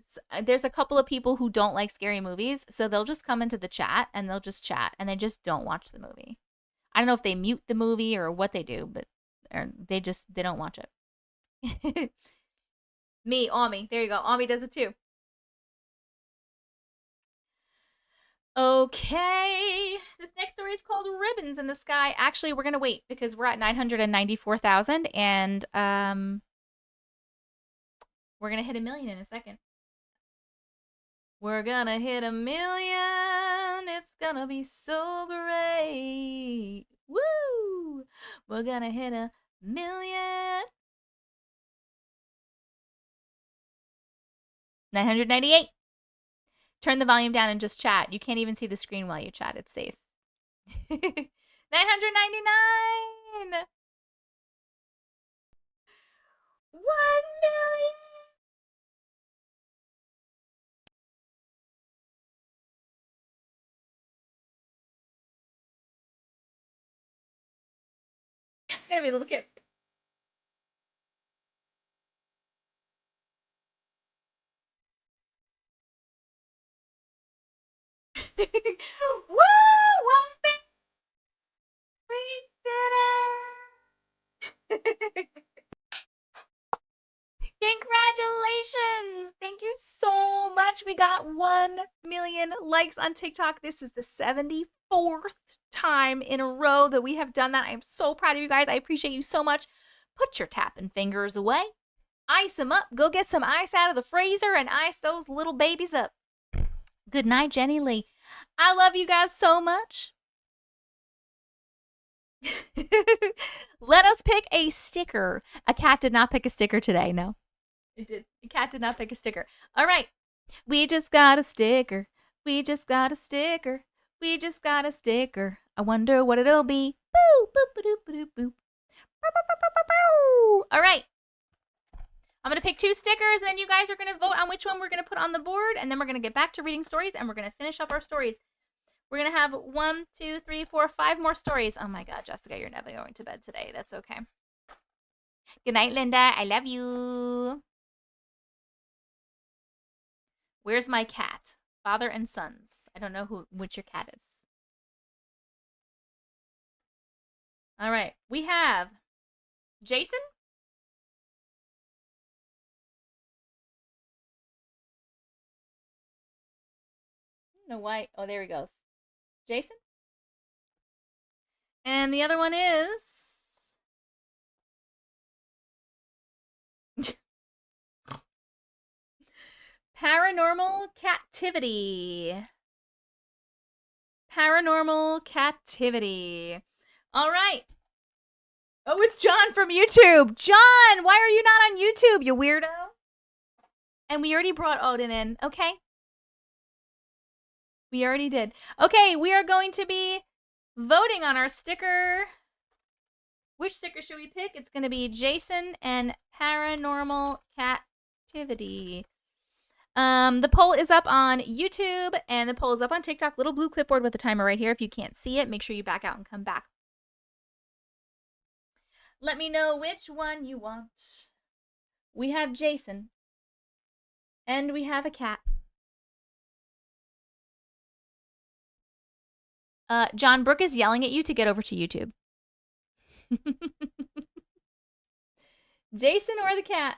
There's a couple of people who don't like scary movies, so they'll just come into the chat and they'll just chat and they just don't watch the movie. I don't know if they mute the movie or what they do, but they don't watch it. Me, Ami. There you go. Ami does it too. Okay. This next story is called Ribbons in the Sky. Actually, we're going to wait because we're at 994,000 and we're going to hit 1 million in a second. We're going to hit 1 million. It's going to be so great. Woo! We're going to hit 1 million. 998. Turn the volume down and just chat. You can't even see the screen while you chat. It's safe. 999. 1,000,000. Gotta be a little kid. Woo! One thing we did it! Congratulations! Thank you so much. We got 1 million likes on TikTok. This is the 74th time in a row that we have done that. I am so proud of you guys. I appreciate you so much. Put your tapping fingers away. Ice them up. Go get some ice out of the freezer and ice those little babies up. Good night, Jenny Lee. I love you guys so much. Let us pick a sticker. A cat did not pick a sticker today. No, it did. A cat did not pick a sticker. All right. We just got a sticker. We just got a sticker. We just got a sticker. I wonder what it'll be. Boo, boop, boop, boop, boop, boop. All right. I'm going to pick 2 stickers, and then you guys are going to vote on which one we're going to put on the board, and then we're going to get back to reading stories, and we're going to finish up our stories. We're going to have 1, 2, 3, 4, 5 more stories. Oh, my God, Jessica, you're never going to bed today. That's okay. Good night, Linda. I love you. Where's my cat? Father and sons. I don't know which your cat is. All right. We have Jason. I don't know why. Oh, there he goes. Jason. And the other one is Paranormal Captivity. Paranormal Captivity. All right. Oh, it's John from YouTube. John, why are you not on YouTube, you weirdo? And we already brought Odin in, okay? We already did. Okay, we are going to be voting on our sticker. Which sticker should we pick? It's going to be Jason and Paranormal Captivity. The poll is up on YouTube, and the poll is up on TikTok. Little blue clipboard with the timer right here. If you can't see it, make sure you back out and come back. Let me know which one you want. We have Jason. And we have a cat. John Brooke is yelling at you to get over to YouTube. Jason or the cat?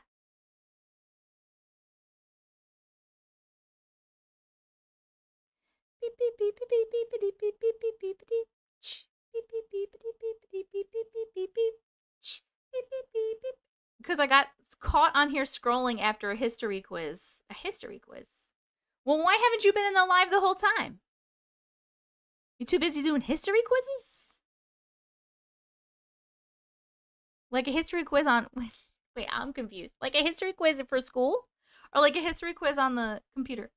Because I got caught on here scrolling after a history quiz. A history quiz? Well, why haven't you been in the live the whole time? You too busy doing history quizzes? Like a history quiz on... Wait, I'm confused. Like a history quiz for school? Or like a history quiz on the computer?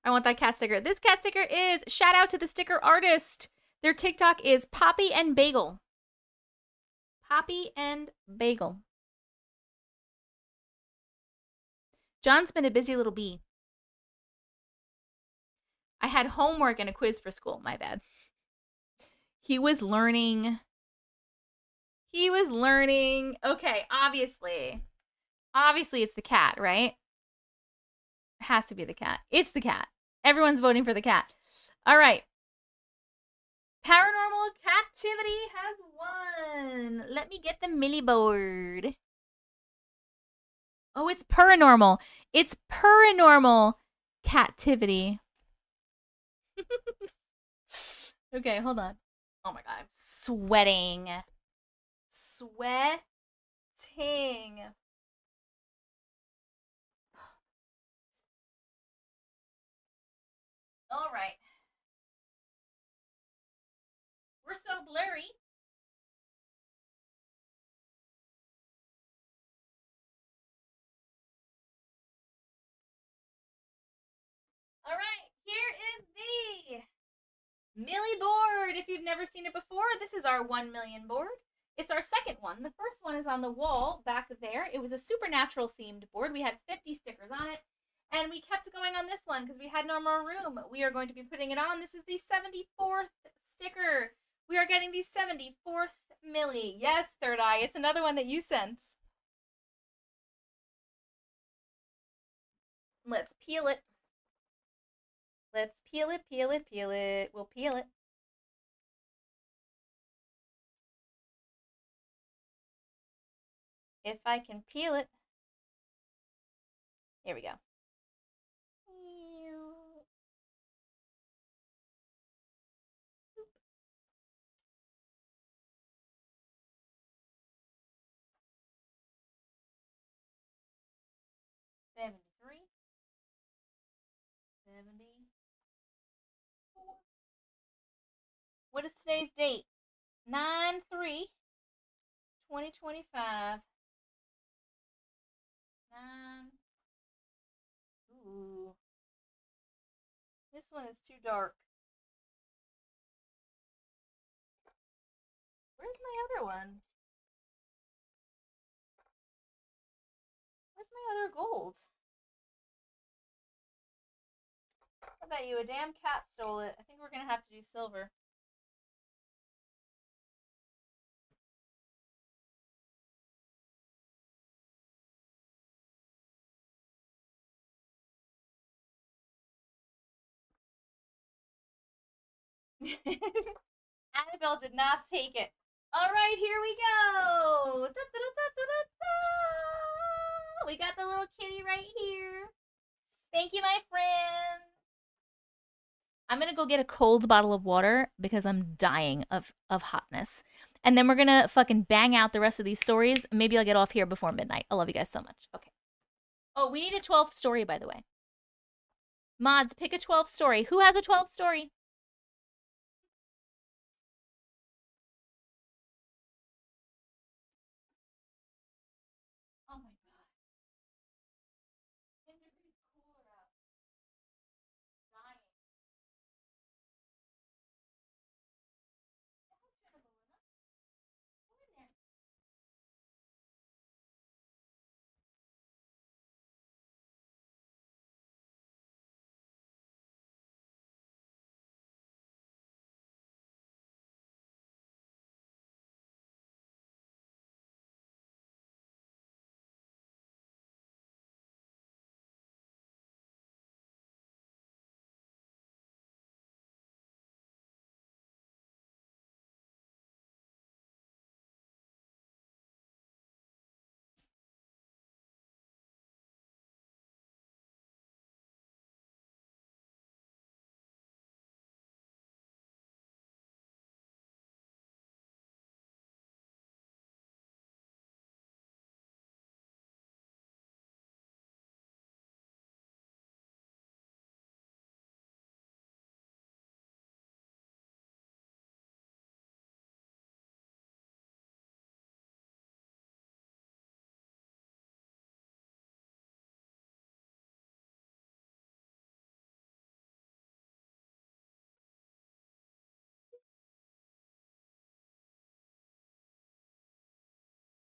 I want that cat sticker. This cat sticker is... Shout out to the sticker artist. Their TikTok is Poppy and Bagel. Poppy and Bagel. John's been a busy little bee. I had homework and a quiz for school. My bad. He was learning. Okay, obviously. Obviously, it's the cat, right? It has to be the cat. It's the cat. Everyone's voting for the cat. All right. Paranormal Captivity has won. Let me get the millie board. Oh, it's paranormal. It's paranormal captivity. Okay, hold on. Oh my God, I'm sweating. Sweating. All right. We're so blurry. All right, here is the Millie board. If you've never seen it before, this is our 1 million board. It's our second one. The first one is on the wall back there. It was a supernatural themed board. We had 50 stickers on it, and we kept going on this one because we had no more room. We are going to be putting it on. This is the 74th sticker. We are getting the 74th Millie. Yes, Third Eye. It's another one that you sent. Let's peel it. Let's peel it, peel it, peel it. We'll peel it. If I can peel it. Here we go. 73, 74. What is today's date? 9/3/2025. 9. Ooh. This one is too dark. Where's my other one? Where's my other gold? I bet you a damn cat stole it. I think we're gonna have to do silver. Annabelle did not take it. All right, here we go. Da, da, da, da, we got the little kitty right here. Thank you, my friend. I'm going to go get a cold bottle of water because I'm dying of hotness. And then we're going to fucking bang out the rest of these stories. Maybe I'll get off here before midnight. I love you guys so much. Okay. Oh, we need a 12th story, by the way. Mods, pick a 12th story. Who has a 12th story? Oh my god. 10 degrees cooler out. Dying. Go in there.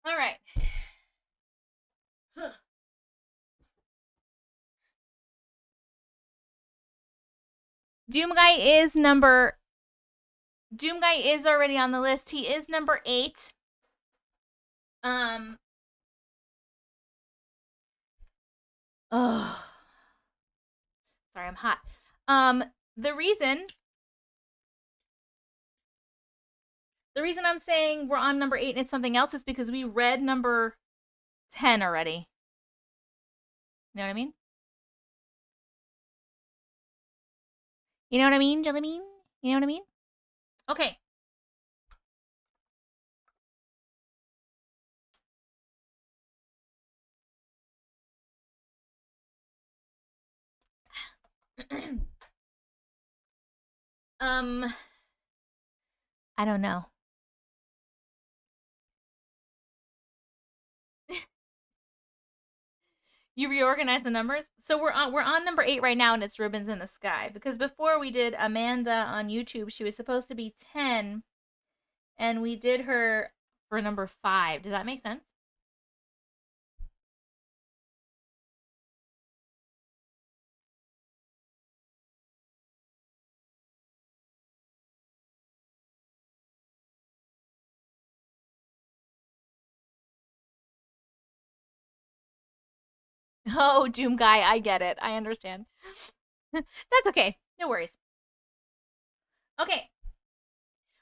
All right. Doom Guy is already on the list. He is number 8. Oh. Sorry, I'm hot. The reason I'm saying we're on number 8 and it's something else is because we read number 10 already. You know what I mean? You know what I mean, Jelly Bean? You know what I mean? Okay. I don't know. You reorganize the numbers? So we're on number 8 right now, and it's Ribbons in the Sky. Because before we did Amanda on YouTube, she was supposed to be 10, and we did her for number 5. Does that make sense? Oh, Doom Guy, I get it. I understand. That's okay. No worries. Okay.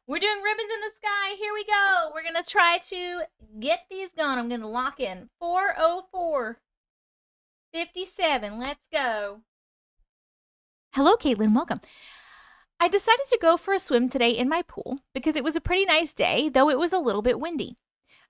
We're doing Ribbons in the Sky. Here we go. We're going to try to get these going. I'm going to lock in. 404. 57. Let's go. Hello, Caitlin. Welcome. I decided to go for a swim today in my pool because it was a pretty nice day, though it was a little bit windy.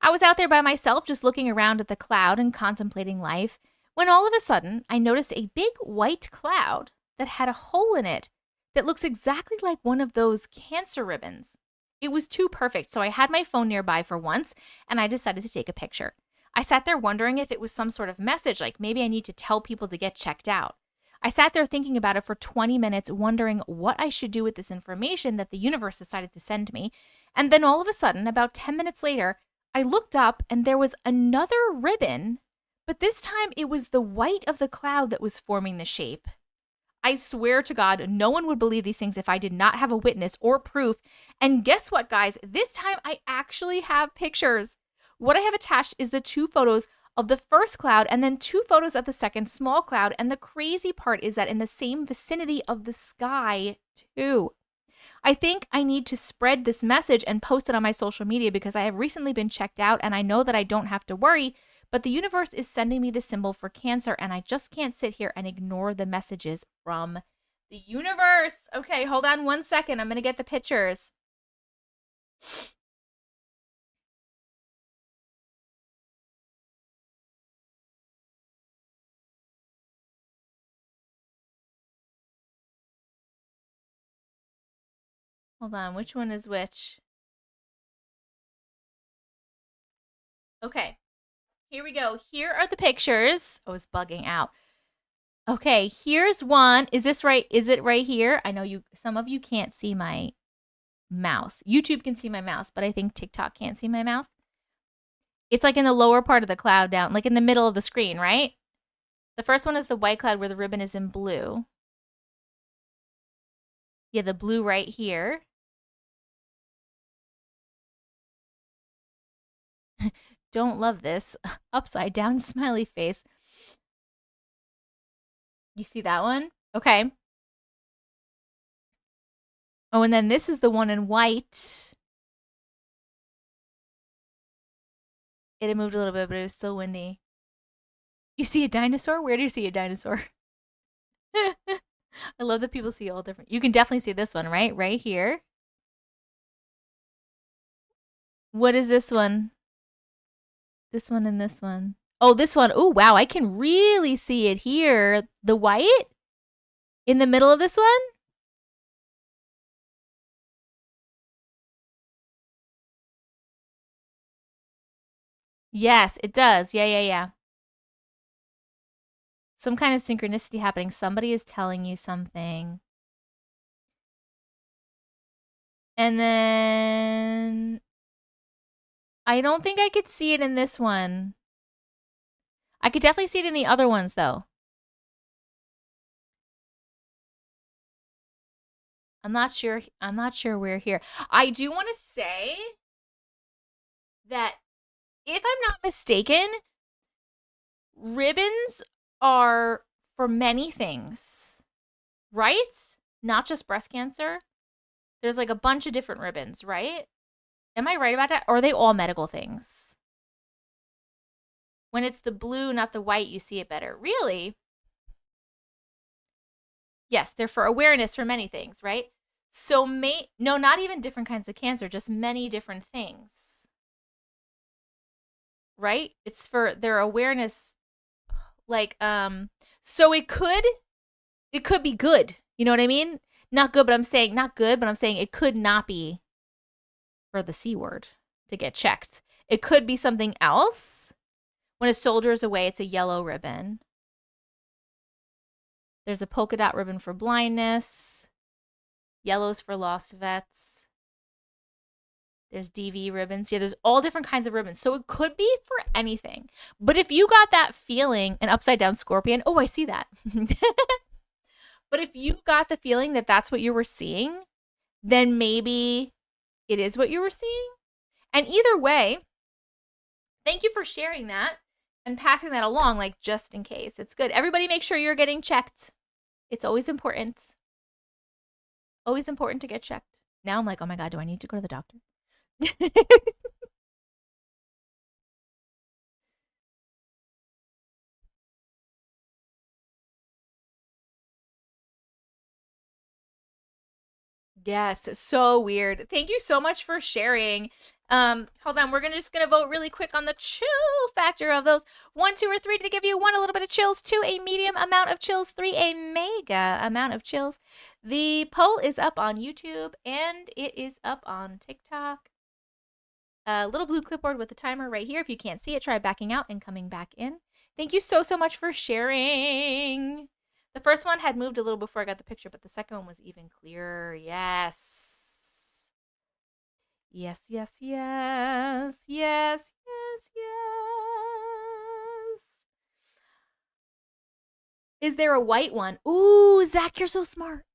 I was out there by myself just looking around at the cloud and contemplating life when all of a sudden I noticed a big white cloud that had a hole in it that looks exactly like one of those cancer ribbons. It was too perfect, so I had my phone nearby for once and I decided to take a picture. I sat there wondering if it was some sort of message, like maybe I need to tell people to get checked out. I sat there thinking about it for 20 minutes, wondering what I should do with this information that the universe decided to send me. And then all of a sudden, about 10 minutes later, I looked up and there was another ribbon, but this time it was the white of the cloud that was forming the shape. I swear to God, no one would believe these things if I did not have a witness or proof. And guess what, guys? This time I actually have pictures. What I have attached is the 2 photos of the first cloud and then 2 photos of the second small cloud. And the crazy part is that in the same vicinity of the sky, too. I think I need to spread this message and post it on my social media because I have recently been checked out and I know that I don't have to worry, but the universe is sending me the symbol for cancer and I just can't sit here and ignore the messages from the universe. Okay, hold on 1 second. I'm going to get the pictures. Hold on, which one is which? Okay, here we go. Here are the pictures. Oh, it's bugging out. Okay, here's one. Is this right? Is it right here? I know some of you can't see my mouse. YouTube can see my mouse, but I think TikTok can't see my mouse. It's like in the lower part of the cloud down, like in the middle of the screen, right? The first one is the white cloud where the ribbon is in blue. Yeah, the blue right here. Don't love this. Upside down smiley face. You see that one? Okay. Oh, and then this is the one in white. It had moved a little bit, but it was still windy. You see a dinosaur? Where do you see a dinosaur? I love that people see all different. You can definitely see this one, right? Right here. What is this one? This one and this one. Oh, this one. Oh, wow. I can really see it here. The white in the middle of this one. Yes, it does. Yeah. Some kind of synchronicity happening. Somebody is telling you something. And then I don't think I could see it in this one. I could definitely see it in the other ones, though. I'm not sure we're here. I do want to say that if I'm not mistaken, ribbons are for many things, right? Not just breast cancer. There's like a bunch of different ribbons, right? Am I right about that? Or are they all medical things? When it's the blue, not the white, you see it better. Really? Yes, they're for awareness for many things, right? So no, not even different kinds of cancer, just many different things. Right? It's for their awareness, like, so it could be good. You know what I mean? Not good, but I'm saying not good, but I'm saying it could not be for the C word to get checked. It could be something else. When a soldier is away, it's a yellow ribbon. There's a polka dot ribbon for blindness. Yellows for lost vets. There's DV ribbons. Yeah, there's all different kinds of ribbons. So it could be for anything. But if you got that feeling, an upside down scorpion, oh, I see that. But if you got the feeling that that's what you were seeing, then maybe it is what you were seeing. And either way, thank you for sharing that and passing that along, like, just in case. It's good. Everybody make sure you're getting checked. It's always important. Always important to get checked. Now I'm like, oh my God, do I need to go to the doctor? Yes, so weird. Thank you so much for sharing. Hold on, we're just gonna vote really quick on the chill factor of those. 1, 2, or 3 to give you 1, a little bit of chills, 2, a medium amount of chills, 3, a mega amount of chills. The poll is up on YouTube and it is up on TikTok. A little blue clipboard with the timer right here. If you can't see it, try backing out and coming back in. Thank you so much for sharing. The first one had moved a little before I got the picture, but the second one was even clearer. Yes. Yes, yes, yes. Yes, yes, yes. Is there a white one? Ooh, Zach, you're so smart.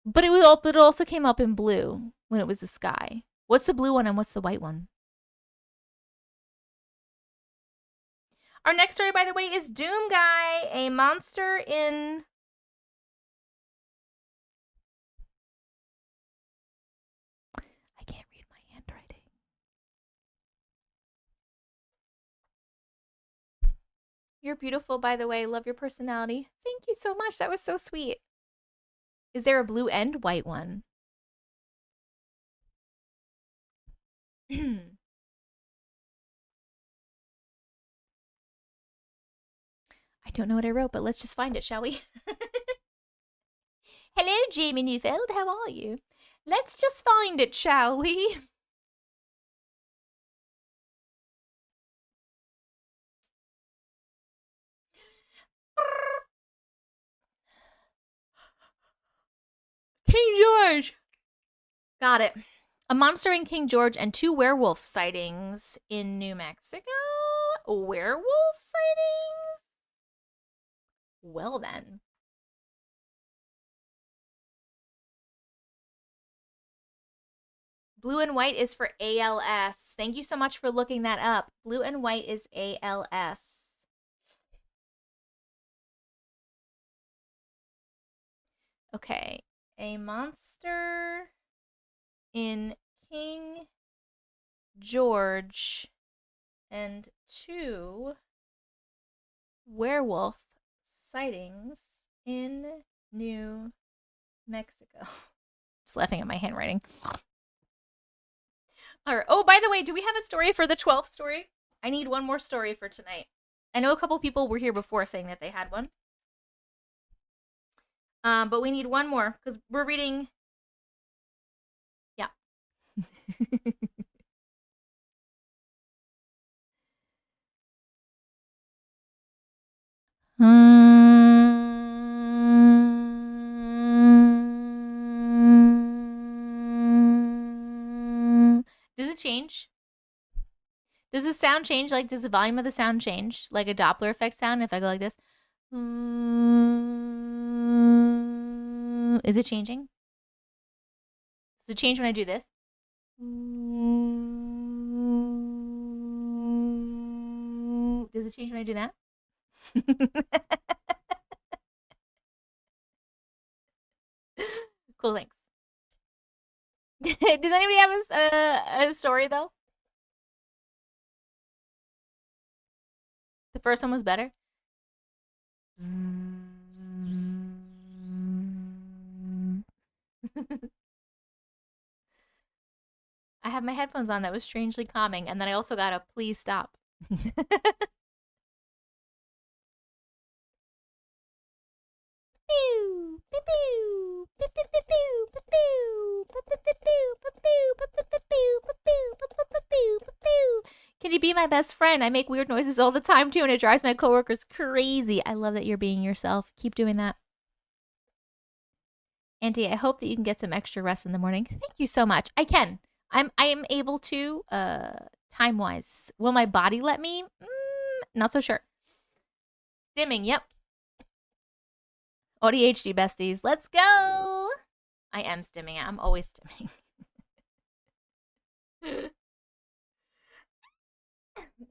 But it also came up in blue when it was the sky. What's the blue one and what's the white one? Our next story, by the way, is Doom Guy, a monster in... I can't read my handwriting. You're beautiful, by the way. Love your personality. Thank you so much. That was so sweet. Is there a blue and white one? I don't know what I wrote, but let's just find it, shall we? Hello, Jamie Neufeld. How are you? Let's just find it, shall we? King George. Got it. A monster in King George and 2 werewolf sightings in New Mexico. Werewolf sightings? Well then. Blue and white is for ALS. Thank you so much for looking that up. Blue and white is ALS. Okay. A monster in King George and 2 werewolf sightings in New Mexico. Just laughing at my handwriting. All right. Oh, by the way, do we have a story for the 12th story? I need one more story for tonight. I know a couple people were here before saying that they had one. But we need one more because we're reading. Yeah. Does it change? Does the sound change? Like, does the volume of the sound change? Like a Doppler effect sound if I go like this? Is it changing? Does it change when I do this? Does it change when I do that? Cool, thanks. Does anybody have a story, though? The first one was better? I have my headphones on. That was strangely calming. And then I also got a please stop. Can you be my best friend? I make weird noises all the time too, and it drives my coworkers crazy. I love that you're being yourself. Keep doing that. Auntie, I hope that you can get some extra rest in the morning. Thank you so much. I can. I am able to, time-wise. Will my body let me? Not so sure. Stimming, yep. ADHD besties, let's go. I am stimming. I'm always stimming.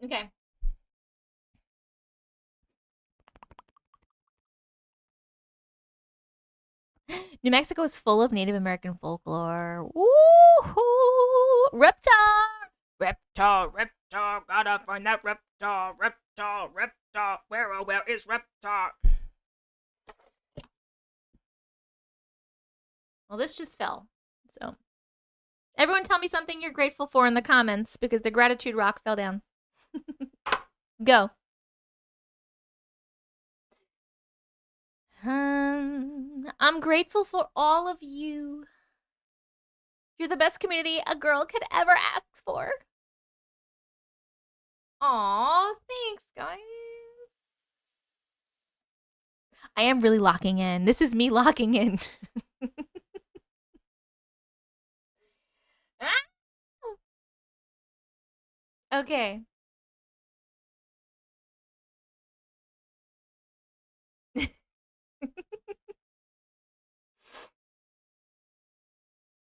Okay. New Mexico is full of Native American folklore. Woo-hoo! Reptar, gotta find that Reptar. Where is Reptar? Well, this just fell. So, everyone tell me something you're grateful for in the comments because the gratitude rock fell down. Go. I'm grateful for all of you. You're the best community a girl could ever ask for. Aw, thanks, guys. I am really locking in. This is me locking in. Okay.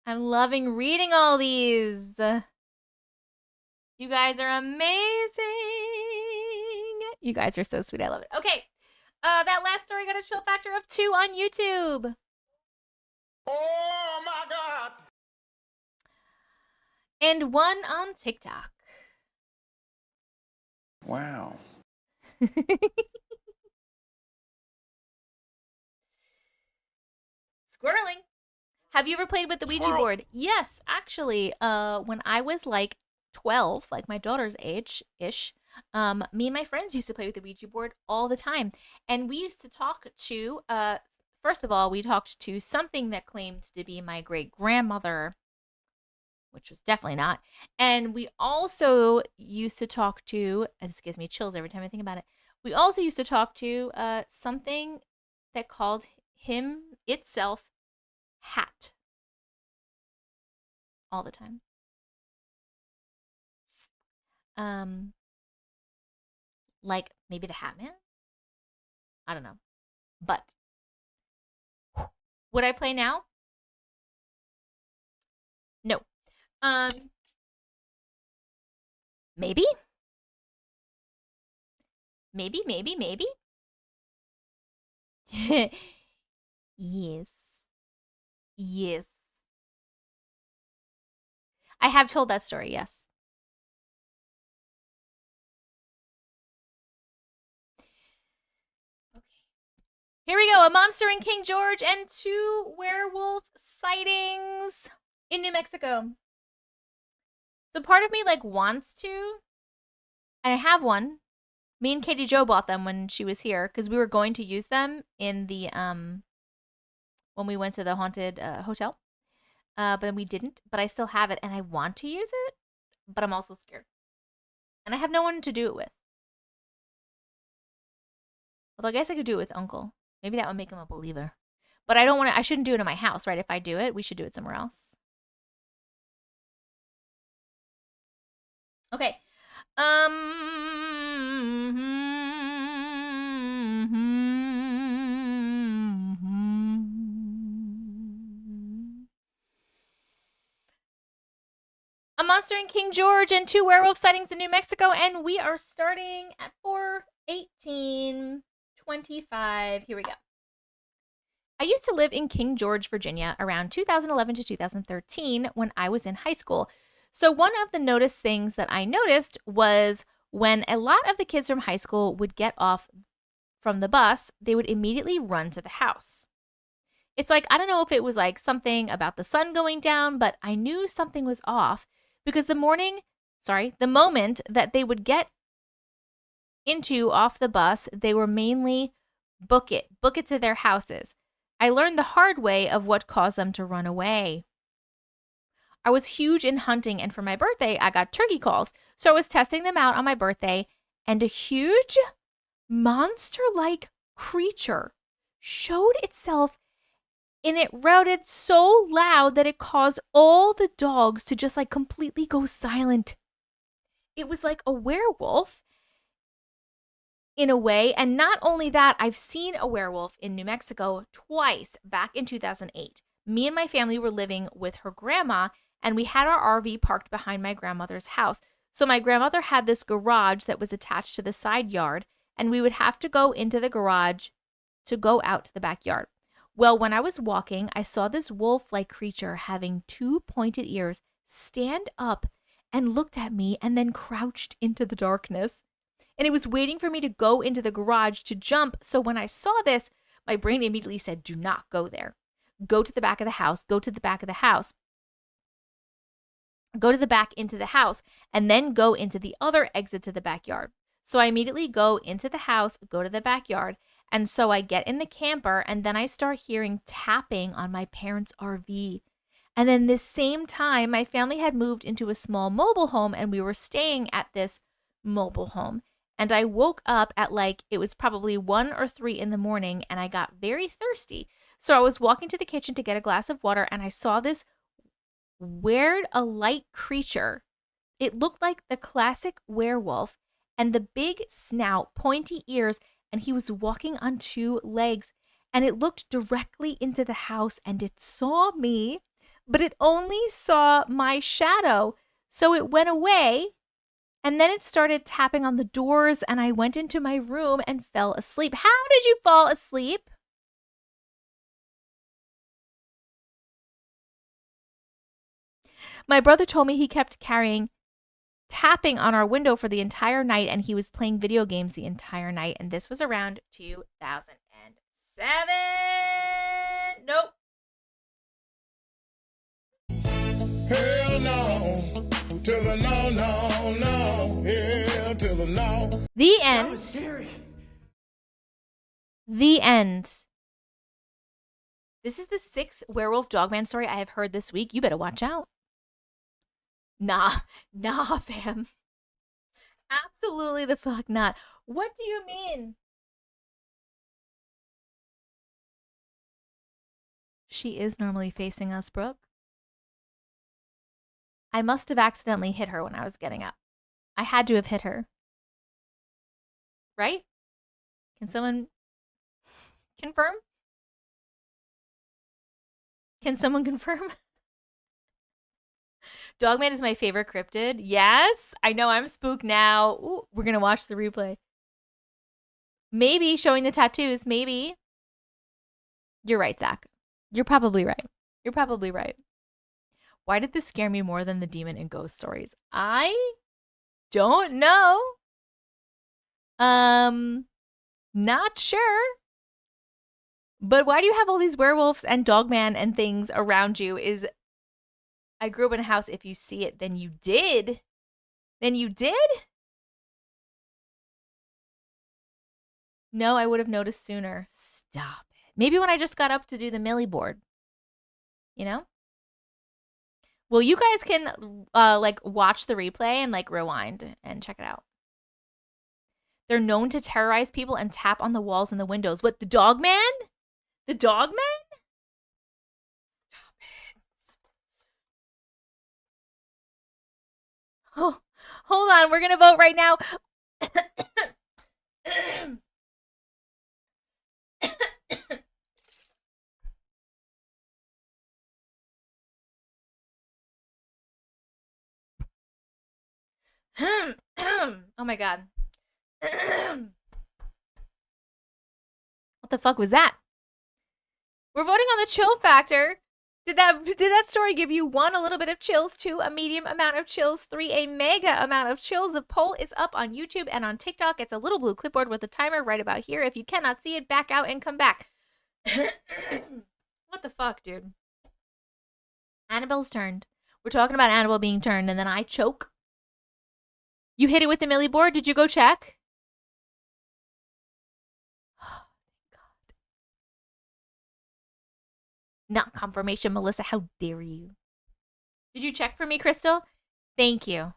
I'm loving reading all these. You guys are amazing. You guys are so sweet. I love it. Okay. That last story got a chill factor of 2 on YouTube. Oh my God. And 1 on TikTok. Wow. Squirreling. Have you ever played with the Ouija board? Yes, actually. When I was like 12, like my daughter's age-ish, me and my friends used to play with the Ouija board all the time. And we used to talk to, first of all, we talked to something that claimed to be my great-grandmother, which was definitely not. And we also used to talk to, and this gives me chills every time I think about it, we also used to talk to something that called him itself Hat. All the time. Like maybe the Hat Man? I don't know. But would I play now? No. Maybe? Maybe? Yes. Yes. I have told that story, yes. Okay. Here we go. A monster in King George and 2 werewolf sightings in New Mexico. So part of me like wants to, and I have one. Me and Katie Jo bought them when she was here because we were going to use them in the when we went to the haunted hotel. But then we didn't, but I still have it and I want to use it, but I'm also scared. And I have no one to do it with. Although I guess I could do it with Uncle. Maybe that would make him a believer. But I don't want to, I shouldn't do it in my house, right? If I do it, we should do it somewhere else. Okay. A monster in King George and 2 werewolf sightings in New Mexico, and we are starting at 4/18/25. Here we go. I used to live in King George, Virginia around 2011 to 2013 when I was in high school. So one of the noticed things that I noticed was when a lot of the kids from high school would get off from the bus, they would immediately run to the house. It's like, I don't know if it was like something about the sun going down, but I knew something was off because the moment that they would get into off the bus, they were mainly book it to their houses. I learned the hard way of what caused them to run away. I was huge in hunting, and for my birthday, I got turkey calls. So I was testing them out on my birthday, and a huge monster-like creature showed itself and it routed so loud that it caused all the dogs to just like completely go silent. It was like a werewolf in a way. And not only that, I've seen a werewolf in New Mexico twice back in 2008. Me and my family were living with her grandma, and we had our RV parked behind my grandmother's house. So my grandmother had this garage that was attached to the side yard, and we would have to go into the garage to go out to the backyard. Well, when I was walking, I saw this wolf-like creature having 2 pointed ears stand up and looked at me and then crouched into the darkness. And it was waiting for me to go into the garage to jump. So when I saw this, my brain immediately said, do not go there. Go to the back of the house. Go to the back of the house. Go to the back into the house, and then go into the other exit to the backyard. So I immediately go into the house, go to the backyard. And so I get in the camper, and then I start hearing tapping on my parents' RV. And then this same time, my family had moved into a small mobile home, and we were staying at this mobile home. And I woke up at it was probably 1 or 3 in the morning, and I got very thirsty. So I was walking to the kitchen to get a glass of water, and I saw this weird, a light creature. It looked like the classic werewolf, and the big snout, pointy ears, and he was walking on 2 legs, and it looked directly into the house, and it saw me, but it only saw my shadow. So it went away, and then it started tapping on the doors, and I went into my room and fell asleep. How did you fall asleep? My brother told me he kept tapping on our window for the entire night, and he was playing video games the entire night. And this was around 2007. Nope. Hell no. To the no, no, no. Hell to the no. The That end. was scary. The end. This is the 6th werewolf dogman story I have heard this week. You better watch out. Nah, fam. Absolutely the fuck not. What do you mean? She is normally facing us, Brooke. I must have accidentally hit her when I was getting up. I had to have hit her. Right? Can someone confirm? Can someone confirm? Dogman is my favorite cryptid. Yes, I know I'm spooked now. Ooh, we're going to watch the replay. Maybe showing the tattoos. Maybe. You're right, Zach. You're probably right. You're probably right. Why did this scare me more than the demon and ghost stories? I don't know. Not sure. But why do you have all these werewolves and dogman and things around you? I grew up in a house. If you see it, then you did. Then you did? No, I would have noticed sooner. Stop it. Maybe when I just got up to do the Millie board. You know? Well, you guys can watch the replay and rewind and check it out. They're known to terrorize people and tap on the walls and the windows. What, the dogman? The dogman? Stop it. Oh, hold on. We're going to vote right now. Oh my god. What the fuck was that? We're voting on the chill factor. Did that story give you 1, a little bit of chills, 2, a medium amount of chills, 3, a mega amount of chills? The poll is up on YouTube and on TikTok. It's a little blue clipboard with a timer right about here. If you cannot see it, back out and come back. What the fuck, dude? Annabelle's turned. We're talking about Annabelle being turned, and then I choke. You hit it with the Millie board? Did you go check? Oh, thank God. Not confirmation, Melissa. How dare you? Did you check for me, Crystal? Thank you.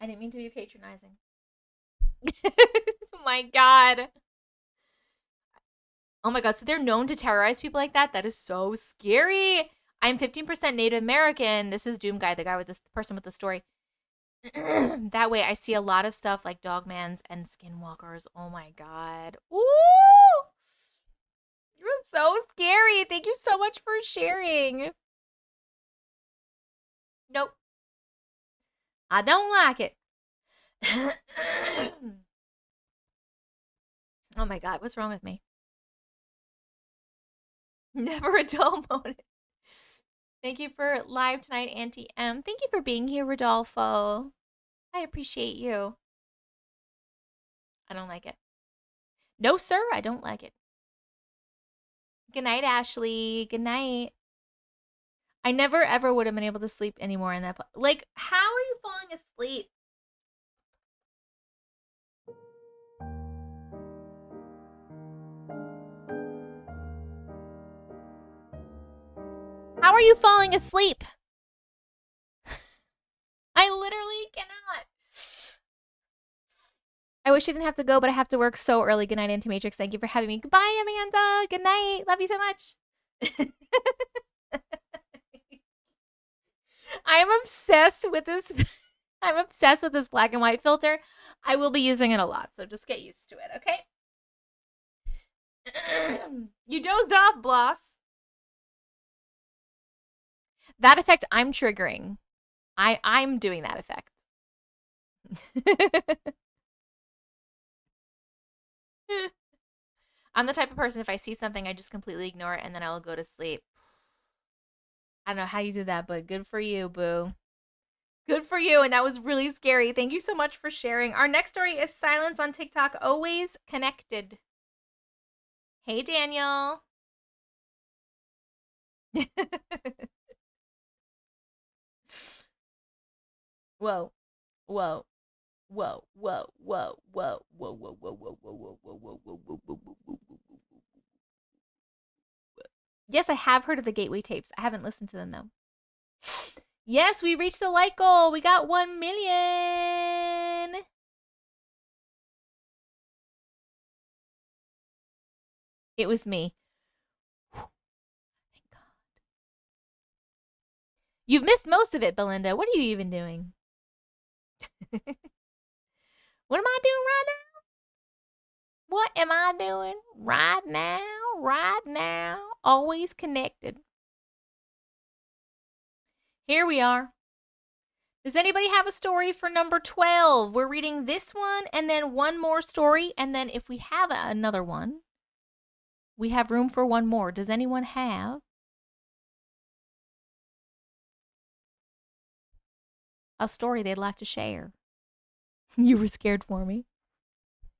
I didn't mean to be patronizing. Oh my god. Oh my god, so they're known to terrorize people like that? That is so scary. I'm 15% Native American. This is Doom Guy, the guy with this the person with the story. That way I see a lot of stuff like Dogmans and Skinwalkers. Oh my god. Ooh! You're so scary. Thank you so much for sharing. Nope. I don't like it. Oh my god, what's wrong with me? Never a dull moment. Thank you for live tonight, Auntie M. Thank you for being here, Rodolfo. I appreciate you. I don't like it. No, sir, I don't like it. Good night, Ashley. Good night. I never ever would have been able to sleep anymore in that. Like, how are you falling asleep? How are you falling asleep? I literally cannot. I wish I didn't have to go, but I have to work so early. Good night, Auntie Matrix. Thank you for having me. Goodbye, Amanda. Good night. Love you so much. I am obsessed with this. I'm obsessed with this black and white filter. I will be using it a lot, so just get used to it, okay? You dozed off, Bloss. That effect I'm triggering. I'm doing that effect. I'm the type of person, if I see something, I just completely ignore it and then I will go to sleep. I don't know how you did that, but good for you, boo. Good for you, and that was really scary. Thank you so much for sharing. Our next story is Silence on TikTok, Always Connected. Hey, Daniel. Whoa. Whoa. Whoa, whoa, whoa, whoa, whoa, whoa, whoa, whoa, whoa, whoa, whoa, whoa, whoa, whoa, whoa, whoa, whoa, whoa. Yes, I have heard of the Gateway tapes. I haven't listened to them though. Yes, we reached the like goal. We got 1 million. It was me. Thank God. You've missed most of it, Belinda. What are you even doing? What am I doing right now? What am I doing right now? Right now. Always connected. Here we are. Does anybody have a story for number 12? We're reading this one and then one more story. And then if we have another one, we have room for one more. Does anyone have a story they'd like to share? You were scared for me.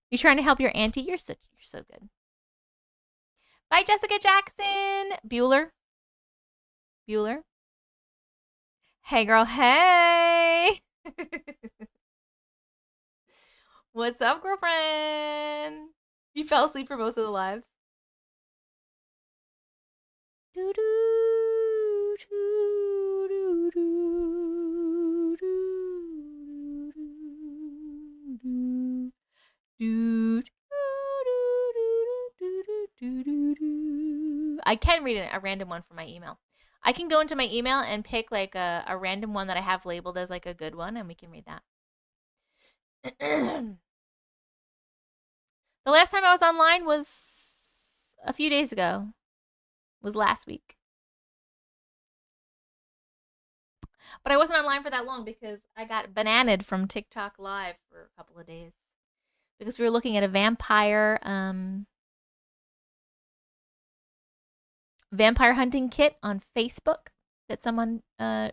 You trying to help your auntie? You're so good. Bye, Jessica Jackson. Bueller. Hey, girl. Hey. What's up, girlfriend? You fell asleep for most of the lives. Do do do do do do do do. I can read a random one from my email. I can go into my email and pick like a random one that I have labeled as like a good one, and we can read that. The last time I was online was a few days ago. Was last week. But I wasn't online for that long because I got bananaed from TikTok Live for a couple of days. Because we were looking at a vampire hunting kit on Facebook that someone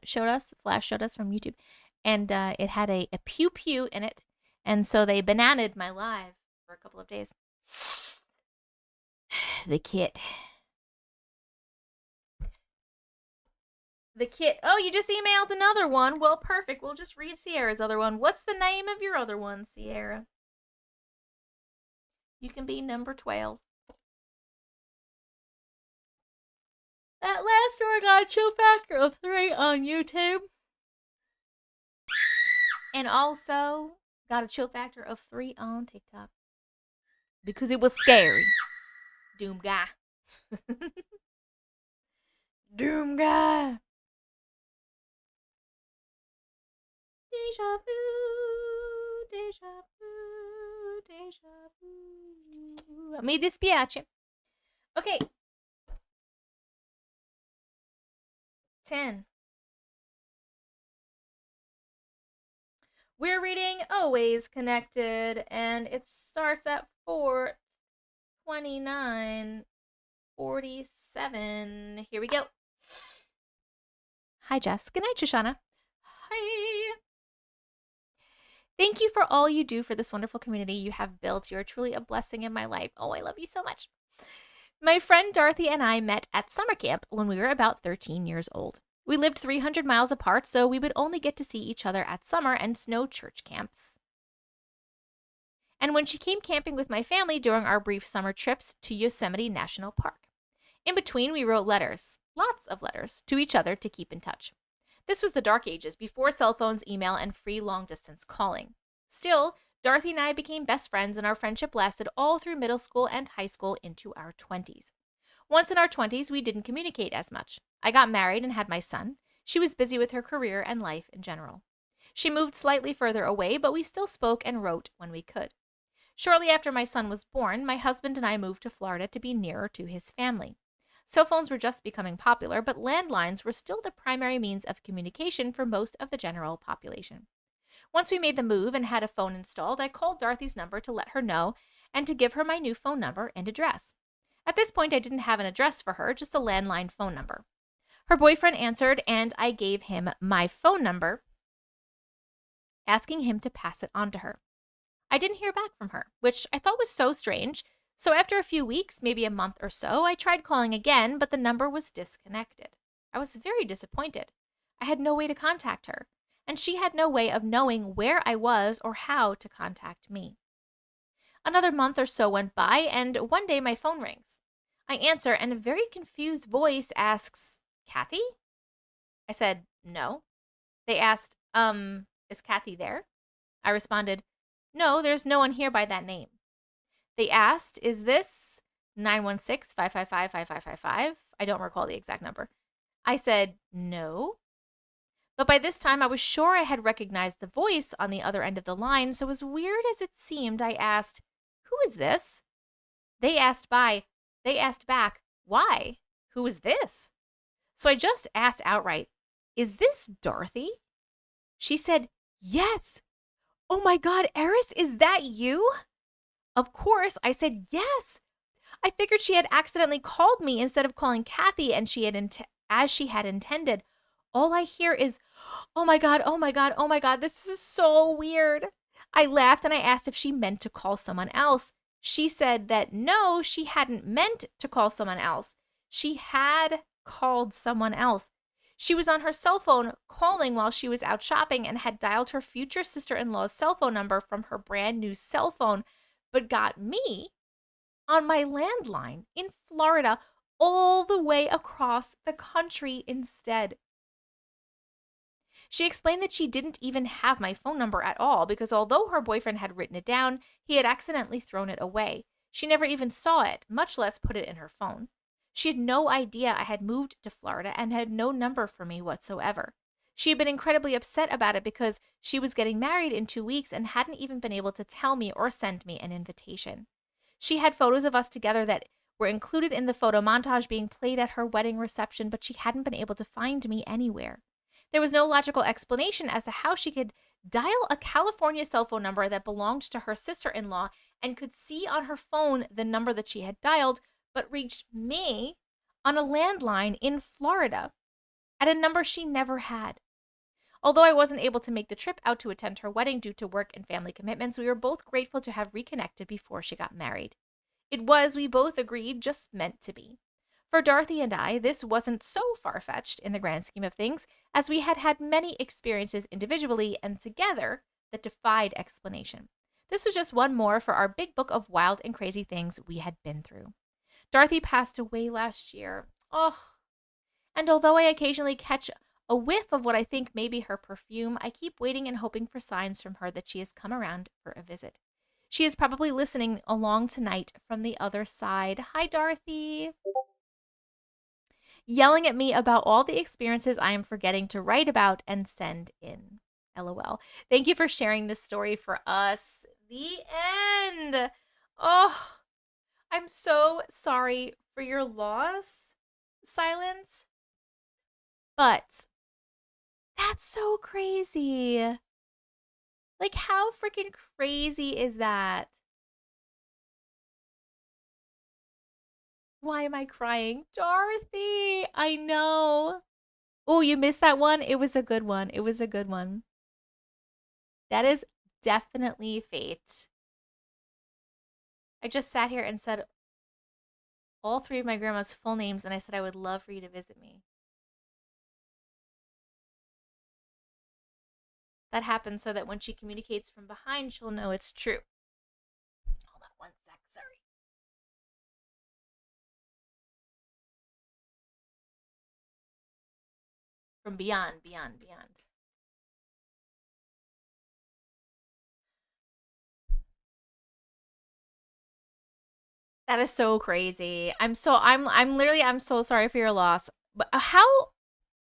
showed us, Flash showed us from YouTube. And it had a pew pew in it. And so they bananaed my live for a couple of days. The kit. The kit. Oh, you just emailed another one. Well, perfect. We'll just read Sierra's other one. What's the name of your other one, Sierra? You can be number 12. That last story got a chill factor of 3 on YouTube. And also, Got a chill factor of 3 on TikTok. Because it was scary. Doom guy. Doom guy. Deja vu, deja vu, deja vu. Mi dispiace. Okay. 10. We're reading Always Connected, and it starts at 4:29:47. Here we go. Hi, Jess. Good night, Shoshana. Hi. Thank you for all you do for this wonderful community you have built. You are truly a blessing in my life. Oh, I love you so much. My friend Dorothy and I met at summer camp when we were about 13 years old. We lived 300 miles apart, so we would only get to see each other at summer and snow church camps. And when she came camping with my family during our brief summer trips to Yosemite National Park. In between, we wrote letters, lots of letters, to each other to keep in touch. This was the dark ages, before cell phones, email, and free long-distance calling. Still, Dorothy and I became best friends, and our friendship lasted all through middle school and high school into our 20s. Once in our 20s, we didn't communicate as much. I got married and had my son. She was busy with her career and life in general. She moved slightly further away, but we still spoke and wrote when we could. Shortly after my son was born, my husband and I moved to Florida to be nearer to his family. Cell phones were just becoming popular, but landlines were still the primary means of communication for most of the general population. Once we made the move and had a phone installed, I called Dorothy's number to let her know and to give her my new phone number and address. At this point, I didn't have an address for her, just a landline phone number. Her boyfriend answered, and I gave him my phone number, asking him to pass it on to her. I didn't hear back from her, which I thought was so strange. So after a few weeks, maybe a month or so, I tried calling again, but the number was disconnected. I was very disappointed. I had no way to contact her, and she had no way of knowing where I was or how to contact me. Another month or so went by, and one day my phone rings. I answer, and a very confused voice asks, "Kathy?" I said, "No." They asked, "Is Kathy there?" I responded, "No, there's no one here by that name." They asked, "Is this 916-555-5555? I don't recall the exact number. I said, "No." But by this time, I was sure I had recognized the voice on the other end of the line, so as weird as it seemed, I asked, "Who is this?" They asked back, "Why? Who is this?" So I just asked outright, "Is this Dorothy?" She said, "Yes." "Oh my God, Eris, is that you?" Of course, I said, "Yes." I figured she had accidentally called me instead of calling Kathy, and as she had intended. All I hear is, "Oh my God, oh my God, oh my God, this is so weird." I laughed and I asked if she meant to call someone else. She said that no, she hadn't meant to call someone else. She had called someone else. She was on her cell phone calling while she was out shopping and had dialed her future sister-in-law's cell phone number from her brand new cell phone, but got me on my landline in Florida all the way across the country instead. She explained that she didn't even have my phone number at all because although her boyfriend had written it down, he had accidentally thrown it away. She never even saw it, much less put it in her phone. She had no idea I had moved to Florida and had no number for me whatsoever. She had been incredibly upset about it because she was getting married in 2 weeks and hadn't even been able to tell me or send me an invitation. She had photos of us together that were included in the photo montage being played at her wedding reception, but she hadn't been able to find me anywhere. There was no logical explanation as to how she could dial a California cell phone number that belonged to her sister-in-law and could see on her phone the number that she had dialed, but reached me on a landline in Florida at a number she never had. Although I wasn't able to make the trip out to attend her wedding due to work and family commitments, we were both grateful to have reconnected before she got married. It was, we both agreed, just meant to be. For Dorothy and I, this wasn't so far-fetched in the grand scheme of things, as we had had many experiences individually and together that defied explanation. This was just one more for our big book of wild and crazy things we had been through. Dorothy passed away last year. Oh, and although I occasionally catch a whiff of what I think may be her perfume. I keep waiting and hoping for signs from her that she has come around for a visit. She is probably listening along tonight from the other side. Hi, Dorothy. Yelling at me about all the experiences I am forgetting to write about and send in. LOL. Thank you for sharing this story for us. The end. Oh, I'm so sorry for your loss, Silence. But that's so crazy. Like, how freaking crazy is that? Why am I crying? Dorothy, I know. Oh, you missed that one? It was a good one. It was a good one. That is definitely fate. I just sat here and said all three of my grandma's full names, and I said I would love for you to visit me. That happens so that when she communicates from behind, she'll know it's true. Hold on one sec, sorry. From beyond, beyond, beyond. That is so crazy. I'm so sorry for your loss. But how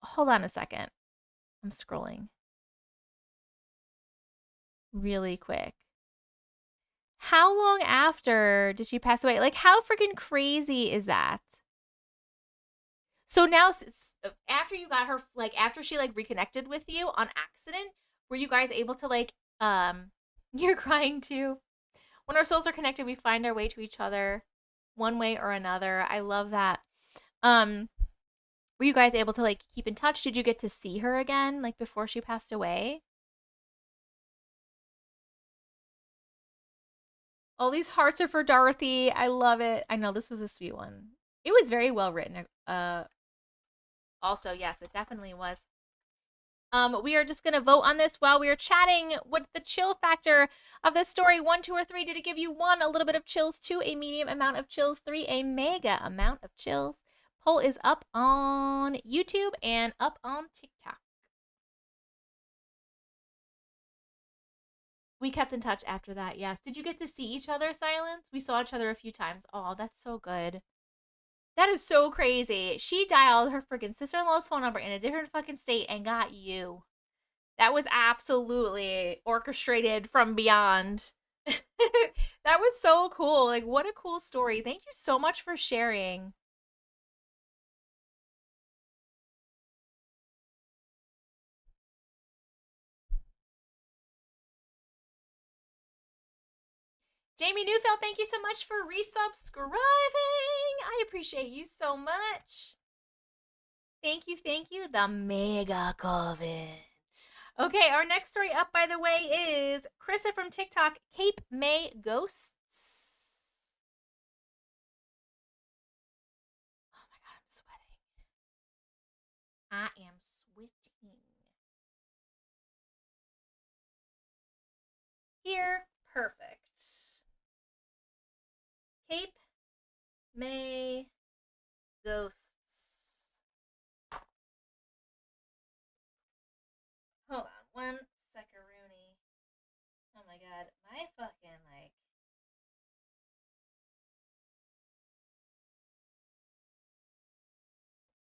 hold on a second. I'm scrolling really quick. How long after did she pass away? Like, how freaking crazy is that? So now, after you got her, like, after she, like, reconnected with you on accident, were you guys able to, like, you're crying too. When our souls are connected, we find our way to each other one way or another. I love that. Were you guys able to, like, keep in touch? Did you get to see her again, like, before she passed away? All these hearts are for Dorothy. I love it. I know this was a sweet one. It was very well written. Also, yes, it definitely was. We are just gonna vote on this while we are chatting. What's the chill factor of this story? 1, 2, or 3? Did it give you 1, a little bit of chills, 2, a medium amount of chills, 3, a mega amount of chills? Poll is up on YouTube and up on TikTok. We kept in touch after that, yes. Did you get to see each other, Silence? We saw each other a few times. Oh, that's so good. That is so crazy. She dialed her freaking sister-in-law's phone number in a different fucking state and got you. That was absolutely orchestrated from beyond. That was so cool. Like, what a cool story. Thank you so much for sharing. Jamie Neufeld, thank you so much for resubscribing. I appreciate you so much. Thank you, thank you. The Mega Coven. Okay, our next story up, by the way, is Krista from TikTok, Cape May Ghosts. Oh my god, I'm sweating. I am sweating. Here, perfect. Cape May Ghosts. Hold on one second-rooney. Oh my god, my fucking, like...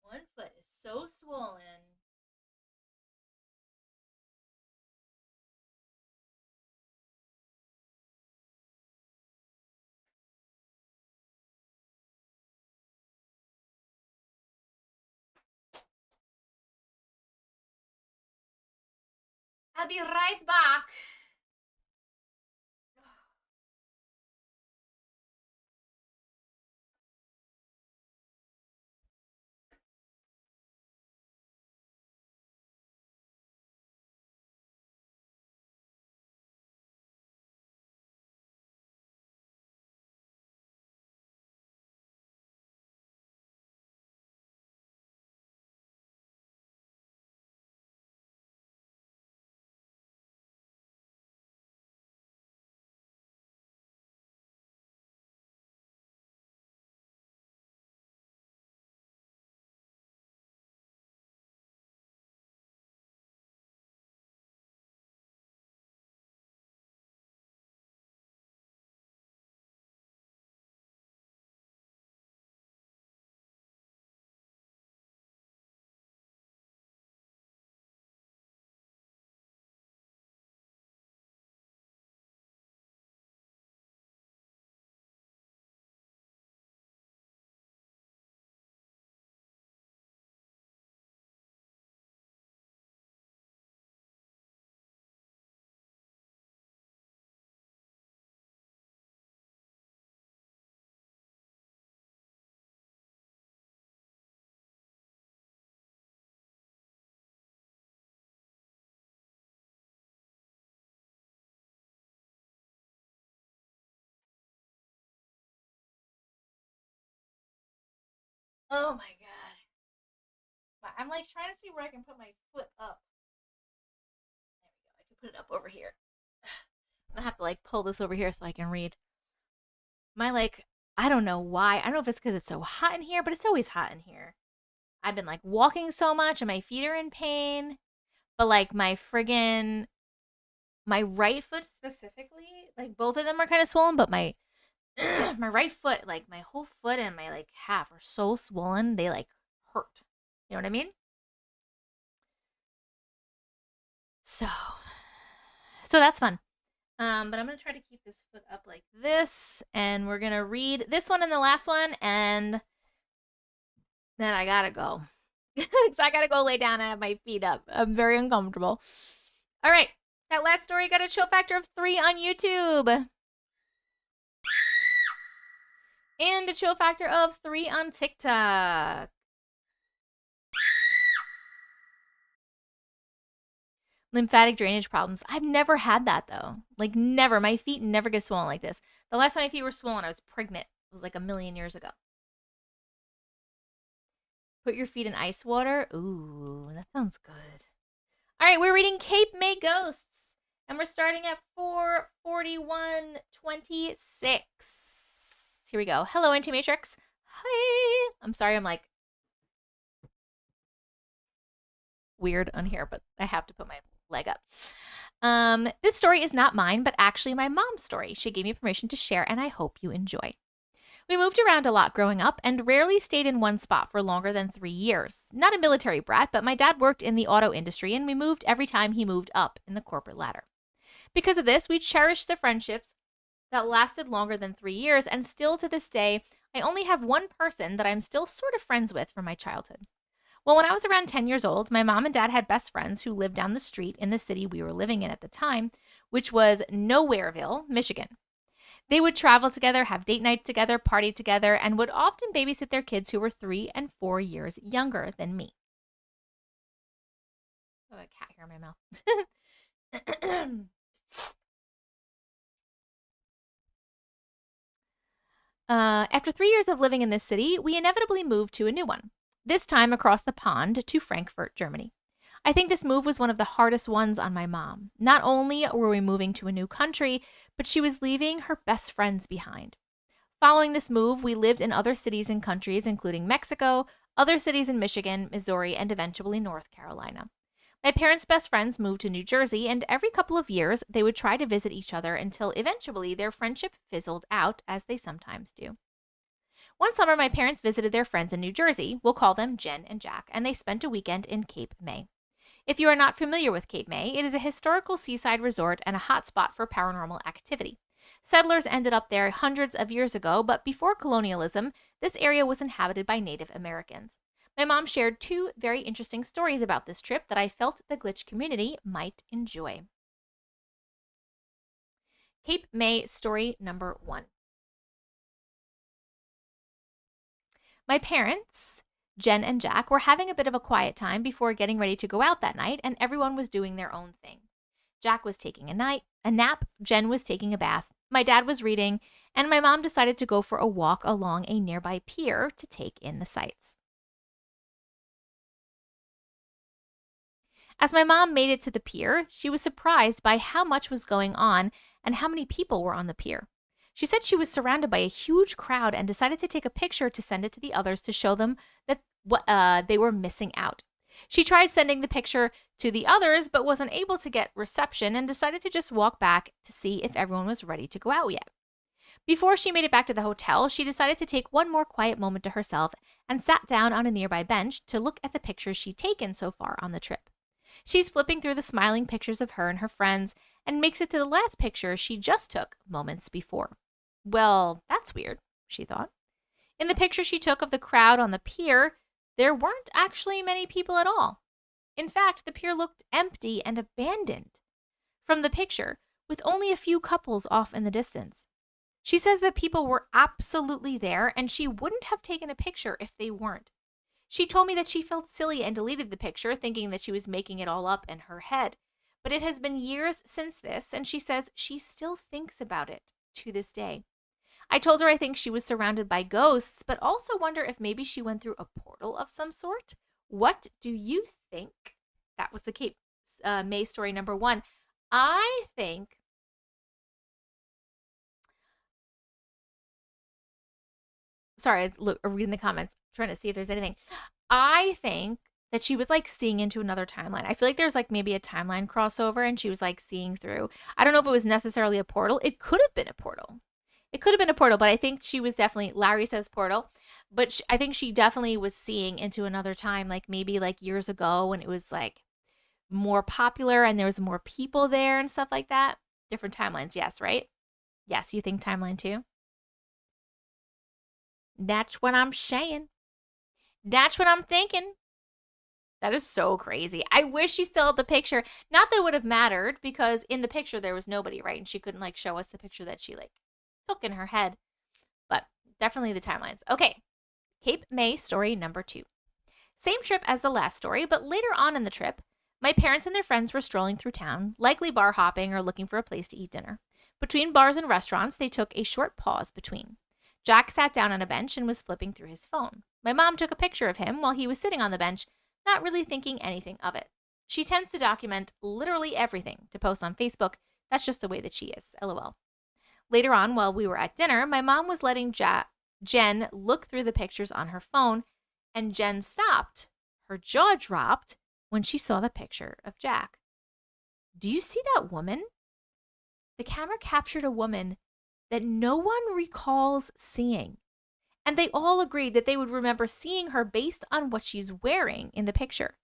One foot is so swollen. I'll be right back. Oh my god. I'm like trying to see where I can put my foot up. There we go. I can put it up over here. I'm gonna have to like pull this over here so I can read. My like, I don't know why. I don't know if it's because it's so hot in here, but it's always hot in here. I've been like walking so much and my feet are in pain. But like my right foot specifically, like both of them are kind of swollen, but my my right foot, like my whole foot and my like half are so swollen, they like hurt. You know what I mean? So that's fun. But I'm gonna try to keep this foot up like this, and we're gonna read this one and the last one, and then I gotta go. Because I gotta go lay down and have my feet up. I'm very uncomfortable. All right. That last story got a chill factor of 3 on YouTube. And a chill factor of 3 on TikTok. Lymphatic drainage problems. I've never had that, though. Like, never. My feet never get swollen like this. The last time my feet were swollen, I was pregnant. It was like a million years ago. Put your feet in ice water. Ooh, that sounds good. All right, we're reading Cape May Ghosts. And we're starting at 441:26. Here we go. Hello, Auntie Matrix. Hi. I'm sorry, I'm like weird on here, but I have to put my leg up. This story is not mine, but actually my mom's story. She gave me permission to share, and I hope you enjoy. We moved around a lot growing up and rarely stayed in one spot for longer than 3 years. Not a military brat, but my dad worked in the auto industry, and we moved every time he moved up in the corporate ladder. Because of this, we cherished the friendships that lasted longer than 3 years, and still to this day, I only have one person that I'm still sort of friends with from my childhood. Well, when I was around 10 years old, my mom and dad had best friends who lived down the street in the city we were living in at the time, which was Nowhereville, Michigan. They would travel together, have date nights together, party together, and would often babysit their kids who were 3 and 4 years younger than me. Oh, a cat hair in my mouth. After 3 years of living in this city, we inevitably moved to a new one, this time across the pond to Frankfurt, Germany. I think this move was one of the hardest ones on my mom. Not only were we moving to a new country, but she was leaving her best friends behind. Following this move, we lived in other cities and countries, including Mexico, other cities in Michigan, Missouri, and eventually North Carolina. My parents' best friends moved to New Jersey, and every couple of years, they would try to visit each other until eventually their friendship fizzled out, as they sometimes do. One summer, my parents visited their friends in New Jersey. We'll call them Jen and Jack, and they spent a weekend in Cape May. If you are not familiar with Cape May, it is a historical seaside resort and a hotspot for paranormal activity. Settlers ended up there hundreds of years ago, but before colonialism, this area was inhabited by Native Americans. My mom shared 2 very interesting stories about this trip that I felt the glitch community might enjoy. Cape May story number 1. My parents, Jen and Jack, were having a bit of a quiet time before getting ready to go out that night, and everyone was doing their own thing. Jack was taking a nap, Jen was taking a bath, my dad was reading, and my mom decided to go for a walk along a nearby pier to take in the sights. As my mom made it to the pier, she was surprised by how much was going on and how many people were on the pier. She said she was surrounded by a huge crowd and decided to take a picture to send it to the others to show them that they were missing out. She tried sending the picture to the others but wasn't able to get reception and decided to just walk back to see if everyone was ready to go out yet. Before she made it back to the hotel, she decided to take one more quiet moment to herself and sat down on a nearby bench to look at the pictures she'd taken so far on the trip. She's flipping through the smiling pictures of her and her friends and makes it to the last picture she just took moments before. Well, that's weird, she thought. In the picture she took of the crowd on the pier, there weren't actually many people at all. In fact, the pier looked empty and abandoned from the picture, with only a few couples off in the distance. She says that people were absolutely there, and she wouldn't have taken a picture if they weren't. She told me that she felt silly and deleted the picture, thinking that she was making it all up in her head. But it has been years since this, and she says she still thinks about it to this day. I told her I think she was surrounded by ghosts, but also wonder if maybe she went through a portal of some sort. What do you think? That was the Cape May story number 1. I think sorry, I was reading the comments, trying to see if there's anything. I think that she was like seeing into another timeline. I feel like there's like maybe a timeline crossover and she was like seeing through. I don't know if it was necessarily a portal. It could have been a portal. It could have been a portal, but I think she was definitely, Larry says portal, but I think she definitely was seeing into another time, like maybe like years ago when it was like more popular and there was more people there and stuff like that. Different timelines, yes, right? Yes, you think timeline too? That's what I'm saying. That's what I'm thinking. That is so crazy. I wish she still had the picture. Not that it would have mattered because in the picture there was nobody, right? And she couldn't like show us the picture that she like took in her head. But definitely the timelines. Okay. Cape May story number 2. Same trip as the last story, but later on in the trip, my parents and their friends were strolling through town, likely bar hopping or looking for a place to eat dinner. Between bars and restaurants, they took a short pause between. Jack sat down on a bench and was flipping through his phone. My mom took a picture of him while he was sitting on the bench, not really thinking anything of it. She tends to document literally everything to post on Facebook. That's just the way that she is. LOL. Later on, while we were at dinner, my mom was letting Jen look through the pictures on her phone, and Jen stopped. Her jaw dropped when she saw the picture of Jack. Do you see that woman? The camera captured a woman that no one recalls seeing. And they all agreed that they would remember seeing her based on what she's wearing in the picture.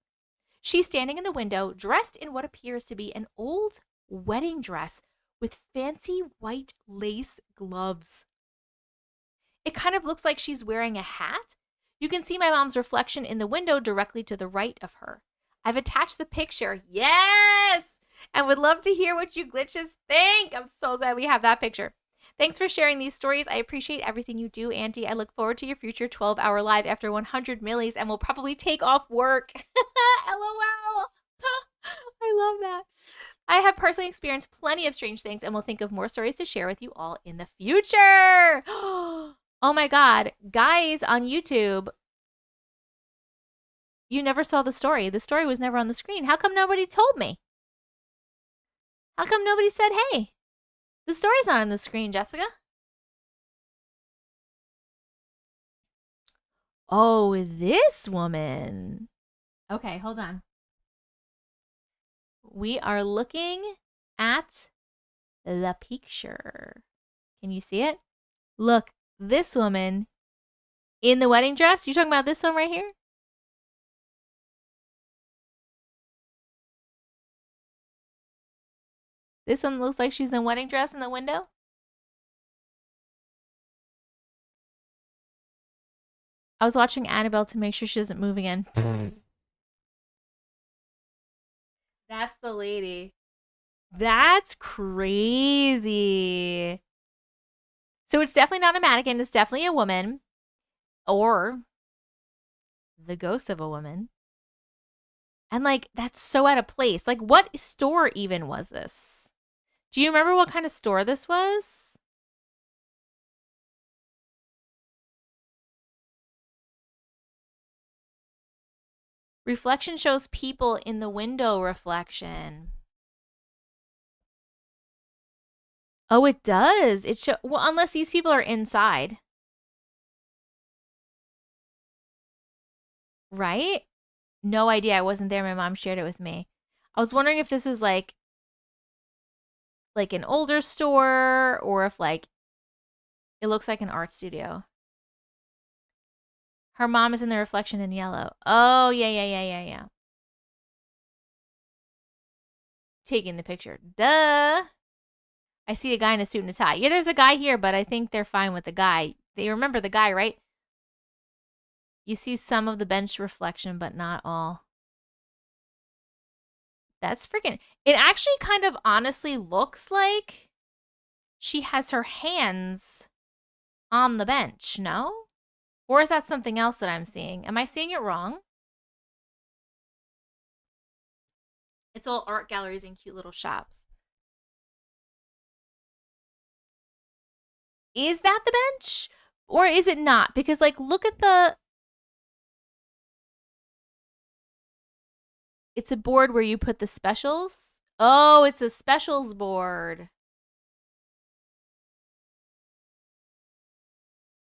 She's standing in the window, dressed in what appears to be an old wedding dress with fancy white lace gloves. It kind of looks like she's wearing a hat. You can see my mom's reflection in the window directly to the right of her. I've attached the picture. Yes! And would love to hear what you glitches think. I'm so glad we have that picture. Thanks for sharing these stories. I appreciate everything you do, Auntie. I look forward to your future 12-hour live after 100 millis and will probably take off work. LOL. I love that. I have personally experienced plenty of strange things and will think of more stories to share with you all in the future. Oh my God. Guys on YouTube, you never saw the story. The story was never on the screen. How come nobody told me? How come nobody said, hey, the story's not on the screen, Jessica? Oh, this woman. Okay, hold on. We are looking at the picture. Can you see it? Look, this woman in the wedding dress. You talking about this one right here? This one looks like she's in a wedding dress in the window. I was watching Annabelle to make sure she doesn't move again. That's the lady. That's crazy. So it's definitely not a mannequin. It's definitely a woman. Or the ghost of a woman. And like, that's so out of place. Like, what store even was this? Do you remember what kind of store this was? Reflection shows people in the window reflection. Oh, it does. It show well, unless these people are inside. Right? No idea. I wasn't there. My mom shared it with me. I was wondering if this was like an older store or if like it looks like an art studio. Her mom is in the reflection in yellow. Oh, yeah. Taking the picture. Duh. I see a guy in a suit and a tie. Yeah, there's a guy here, but I think they're fine with the guy. They remember the guy, right? You see some of the bench reflection, but not all. That's freaking... It actually kind of honestly looks like she has her hands on the bench, no? Or is that something else that I'm seeing? Am I seeing it wrong? It's all art galleries and cute little shops. Is that the bench? Or is it not? Because, like, look at the... It's a board where you put the specials. Oh, it's a specials board.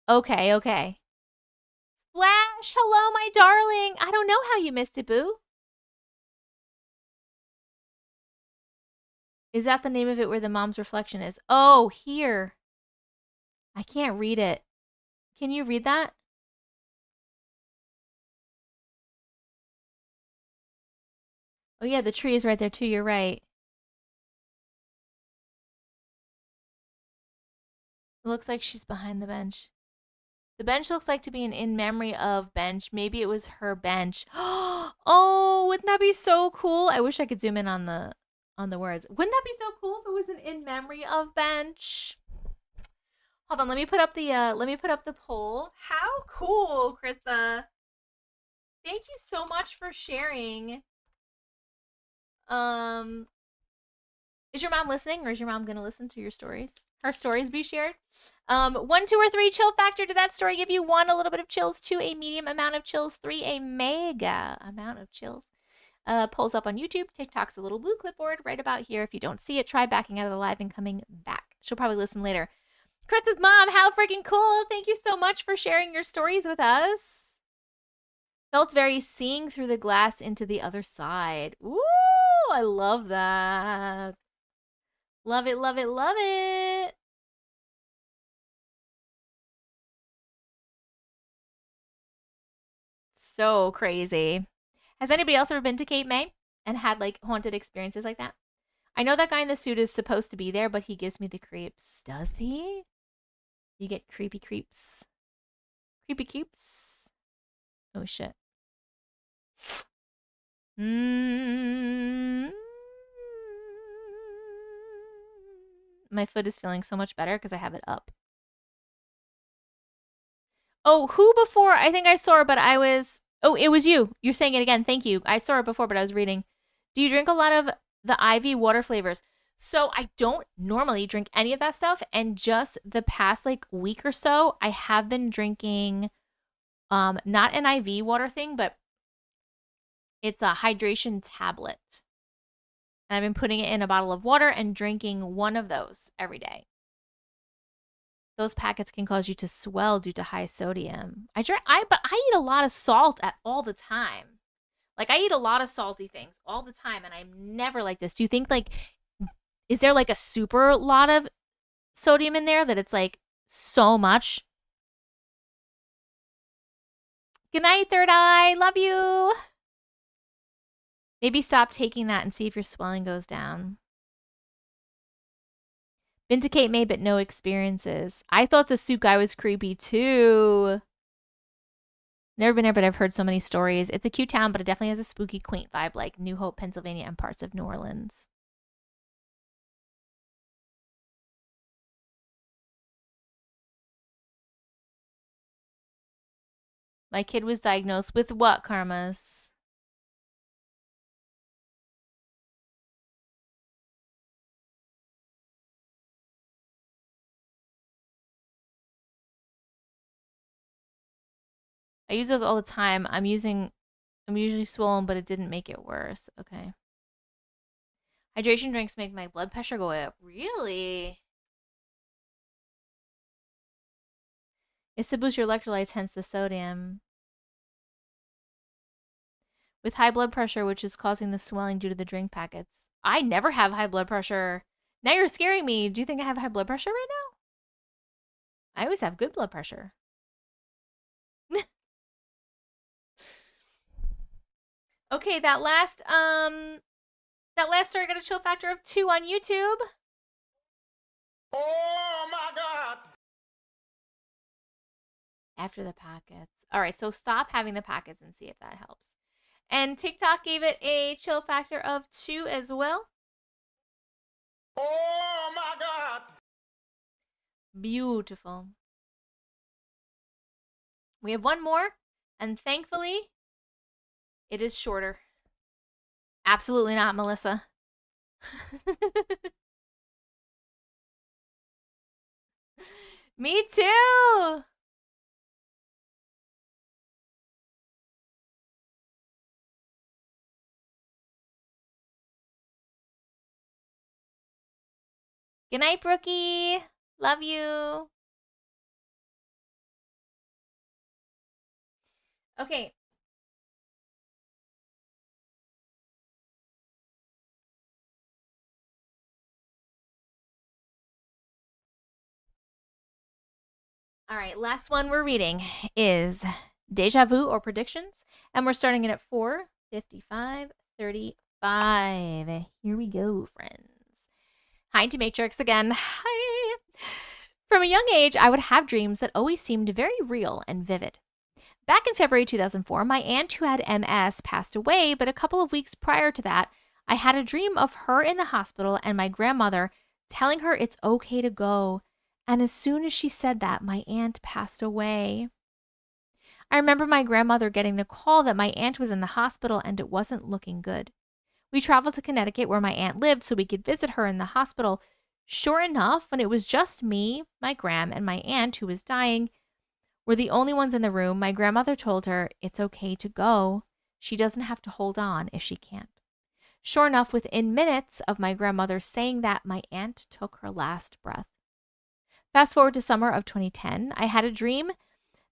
Okay, okay. Flash, hello, my darling. I don't know how you missed it, boo. Is that the name of it where the mom's reflection is? Oh, here. I can't read it. Can you read that? Oh, yeah, the tree is right there, too. You're right. It looks like she's behind the bench. The bench looks like to be an in memory of bench. Maybe it was her bench. Oh, wouldn't that be so cool? I wish I could zoom in on the words. Wouldn't that be so cool if it was an in memory of bench? Hold on, let me put up the poll. How cool, Krista. Thank you so much for sharing. Is your mom listening, or is your mom gonna listen to your stories? Her stories be shared? 1, 2, or 3 chill factor. Did that story give you 1, a little bit of chills, 2, a medium amount of chills, 3, a mega amount of chills? Polls up on YouTube. TikTok's a little blue clipboard right about here. If you don't see it, try backing out of the live and coming back. She'll probably listen later. Krista's mom, how freaking cool. Thank you so much for sharing your stories with us. Felt very seeing through the glass into the other side. Ooh, I love that. Love it, love it, love it. So crazy. Has anybody else ever been to Cape May and had like haunted experiences like that? I know that guy in the suit is supposed to be there, but he gives me the creeps. Does he? You get creepy creeps. Creepy creeps. Oh shit. My foot is feeling so much better because I have it up. Oh, who before? I think I saw her, but I was... Oh, it was you. You're saying it again. Thank you. I saw her before, but I was reading. Do you drink a lot of the IV water flavors? So I don't normally drink any of that stuff. And just the past like week or so, I have been drinking not an IV water thing, but it's a hydration tablet. And I've been putting it in a bottle of water and drinking one of those every day. Those packets can cause you to swell due to high sodium. But I eat a lot of salt all the time. Like I eat a lot of salty things all the time, and I'm never like this. Do you think like, is there like a super lot of sodium in there that it's like so much? Good night, Third Eye. Love you. Maybe stop taking that and see if your swelling goes down. Been to Cape May, but no experiences. I thought the suit guy was creepy too. Never been there, but I've heard so many stories. It's a cute town, but it definitely has a spooky, quaint vibe like New Hope, Pennsylvania, and parts of New Orleans. My kid was diagnosed with what, Karmas? I use those all the time. I'm usually swollen, but it didn't make it worse. Okay. Hydration drinks make my blood pressure go up. Really? It's to boost your electrolytes, hence the sodium. With high blood pressure, which is causing the swelling due to the drink packets. I never have high blood pressure. Now you're scaring me. Do you think I have high blood pressure right now? I always have good blood pressure. Okay, that last story got a chill factor of 2 on YouTube. Oh my God! After the packets. All right, so stop having the packets and see if that helps. And TikTok gave it a chill factor of 2 as well. Oh my God! Beautiful. We have one more, and thankfully, it is shorter. Absolutely not, Melissa. Me too. Good night, Brookie. Love you. Okay. All right, last one we're reading is Deja Vu or Predictions, and we're starting it at 4:55:35. Here we go, friends. Hi, Auntie Matrix again. Hi. From a young age, I would have dreams that always seemed very real and vivid. Back in February 2004, my aunt who had MS passed away, but a couple of weeks prior to that, I had a dream of her in the hospital and my grandmother telling her it's okay to go. And as soon as she said that, my aunt passed away. I remember my grandmother getting the call that my aunt was in the hospital and it wasn't looking good. We traveled to Connecticut where my aunt lived so we could visit her in the hospital. Sure enough, when it was just me, my gram, and my aunt who was dying were the only ones in the room, my grandmother told her it's okay to go. She doesn't have to hold on if she can't. Sure enough, within minutes of my grandmother saying that, my aunt took her last breath. Fast forward to summer of 2010, I had a dream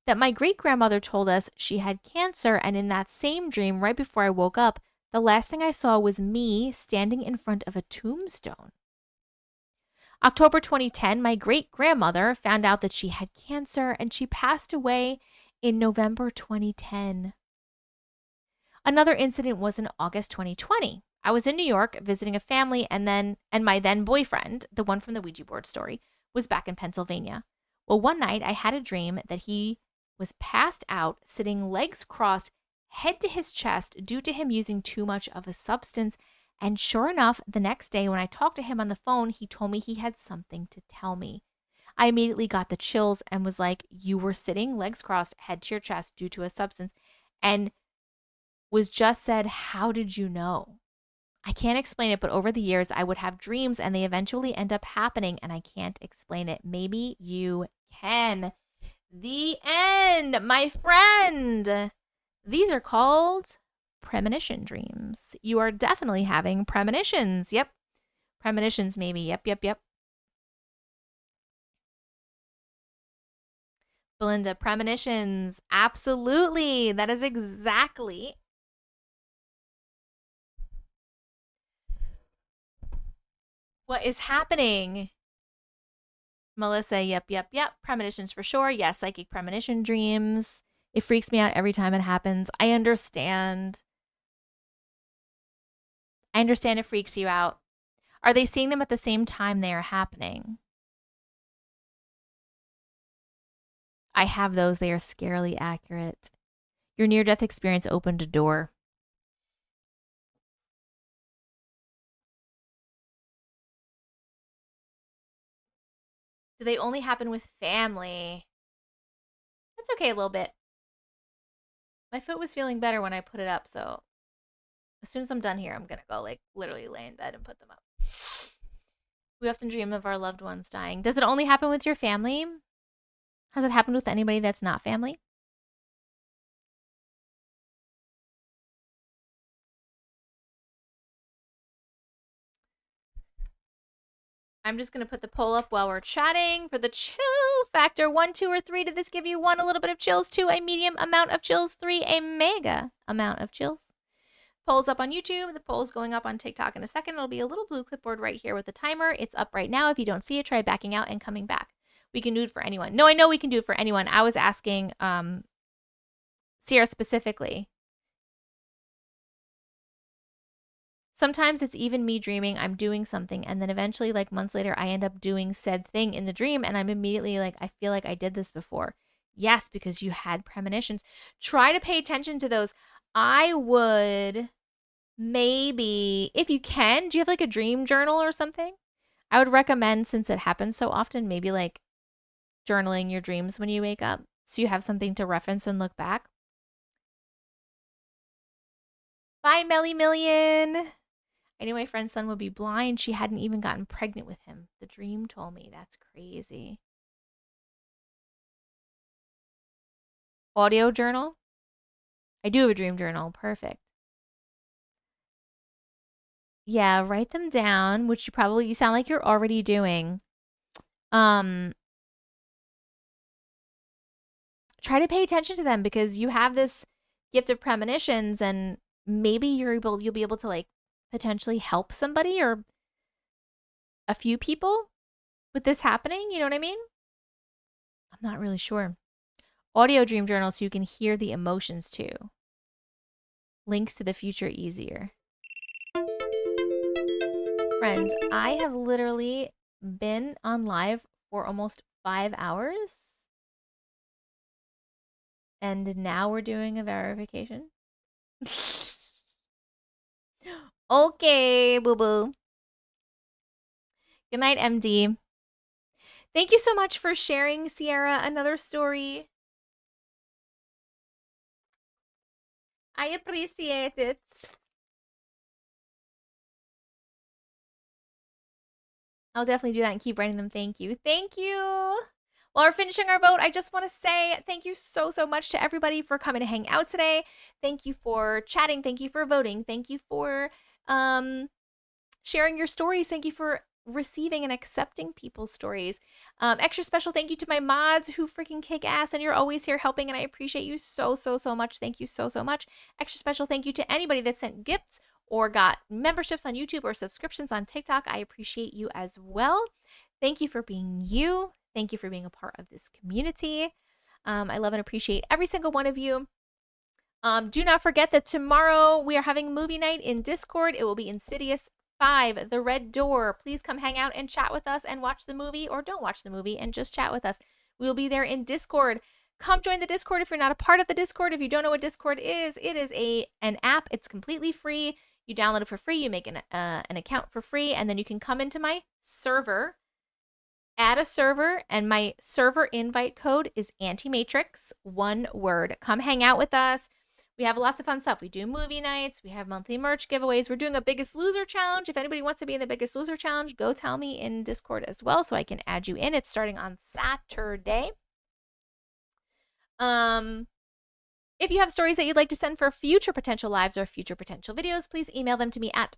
that my great-grandmother told us she had cancer, and in that same dream, right before I woke up, the last thing I saw was me standing in front of a tombstone. October 2010, my great-grandmother found out that she had cancer, and she passed away in November 2010. Another incident was in August 2020. I was in New York visiting a family, and my then boyfriend, the one from the Ouija board story, was back in Pennsylvania. Well, one night I had a dream that he was passed out, sitting legs crossed, head to his chest due to him using too much of a substance. And sure enough, the next day when I talked to him on the phone, he told me he had something to tell me. I immediately got the chills and was like, you were sitting legs crossed, head to your chest due to a substance, and was just said, how did you know? I can't explain it, but over the years, I would have dreams and they eventually end up happening and I can't explain it. Maybe you can. The end, my friend. These are called premonition dreams. You are definitely having premonitions. Yep. Premonitions, maybe. Yep. Belinda, premonitions. Absolutely. That is exactly what is happening. Melissa, yep. Premonitions for sure. Yes, psychic premonition dreams. It freaks me out every time it happens. I understand. It freaks you out. Are they seeing them at the same time they are happening? I have those. They are scarily accurate. Your near-death experience opened a door. Do they only happen with family? That's okay a little bit. My foot was feeling better when I put it up, so as soon as I'm done here, I'm going to go literally lay in bed and put them up. We often dream of our loved ones dying. Does it only happen with your family? Has it happened with anybody that's not family? I'm just going to put the poll up while we're chatting for the chill factor. 1, 2, or 3. Did this give you 1, a little bit of chills, 2, a medium amount of chills, 3, a mega amount of chills? Poll's up on YouTube. The poll's going up on TikTok in a second. It'll be a little blue clipboard right here with the timer. It's up right now. If you don't see it, try backing out and coming back. We can do it for anyone. No, I know we can do it for anyone. I was asking Sierra specifically. Sometimes it's even me dreaming I'm doing something, and then eventually, like months later, I end up doing said thing in the dream, and I'm immediately like, I feel like I did this before. Yes, because you had premonitions. Try to pay attention to those. I would maybe, if you can, do you have like a dream journal or something? I would recommend, since it happens so often, maybe like journaling your dreams when you wake up so you have something to reference and look back. Bye, Melly Million. I knew my friend's son would be blind. She hadn't even gotten pregnant with him. The dream told me. That's crazy. Audio journal. I do have a dream journal. Perfect. Yeah, write them down, which you sound like you're already doing. Try to pay attention to them because you have this gift of premonitions, and maybe you'll be able to like potentially help somebody or a few people with this happening. You know what I mean? I'm not really sure. Audio dream journal so you can hear the emotions too. Links to the future easier. Friends, I have literally been on live for almost 5 hours. And now we're doing a verification. Okay, boo-boo. Good night, MD. Thank you so much for sharing, Sierra, another story. I appreciate it. I'll definitely do that and keep writing them. Thank you. Thank you. While we're finishing our vote, I just want to say thank you so much to everybody for coming to hang out today. Thank you for chatting. Thank you for voting. Thank you for sharing your stories. Thank you for receiving and accepting people's stories. Extra special thank you to my mods who freaking kick ass, and you're always here helping, and I appreciate you so much. Thank you so much. Extra special thank you to anybody that sent gifts or got memberships on YouTube or subscriptions on TikTok. I appreciate you as well. Thank you for being you. Thank you for being a part of this community. I love and appreciate every single one of you. Do not forget that tomorrow we are having movie night in Discord. It will be Insidious 5, The Red Door. Please come hang out and chat with us and watch the movie, or don't watch the movie and just chat with us. We'll be there in Discord. Come join the Discord if you're not a part of the Discord. If you don't know what Discord is, it is an app. It's completely free. You download it for free. You make an account for free, and then you can come into my server, add a server, and my server invite code is Auntie Matrix, one word. Come hang out with us. We have lots of fun stuff. We do movie nights. We have monthly merch giveaways. We're doing a Biggest Loser challenge. If anybody wants to be in the Biggest Loser challenge, go tell me in Discord as well so I can add you in. It's starting on Saturday. If you have stories that you'd like to send for future potential lives or future potential videos, please email them to me at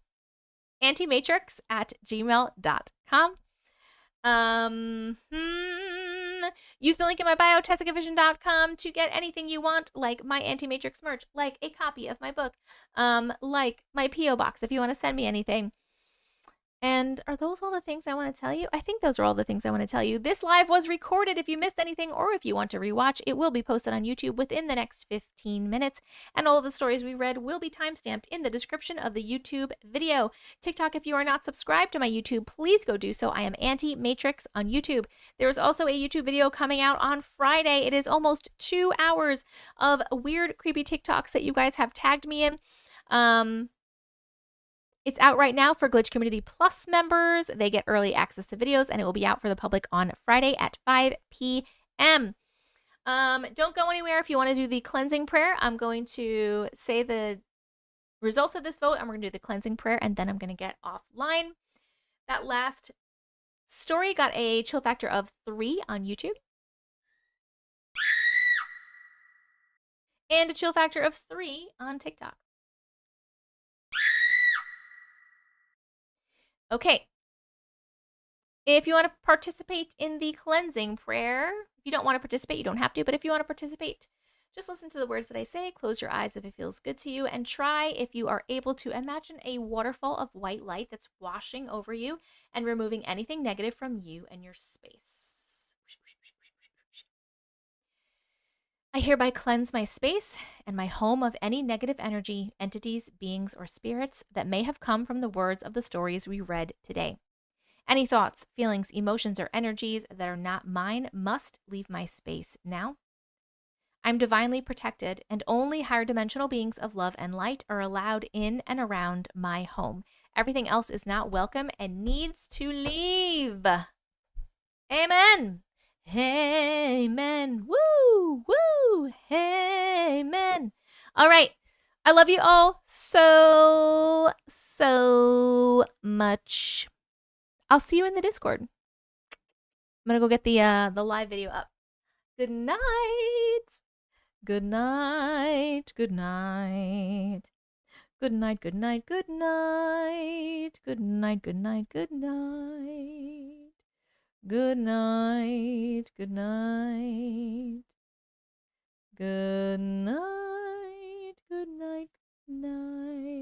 auntiematrix@gmail.com. Use the link in my bio, tessicavision.com, to get anything you want, like my Auntie Matrix merch, like a copy of my book, like my P.O. box if you want to send me anything. And are those all the things I want to tell you? I think those are all the things I want to tell you. This live was recorded. If you missed anything or if you want to rewatch, it will be posted on YouTube within the next 15 minutes. And all of the stories we read will be timestamped in the description of the YouTube video. TikTok, if you are not subscribed to my YouTube, please go do so. I am Auntie Matrix on YouTube. There is also a YouTube video coming out on Friday. It is almost 2 hours of weird, creepy TikToks that you guys have tagged me in. It's out right now for Glitch Community Plus members. They get early access to videos, and it will be out for the public on Friday at 5 p.m. Don't go anywhere if you want to do the cleansing prayer. I'm going to say the results of this vote, and we're going to do the cleansing prayer, and then I'm going to get offline. That last story got a chill factor of 3 on YouTube. And a chill factor of 3 on TikTok. Okay. If you want to participate in the cleansing prayer, if you don't want to participate, you don't have to, but if you want to participate, just listen to the words that I say, close your eyes if it feels good to you, and try, if you are able, to imagine a waterfall of white light that's washing over you and removing anything negative from you and your space. I hereby cleanse my space and my home of any negative energy, entities, beings, or spirits that may have come from the words of the stories we read today. Any thoughts, feelings, emotions, or energies that are not mine must leave my space now. I'm divinely protected, and only higher dimensional beings of love and light are allowed in and around my home. Everything else is not welcome and needs to leave. Amen. Amen. Woo, woo, amen. All right. I love you all so much. I'll see you in the Discord. I'm going to go get the live video up. Good night. Good night. Good night. Good night. Good night. Good night. Good night. Good night. Good night. Good night. Good night. Good night. Good night. Good night.